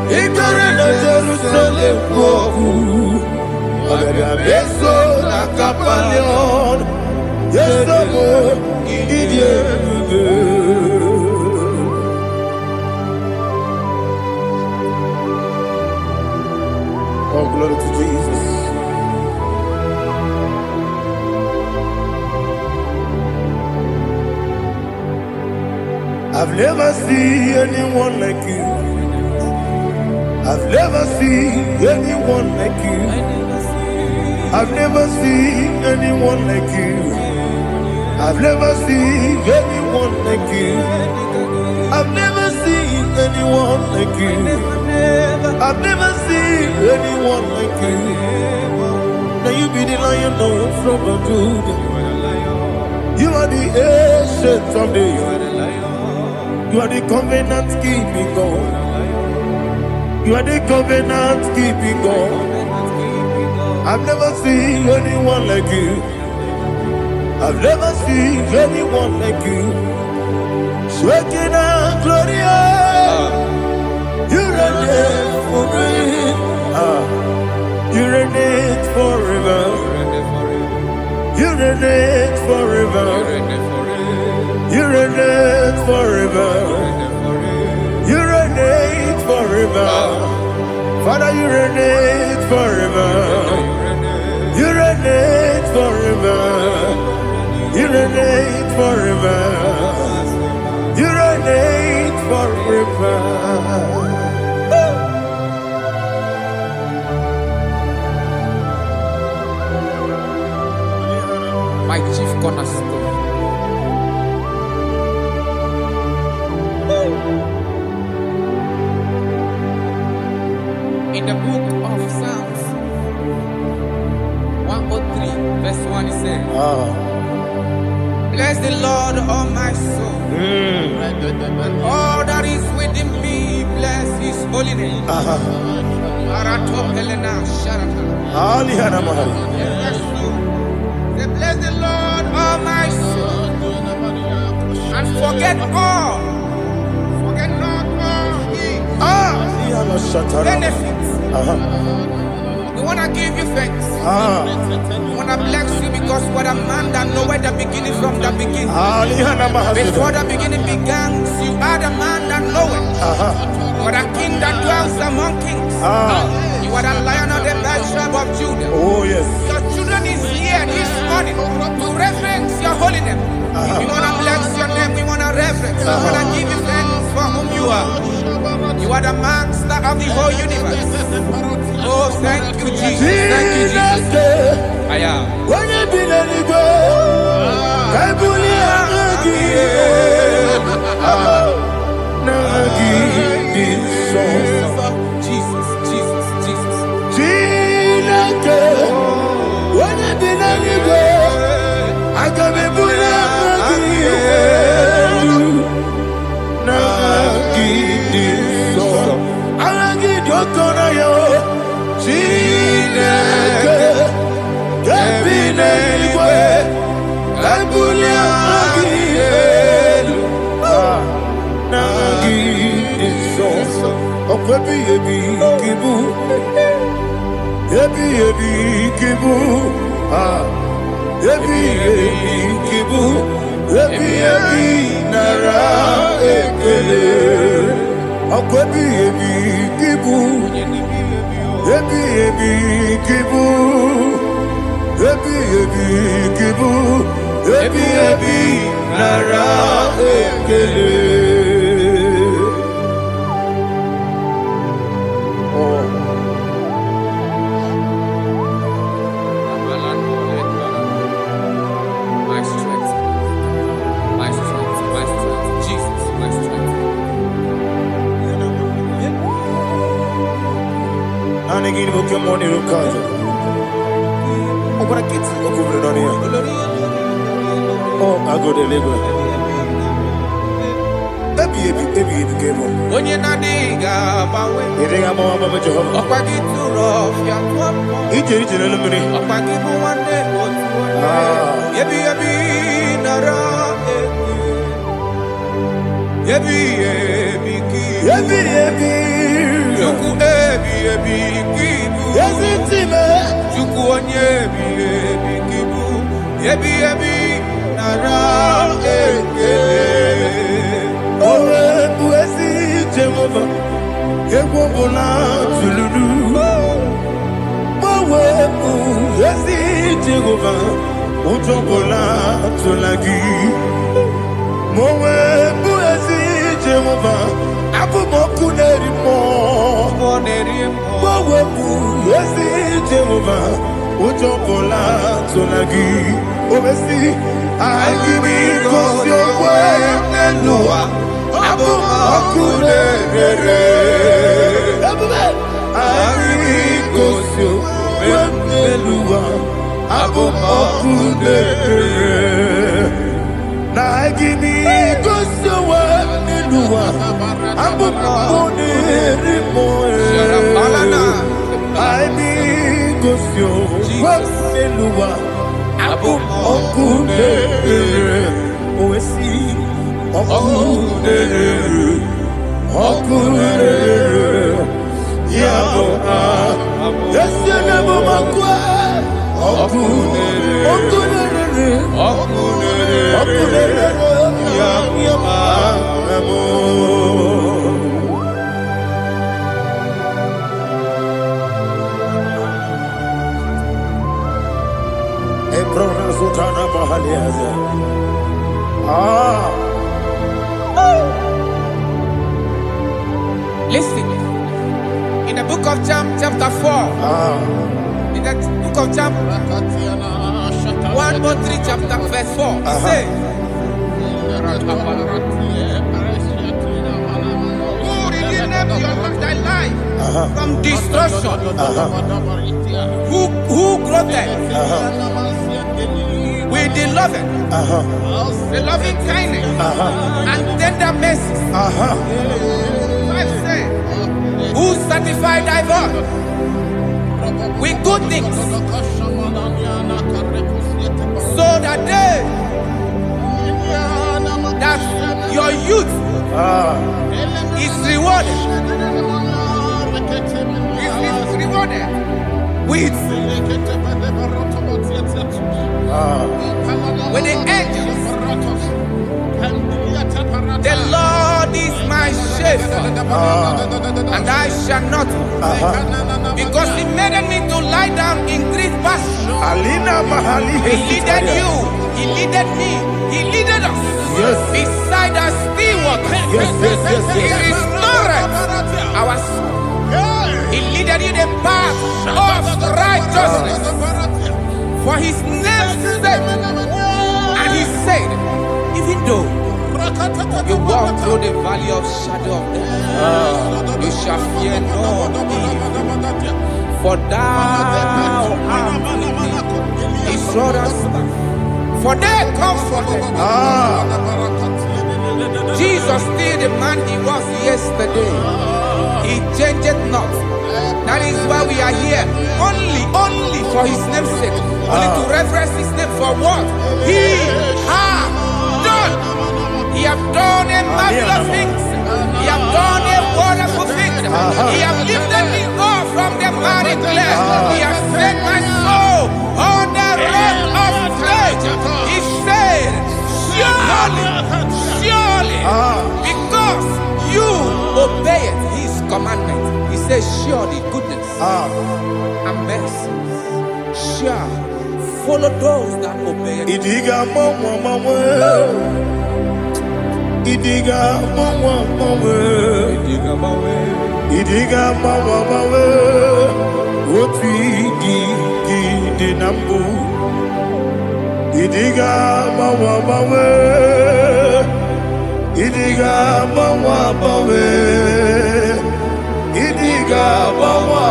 Ibere na Jerusalem woku. Abere beso na kapalion. Yesomo idie. Oh, glory to Jesus. I've never seen anyone like you. I've never seen anyone like you. I've never seen anyone like you. I've never seen anyone like you. I've never seen anyone like you. I've never seen anyone like you. Now you be the lion from the Judah. You are the ancient of days. You are the covenant keeping God. You are the covenant keeping God. I've never seen anyone like you. I've never seen anyone like you. Shekinah Gloria. You reign for me. You reign forever. You reign forever. You reign forever. You reign forever. Father, you reign forever. You reign forever. You reign forever. You reign forever. My chief cornerstone. In the book of Psalms 103, verse 1, it says, bless the Lord, all my soul, and all that is within me, bless his holy name. Bless the Lord, all my soul, and forget not all his benefits. We want to give you thanks. We want to bless you because what a man that knoweth the beginning from the beginning. Before the beginning began, you are the man that knoweth. You are the king that dwells among kings. You are the lion of the tribe of Judah. Oh yes. Your children is here this morning to reverence your holy name. We want to bless your name. We want to reverence. We want to give you thanks for whom you are. You are the master of the whole universe. Oh, thank you, Jesus. Thank you, Jesus. I am. When you be let it go, I Jesus, Jesus, Jesus. When you be let it go, I can be put ebi ebi nara ekele. My strength, my strength, my strength, Jesus, my strength. Nani gini boke moni rukaja. Okora kiti okubre nani ya. Oh, agode legwe. Ebi kemo. Onye nadiga bawe. Iriga mawa baba Jehova. Okwagi turo fia tuapo. Ije na lumini. Okwagi muwane otuwane. Ebi nara eki. Ebi ki. Ebi. Juku ebi kibu. Yazitime. Juku onye ebi kibu. Ebi nara eki. Owe buesi Jehova. Egwobola tululu. Owe buesi Jehova. Utobola tulagi. Mowe buesi Jehova. Abu moku nerimo. Mowe buesi Jehova. Utobola tulagi. Obesi agimi kosyo wenelua. Abu moku nerere. Agimi kosyo wenelua. Abu moku nerere. Na agimi kosyo wenelua. Abu moku nerimo. Agimi kosyo wenelua. Abu moku nerere. Oesi Okunere Yabo Yesenebo makwe Okunere Yabo Ebrona Sultana Mahaliaza. Listen, in the book of John, chapter 4, in the book of John 1:3, chapter verse 4, it says, who redeemed thy life from destruction, who groweth with the loving kindness and tender mercy. Who satisfy thy voice with good things, so that your youth is rewarded. Is rewarded with the angels. The Lord is my shepherd, and I shall not, because He made me to lie down in green pastures. He leaded you, He leaded me, He leaded us beside the still waters. He restored our soul. He leaded you the path of righteousness for His name's sake. And He said, even though you walk through the valley of shadow of death, you shall fear no evil, for thou art with me. His rod and staff, for they comforted. Jesus still the man He was yesterday. He changed not. That is why we are here. Only for His name's sake. Only to reverence His name for what He has done. He has done a marvelous things. He has done a wonderful thing. He has lifted me up from the miry clay. He has set my soul on the rock of faith. He said, surely, because you obeyed His commandment. He says, surely goodness and mercy shall follow those that obey. Idiga mama. Idiga mama. Woti di nambu. Idiga mama. Idiga mama. Idiga mama.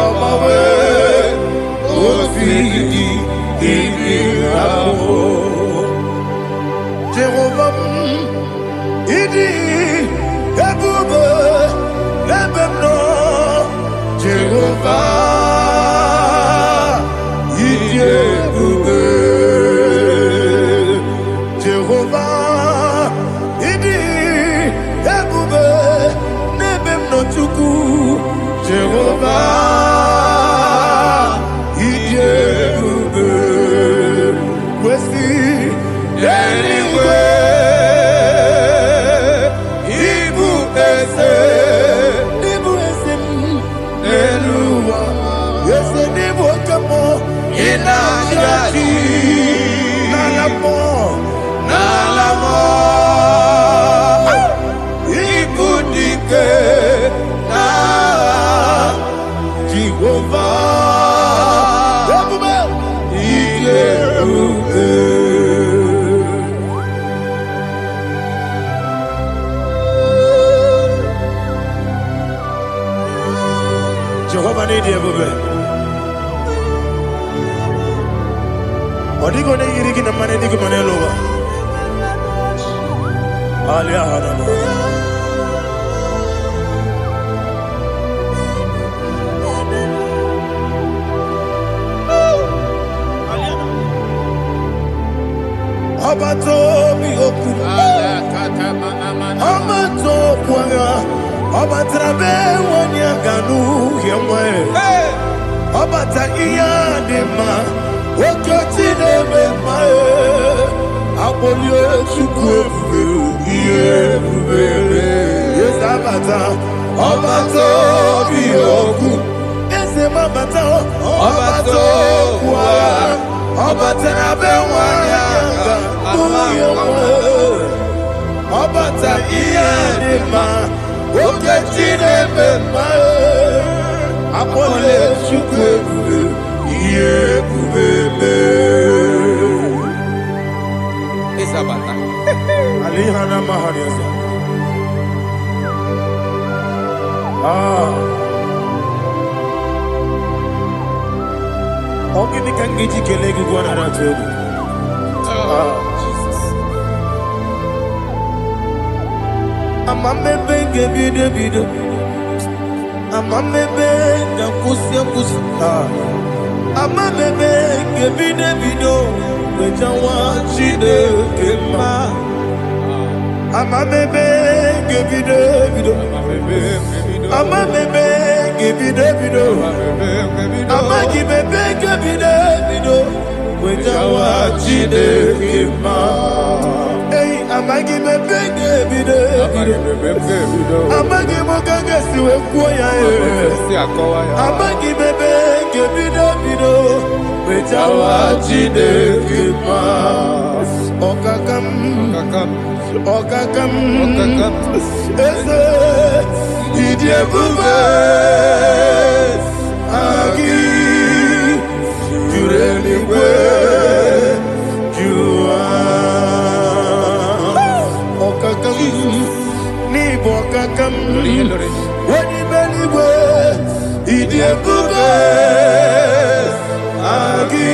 Woti di nambu. Jehovah. Idi ebube lebemno Jehovah Idi ebube Jehovah Idi ebube lebemno chuku Jehovah Idi ebube wesi anyway Nalamo Ibudike na Jehovah Jehovah need you. Odigo ne yirigi na mane digo manelowa. Alia hadama. Abato mi oku. Abato kwanga. Abatrabe wanya ganu yemwe. Abata iya dema. Wakati neme mae Abolio chukwe bebe Yes abata Abato biyoku Ese mabata Abato kwa Abata nabe wanyanga Uyemwe Abata iya dema Wakati neme mae Abolio chukwe bebe Isabata. Alihana mahariasa. Ogini kangiji kelegi gwana ratubu. Jesus. Amamebe bido. Amamebe kusi. Amamebe bido. Wejawa chide kema. Amamebe bido. Amamebe bido. Amagibebe bido. Wejawa chide kema. Hey, amagibebe bido. Amagimogaga siwe kuya. Amagibebe bido. Wejawa chide kema. Okakam. Ese idie bube agi jureligwe jua okakam ni bokakam wani beligwe idie bube agi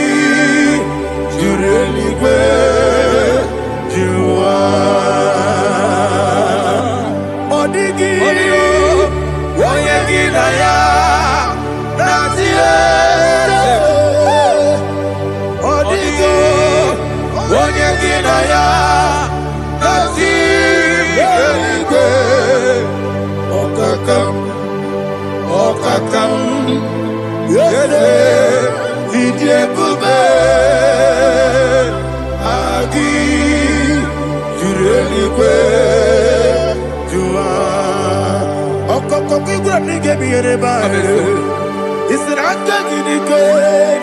jureligwe jua odigi oyegi na ya natie odigi oyegi na ya natie okakam yede idie bube agi jureligwe jua okokokigura nige biyereba isiraka gidike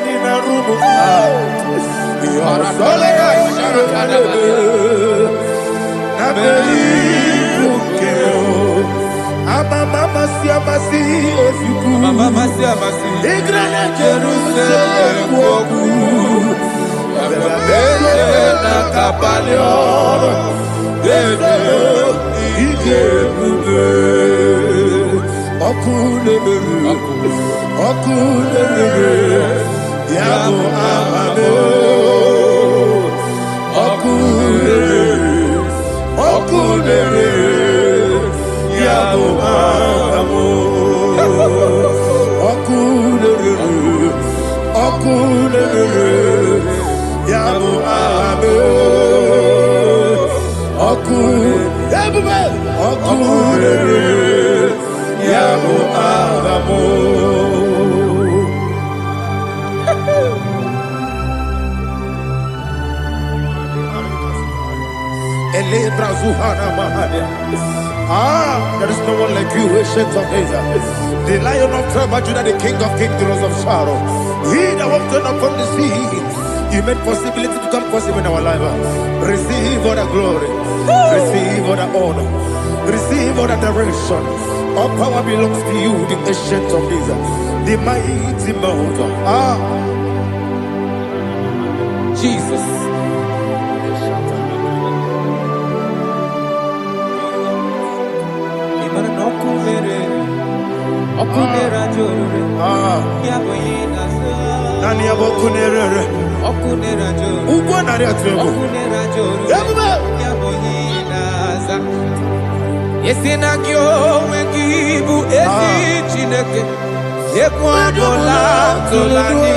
nina rumu There is no one like you, ancient of days. The Lion of tribe of Judah, the King of kings, the Rose of Sharon. He that walked upon the sea, He made possibility to come possible in our life. Receive all the glory, receive all the honor, receive all the direction. All power belongs to you, the ancient of days, the mighty mountain. Jesus. Yesinagyo wegibu esi Chineke ekwadola tolani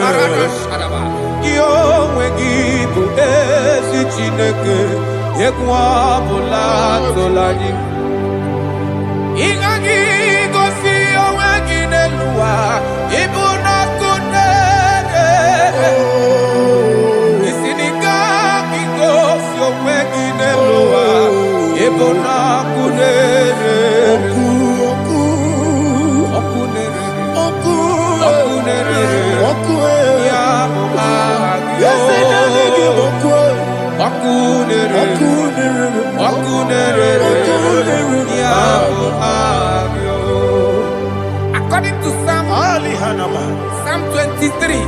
arabashadaba yo wegibu esi Chineke ekwadola tolani ingagi gosi oweginelua ibuna kunere isinika gosi oweginelua ibuna kunere ya according to Psalm 23.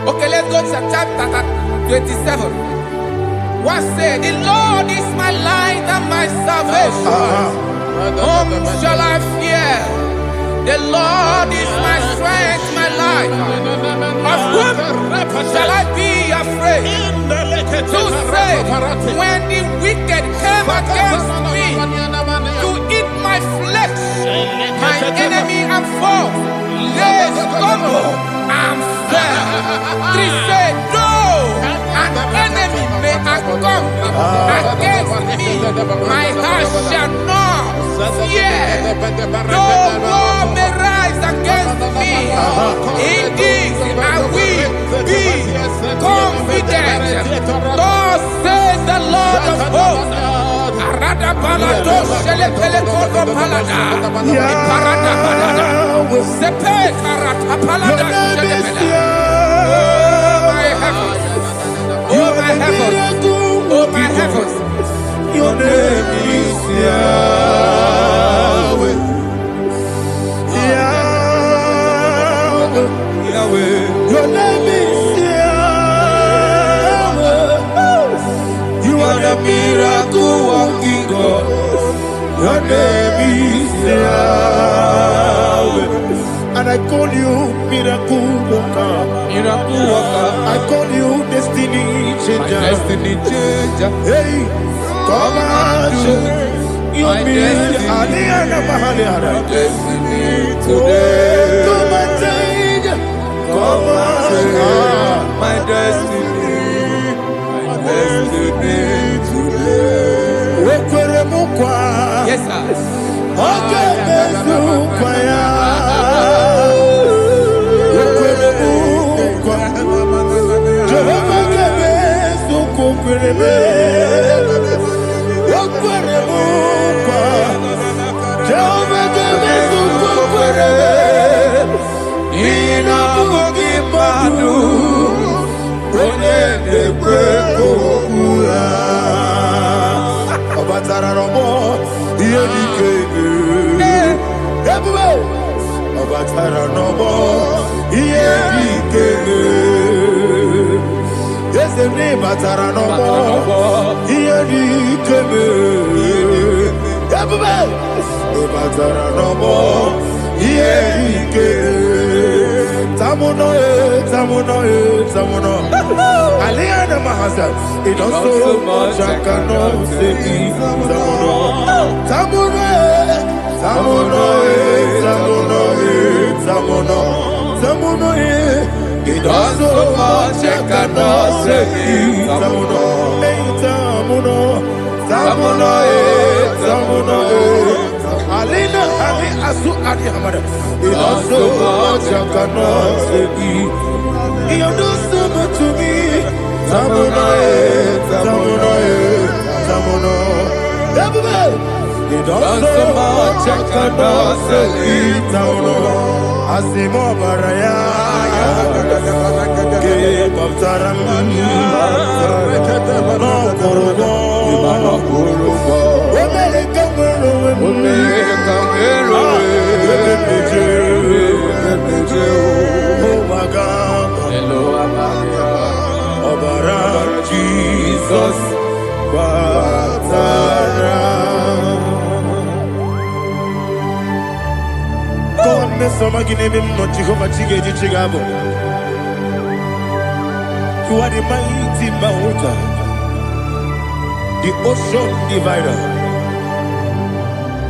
Okay, let's go to chapter 27. What said? The Lord is my light and my salvation. Whom shall I fear? The Lord is my strength, my life. Of whom shall I be afraid? To say, when the wicked came against me to eat my flesh, my enemy and foe, they stumble and fell. 3 say, no, an enemy may come against me, my heart shall not fear. No war may rise against me. In this I will be confident. Thus says the Lord of hosts. Arada balado shele pele kodo palada. Iparada balada. Sepe karata palada shele pele. Oh my heavens. Oh my heavens. Your name is Yahweh. Yahweh. Yahweh. Your name is Yahweh. You are the miracle working God. Your name is Yahweh. And I call you miracle worker. Miracle worker. I call you destiny changer. Destiny changer. Hey. Come on, you mean Aliana Mahaliana. Destiny today. Come and change. Come on, my destiny. My destiny today. Yes, sir. Okay, Jehovah ekwe kokura. Obatara robo, iye dikebe. Ebube. Obatara robo, iye dikebe. Yesene batara robo, iye dikebe. Ebube. Obatara robo, iye dikebe. Tamuno, tamuno, tamuno. Aliana Mahasa, it does so much I cannot say. Tamuno, tamuno, tamuno, tamuno, tamuno, tamuno. It does so much I cannot say. Tamuno, tamuno, tamuno, tamuno. Alina, Ali Asu Adi Hamada. It does so much I cannot say. You do so much to me. Tamuno, tamuno, tamuno. You do so much I cannot say. Tamuno. Asimo Baraya. Give up Taram. No Kurubo. Jesus, Batara. God, me some give him no Jehovah Chige Chigabo. You are the mighty mountain, the ocean divider,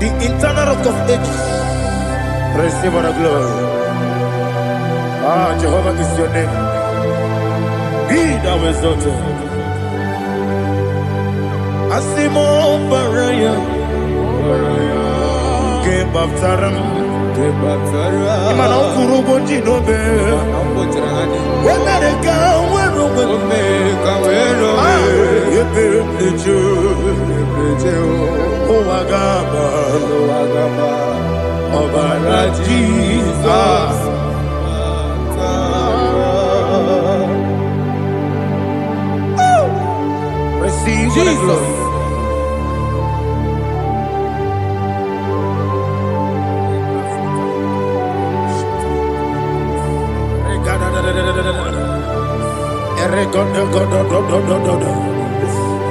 the internal rock of ages. Receive our glory. Ah, Jehovah is your name. Be thou exalted. Asimo Baraya, Give up Taram, Imano Kurubo Jinobe, America, where oh, Agaba, Obara Jesus. Receive Jesus.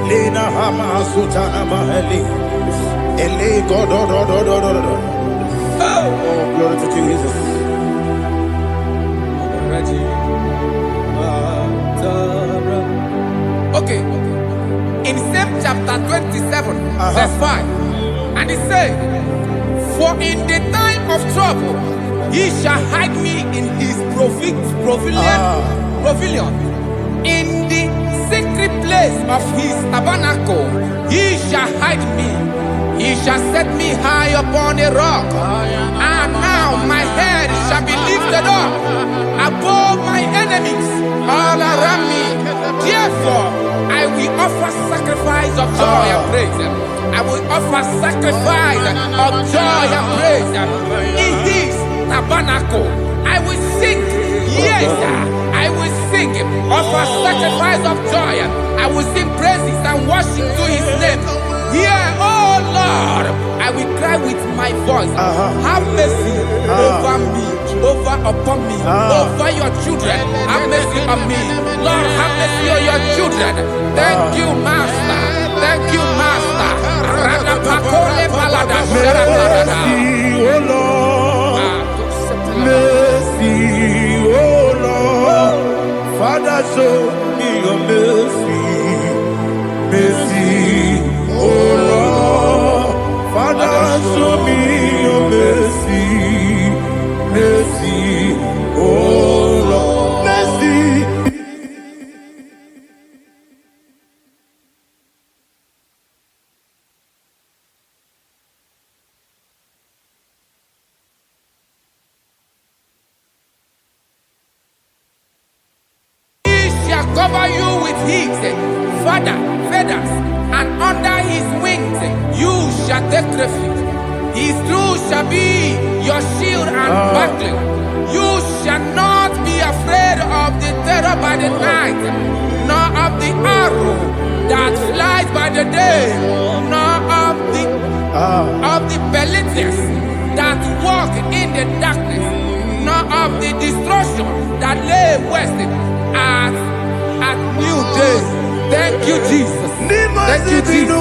Lina Hama Sutana Maheli. Ele Godo. Oh, glory to Jesus. Okay. In same chapter 27, verse 5, and it says, for in the time of trouble, he shall hide me in his pavilion. In the secret place of his tabernacle, he shall hide me. He shall set me high upon a rock. And now my head shall be lifted up above my enemies all around me. Therefore, I will offer sacrifice of joy and praise. I will offer sacrifice of joy and praise in his tabernacle. I will sing, yes, I will sing, offer sacrifice of joy. I will sing praises and worship to his name. Here, oh Lord, I will cry with my voice. Have mercy over me, upon me, over your children. Have mercy on me. Lord, have mercy on your children. Thank you, Master. Thank you, Master. Mercy, oh Lord. Mercy, oh Lord. Father, show me your mercy. Mercy, oh Lord. Father, show me your mercy. Mercy, oh Lord. Mercy. Cover you with his feathers, and under his wings you shall take refuge. His truth shall be your shield and buckler. You shall not be be afraid of the terror by the night, nor of the arrow that flies by the day, nor of the pestilence that walk in the darkness, nor of the destruction that lay waste at new day. Thank you, Jesus. Thank you, Jesus.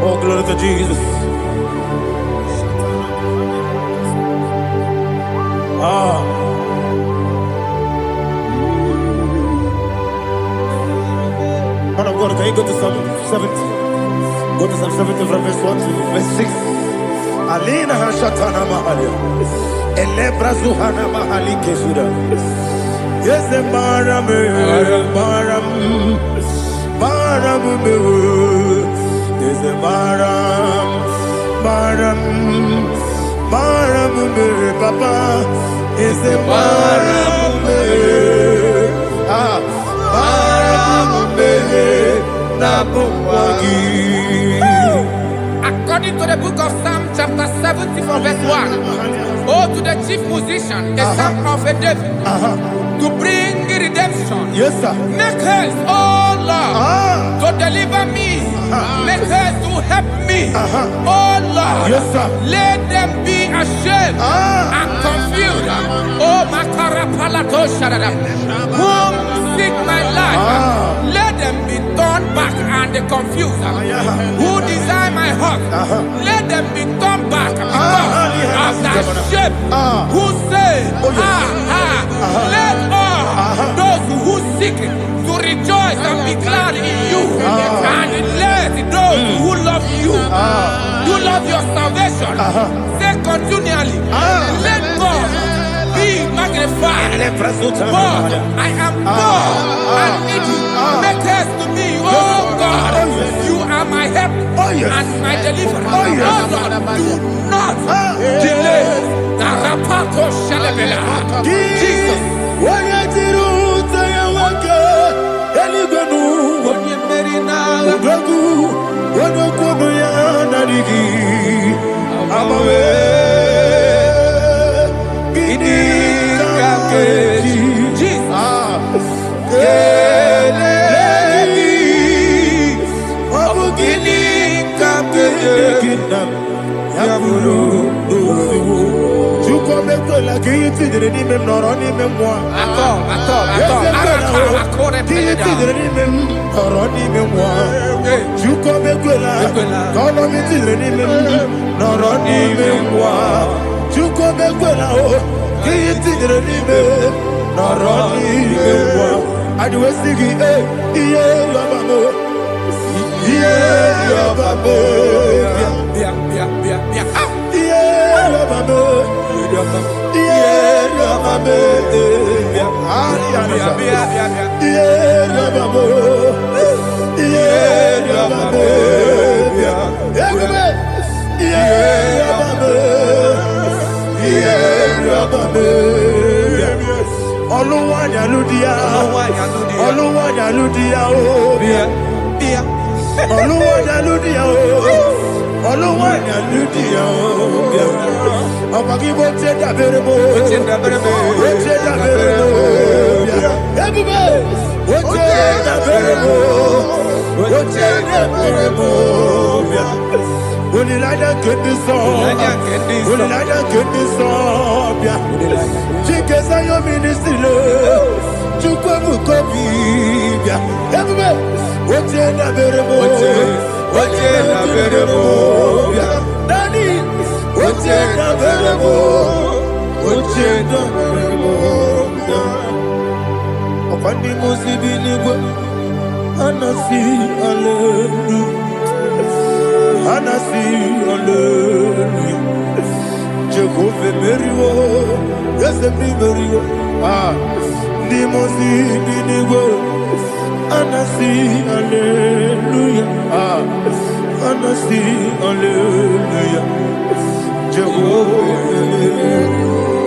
Oh, glory to Jesus. Man of God, can you go to Psalm 70? Go to Psalm 70 from verse 1 to verse 6. Alina Hashatana Mahalia. Elebra Zuhana Mahali Kesuda. Yes, the Baram, yes, the Baram, Papa, is the Baram, According to the book of Psalm chapter 70 from verse 1, oh, to the chief musician, a son of a David, to bring redemption. Yes, sir. Make haste, oh Lord, to deliver me. Make haste to help me. Oh Lord, yes, sir. Let them be ashamed and confused. Oh, Makarapalato Shadada, whom seek my life, let them be turned back and confused. Who desire my heart, let them be turned back because of that shape. Who say Let all those who seek to rejoice and be glad in you. And let those who love you, you love your salvation, say continually, let God be magnified. God, I am poor and needy. Make haste to me, oh God. You are my help and my deliverer. Oh Lord, do not delay. Jesus.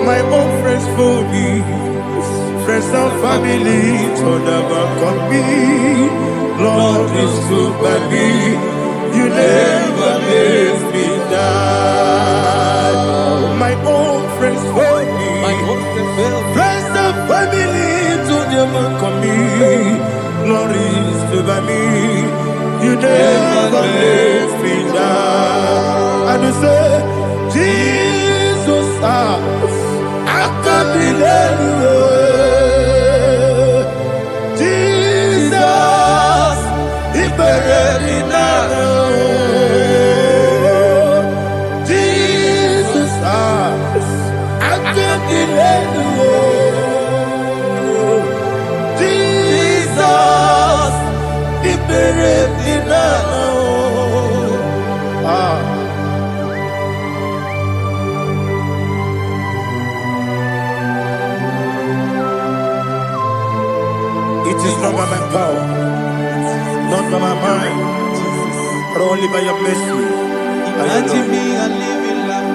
My own friends for me, friends and family to never come me. Lord is good by me, you never let me die. My own friends for me, friends and family to never come me. Lord is good by me, you never let me die. And you say, Jesus, I can't believe you. Jesus, He buried me now. Jesus, I can't believe you. Jesus, He buried me now. It is not by my power, not by my mind, but only by your mercy. Imagine me a living life.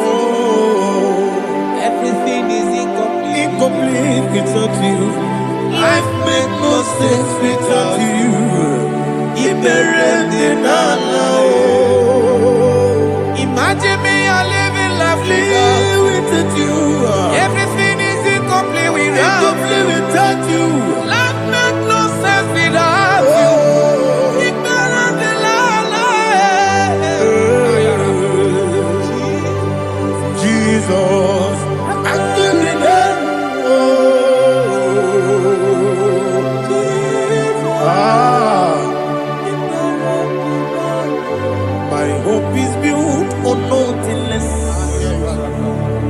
Oh, Everything is incomplete. incomplete without you. Life make no sense without you. Imagine me a living life Without you. Everything is incomplete without Incomplete without you. Life make no sense without you. Ignorant the Jesus, I give you that. My hope is built on nothing less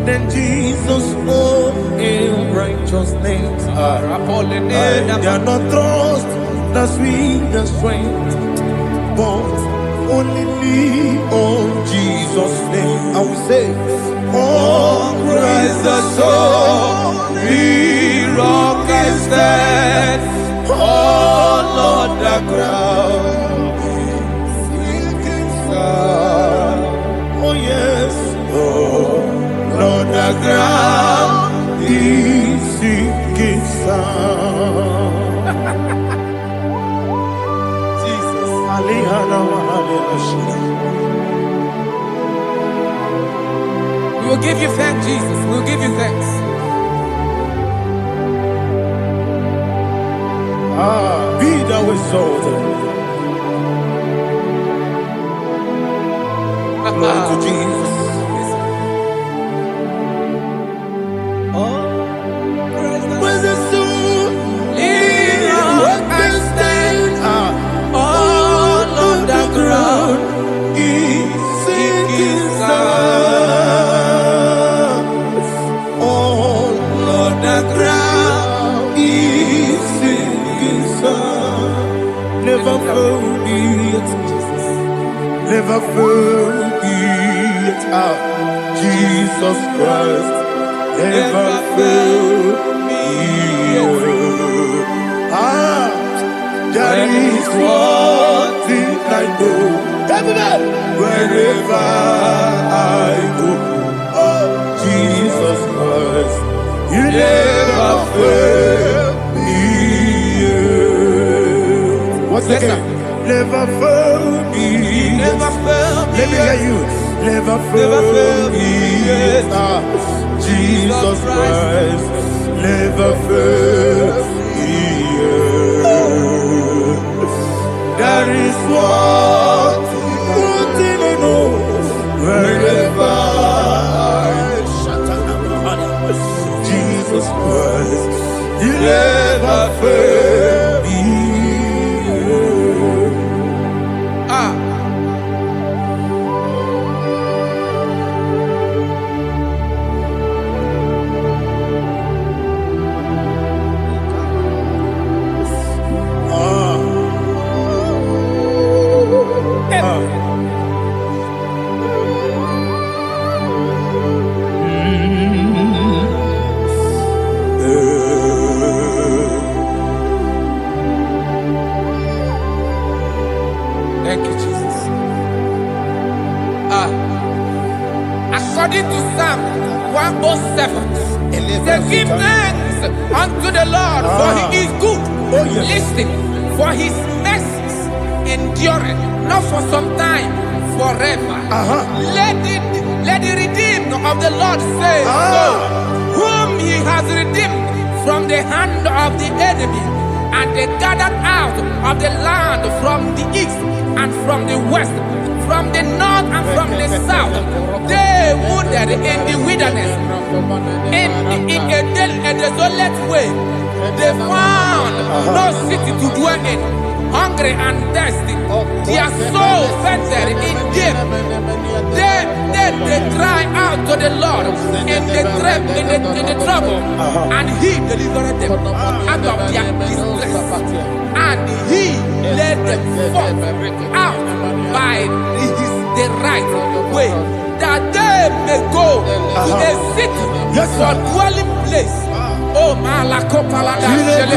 than Jesus They are not trust the sweetest strength, but only lean on Jesus' name. I will say, oh, Christ the solid rock I stand. Oh, Lord, the ground is sinking sun. Oh, yes, oh, Lord, the ground is sinking sun. Jesus, we will give you thanks, Jesus. We will give you thanks. Be thou exalted. Glory to Jesus. Praise the soul. What can stand? All on the ground is sinking sun. All on the ground is sinking sun. Never forget, never forget, Jesus Christ. Never fail me. That is one thing I know. Wherever I go, oh, Jesus Christ, you never fail me. What's the name? Never fail me. Never fail me. Let me hear you. Never fail me. Jesus Christ, never fail me. That is what I know. Wherever Jesus Christ, you never fail me. Thank you, Jesus. According to Psalm 107, they give thanks unto the Lord, for he is good. Listen, for his mercies endureth, not for some time, forever. Let the redeemed of the Lord say so, whom he has redeemed from the hand of the enemy, and they gathered out of the land from the east and from the west, from the north and from the south. They wandered in the wilderness, in a desolate way. They found no city to dwell in, hungry and thirsty. Their soul fainted in deep. They cry out to the Lord in the trouble, and he delivered them out of their distress, and he led them forth out by the right way, that they may go to a city for dwelling place. Oh, Malakopalada, Jesus.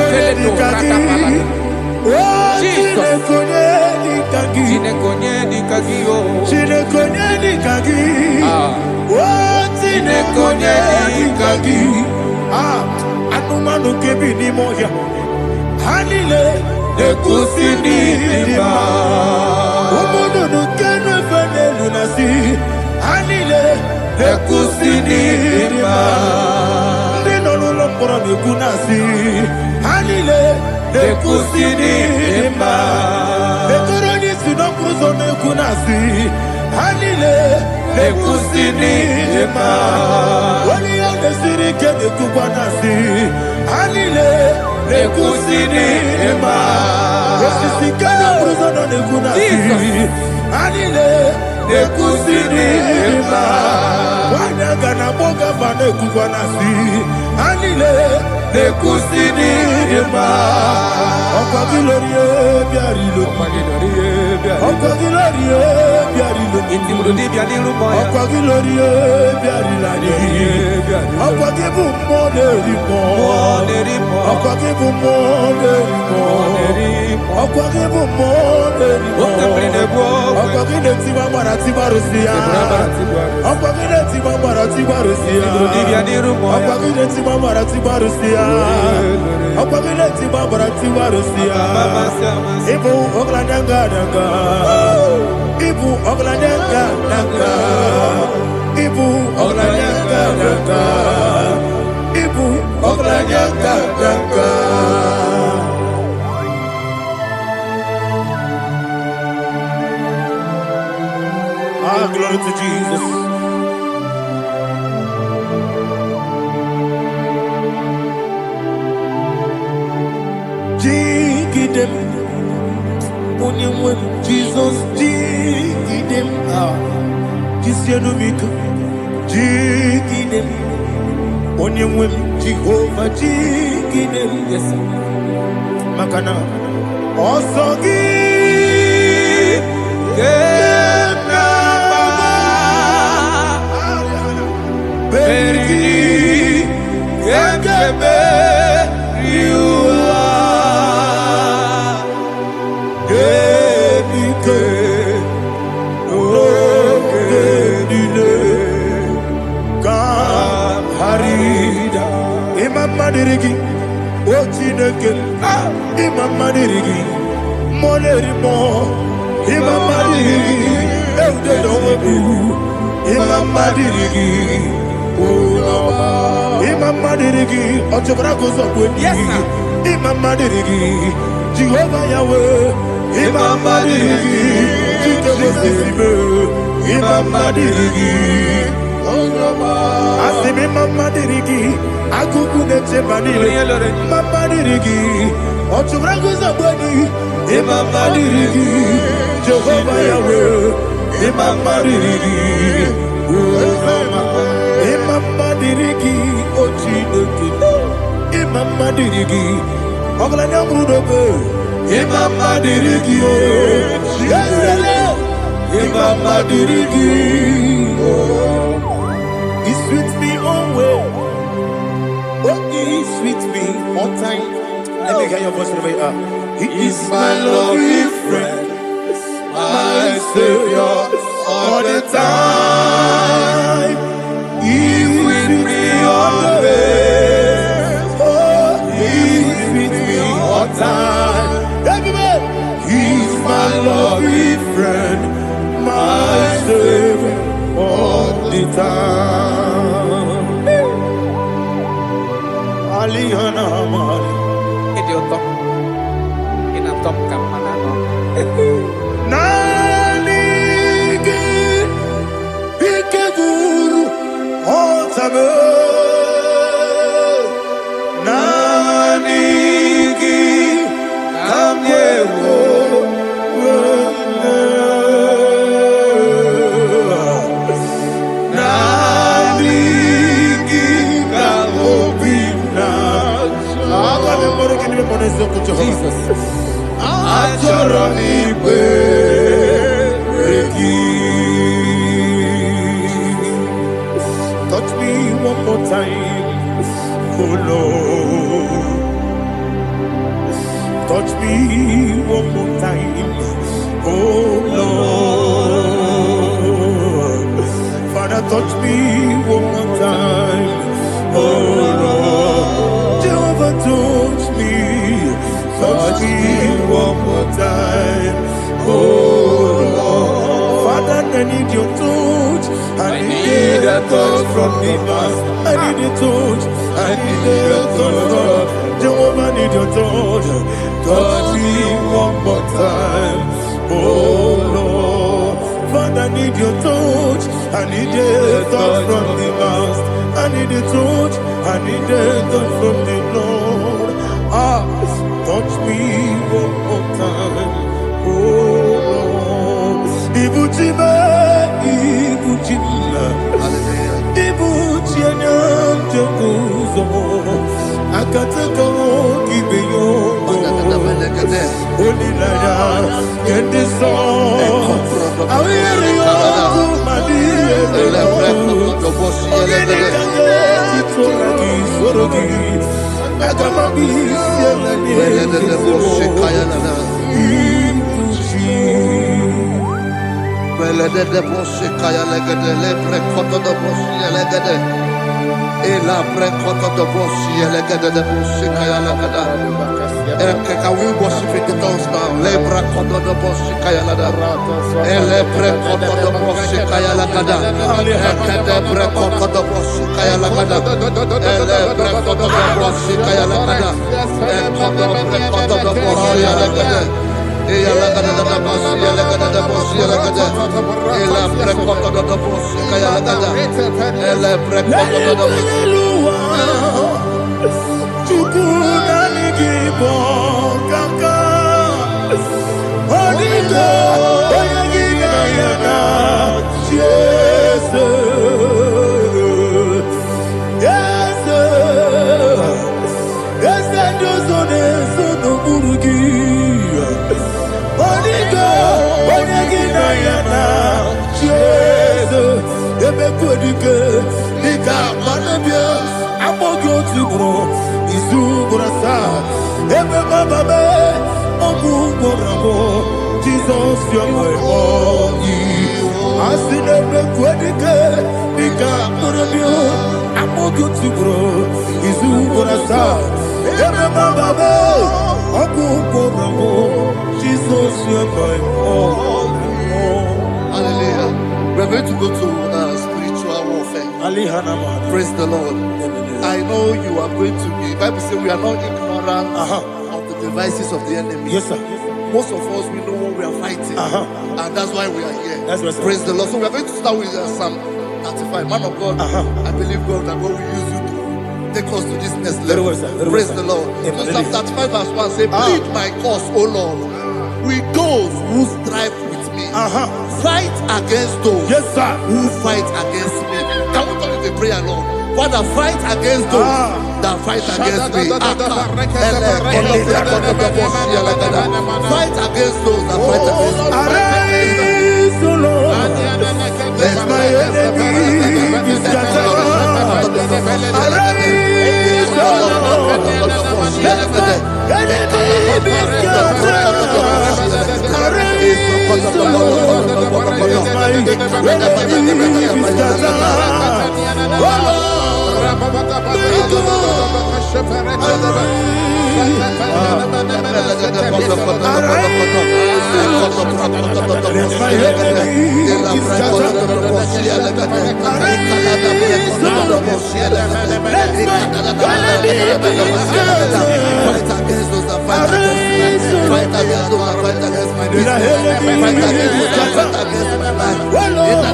Anumanu kebi ni moya Hanile Nekusini lima Umudu nukene fene lunasi Hanile Nekusini lima Nino lulopora nukunasi Hanile Nekusini lima Nekoroni sinokruzo nukunasi Hanile Nekusini lima Wali yande sirike nekubanasi Hanile Nekusini lima Nesisikana bruzo nukunasi Hanile Nekusini lima Wanagana boga bane kukwana si anile ne kusini ema ọkọ gilorie biarilo ọkọ gilorie biarilo ọkọ gilorie biarilani ọkọ gibu mo leri mo ọkọ gibu mo leri mo ọkọ gibu mo leri mo ọkọ gile ti ma mara ti barusia ọkọ gile ti ma mara ti barusia ọkọ gile ti ma mara ti barusia ọkọ gile ti ma mara ti barusia ibu ogladanga danga ibu ogladanga danga ibu ogladanga danga ibu ogladanga danga. Ah, glory to Jesus. Jigidem, Onyemwem, Jesus, Jigidem, Jisianomika, Jigidem, Onyemwem, Jehovah, Jigidem, yes, Makana, Osogi, Berigi, Gekebe, you are Gebike, Gedine, Harida, Imam Madirigi, Ochineke, Imam Madirigi, Molerimo, Imam Madirigi, Eudedobu, Imam Madirigi. Imam Madirigi, Ochobrako Zokwe. Yes, sir. Imam Madirigi, Jehovah Yahweh. Imam Madirigi, Jehovah. Imam Madirigi, Asim Imam Madirigi, Akuku de Chebanile. Imam Madirigi, Ochobrako Zokwe. Imam Madirigi, Jehovah Yahweh. Imam Madirigi, Imam Madirigi, Ochineke, Imam Madirigi, Oglanya Mudobe, Imam Madirigi, Imam Madirigi, He's with me always. Oh, He's with me all time. Let me hear your voice right. He is my loving friend, my Savior all the time. He's with me always. Oh, He's with me all time. Everybody, He's my loving friend, my Savior all the time. Aliyana Mari, Idioto. Inatom kamanano. Nanigi, Ikeguru, Otame. Nanigi, Kamyewo. Nanigi, Kamobina. Jesus. Achoronipe, touch me one more time, oh Lord. Touch me one more time, oh Lord. Father, touch me one more time, oh Lord. Jehovah, touch me one more time, oh Lord. Father, I need your touch. I need a touch from the Master. I need a touch. I need a touch from Jehovah. I need your touch. Touch me one more time, oh Lord. Father, I need your touch. I need a touch from the Master. I need a touch. I need a touch from the Lord. Touch me one more time, oh Lord. Ibuchima, Ibuchima, Ibuchima. Ela prekoto do bosi elegede de bosi kaya lagada. Can we worship in the tongues now? Lebra koto do bosi kaya lagada. Ele prekoto do bosi kaya lagada. Ekede prekoto do bosi kaya lagada. Ele prekoto do bosi kaya lagada. Ekodo prekoto do bosi lagada. Eya lagada da bosi lagada da bosi lagada. Ela prekoto do bosi kaya lagada. Ele prekoto do bosi. Jesus, you're my all. I see the quadrica, the God, I'm more good to grow. Is who what I saw. Jesus, you're my all. Hallelujah. We're going to go to spiritual warfare. Praise the Lord. I know you are going to be. Bible says we are not ignorant of the devices of the enemy. Yes, sir. Most of us, we know what we are fighting. And that's why we are here. That's right, sir. Praise the Lord. So we are going to start with Psalm 35. Man of God, I believe God that God will use you to take us to this next level. Very well, sir. Very Praise well, the Lord. Amen. So Psalm 35 verse 1 say, plead my cause, O Lord, with those who strive with me. Fight against those who fight against me. Can we talk with a prayer, Lord? Father, fight against those that fight against me. Fight against those that fight against me. Arise, O Lord, let my enemy be scattered. Arise, O Lord, let my enemy be scattered. Arise, O Lord, let my enemy be scattered. Oh Lord,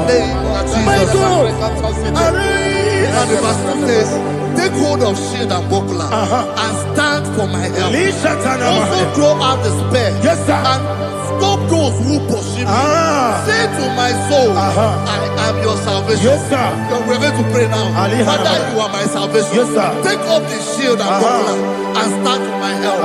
and the verse 2 says, take hold of shield and buckler and stand for my help. Also throw out the spear and stop those who pursue me. Say to my soul, I am your salvation. We're going to pray now. Father, you are my salvation. Take off the shield and buckler and stand for my help.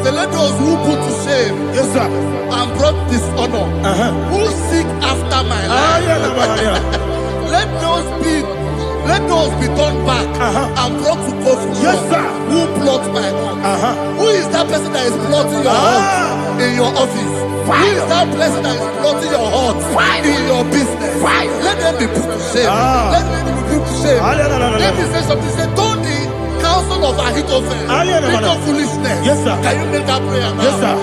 Let those who put to shame and brought dishonor, who seek after my life, let those be turned back and brought to confusion. Who plot my heart? Who is that person that is plotting your heart in your office? Who is that person that is plotting your heart in your business? Let them be put to shame. Let them be put to shame. Let me say something. Say, don't the counsel of Ahithophel. Think of foolishness. Yes, sir. Can you make that prayer now? Yes, sir.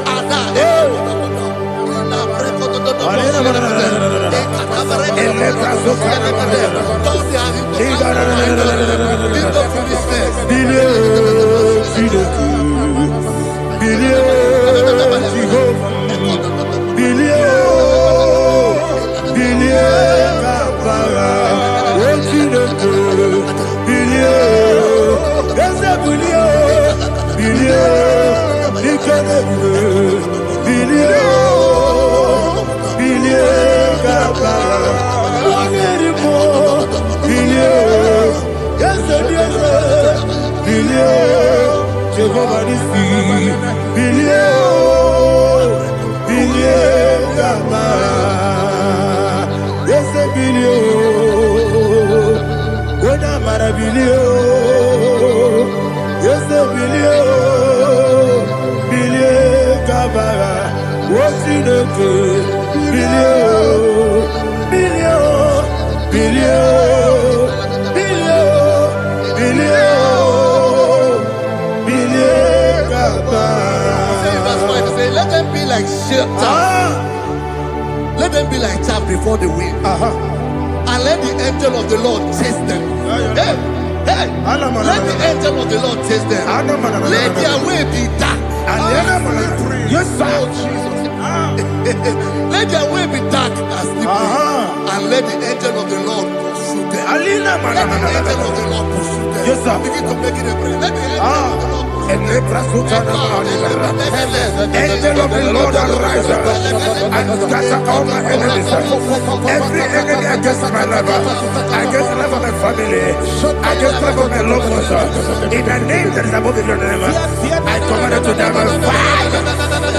Let them be like shelter. Let them be like chaff before the wind. And let the angel of the Lord chase them. Hey, hey. Let the angel of the Lord chase them. Let their way be dark. Yes, sir. Jesus. Let their way be dark and slippery. And let the angel of the Lord pursue them. Let the angel of the Lord pursue them. Yes, sir. Begin to make it a prayer. Let the angel of the Lord pursue them. Angel of the Lord arise and scatter all my enemies. Every enemy against my life, against the life of my family, against the life of my loved ones. In the name that is above your name, I command it to die by fire.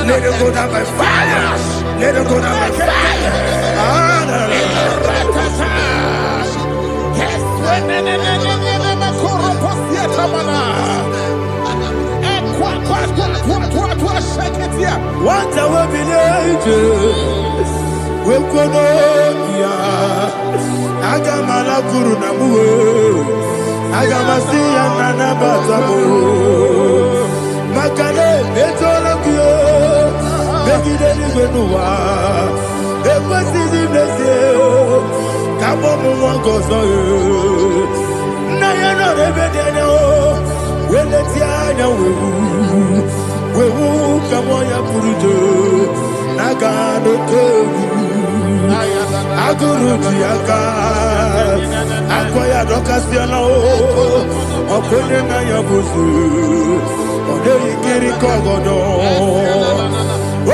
Let it go down by fire. Let it go down by fire. What I will be we kono ya agamala kuru na muwe agamasi ya nana batamo makane etola kuyo begide ni gbenuwa ekwesi ni blese kabo mu won gozo na ya no rebede na o wele ti anya wewu kamo ya kurujo naga no kewu aguru ti aka akoya dokasiana o okone na ya bozu ode ikiri kogodo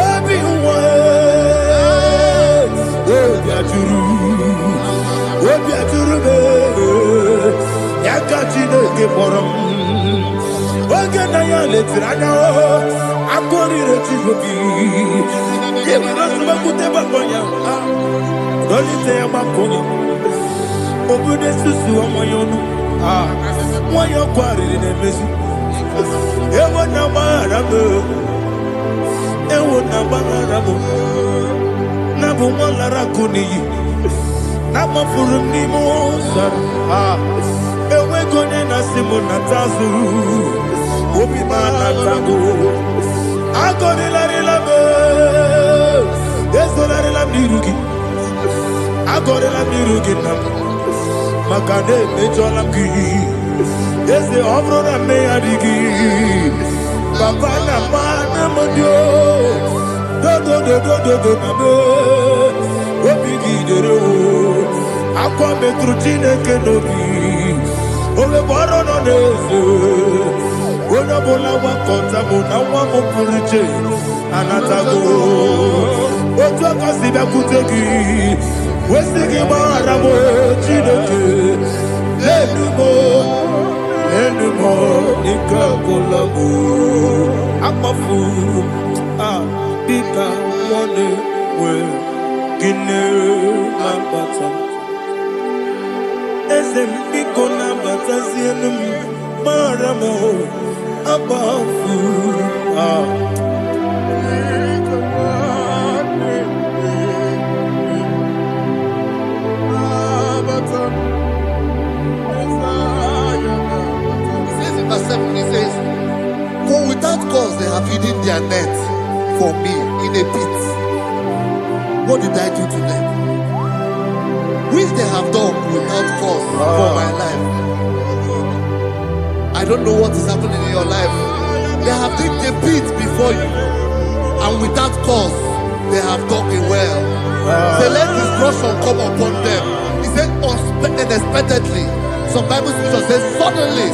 obi uwe obi aturu be yaka chineke kporom oge na ya letiranya o akori retizobi yewe rosuba kuteba konya dolite ya makonya obude susu omoyonu moyo kwari nemesu ewo na marabe na bu molara kuniyi na mafuru ni mo ewe kone na simu na tazu obi mana tango agore la relabe esolare la mirugi agore la mirugi na makane mejola ki ese obro na me adigi papa na mana modio do na me obi gidere o akwa metrutine kenobi ole boro no nezo ona bola wa konta mo na wa mo puriche anatago otu aka si bia kutegi wesigi bara mo chineke lenumo ikakola mo akpafu bika one we gine mabata ese mbiko na batasi enum maramo abafu Verse 7. in a pit. What did I do to them? Which they have done without cause for my life. I don't know what is happening in your life. They have digged a pit before you, and without cause, they have dug it well. Say, let destruction come upon them. He said, unexpectedly. Some Bible scripture says, suddenly,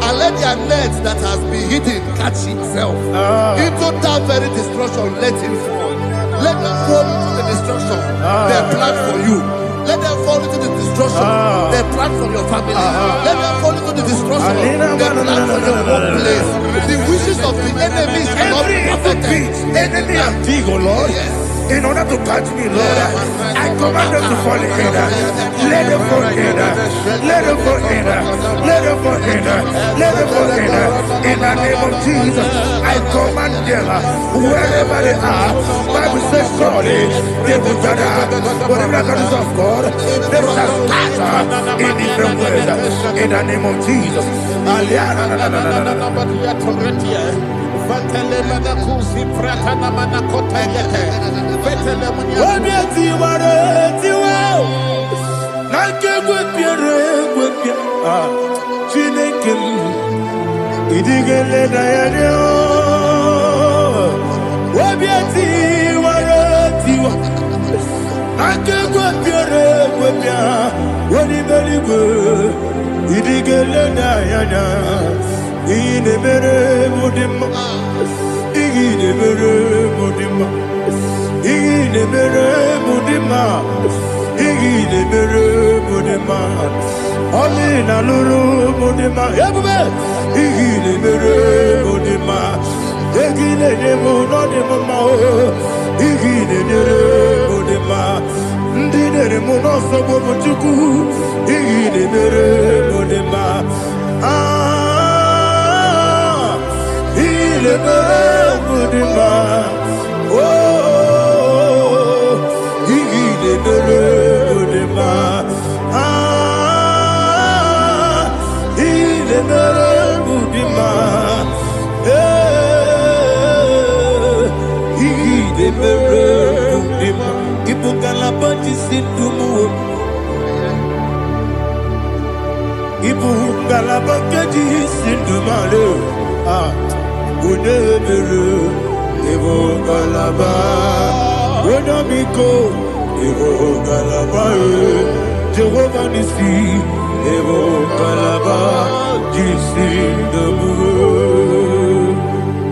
and let their net that has been hidden catch itself. Into that very destruction, let him fall. Let them fall into the destruction they plan for you. Let them fall into the destruction they plan for your family. Let them fall into the destruction they plan for your workplace. The wishes of the enemies are not perfected. Enemy and dig, oh Lord. Yes. In order to catch me, Lord, I command them to fall in. Let them fall in. Let them fall in. Let them fall in. Let them fall in. In the name of Jesus, I command them wherever they are. Bible says surely they will gather. But the miracles of God, they shall scatter in different ways. In the name of Jesus.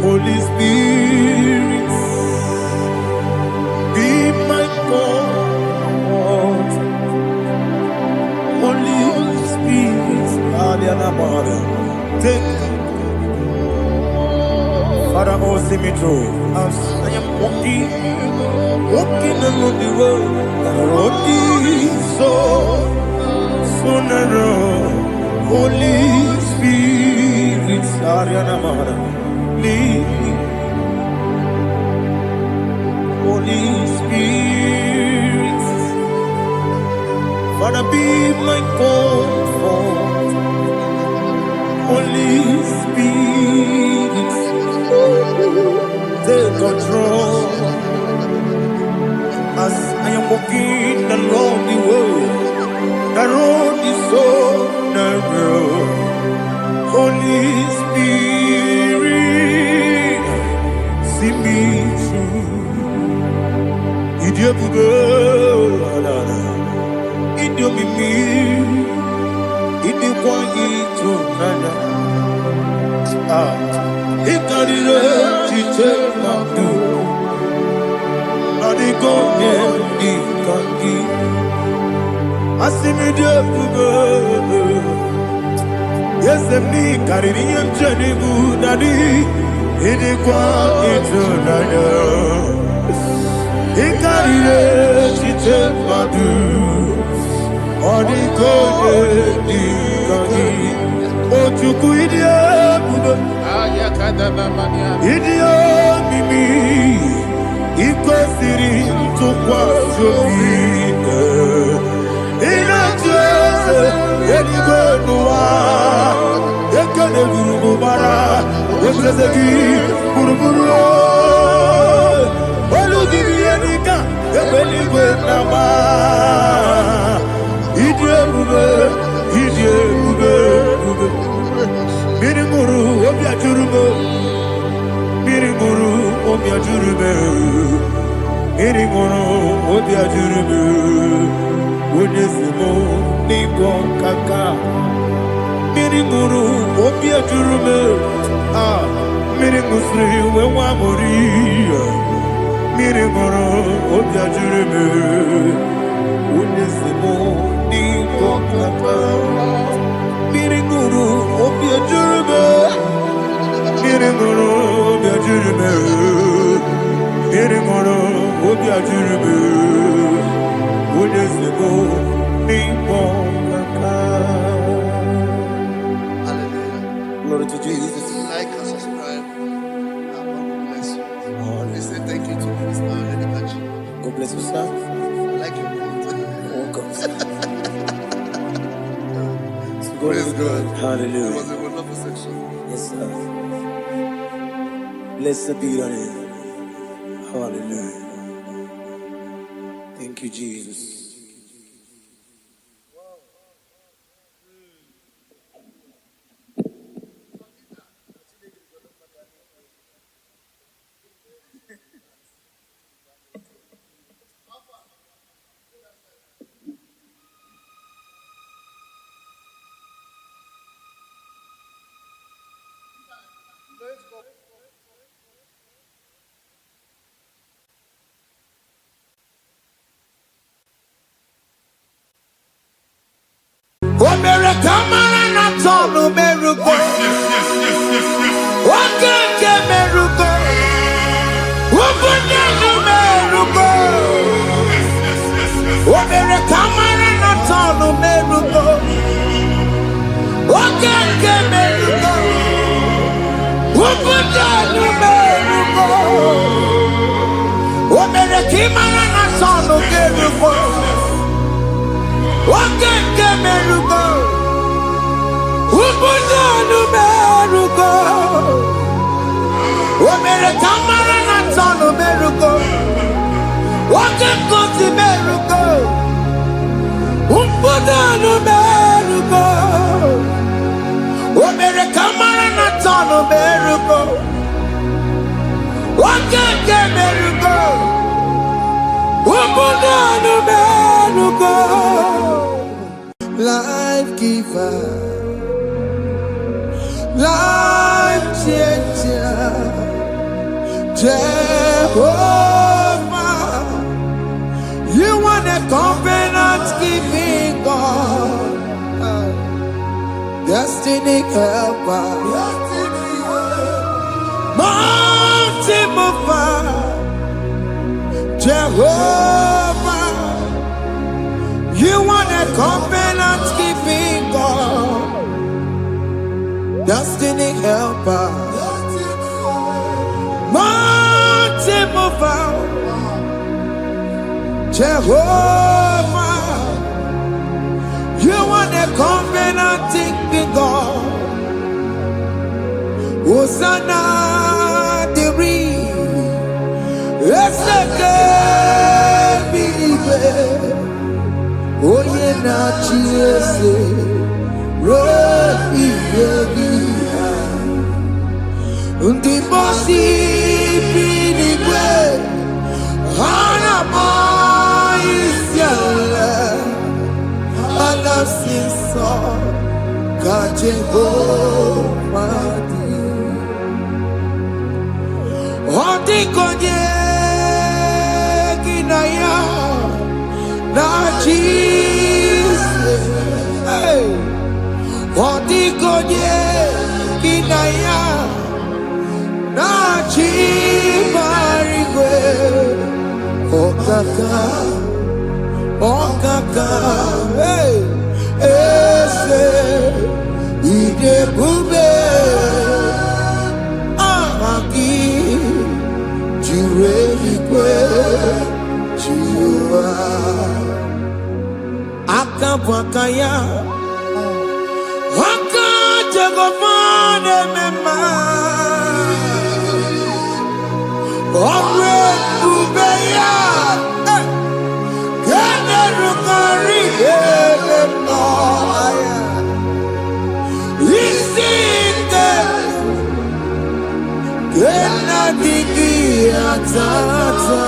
Holy Spirit, be my God. Holy Spirit, take Father, oh, see me through. As I am walking along the road, the road is so narrow. Holy Spirit, lead me. Holy Spirit, Father, be my comfort. Holy Spirit, take control. As I am walking along the road is so narrow. Holy Spirit, see me through. Idiobugo, idiomimi, idikwanito nana. Ikarire chiche madu, adigone ikangi. Asimi idiobugo. Yes, me carry him journey good daddy. He kwa itunaya. He carry she take madu. Odi kode di kagi. Ochuku idia buba. Idia mimi. Iko siri tukwa shobi. Ina jese enigo nuwa. Ekane guru bara, ekane guru. Miringoro, Odia Jurubu, Udesimo, Nigo Kaka. Miringoro, Odia Jurubu, Miringusri, Wamori. Miringoro, Odia Jurubu, Udesimo, Nigo Kaka. Miringoro, Odia Jurubu, Miringoro, Odia Jurubu. Miringoro, Odia Jurubu, Udesimo, Nigo Kaka. Hallelujah. Glory to Jesus. Like and subscribe. God bless you. They say thank you to Mr. Lady Kachi. God bless you, sir. I like your quote. Welcome. Praise God. It Hallelujah. was a wonderful section. Yes, sir. Blessed be your name. Hallelujah. Thank you, Jesus. Omere kamara na tonu merugo. Okeke merugo. Ubunye nu merugo. Omere kamara na tonu merugo. Okeke merugo. Ubunye nu merugo. Omere kamara na tonu merugo. Okeke merugo. Ubunanu merugo. Omere kamara na tonu merugo. Okeke merugo. Ubunanu merugo. Omere kamara na tonu merugo. Okeke merugo. Ubunanu merugo. Life giver, life changer, Jehovah, you are the covenant keeping God, destiny helper, mountain mover, Jehovah. You are the covenant keeping God, destiny helper, mountain mover, Jehovah. You are the covenant keeping God. Hosanna, Diri, Oye na chiese, rohi yegia. Undi bosi pinigwe, hana boisiala. Ala sinso, ka Jehovah di. Odi konye kinaya. Na Jesus, hey, Odigonye kinaya, na chibarigwe, okaka, hey, ese, idebube, amaki, jureligwe, jiwa. Akabwakaya Wakajagomane mema Omre Ubeya Kene Rukari Noaya Isinde Kena Digi Atata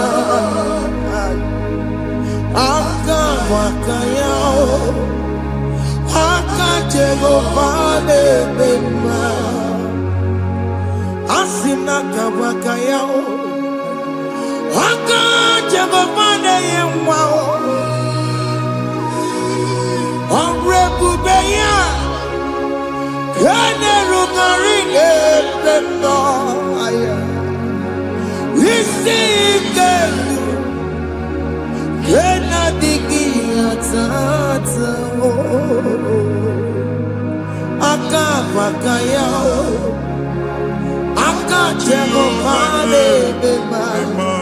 wakayao Jehovah bema asina kabakayao Jehovah yemwao Onrebubeya Kanerungarine bema aya Isike Kena digi atata Akabakayao Jehovah bema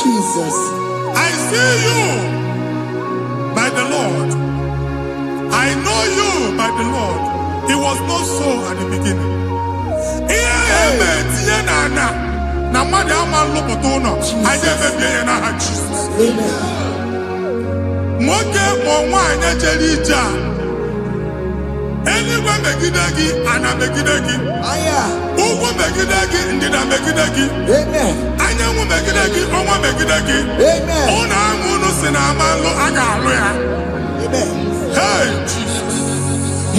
Jesus. I see you by the Lord. I know you by the Lord. It was not so at the beginning. Anywhere megidagi ana megidagi. Ugu megidagi ndina megidagi. Amen. Anyanwu megidagi onwa megidagi. Amen. Ona amunu sinamalo agalu ya. Amen. Hey Jesus.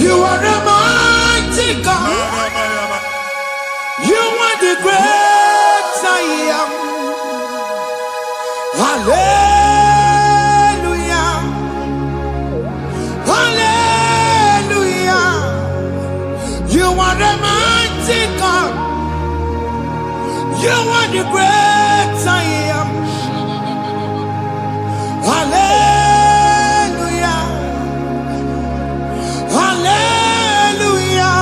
You are the mighty God. You are the great I am. Hallelujah. Hallelujah. You are the mighty God. You are the great I am. Hallelujah. Hallelujah.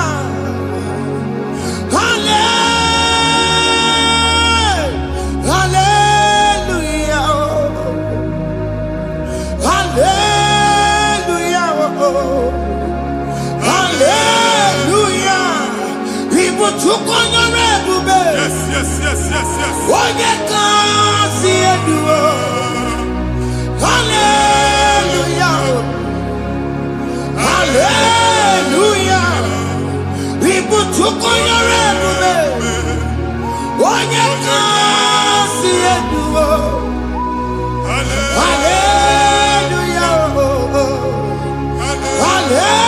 Hallelujah. Hallelujah. Hallelujah. People took on your red. Yes. Oh, you can't see it. Hallelujah. Hallelujah. People took on your red. Oh, you can't see it. Hallelujah. Hallelujah.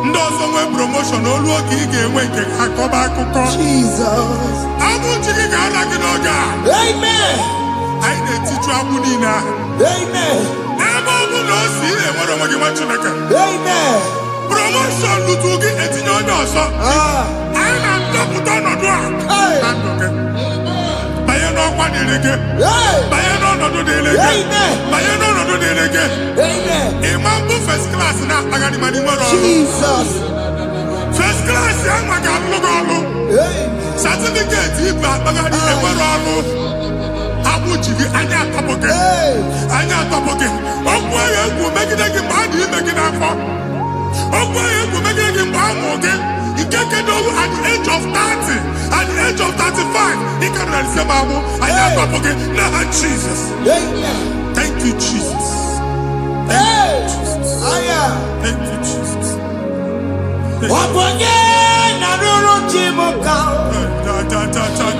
Ndozo nwe promotion olu oge ị ga-enwe nke akọba akụkọ. Jesus. Abụ Chike ga-ala gị n'oge a. Amen. Anyị na-etiju abụ niile ahụ. Amen. Ebe ọ bụ na o si enwere onwe gị nwa Chineke. Amen. Promotion lutu gị etinye onye ọzọ. Anyị na-ndọpụta ọnọdụ a na ndụ gị. Banye n'ọkwa dịrị gị. Banye n'ọnọdụ dịrị gị. Banye n'ọnọdụ dịrị gị. Amen. Ịma mbụ first class na-akpagharị ma n'ime ọrụ. Jesus. First class ya nwa ga-alụ gị ọrụ. Certificate ibu akpagharị enwere ọrụ. Abụ ji gị anya atọpụ gị. Anya atọpụ gị. Okwu ahụ egwu megide gị mgbe a dị ime gị n'afọ. Okwu ahụ egwu megide gị mgbe a mụrụ gị. Nke kedu at the age of 30, at the age of 35, he can receive abu. I am up again. Now, Jesus. Thank you, Jesus. Thank you, Jesus. Thank you, Jesus.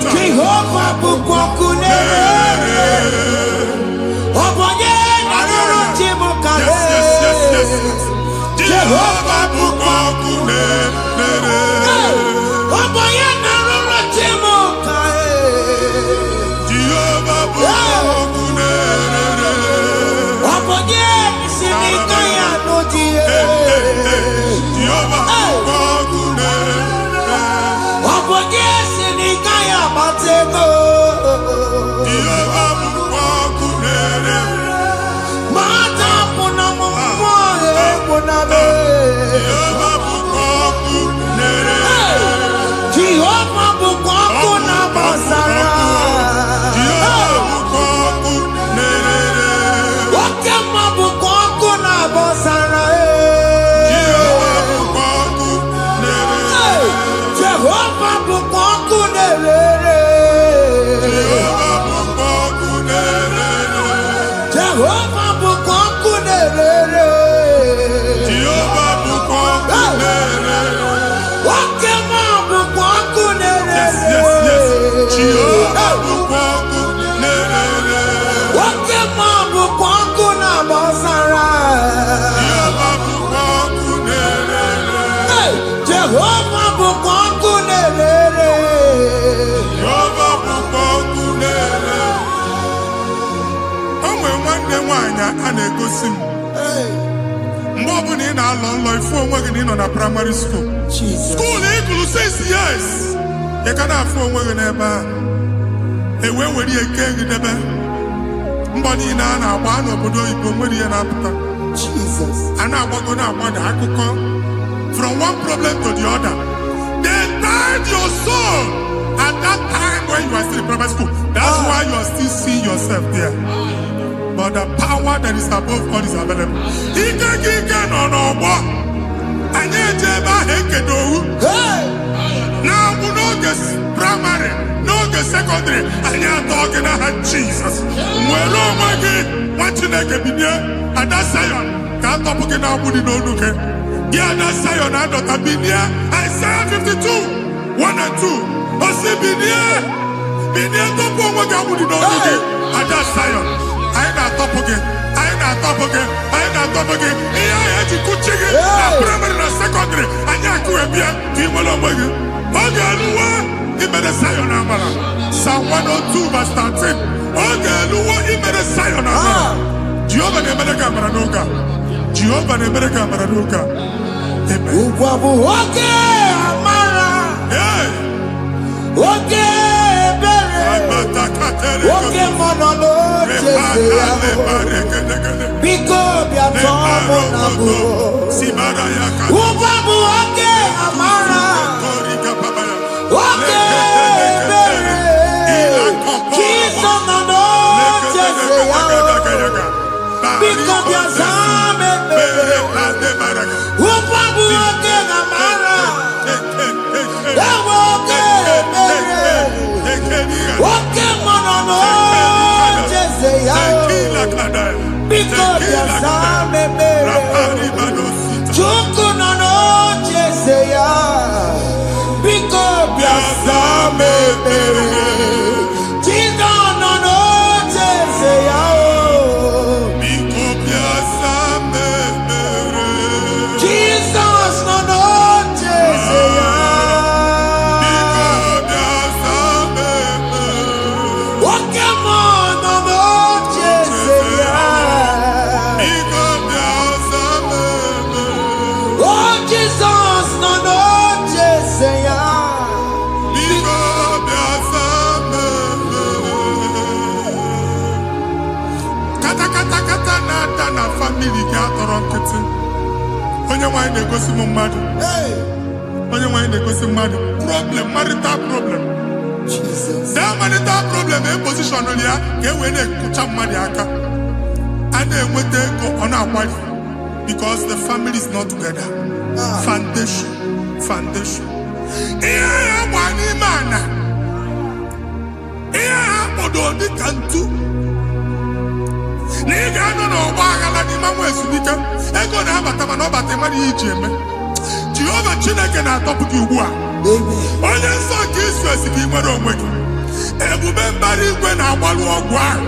Jehovah bukokune. Jehovah bukokune. Mgbe ọbụla ị na-alọ nlọ ifu onwe gị na ị nọ na primary school. School ịgụrụ 6 years. Ị ka na-afụ onwe gị n'ebe ahụ. Ewe were ike gị debe. Mbọ niile a na-agba n'obodo oyibo nwere ihe na-apụta. Jesus. And I want to know about the akụkọ from one problem to the other. They tied your soul at that time when you are still in primary school. That's why you are still seeing yourself there. But the power that is above all is available. Now we know this primary, no the secondary, and you're talking about Jesus. Well, oh my God, what you like and that's Zion. Can't talk about no look. Yeah, that's Zion, I don't have been here. Isaiah 52, 1 and 2. I say, been here, don't go what God would know. And that's Zion. I ain't not top again. I ain't not top again. I ain't not top again. I had to go check it. Primary and secondary. And you could be a team along with you. Okay, he made a Zion. Psalm 102 verse 13. Okay, he made a Zion. Jehovah the American Maranuka. Jehovah the American Maranuka. Amen. Okay, Amara. Okay. Okay, monolo, because we are talking Ubabu, okay, Amara. Okay, Jesus, no, because we are Ubabu, okay, Amara. Okay, monolo, because you are Chuku no Jeseya, because you are Chico no Jeseya, Jesus no Jeseya. Family got around onye wine they go see mad. Onye wine they go see mad. Problem, marital problem. Jesus. That marital problem in position on here, when they put up money and then when they go on our wife because the family is not together. Foundation. Yeah, one man. Yeah, but on the cantu. Nigga, no, Bagala, the man was speaking. I go now, but I'm not about the money. Jehovah Chineke na top of you. Onye nsọ nke Israel si nwere onwe gị. Ebube mbara igwe na-agbalụ ọgwụ ahụ.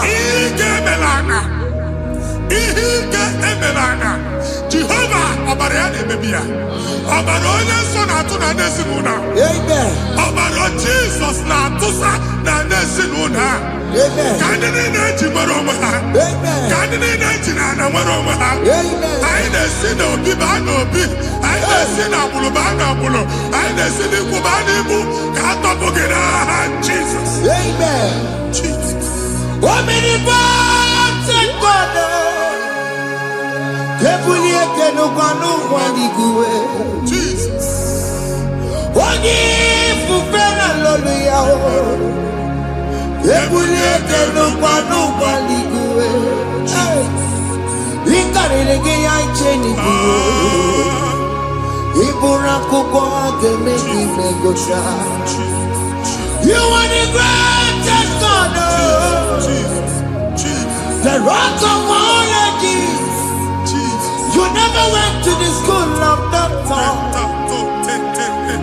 Ihe ike emela anya. Jehova ọbara ya na-emebi ya. Ọbara onye nsọ na-atụ na ndị ezinụlọ. Ọbara Jizọs na-atụsa na ndị ezinụlọ. Ka ndị niile eji nwere onwe ha. Ka ndị niile eji na ana nwere onwe ha. Anyị na-esi n'obi baa n'obi. Anyị na-esi n'agbụrụ baa n'agbụrụ. Anyị na-esi n'ikwu baa n'ikwu. Ka a tọpụ gị n'aha Jizọs. Jesus. Jesus. You are the greatest God, the rock of all ages. You never went to the school of doctor,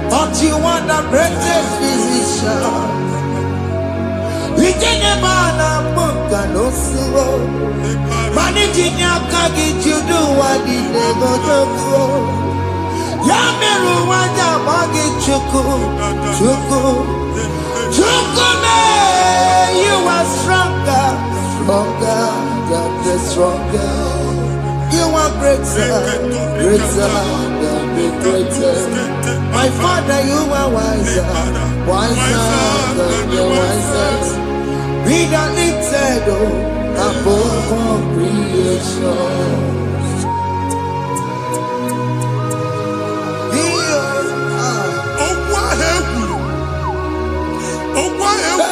but you are the greatest physician. We didn't man a book and no slow. Managing your kagi, you do what you never do. Yameru wanja magi chuku. Chukume, you are stronger, stronger. You are greater, greater. My Father, you are wiser than the wisest. Be the lifted above all creation.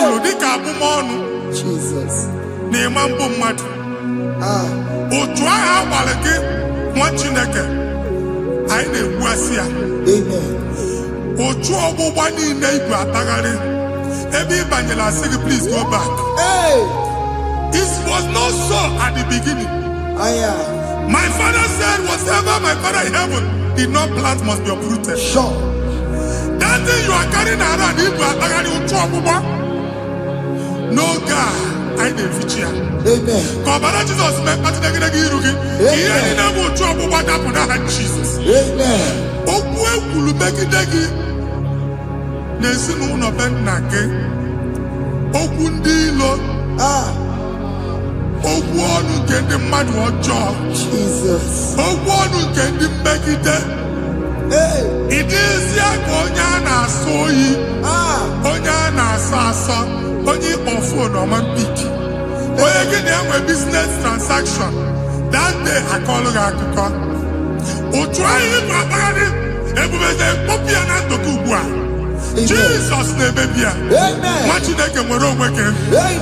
kwuru dịka abụmọnụ n'ịma mbụ mmadụ. Otu ahụ agbalị gị nwa Chineke anyị na-egbuasị ya. Otu ọgbụgba niile igwe atagharị ebe ị banyere asị gị please go back. It was not so at the beginning. My father said whatever my father in heaven did not plant must be uprooted. Sure. That thing you are carrying around igwe atagharị otu ọgbụgba. No God, I didn't feature. Amen. Kọbara Jesus mee kpatị negidegi iru gị. Ihe niile bụ otu ọgbụgba dapụ n'aha Jesus. Amen. Okwu ekwuru megide gị n'ezinụlọ be nna gị. Okwu ndị ilo. Okwu ọnụ nke ndị mmadụ ọjọọ. Okwu ọnụ nke ndị mmegide. Ị dịzie ka onye a na-asọ oyi. Onye a na-asọ asọ. Onye ịkpọ fonu ọma mpiki. Onye gị na-enwe business transaction. That day akọlụ gị akụkọ. Otu anyị bụ akpagharị ebubeze mkpọpụ ya na ntụkọ ugbu a. Jesus na-emebi ya. Nwa Chineke nwere onwe gị.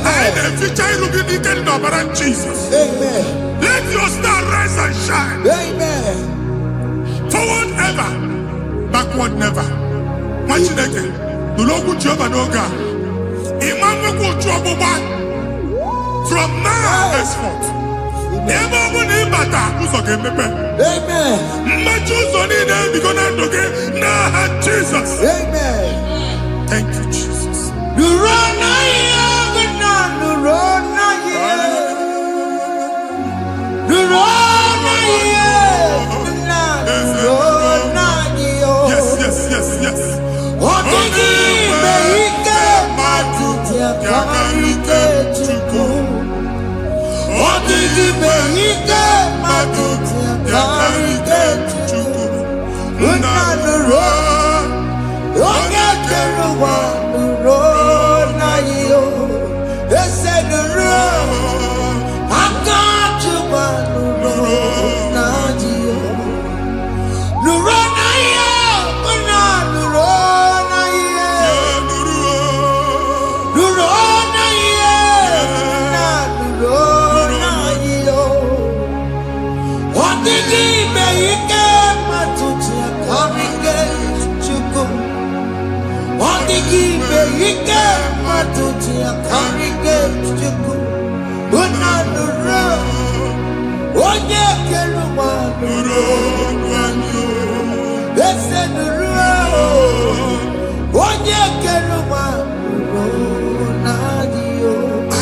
Anyị na-eficha iru gị n'ike dị n'ọbara Jesus. Let your star rise and shine. Forward ever, backward never. Nwa Chineke nụrụ okwu Jehova n'oge a. Ịma nwekwa otu ọgbụgba from now henceforth. Ebe ọ bụ na ịbata ụzọ ga-emepe. Mmechi ụzọ niile ebigo na ndụ gị n'aha Jesus. Thank you, Jesus. Yes, yes, yes, yes.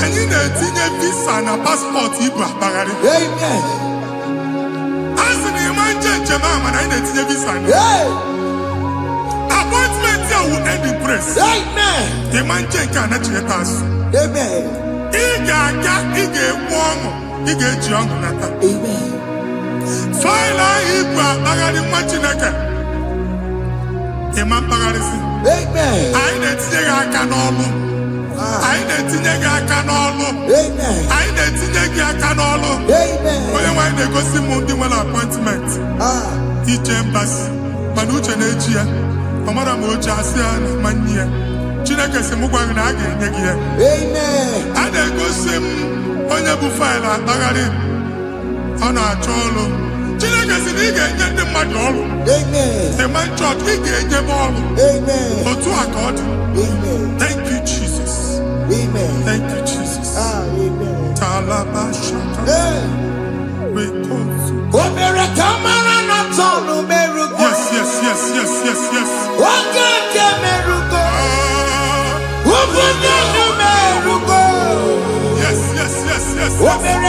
Anyị na-etinye visa na paspọtụ ibu akpagharị. A sị na ịma njem ahụ mana anyị na-etinye visa na appointment ya will end in praise. Ịma nke a na-echeta azụ. Ị ga-aga, ị ga-ekwu ọṅụ, ị ga-eji ọṅụ nata. Faịlụ ahụ ibu akpagharị nwa Chineke. Ịma mkpagharịsị. Anyị na-etinye gị aka n'ọlụ. Anyị na-etinye gị aka n'ọlụ. Anyị na-etinye gị aka n'ọlụ. Onye nwe anyị na-egosi m ndị nwere appointment. Ije mbasi mana uche na-eji ya. Ọ mara ma oche asị ya na mmanyi ya. Chineke sị m gwa gị na a ga-enye gị ya. A na-egosi m onye bụ faịlụ akpagharị. Ọ na-achọ ọlụ. Chineke sị na ị ga-enye ndị mmadụ ọrụ. Ịma chọọchị ị ga-enye m ọrụ. Otu a ka ọ dị. Thank you, Jesus. Thank you, Jesus. Talabashaka. Yes, yes, yes, yes, yes, yes. Yes, yes, yes, yes, yes. What can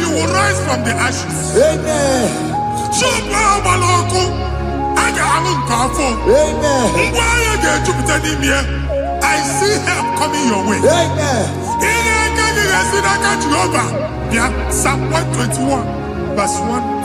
You will rise from the ashes. Amen. I see help coming your way. Psalm 121, verse 1.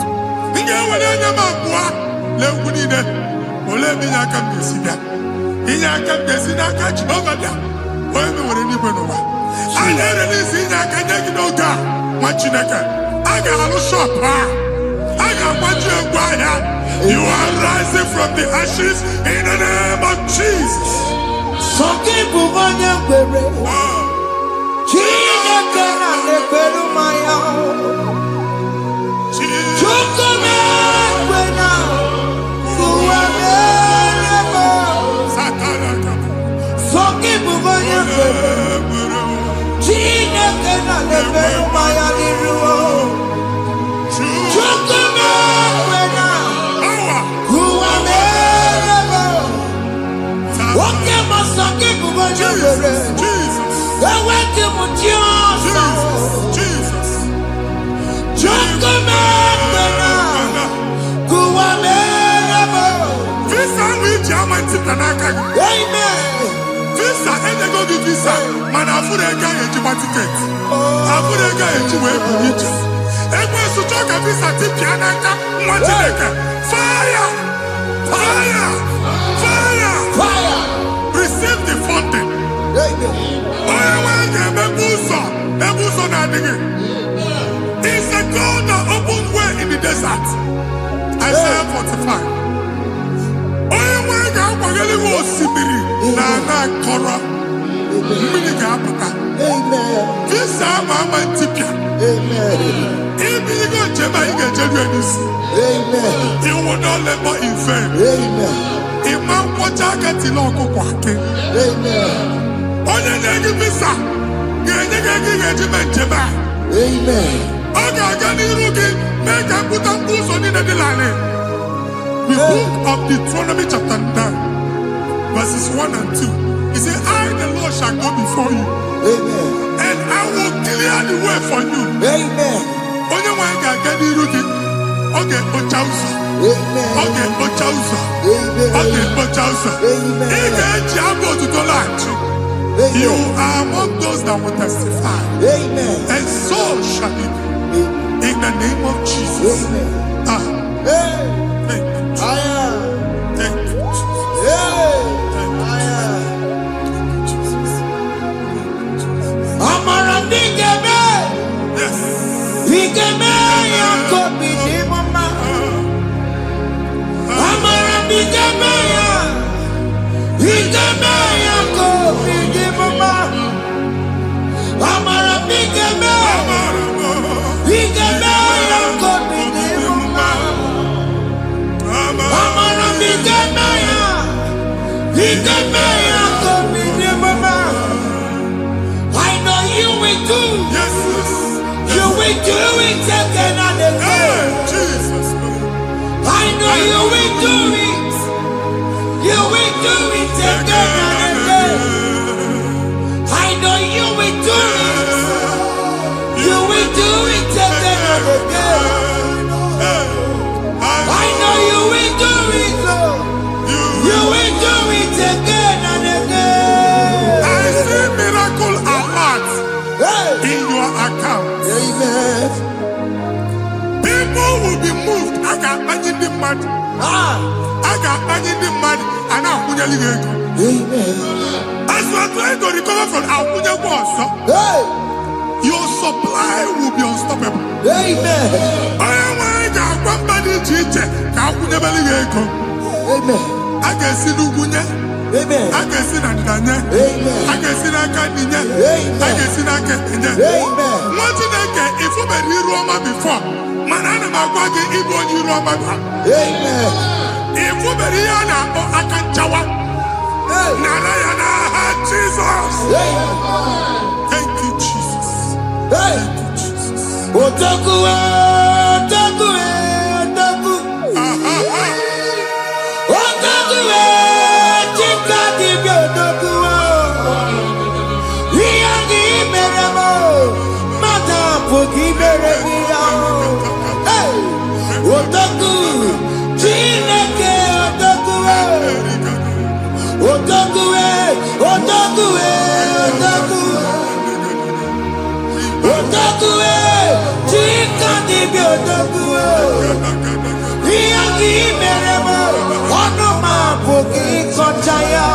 You are rising from the ashes in the name of Jesus. Visa, and they go give visa. Man, I put a guy in your ticket. I put a guy in your way. And when you talk a visa, tip Yanaka, fire! Fire! Fire! Fire! Receive the funding. It's a God that opens way in the desert. Isaiah 45. You will not labor in vain. Imam Wajaka Tiloko Kwake. Onye visa. The book of Deuteronomy chapter 9, verses 1 and 2. He said, I, the Lord, shall go before you. And I will clear the way for you. Onye one can get the route. Okay, Ochausa. Okay, Ochausa. Okay, Ochausa. You are among those that will testify. And so shall it be. In the name of Jesus. Thank you. Thank you, Jesus. Amara bigeme. Yes. Bigeme yako bidimama. Amara bigeme ya. Bigeme yako bidimama. Amara bigeme. Bigeme yako bidimama. Amara bigeme ya. Bigeme yako bidimama. I know you will do. Yes. You will do it again and again. Jesus. I know you will do it. You will do it again and again. I know you will do it. You will do it again and again. I know you will do it, Lord. You will do it again and again. I see miracle alert in your account. Amen. People will be moved. I can imagine the mad. I can imagine the mad. And I'm going to Amen. as you are trying to recover from Abuja, your supply will be unstoppable. Amen. I am Amen. I can see Lugunya. Amen. I can see Nadanya. Amen. I can see Nakaninya. Amen. I can see Nakaninya. Amen. What did I get? If you were in Roma before, Manana Magwagi, Igbo, you Roma. Amen. If you were in Akanchawa, Narayana, Jesus. Thank you, Jesus. Thank you, Jesus. Otaku, otaku, otaku. Otaku, chika di otaku. Iyagi meremo, mata pogi meremia. Otaku, chineke otaku. Otaku, otaku, otaku. Otaku, chika di otaku. Iyagi meremo, onoma pogi konchaya.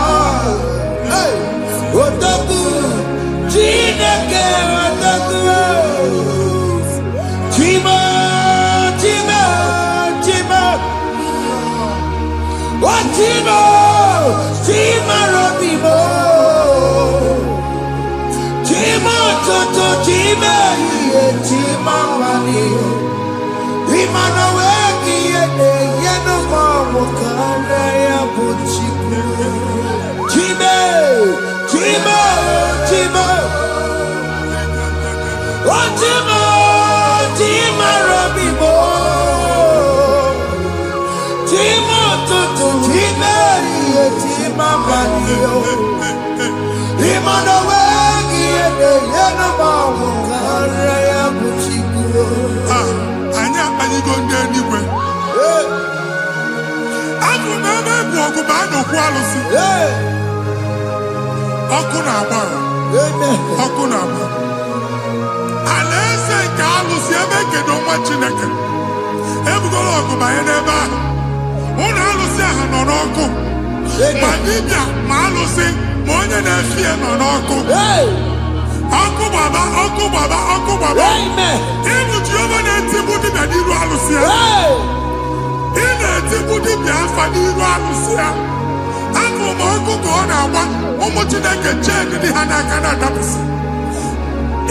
Otaku, chineke otaku. Chima, chima, chima. Chima, chima robimo. Chima toto, chima iye, chima wani. Imana weki yene, yeno mamu kanda ya buchiku. Chima, chima, chima. Chima, chima robimo. Chima toto, chima iye, chima wani. Imana weki yene, yeno mamu kanda ya buchiku. Anya anyị go ndị eluigwe. Abụ m ebe bụ ọgụ ma a nọkwu alụsị. Ọkụ na-agba. Ọkụ na-agba. Alaeze nke alụsị ebe kedu nwa Chineke. Ebugoro ọgụ banye n'ebe ahụ. Ụlọ alụsị ahụ nọ n'ọkụ. Ma dibịa ma alụsị ma onye na-efi ya nọ n'ọkụ. Ọkụ gbaba, ọkụ gbaba, ọkụ gbaba. Ịbụ Jehova na-etigbu dibịa n'iru alụsị ya. Ị na-etigbu dibịa afa n'iru alụsị ya. Abụ m ọkụ ka ọ na-agba ụmụ Chineke chee ndị ha n'aka na-adapụsị.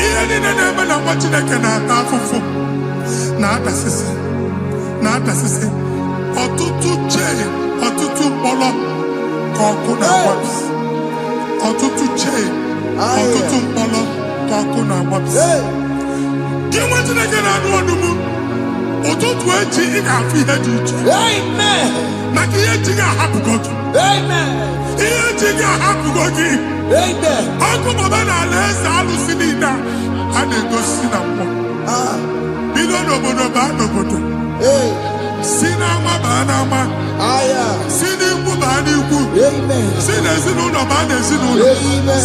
Ihe niile na-eme na nwa Chineke na-ata afụfụ na-adasịsị na-adasịsị. Ọtụtụ chee, ọtụtụ mkpọrọ ka ọkụ na-agbapụsị. Ọtụtụ chee, ọtụtụ mkpọrọ ka ọkụ na-agbapụsị. Gị nwa Chineke na-anụ ọdụm, ụtụtụ echi ị ga-afụ ihe dị iche. Maka ihe echi ga-ahapụgo gị. Ihe echi ga-ahapụgo gị. Ọkụ baba na alaeze alụsị niile a na-egosi na mmụọ. Bido n'obodo baa n'obodo. Si n'ama baa n'ama. Si n'ikwu baa n'ikwu. Si n'ezinụlọ baa n'ezinụlọ.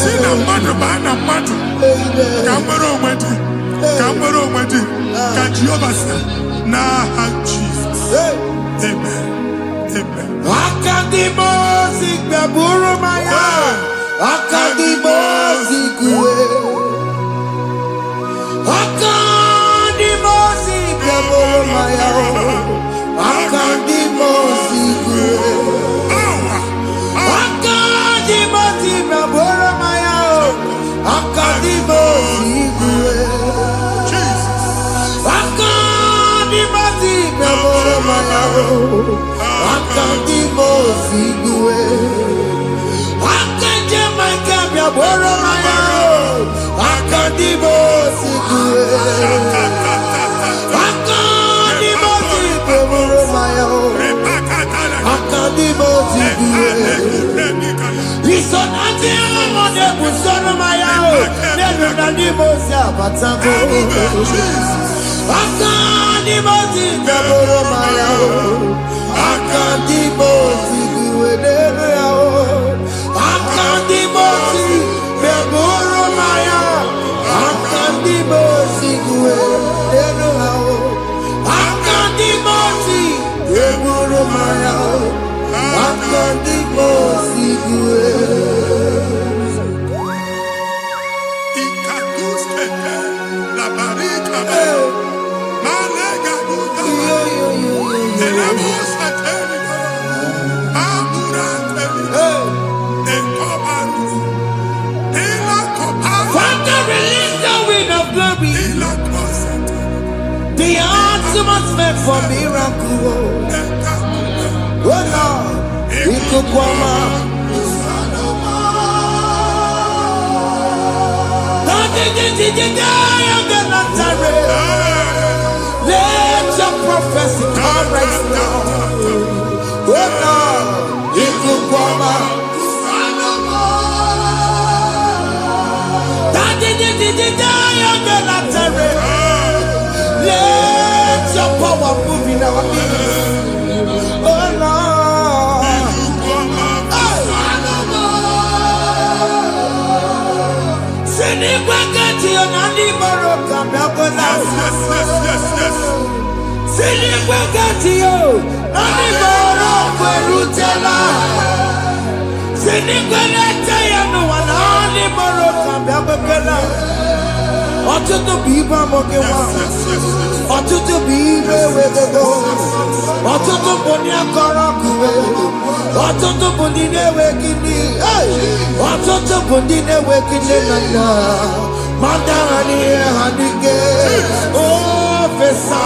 Si na mmadụ baa na mmadụ. Ka nwere onwe dị. Ka nwere onwe dị. Ka Jehova sị n'aha Jizọs. Amen. Amen. Akadimosi gbẹ̀bùrú maya. Akadimosi kúwe. Akadimosi gbẹ̀bùrú maya. Akadimosi kúwe. Akadimosi gbẹ̀bùrú maya. Akadimosi kúwe. Akadimosi gbẹ̀bùrú maya. Akadimosi kúwe. Akadimosi kúwe. Akadimosi batago. Akandi boti kaboro maya. Akandi boti guedere yao. Akandi boti kaboro maya. Akandi boti guedere yao. Akandi boti kaboro maya. Akandi boti guedere. The ultimate meant for miracle. Oh Lord, it could come out. Let your prophecy come right now. Oh Lord, it could come out. Let your power move in our midst. Oh Lord. Ọtụtụ bụ ibe amụghị nwa, ọtụtụ bụ ibe ewegego, ọtụtụ bụ ndị akọrọ ọkụwe, ọtụtụ bụ ndị na-enweghị nne, ọtụtụ bụ ndị na-enweghị nne na nna, ma ndị agha n'ihe ha n'ike. Ofesa,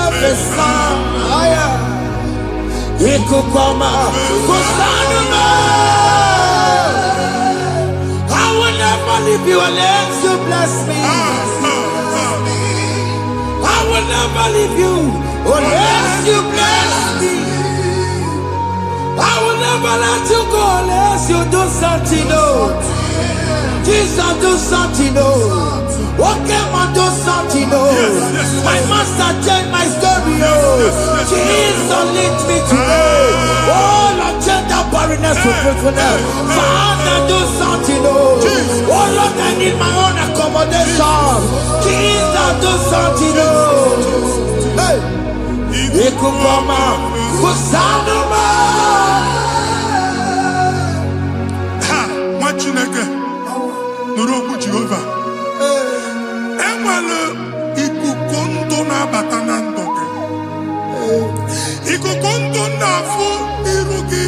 ofesa, ikuku ọma, kụsanụ m. Leave you unless you bless me. I will never leave you unless you bless me. I will never let you go unless you do something. No, Jesus, do something. No, okay, man, do something. No, my master changed my story. Oh, Jesus, lead me today. Oh, Lord, change that barrenness to fruitfulness. Father, do something. Oh, Lord, I need my own accommodation. Jesus, do something. Hey, Ikukoma, Kusanuma. Ha, Machineke, Nuroku Jehovah. Emmanuel, Ikukondo na Batanandoke. Ikukondo na Fu Irugi.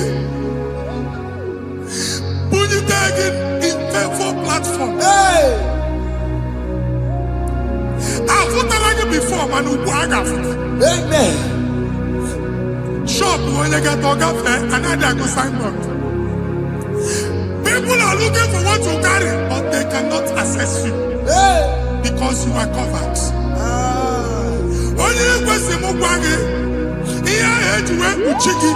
Platform. Hey! I've put before, man. Amen. Shop when you get to cafe, another go sign up. People are looking for what you carry, but they cannot access you. Hey! Because you are covered. Only you go see Mugwangi. Here, you went to Chiki.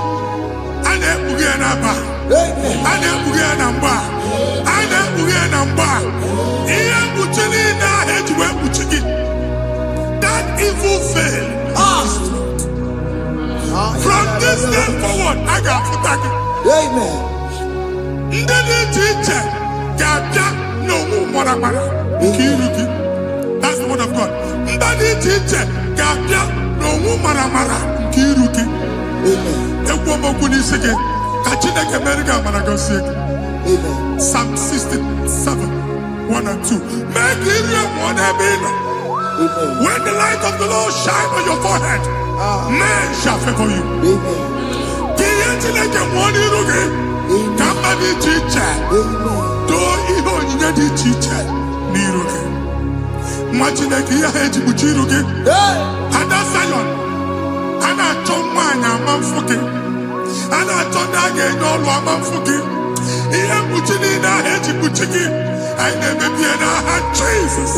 And then we get a bar. And then we get a bar. And then we get a bar. Here, we went to Chiki. That evil failed. From this day forward, I got to tag it. Amen. That's the word of God. Psalm 67, 1 and 2. When the light of the Lord shine on your forehead, men shall favor you. Jesus.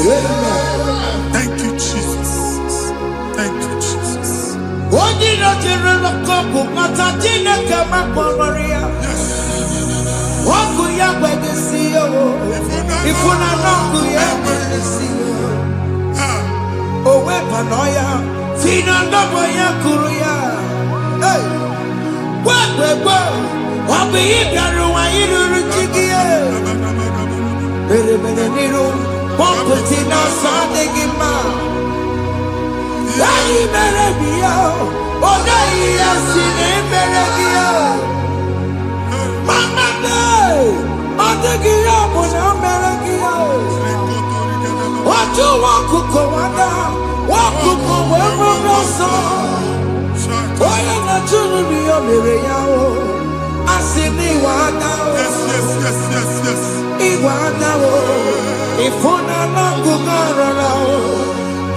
Thank you, Jesus. Thank you, Jesus. If noya, fina ndobo ya kuruya. Hey, wabebo, wabi ibiaru wa iruru chigiye. Bere niru, wamputi na sadegima. Yayi bere biya, oda iya sine bere biya. Mama day, odegiya muna bere biya. Watu wakuko wada, wakuko wewe rosa. Oya na chunu niyo mere yao, asini wada. Yes. Iwada wo, ifuna nangu garana wo.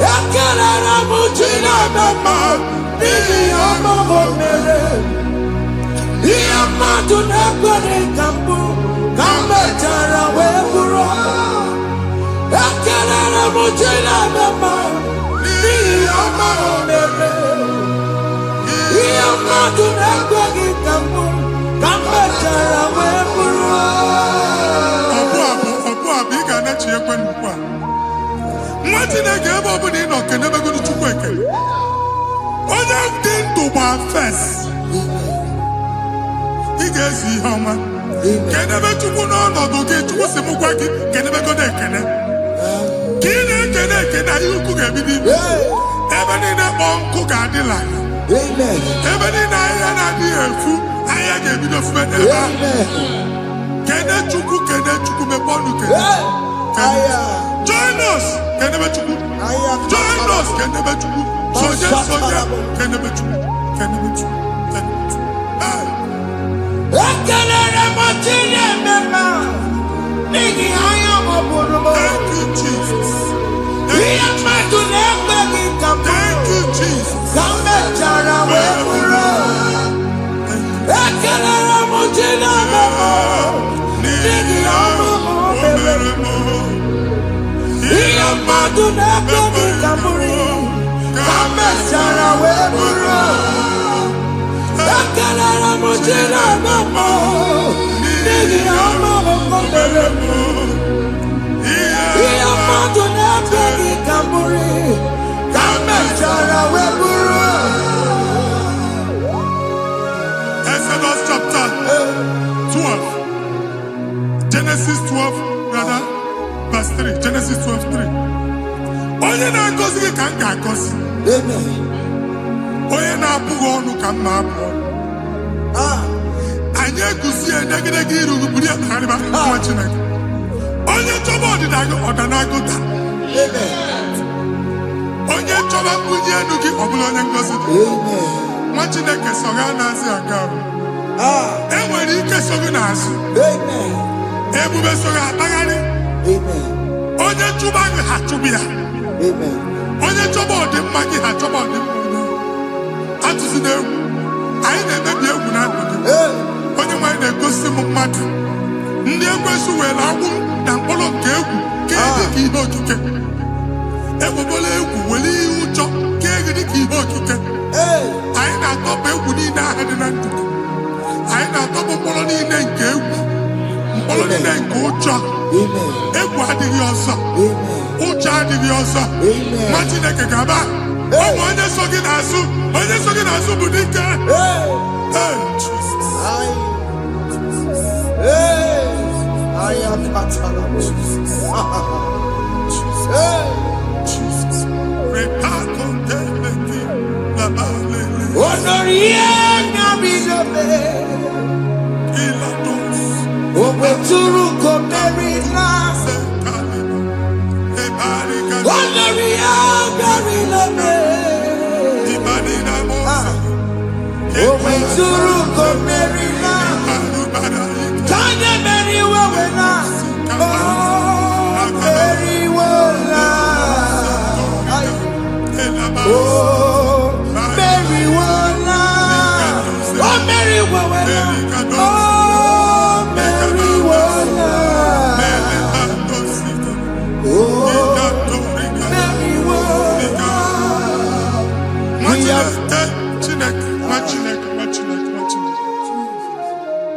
Yakala na mujina mama, nini ama wo mere. Iya madu na kwere kambu, kambe tara we buro. Yakala na mujina mama, nini ama wo mere. Iya madu na kwere kambu, kambe tara we buro. Biga na chi ekwe nkwa. Nwati na ga ebe obu ni no kene be godu chukwu ekele. Onye dị ndụ gba first. Ị ga-ezi ihe ọma. Kene be chukwu n'ọnọdụ gị chukwu si mụ gwa gị kene be godu ekele. Ka ị na-ekene ekene ihe ukwu ga-ebido ibi. Ebe niile kpọ nkụ ga-adịla. Ebe niile ahịa na-adịghị efu ahịa ga-ebido fube n'ebe ahụ. Kene chukwu meponu kene. Join us kene be chukwu. Join us kene be chukwu. Soja kene be chukwu. Ekele remotine mema. Nigi aya moburumo. Thank you Jesus. Iya madu nekwe kikamu. Thank you Jesus. Kambe jara weburo. Ekele remotine mema. Nigi aya moburumo. Iya madu nekwe kikamu. Kambe jara weburo. Ekele remotine mema. Nigi aya moburumo. Iya madu nekwe kikamu. Kambe jara weburo. Exodus chapter 12. Genesis 12, rather, verse 3. Genesis 12:3. Onye na-agọzi gị ka m ga-agọzi. Onye na-abụghị ọnụ ka m na-abụ ọnụ. Anyị eguzie edegedege iru gị buru ya kparịba nwa Chineke. Onye chọba ọdịda gị ọdanagụta. Onye chọba mbunye elu gị ọ bụla onye ngọzi dị. Nwa Chineke so gị anaghịzi aga arụ. E nwere ike so gị n'azụ. Ebube so gị akpagharị. Onye chụba gị ha chụba ya. Onye chọba ọdịmma gị ha chọba ọdịmma onye. Atụzina egwu. Anyị na-emebi egwu na ndụ gị. Onye nwanyị na-egosi m mmadụ. Ndị ekwensu were agwụ na mkpụrụ nke egwu ka dị ka ihe okike. Egbebola egwu were ihe ụjọ ka dị ka ihe okike. Anyị na-atọpụ egwu niile ahụ dị na ndụ gị. Anyị na-atọpụ mkpụrụ niile nke egwu. Mkpụrụ niile nke ụjọ. Egwu adịghị ọzọ. Ụjọ adịghị ọzọ. Nwa Chineke ga-aba. Ọ bụ onye so gị n'azụ. Onye so gị n'azụ bụ dike.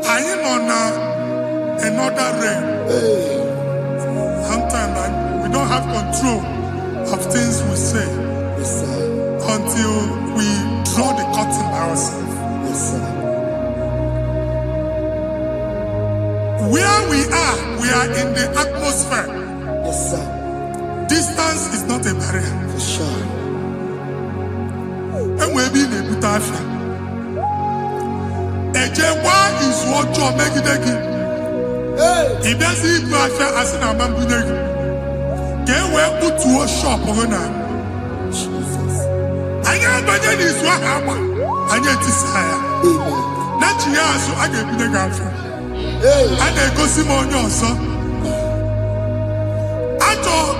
I am another realm. Sometimes we don't have control of things we say. Yes, sir. until we draw the curtain by ourselves. Yes, sir. Where we are in the atmosphere. Yes, sir. Distance is not a barrier. For sure. And we'll be in a good affair. Ejewa is what you're making. If there's a good affair, as in a man, can we put to a shop on that? Jesus. I know budget is what happened. I need to say, Amen. not you, so I get the girlfriend. Hey. I go see my own son. I thought,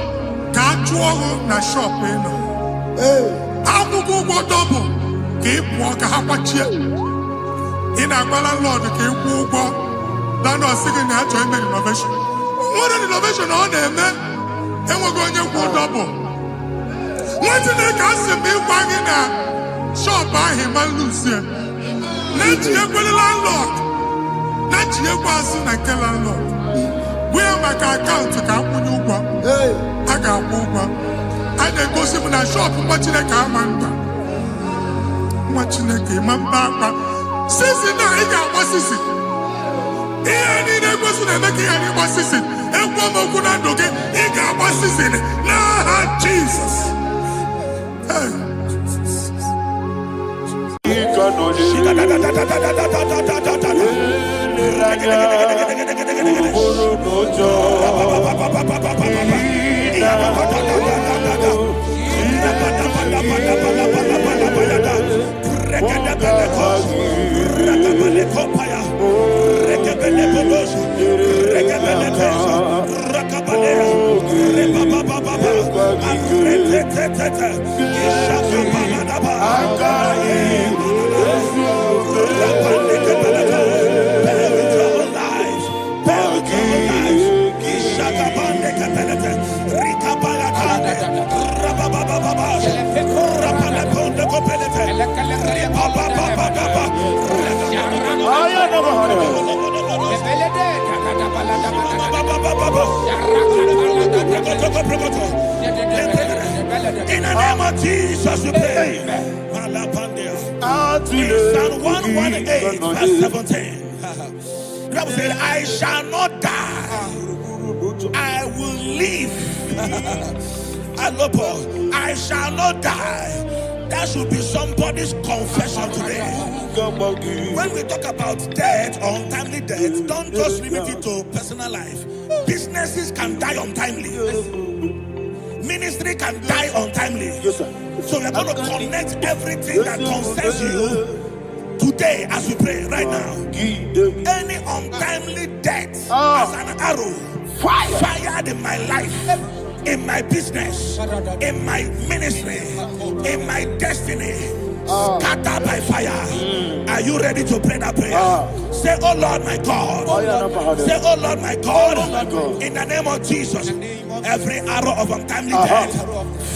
can't you na shop, you know? Hey. I will go double. Keep walk a hapachi. In a landlord, keep walk. Then I was thinking, I joined the innovation. What an innovation on them, man. And we're going to go double. What did they cast me wagging a shop by him and Lucia? Let you go the landlord. Let you pass in a landlord. Where my account to come when you go? Hey. I got one. I then go see my shop, watching a car man. Watching a game, man. Since now, I got what's this? Here, I was making any what's this? And one more good and okay, he got what's this in it. Nah, Jesus. In the name of Jesus, we pray. Psalm 118, verse 17. The Bible said, I shall not die, I will live. I shall not die. That should be somebody's confession today. When we talk about death or untimely death, don't just limit it to personal life. Businesses can die untimely. Ministry can die untimely. Yes, sir. So we're going to connect everything that concerns you today as we pray right now. Any untimely death as an arrow fired in my life, in my business, in my ministry, in my destiny, scattered by fire. Are you ready to pray that prayer? Say, oh Lord my God. Say, oh Lord my God. In the name of Jesus, every arrow of untimely death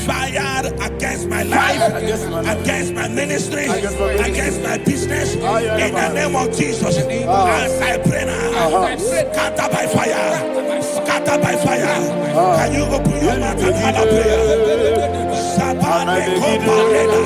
fired against my life, against my ministry, against my business, in the name of Jesus, as I pray now, scattered by fire, scattered by fire. Can you open your mouth and have a prayer? Sabane Kopalena.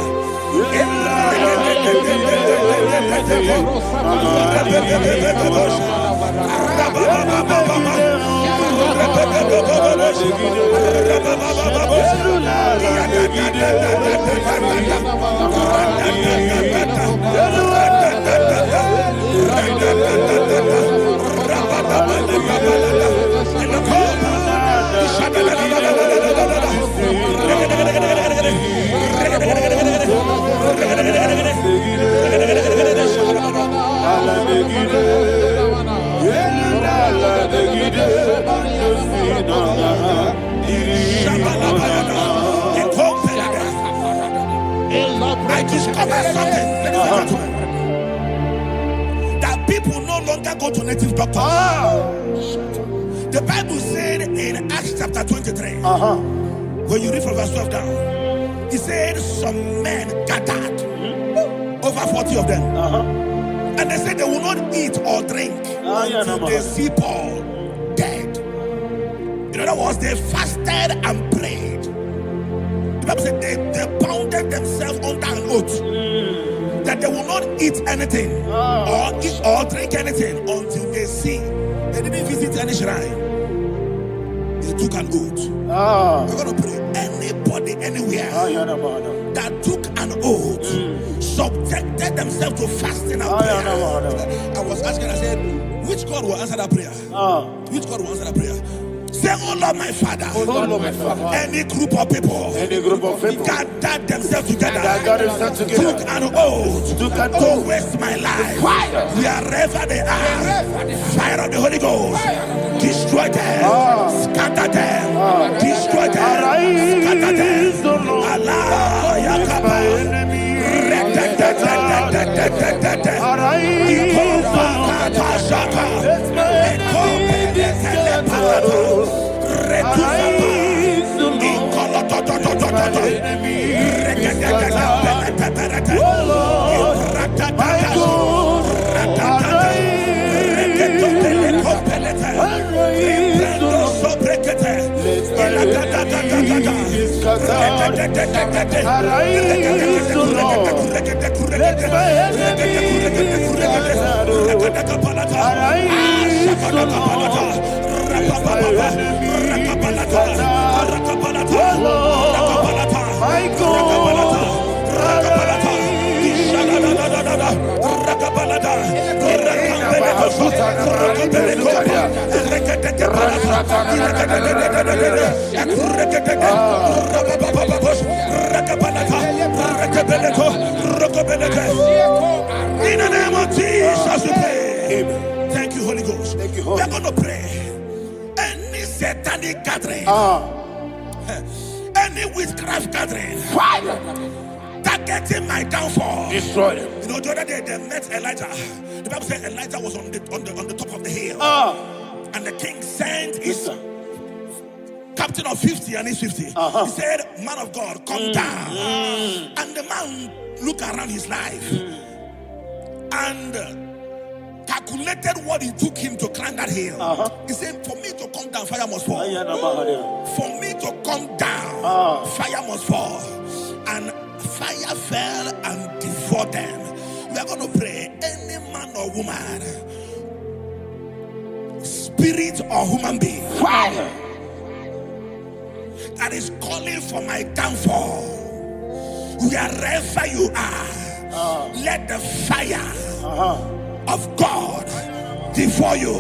I discovered something that people no longer go to native doctors. The Bible said in Acts chapter 23, when you read from verse 12 down, it said some men gathered, over 40 of them, and they said they will not eat or drink until they see Paul dead. In other words, they fasted and prayed. The Bible said they bounded themselves under an oath that they will not eat anything or eat or drink anything until they see. They didn't visit any shrine. They took an oath. We're going to pray. Anybody, anywhere that took an oath, subjected themselves to fasting and prayer. I was asking, I said, which God will answer that prayer? Which God will answer that prayer? Say, oh Lord, my Father. Oh Lord, my Father. Any group of people gathered themselves together, took an oath to waste my life. Wherever they are, fire of the Holy Ghost, destroy them, scatter them, destroy them, scatter them. Allah, Yakaba, in the name of Jesus, we pray. Thank you, Holy Ghost. We are going to pray. Any satanic gathering, any witchcraft gathering, targeting my downfall, destroy them. You know, the other day they met Elijah. The Bible said Elijah was on the top of the hill, and the king sent his captain of 50 and his 50. He said, man of God, come down. And the man looked around his life and calculated what it took him to climb that hill. He said, for me to come down, fire must fall. For me to come down, fire must fall. And fire fell and devoured them. We are going to pray. Any man or woman, spirit or human being, fire, that is calling for my downfall, wherever you are, let the fire of God devour you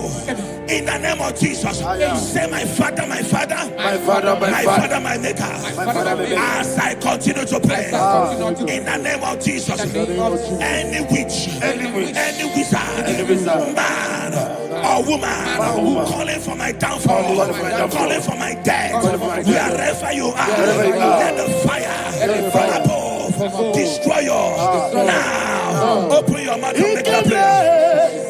in the name of Jesus. Say, my Father, my Father, my Father, my Father, my Maker. As I continue to pray in the name of Jesus, any witch, any wizard, man or woman calling for my downfall, calling for my death, wherever you are, let the fire from above destroy you now. Open your mouth and make that prayer.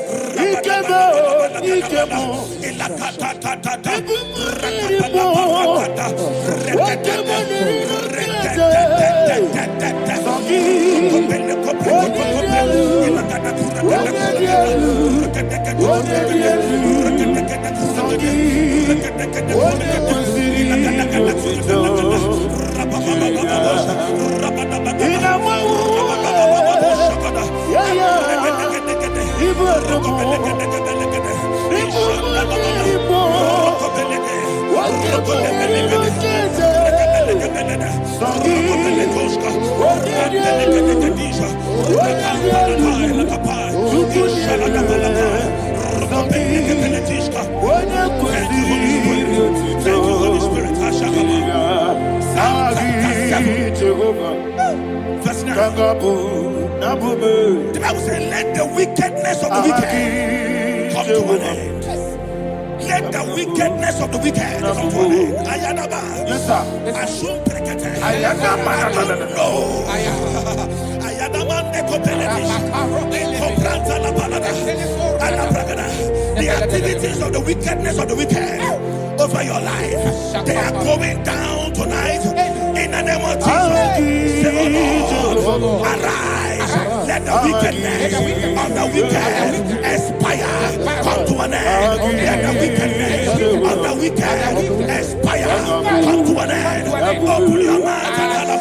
The Bible says, let the wickedness of the wicked come to an end. Let the wickedness of the wicked come to an end. Ayadaba. Yes, sir. Assume prekete. Ayadaba. No. Ayadaba nekopeletis. Kompranta la balada. Alabragada. The activities of the wickedness of the wicked over your life, they are going down tonight in the name of Jesus. Say, oh Lord, arise. Let the wickedness of the wicked expire, come to an end. Let the wickedness of the wicked expire, come to an end. Open your mouth and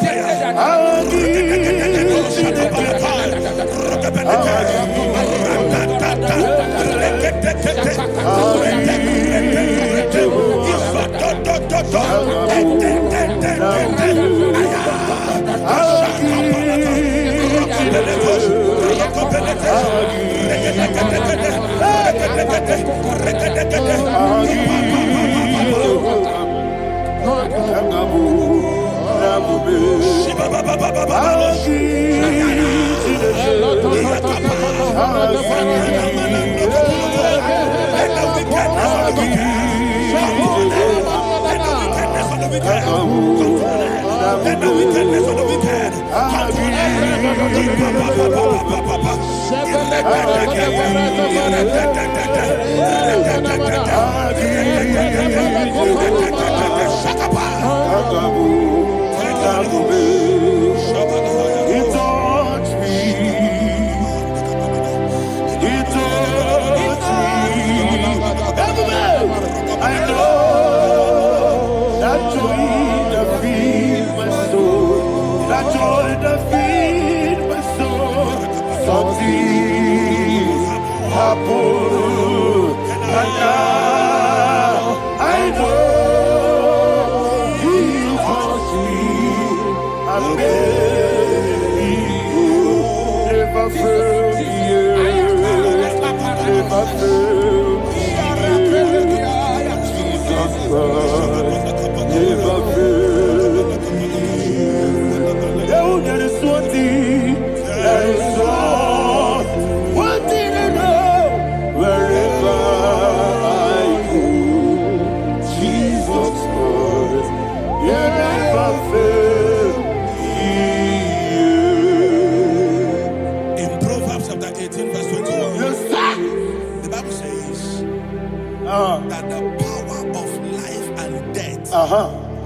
That the power of life and death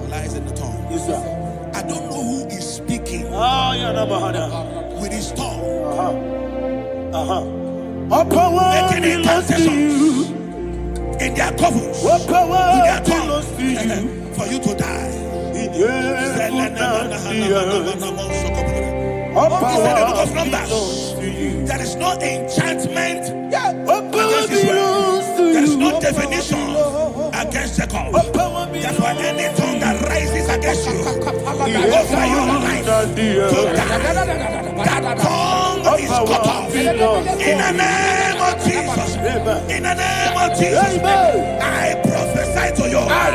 lies in the tongue. Yes, sir. I don't know who is speaking with his tongue, making incantations in their covens with their tongue for you to die. He said in the book of Numbers, there is no enchantment against Israel. There is no definition against Jacob. Therefore, any tongue that rises against you over your life to die, that tongue is cut off. In the name of Jesus. In the name of Jesus. I prophesy to you by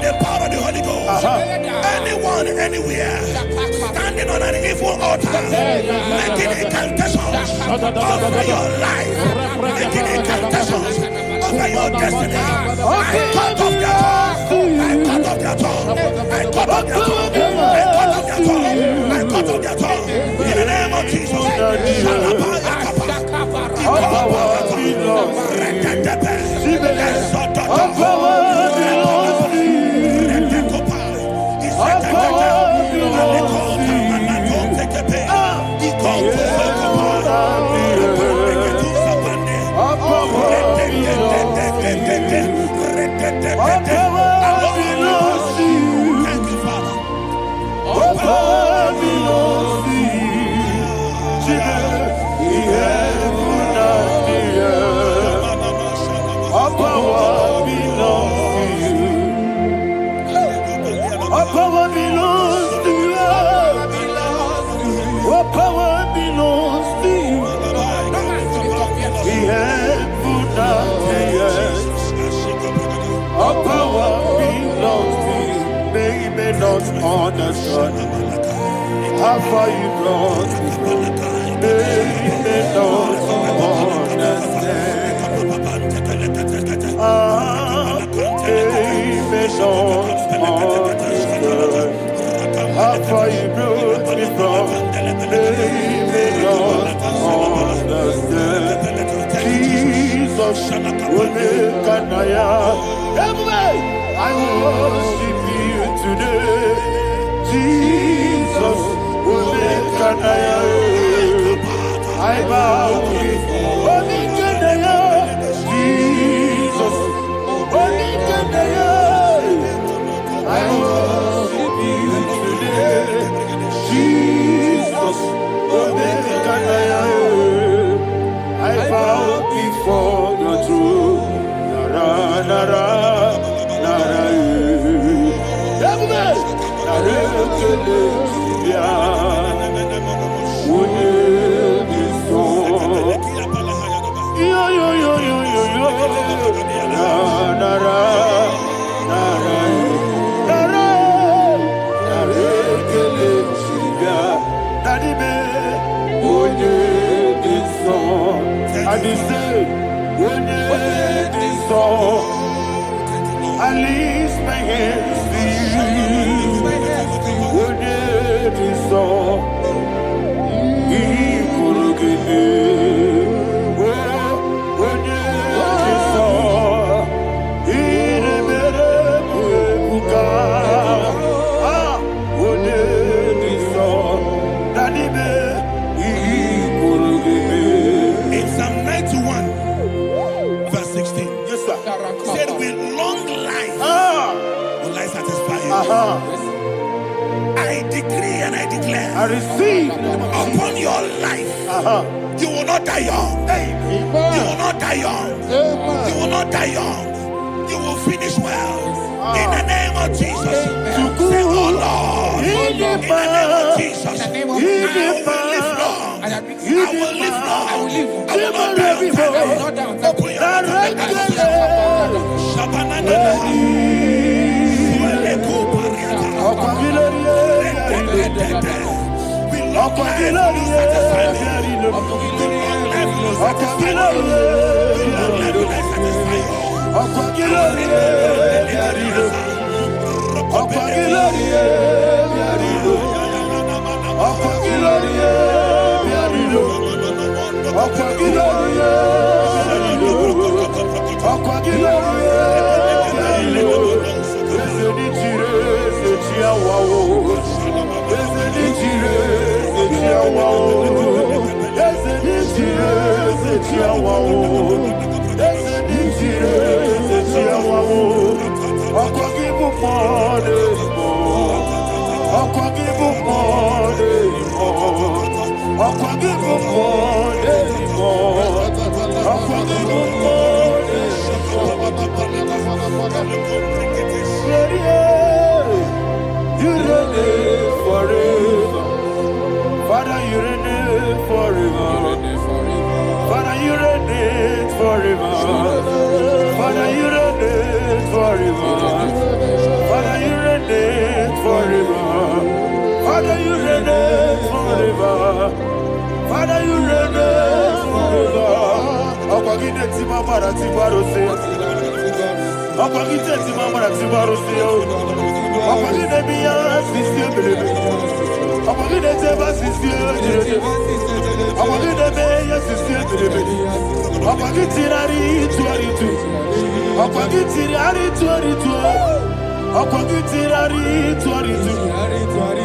the power of the Holy Ghost. Anyone, anywhere, standing on an evil altar, making incantations over your life, making incantations over your destiny, I cut off their tongue. I cut off their tongue. I cut off their tongue. I cut off their tongue. I cut off their tongue. In the name of Jesus. Thank you, Father. Understand how far you brought me. They don't understand. They don't understand how far you brought me from. They don't understand. Jesus will make an I worship you today. Jesus will make an I bow before Jesus will make an I worship you today. Jesus will make an I lift my hands to you. What did you saw? He could give me. What did you saw? He never could. Ah, what did you saw? Daddy, he could give me. In Psalm 91, verse 16. Yes, sir. Said with long life will I satisfy you. I decree and I declare I receive upon your life. You will not die young. You will not die young. You will not die young. You will finish well. In the name of Jesus. Say, oh Lord. In the name of Jesus. I will live long. I will live long. I will not die on time. Open your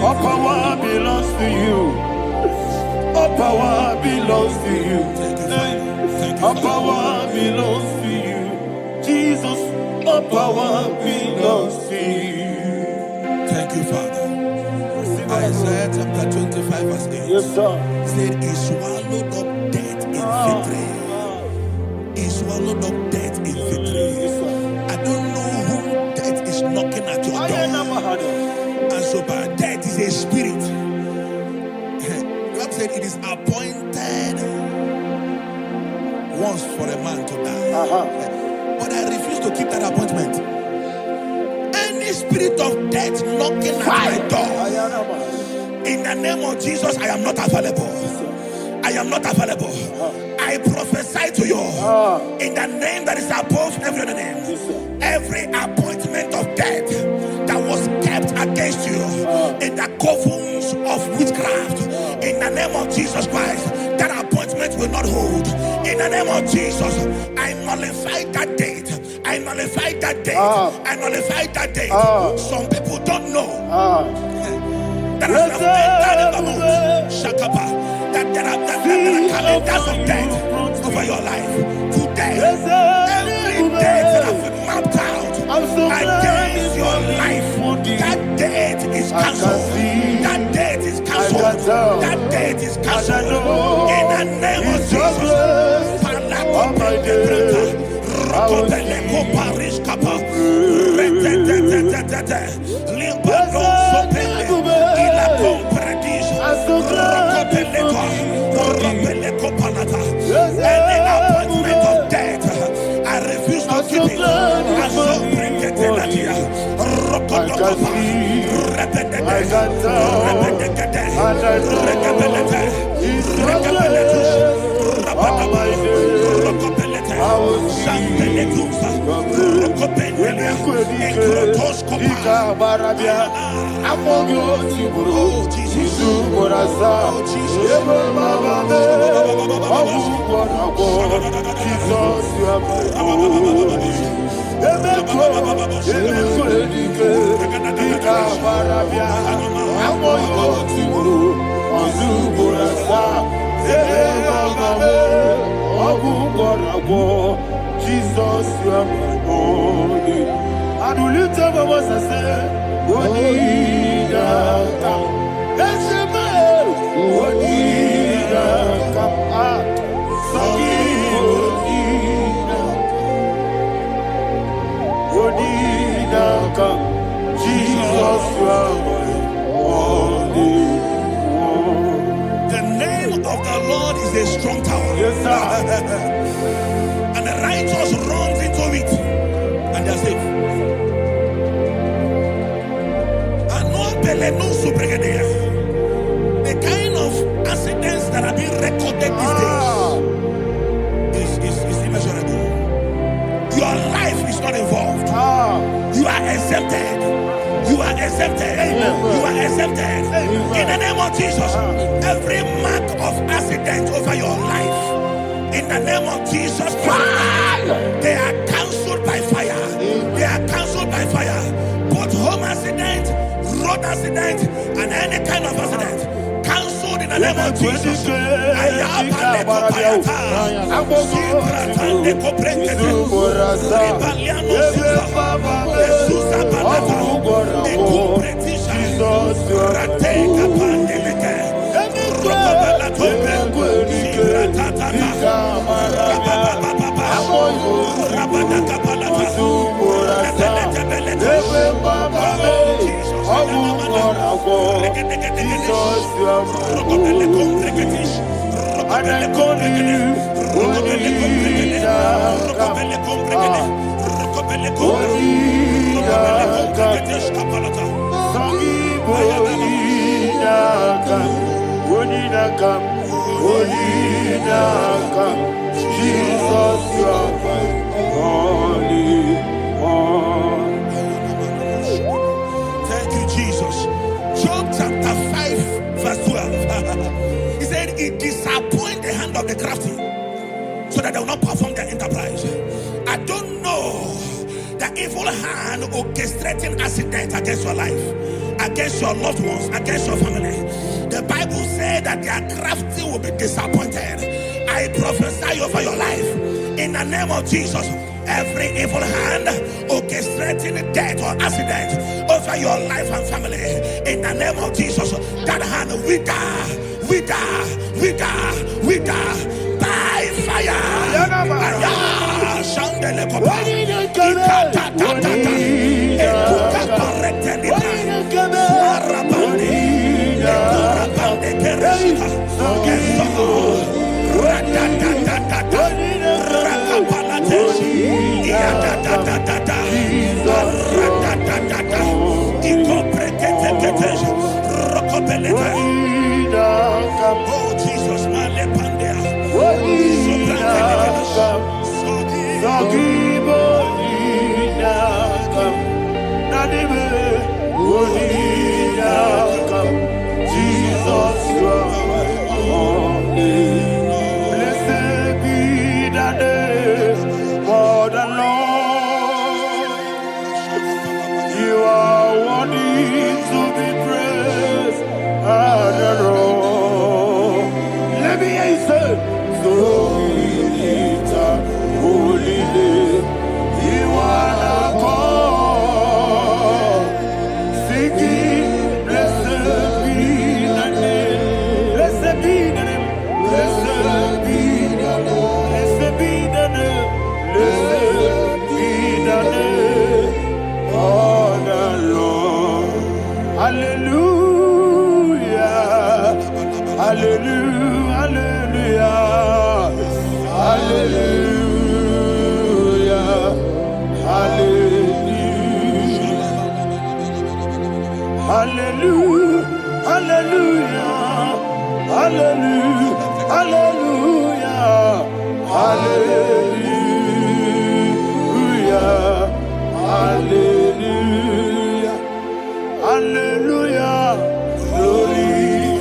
all power belongs to you. All power belongs to you. All power belongs to you. Jesus, all power belongs to you. Thank you, Father. Isaiah chapter 25, verse 8. Yes, sir. Said, He swallowed up death in victory. He swallowed up death in victory. I don't know who death is knocking at your door. And so, but death is a spirit. God said it is appointed once for a man to die. But I refuse to keep that appointment. Any spirit of death knocking at my door, in the name of Jesus, I am not available. I am not available. I prophesy to you in the name that is above every other name. Every appointment of death that was kept against you in the covens of witchcraft, in the name of Jesus Christ, that appointment will not hold. In the name of Jesus, I nullify that date. I nullify that date. I nullify that date. Some people don't know that as of Shakapa, that there are calendars of death over your life. Today, every date that has been mapped out against your life, that date is cancelled. That date is cancelled. That date is cancelled. In the name of Jesus. can see, I can tell, and I know He's your grace. All my days, I will see your grace. Ika barabia, amogo tiburo, Isu morasa, Ebo mabame, Obu wanago, Jesus you are my holy. Emeko edike, Ika barabia, amogo tiburo, Isu morasa, Ebo mabame, Obu wanago, Jesus you are my holy. And we lift up our voice and say, Wodida kam, Eshema, Wodida kam, Sogi Wodida kam, Jesus you are my holy. The name of the Lord is a strong tower. Yes, sir. And the righteous runs into it, and they are safe. The kind of accidents that are being recorded these days is immeasurable. Your life is not involved. You are exempted. You are exempted. You are exempted. In the name of Jesus, every mark of accident over your life, in the name of Jesus Christ, they are cancelled by fire. They are cancelled by fire. Both home accident, road accident, and any kind of accident, cancelled in the name of Jesus. Jesus, you are my holy. Thank you, Jesus. Job chapter 5, verse 12. He said, it disappoints the hand of the crafty, so that they will not perform their enterprise. I don't know the evil hand orchestrating accident against your life, against your loved ones, against your family. The Bible said that their crafty will be disappointed. I prophesy over your life in the name of Jesus. Every evil hand orchestrating death or accident over your life and family, in the name of Jesus, that hand wither by fire. Oh Jesus, Jesus, you are my holy. Blessed be the name of the Lord. You are worthy to be praised and adored. Let me hear you say, so we lift up holy name. You are the God. Singing, blessed be the name. Blessed be the name. Blessed be the name. Blessed be the name. Blessed be the name of the Lord. Hallelujah. Hallelujah, hallelujah, hallelujah, hallelujah, hallelujah, hallelujah, hallelujah. Glory,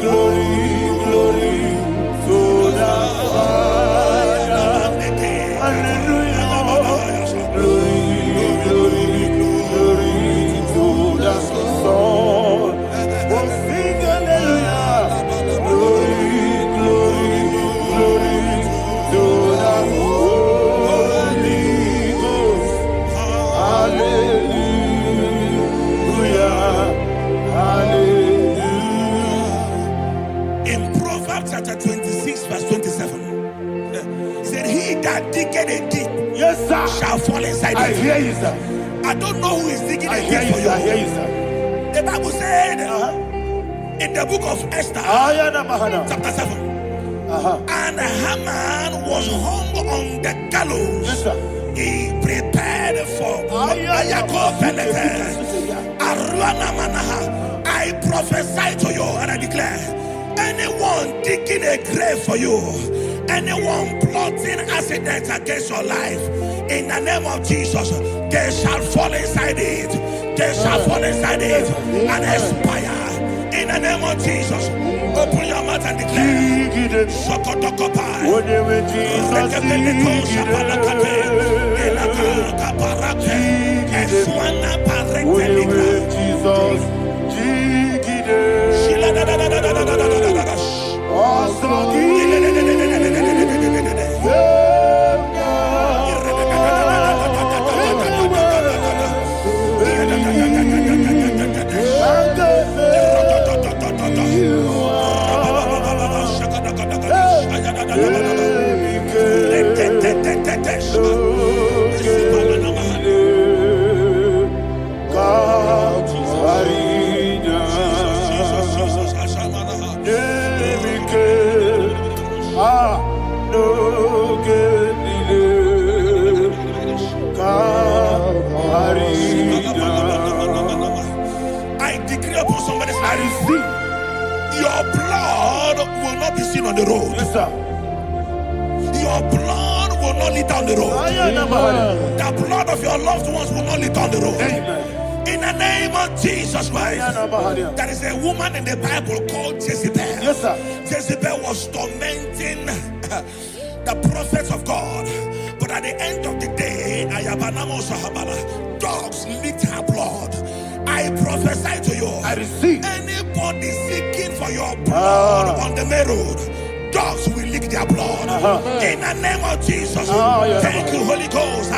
glory, glory to the Father. Hallelujah. Glory, glory, glory to the Son. Oh, sing hallelujah. Glory, glory, glory to the Holy Ghost. Hallelujah. Hallelujah. In Proverbs chapter 26, verse 27, said, "He that diggeth a deep, Yes, sir, shall fall inside I it." hear you, sir. I don't know who is digging I a hear deep you, for sir. I hear you. you, sir. The Bible said in the book of Esther, chapter 7, and Haman was hung on the gallows. Yes, sir. He prepared for I prophesy to you and I declare, anyone digging a grave for you, anyone plotting accidents against your life, in the name of Jesus, they shall fall inside it. They shall fall inside it and expire. In the name of Jesus, open your mouth and declare. Sokotokopai. I decree upon somebody's life, your blood will not be seen on the road. Yes, sir. Your blood will not lead down the road. The blood of your loved ones will not lead down the road. Amen. In the name of Jesus Christ. There is a woman in the Bible called Jezebel. Yes, sir. Jezebel was tormenting the prophets of God. But at the end of the day, dogs licked her blood. I prophesy to you. I receive. Anybody seeking for your blood on the main road, dogs will lick their blood. In the name of Jesus. Thank you, Holy Ghost.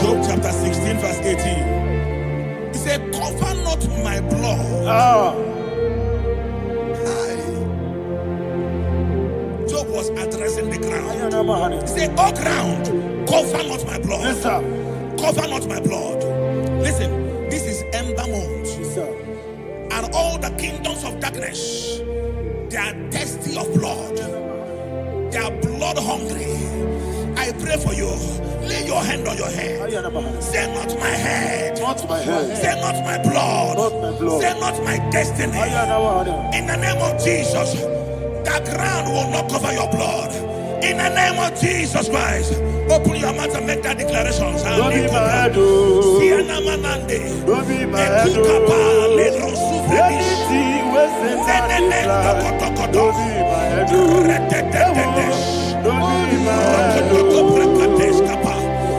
Job chapter 16 verse 18. He said, cover not my blood. Job was addressing the ground. He said, oh ground, cover not my blood. Yes, sir. Cover not my blood. Listen, this is ember month. Yes, sir. And all the kingdoms of darkness, they are thirsty of blood. They are blood hungry. I pray for you. Lay your hand on your head. Say, not my head. Not my head. Say, not my blood. Not my blood. Say, not my destiny. In the name of Jesus, the ground will not cover your blood. In the name of Jesus Christ, open your mouth and make that declaration. Don't be mad, oh. Don't be mad, oh. Anything was in that plan. Don't be mad, oh. Don't be mad, oh.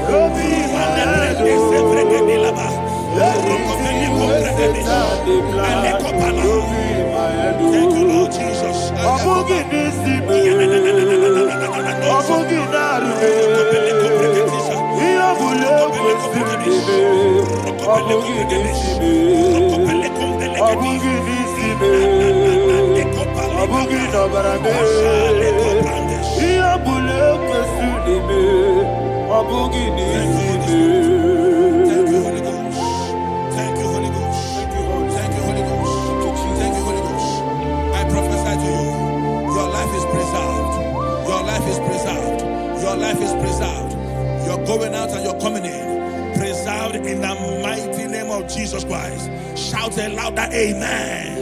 Don't be mad, Thank you, Lord Jesus. Your life is preserved. You're going out and you're coming in. Preserved in the mighty name of Jesus Christ. Shout a louder amen.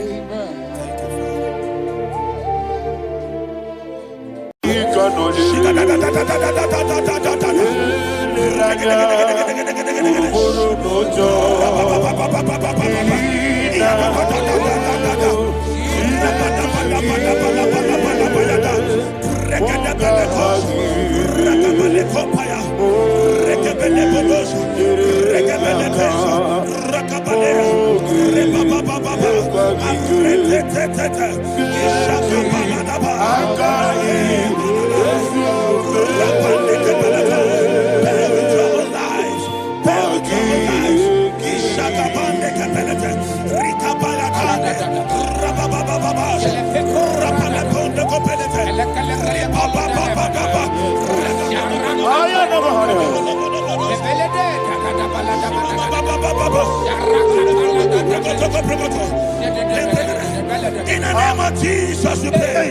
In the name of Jesus, we pray.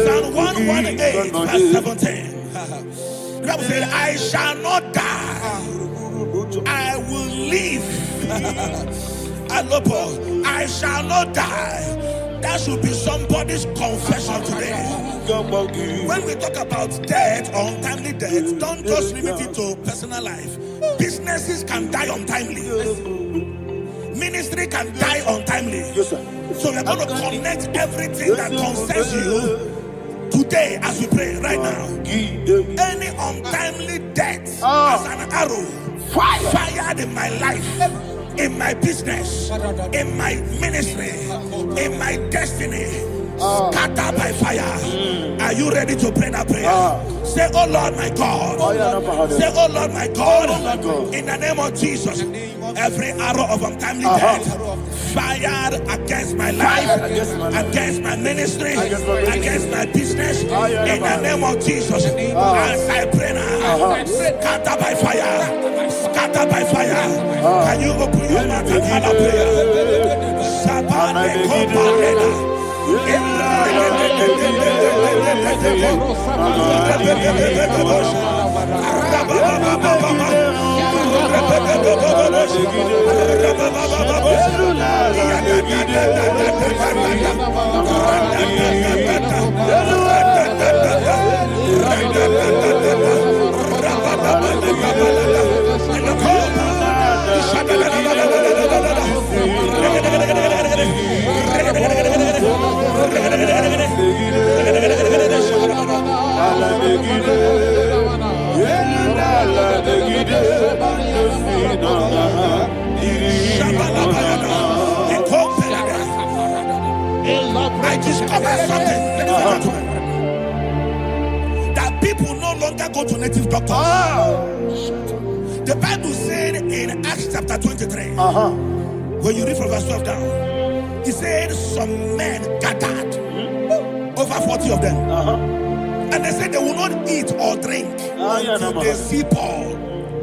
Psalm 118, verse 17. The Bible said, I shall not die, I will live. I shall not die. That should be somebody's confession today. When we talk about death, untimely death, don't just limit it to personal life. Businesses can die untimely. Ministry can die untimely. Yes, sir. So we're going to connect everything that concerns you today as we pray right now. Any untimely death as an arrow fired in my life, in my business, in my ministry, in my destiny, scattered by fire. Are you ready to pray that prayer? Say, oh Lord my God. Say, oh Lord my God. In the name of Jesus, every arrow of untimely death fired against my life, against my ministry, against my business, in the name of Jesus, as I pray now, scattered by fire, scattered by fire. Can you open your mouth and have a prayer? I discovered something, ladies and gentlemen, that people no longer go to native doctors. The Bible said in Acts chapter 23, when you read from verse 12 down, it said some men gathered, over 40 of them, and they said they will not eat or drink until they see Paul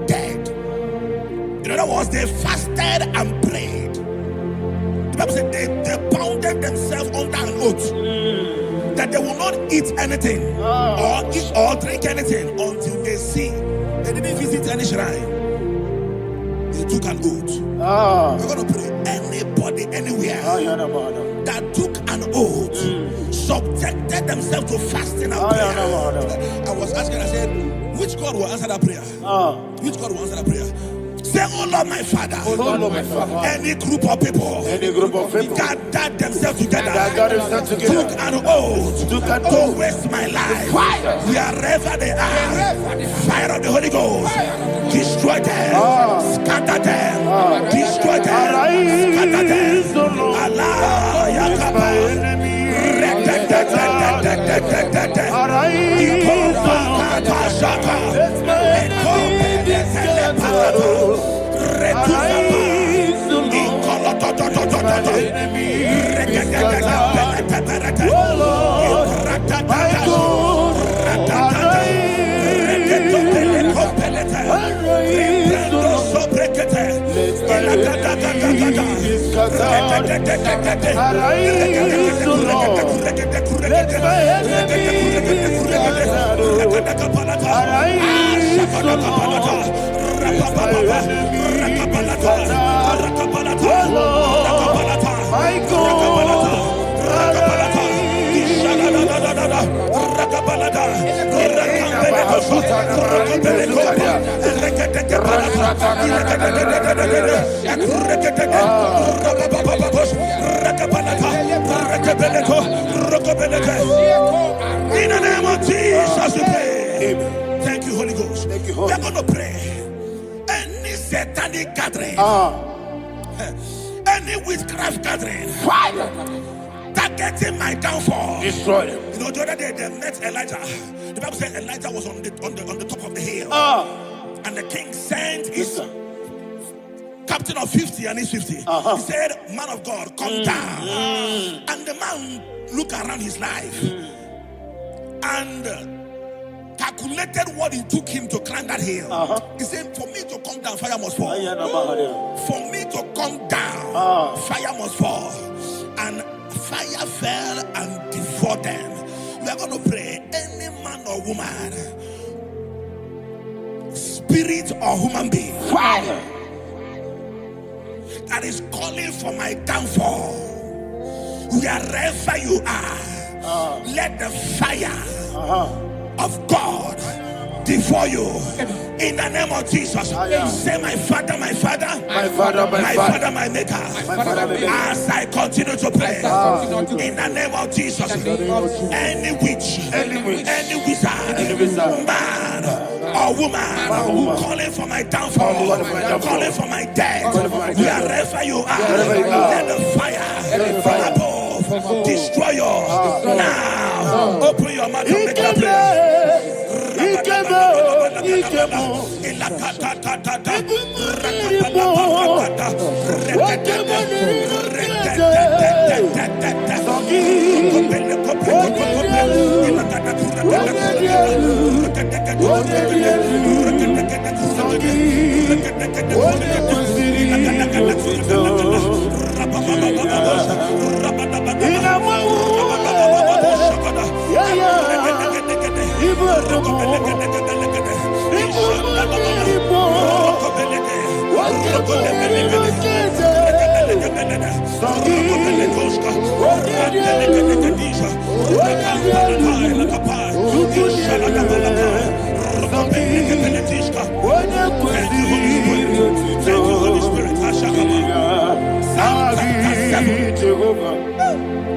dead. In other words, they fasted and prayed. The Bible said they bounded themselves under an oath that they will not eat anything or eat or drink anything until they see. They didn't visit any shrine. They took an oath. We're going to pray. Anybody, anywhere that took an oath, subjected themselves to fasting and prayer. I was asking, I said, which God will answer that prayer? Which God will answer that prayer? Say, oh Lord, my Father. Oh Lord, my Father. Any group of people gathered themselves together, took an oath to waste my life. Wherever they are, fire of the Holy Ghost, destroy them, scatter them, destroy them, scatter them. Allah, Yakaba, in the name of Jesus, we pray. Thank you, Holy Ghost. We are going to pray. Any satanic gathering, any witchcraft gathering, targeting my downfall, destroy them. You know, the other day they met Elijah. The Bible said Elijah was on the top of the hill, and the king sent his captain of 50 and his 50. He said, man of God, come down. And the man looked around his life and calculated what it took him to climb that hill. He said, for me to come down, fire must fall. For me to come down, fire must fall. And fire fell and devoured them. We are going to pray. Any man or woman, spirit or human being, that is calling for my downfall, wherever you are, let the fire of God devour you in the name of Jesus. Say, my Father, my Father, my Father, my Father, my Maker. As I continue to pray in the name of Jesus, any witch, any wizard, man or woman calling for my downfall, calling for my death, wherever you are, let the fire above destroy you now. Open your mouth and make a prayer.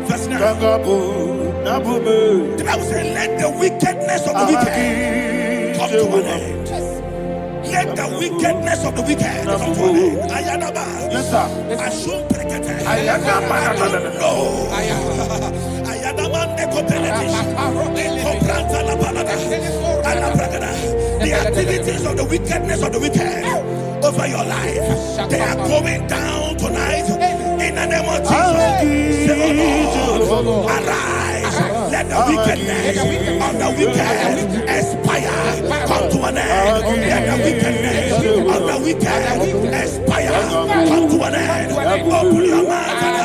Verse 9. The Bible says, let the wickedness of the wicked come to an end. Let the wickedness of the wicked come to an end. Ayadaba. Yes, sir. Assume prekete. Ayadaba. No. Ayadaba nekopeletish. Ekopranta la balada. Alabragada. The activities of the wickedness of the wicked over your life, they are going down tonight in the name of Jesus. Say, oh Lord, arise. Let the wickedness of the wicked expire, come to an end. Let the wickedness of the wicked expire, come to an end. Open your mouth and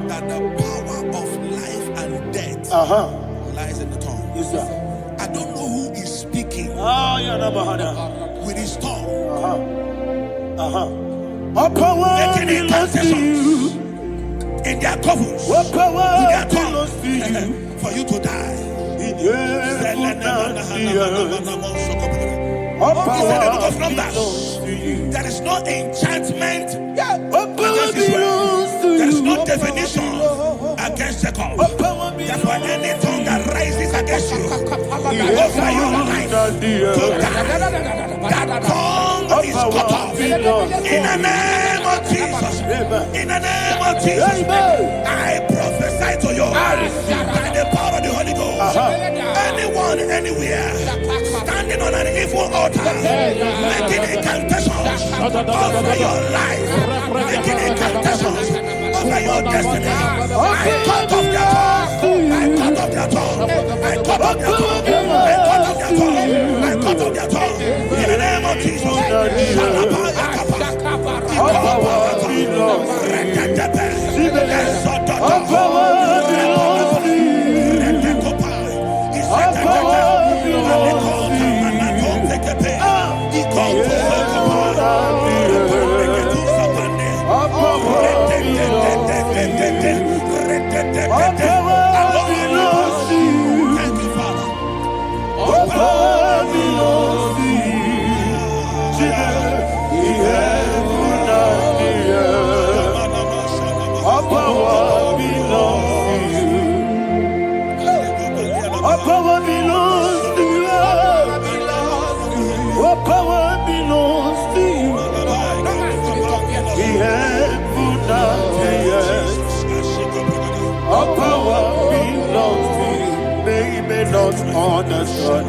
That the power of life and death lies in the tongue. Yes, sir. I don't know who is speaking with his tongue, making incantations in their covens with their tongue for you to die. He said in the book of Numbers, there is no enchantment against Israel. There is no definition against Jacob. Therefore, any tongue that rises against you over your life to die, that tongue is cut off. In the name of Jesus. In the name of Jesus. I prophesy to you by the power of the Holy Ghost. Anyone, anywhere, standing on an evil altar, making incantations over your life, making incantations over your destiny, I cut off their tongue. I cut off their tongue. I cut off their tongue. I cut off their tongue. I cut off their tongue. In the name of Jesus. Understand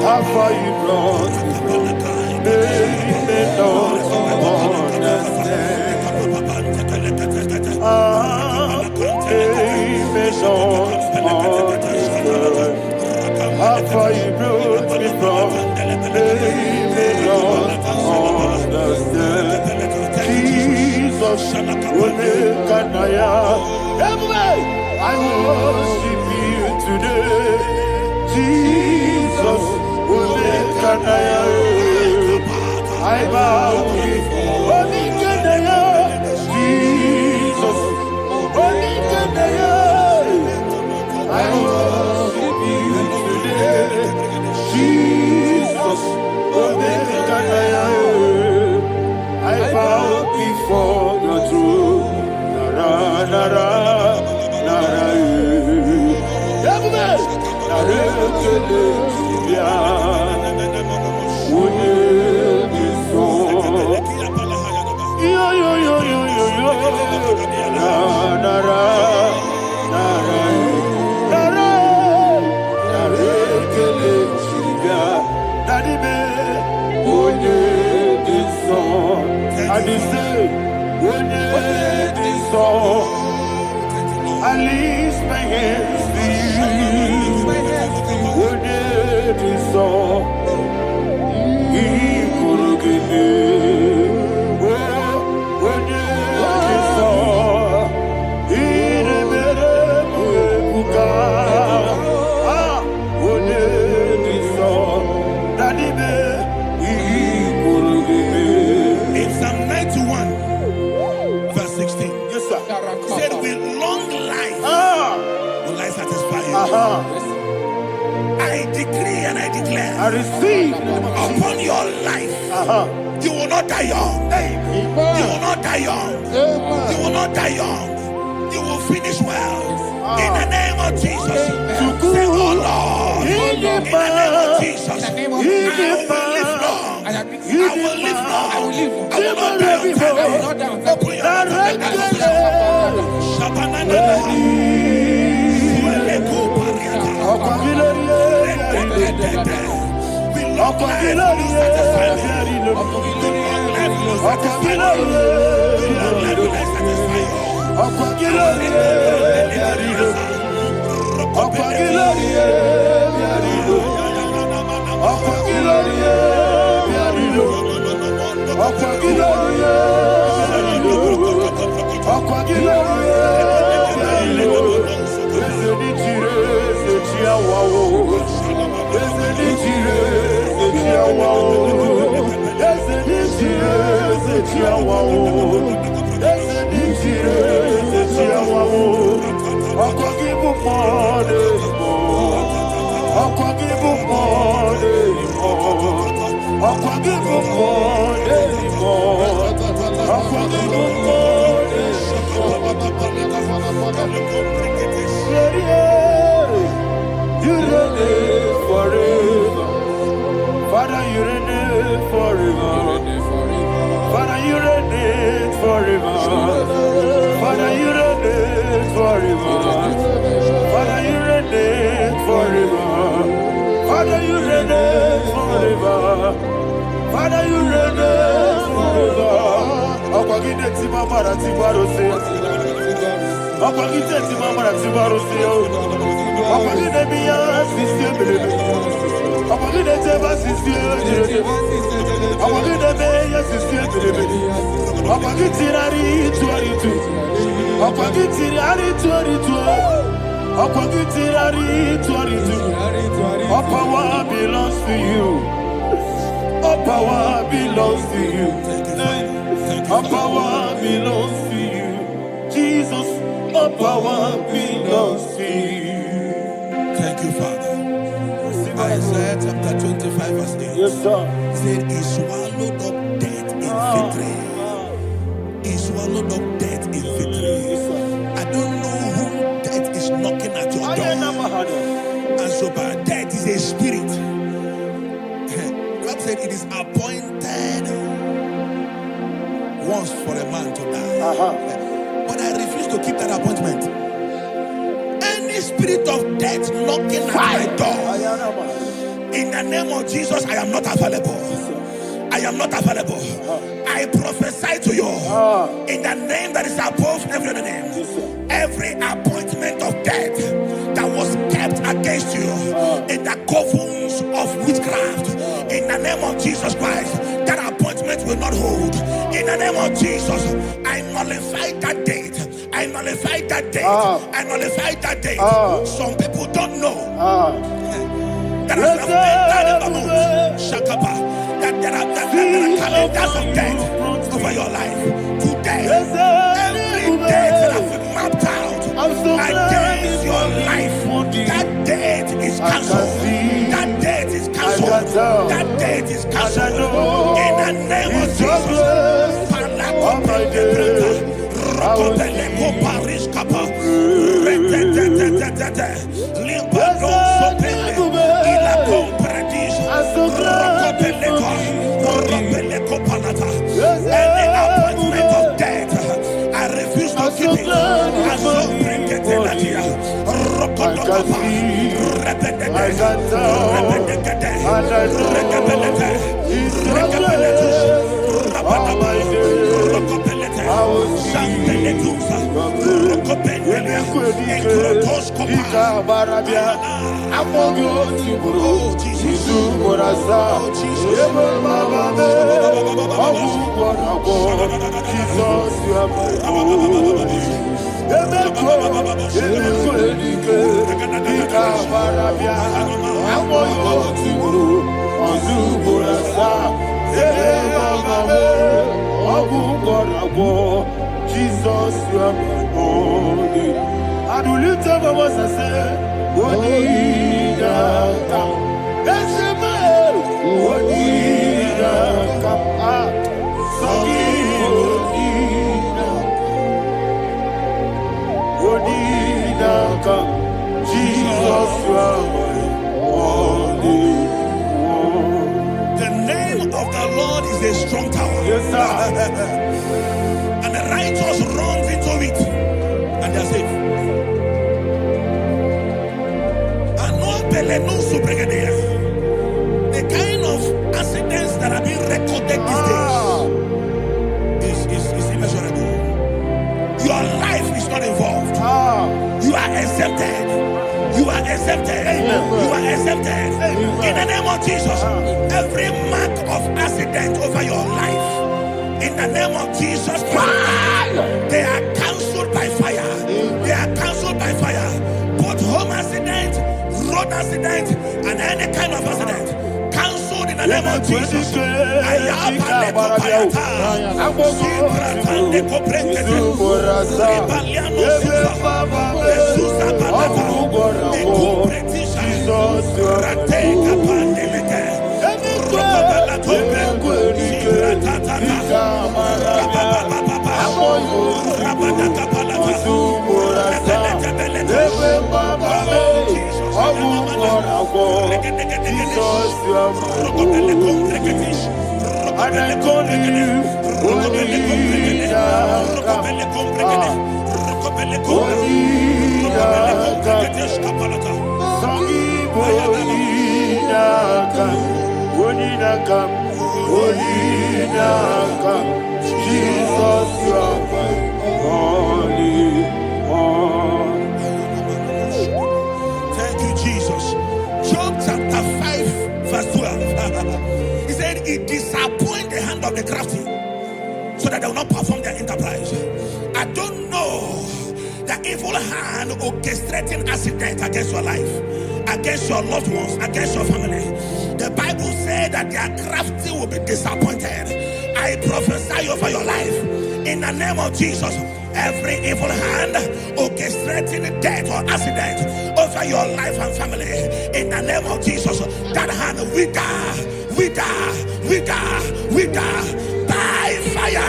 how far you brought me from. They may not understand. They may not understand how far you brought me from. They may not understand. Jesus will make an I worship you today. Jesus will make an I bow before Jesus will make an I worship you today. Jesus will make an I bow before your throne. Nara, nara. all. I lift my hands to you. What is all? He could give me. What is all? He never buka. What is all? Daddy me. He could give me. In Psalm 91, verse 16. Yes, sir. He said, with long life will I satisfy you. I decree and I declare I receive upon your life, you will not die young. You will not die young. You will not die young. You will finish well. In the name of Jesus. Say, oh Lord, in the name of Jesus, I will live long. I will live long. I will not die on time. Open your You reign forever. Father, you reign forever. Father, you reign forever. Father, you reign forever. Father, you reign forever. Father, you reign forever. Father, you reign forever. Akwagide ti mama ra ti baro se. Akwagide ti mama ra ti baro se. Akwagide mi ya sisi ebelebe. Akwagide te ba sisi ebelebe. Akwagide me ya sisi ebelebe. Akwagide rari tuari tu. Akwagide rari tuari tu. Akwagide rari tuari tu. All power belongs to you. All power belongs to you. All power belongs to you. Jesus, all power belongs to you. Thank you, Father. Isaiah chapter 25, verse 8. Yes, sir. Said, He swallowed up death in victory. He swallowed up death in victory. I don't know who death is knocking at your door. And so, but death is a spirit. God said it is appointed once for a man to die. But I refuse to keep that appointment. Any spirit of death knocking at my door, in the name of Jesus, I am not available. I am not available. I prophesy to you in the name that is above every other name. Every appointment of death that was kept against you in the covens of witchcraft, in the name of Jesus Christ, that appointment will not hold. In the name of Jesus, I nullify that date. I nullify that date. I nullify that date. Some people don't know that as I've entered the Babu, Shakapa, that there are calendars of death over your life. Today, every date that I've mapped out against your life, that date is cancelled. That date is cancelled. That date is cancelled. In the name of Jesus. Any appointment of death, I refuse to keep it. I so bring it in that year. I Jesus, you are my only. And will you tell me what I say? What did I come? That's a man. What did I come? What did I come? Jesus, you are my only. The name of the Lord is a strong tower. Yes, sir. And the righteous runs into it and they're safe. The kind of accidents that are being recorded these days is immeasurable. Your life is not involved. You are exempted. You are exempted. You are exempted. In the name of Jesus, every mark of accident over your life, in the name of Jesus Christ, they are cancelled by fire. They are cancelled by fire. Both home accident, road accident, and any kind of accident, cancelled in the name of Jesus. Thank you, Jesus. Job chapter 5, verse 12. He said, it disappoints the hand of the crafty, so that they will not perform their enterprise. I don't know the evil hand orchestrating accident against your life, against your loved ones, against your family. The Bible said that their crafty will be disappointed. I prophesy over your life in the name of Jesus. Every evil hand orchestrating death or accident over your life and family, in the name of Jesus, that hand wither by fire.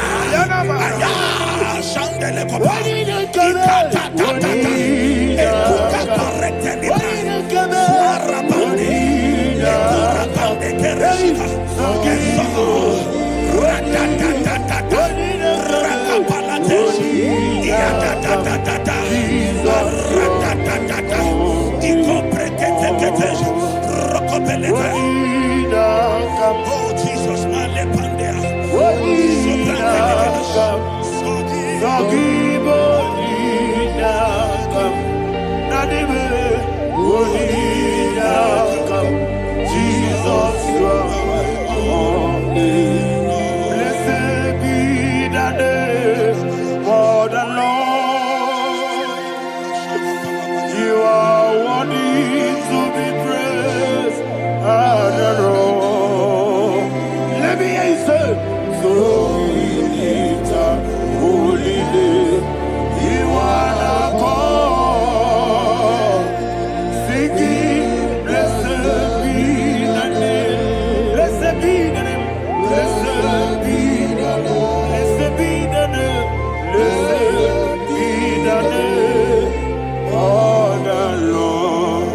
Oh Jesus, blessed be the name of the Lord. You are worthy to be praised and adored. Let me hear you say, so we lift up holy name. You are the God. Singing, blessed be the name. Blessed be the name. Blessed be the name. Blessed be the name. Blessed be the name of the Lord.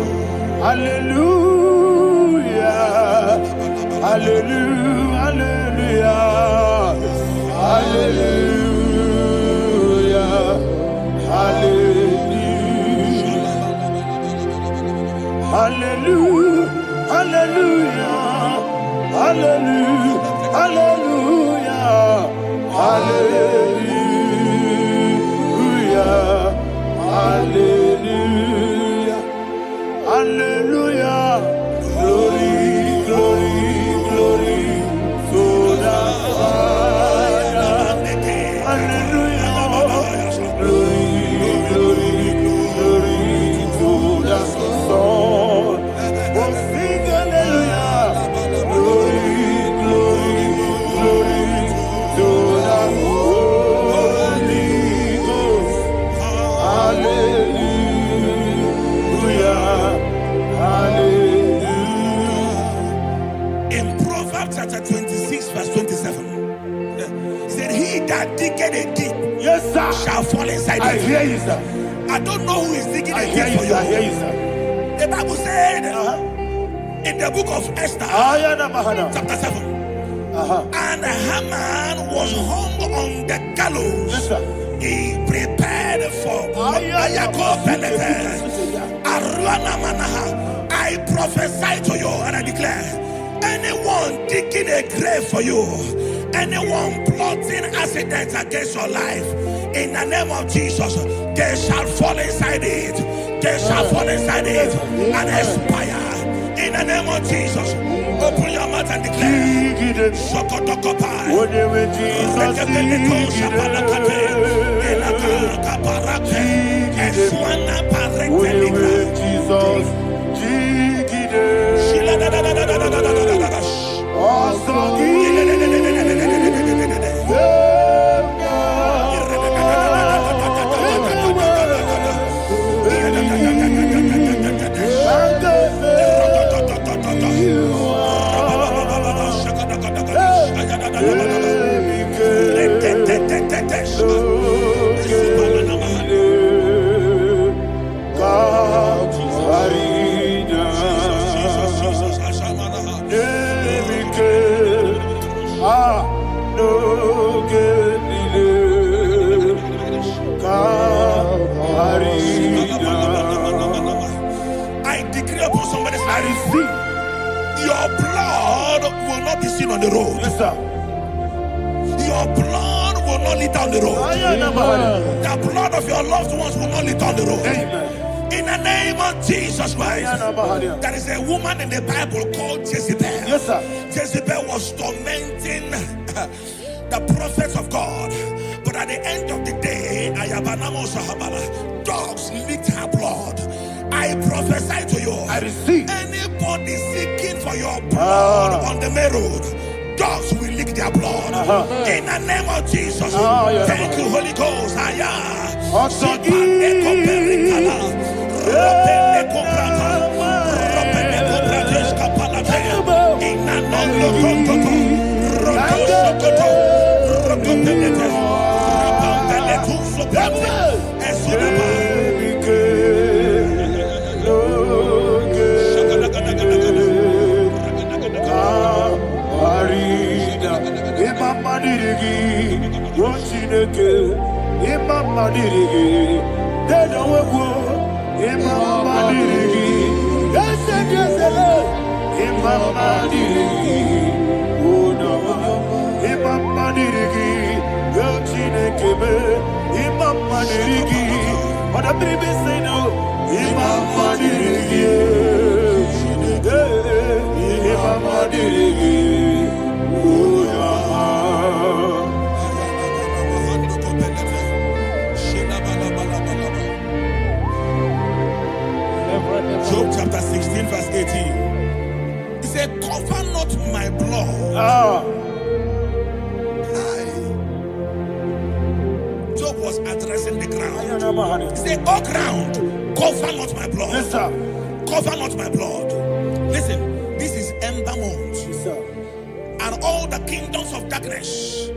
Hallelujah. Hallelujah. Hallelujah. Hallelujah. Hallelujah. Hallelujah. Hallelujah. Hallelujah. I hear you, sir. I don't know who is digging I a hear pit you, for sir. I hear you. you, sir. The Bible said in the book of Esther, chapter 7, and Haman was hung on the gallows. Yes, sir. He prepared for I prophesy to you and I declare, anyone digging a grave for you, anyone plotting accidents against your life, in the name of Jesus, they shall fall inside it. They shall fall inside it and expire. In the name of Jesus, open your mouth and declare. Shokotokopai. I decree upon somebody's life, your blood will not be seen on the road. Yes, sir. Your blood will not lead down the road. The blood of your loved ones will not lead down the road. Amen. In the name of Jesus Christ, there is a woman in the Bible called Jezebel. Yes, sir. Jezebel was tormenting the prophets of God. But at the end of the day, dogs licked her blood. I prophesy to you, I receive. anybody seeking for your blood on the main road, dogs will lick their blood. In the name of Jesus. Thank you, Holy Ghost. Job chapter 16 verse 18. He said, cover not my blood. Job was addressing the ground. He said, oh ground, cover not my blood. Yes, sir. Cover not my blood. Listen, this is ember month. Yes, sir. And all the kingdoms of darkness,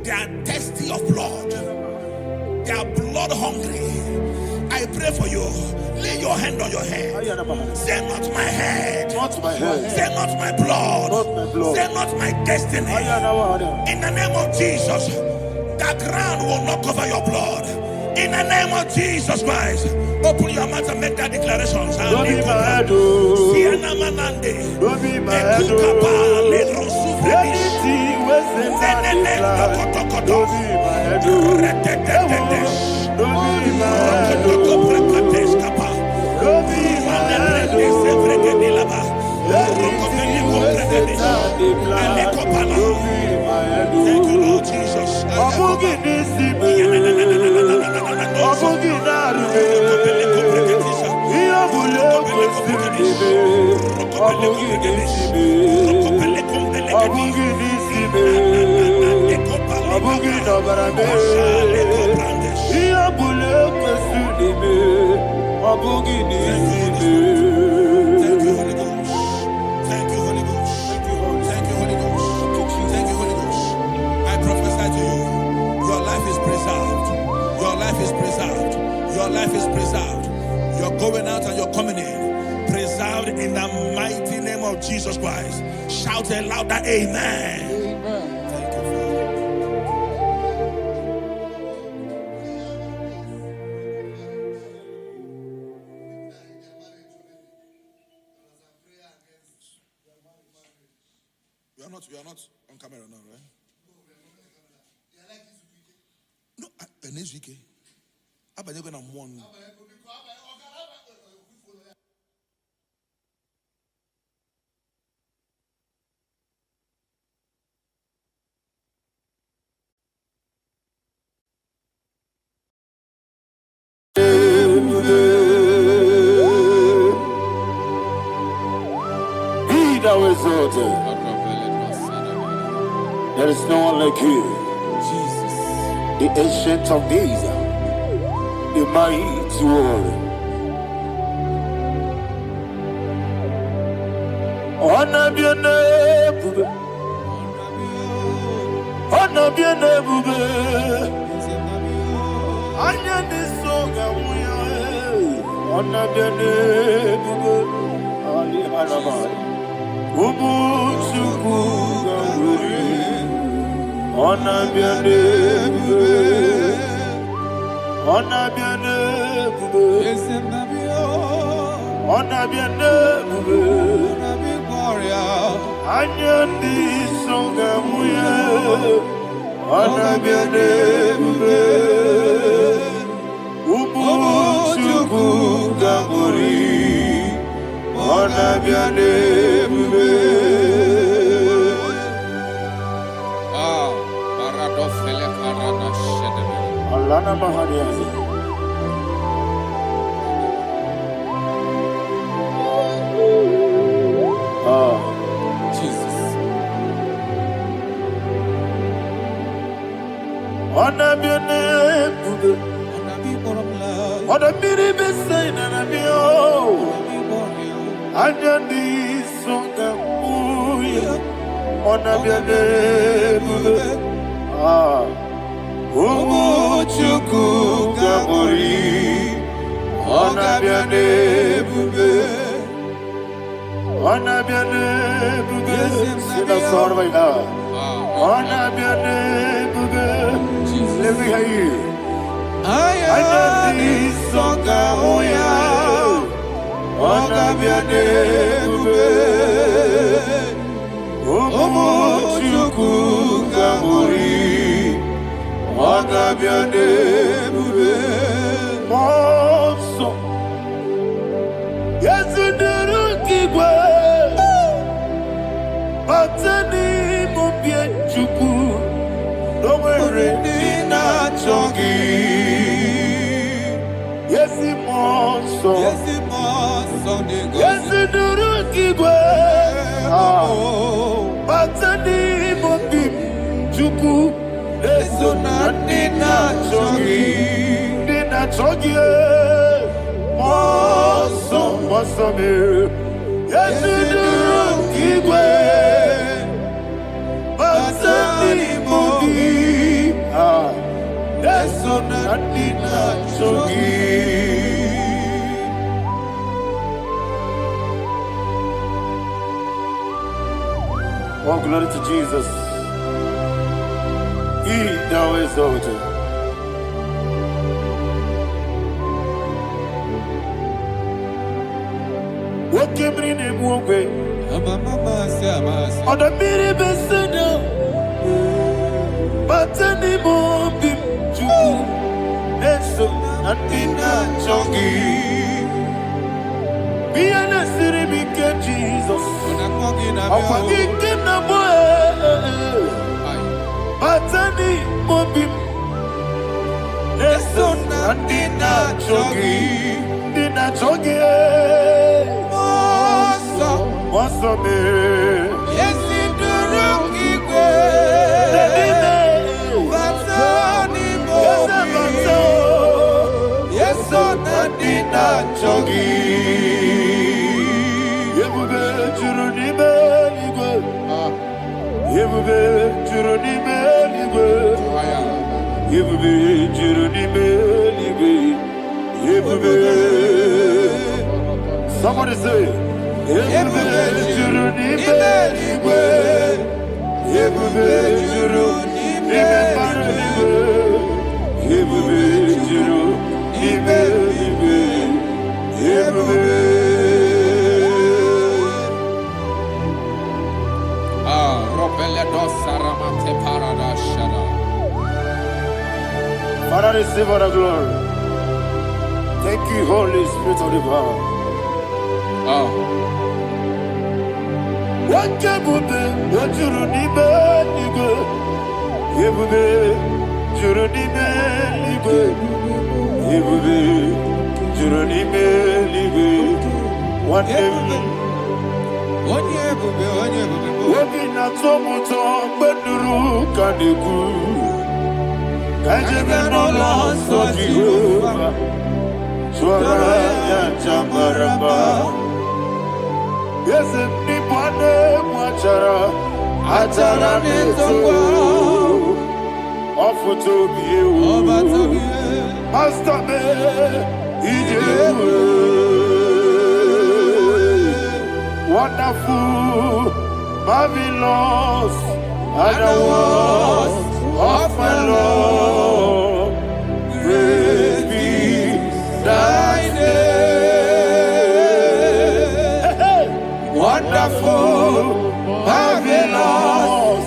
they are thirsty of blood. They are blood hungry. I pray for you. Lay your hand on your head. Say not my head. Not my head. Say not my blood. Not my blood. Say not my destiny. In the name of Jesus, the ground will not cover your blood. In the name of Jesus Christ, open your mouth and make that declaration. Don't be my head, oh. Don't be my head, oh. Anything was in my life. Don't be my head, oh. Don't be my head, oh. Don't be my head, oh. Anything was in my life. Don't be my head, oh. Thank you, Lord Jesus. Is preserved. Your life is preserved. Your life is preserved. You're going out and you're coming in. Preserved in the mighty name of Jesus Christ. Shout a louder amen. Amen. Thank you, Father. You are not on camera now, right? No, next week. I'm going to one. Be thou exalted. There is no one like you, Jesus. the ancient of days, the mighty warrior. Honor be your name, honor be your name. Anya ni soga muya, honor be your name. Ali Alabari, Ubu Chukuga Guri. Honor be your name, honor be your name, honor be your name. Anya di songa muya, honor be your name. Ubu chuku ganguri, honor be your name. Alana Mahariazi. Jesus. Honor be your name, honor be the best sign and be all. Anya di songa muya, honor be your name. Umu chuku gabori, honor be your name. Honor be your name. Sina sorva ina. Honor be your name. Let me hear you. Ayani songa muya, honor be your name. Umu chuku gabori, honor be your name. Monso, yes you do kigwe, batani mubie chuku, no worry na chogi. Yes you monso, Yes, it must. yes you do kigwe, batani mubie chuku. Eso na dina chogi, moso me. Yesu duru kigwe, basani mobi. Eso na dina chogi. Oh, glory to Jesus. He thou exalted. What came in him one way? On the mini besida, but any more bim to Neso and Dina Chogi. Be an city, Jesus. I'm forgetting the boy. Batani mobim, Neso and Dina Chogi, Moso me, Yes, it do wrong, Batani Mobi. Yes, so Dina Chogi, Yebube Juruni Beligwe, Yebube Juruni Beligwe, Yebube Juruni Beligwe, Somebody say, Ebube juru n'ime eluigwe. Ebube juru n'ime mbara eluigwe. Ebube juru n'ime eluigwe. Ebube. Father, receive all the glory. Thank you, Holy Spirit of the power. What Ebube, what juru n'ime eluigwe. Ebube juru n'ime eluigwe. Ebube juru n'ime eluigwe. What Ebube. Obi na-atọ m ụtọ mgbe nụrụ ka na-ekwu ka ejebe n'ụlọ nsọ Jehova tụọrọ ya aja mara mma. Eze ndị bụ anụ egwu achara na-eto ọfụta obi ewu Master me ije ewu. Wonderful, marvelous, are the words of my Lord. Praise be thy name. Wonderful, marvelous,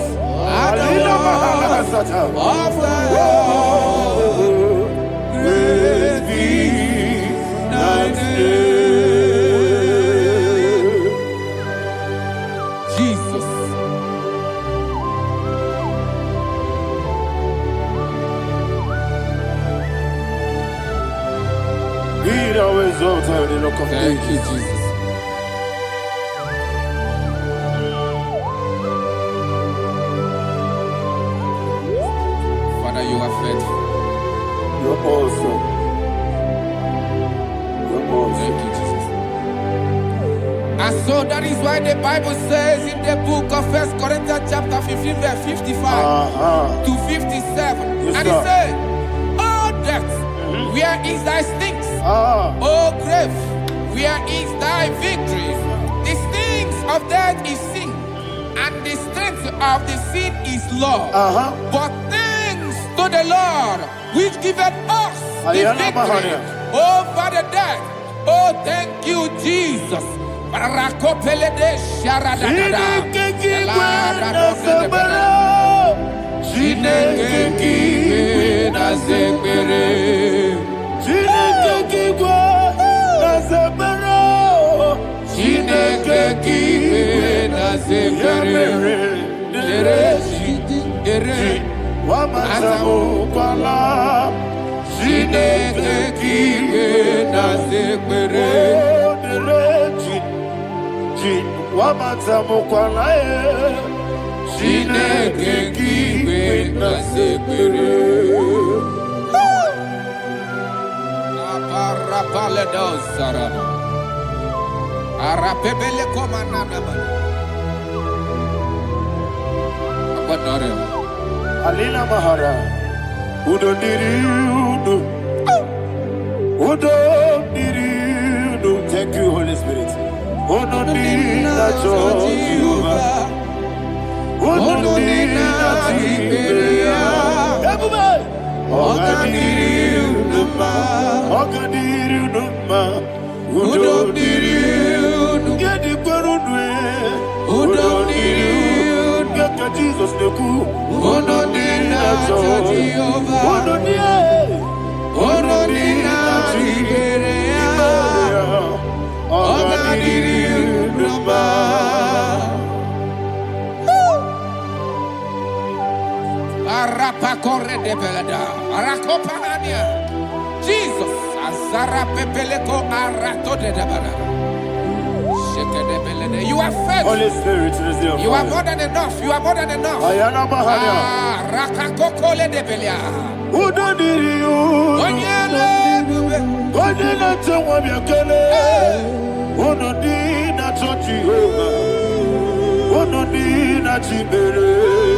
are the words of my Lord. Praise be thy name. Always alter the look of Thank you, Jesus. Father, you are faithful. You're awesome. You're awesome. Thank you, Jesus. And so that is why the Bible says in the book of 1 Corinthians chapter 15, verse 55 to 57. Yes, and it says, "Oh death, where is thy sting? O grave, where is thy victory? The stings of death is sin, and the strength of the sin is law. But thanks to the Lord, which giveth us the victory over the death. Oh, thank you, Jesus." Alina Mahara, Udo Diriudu, Udo Diriudu. Thank you, Holy Spirit. Udo Diriudu, Udo Diriudu, Ogadiriudu, Udo Diriudu, Gedi Perudwe, Udo Diriudu, Gaka Jesus Neku, Udo Diriudu, Udo Diriudu, Udo Diriudu, Ogadiriudu, Arapa corre de belada, Arakopanania, Jesus, Azara Pepeleko Arato de Dabara. You are faithful. Holy Spirit, resume. You are more than enough. You are more than enough. Ayana Mahania. Rakakokole de Belia. Udo Diriudu, Odina Tawamiakele, Odina Tochi, Odina Tibere.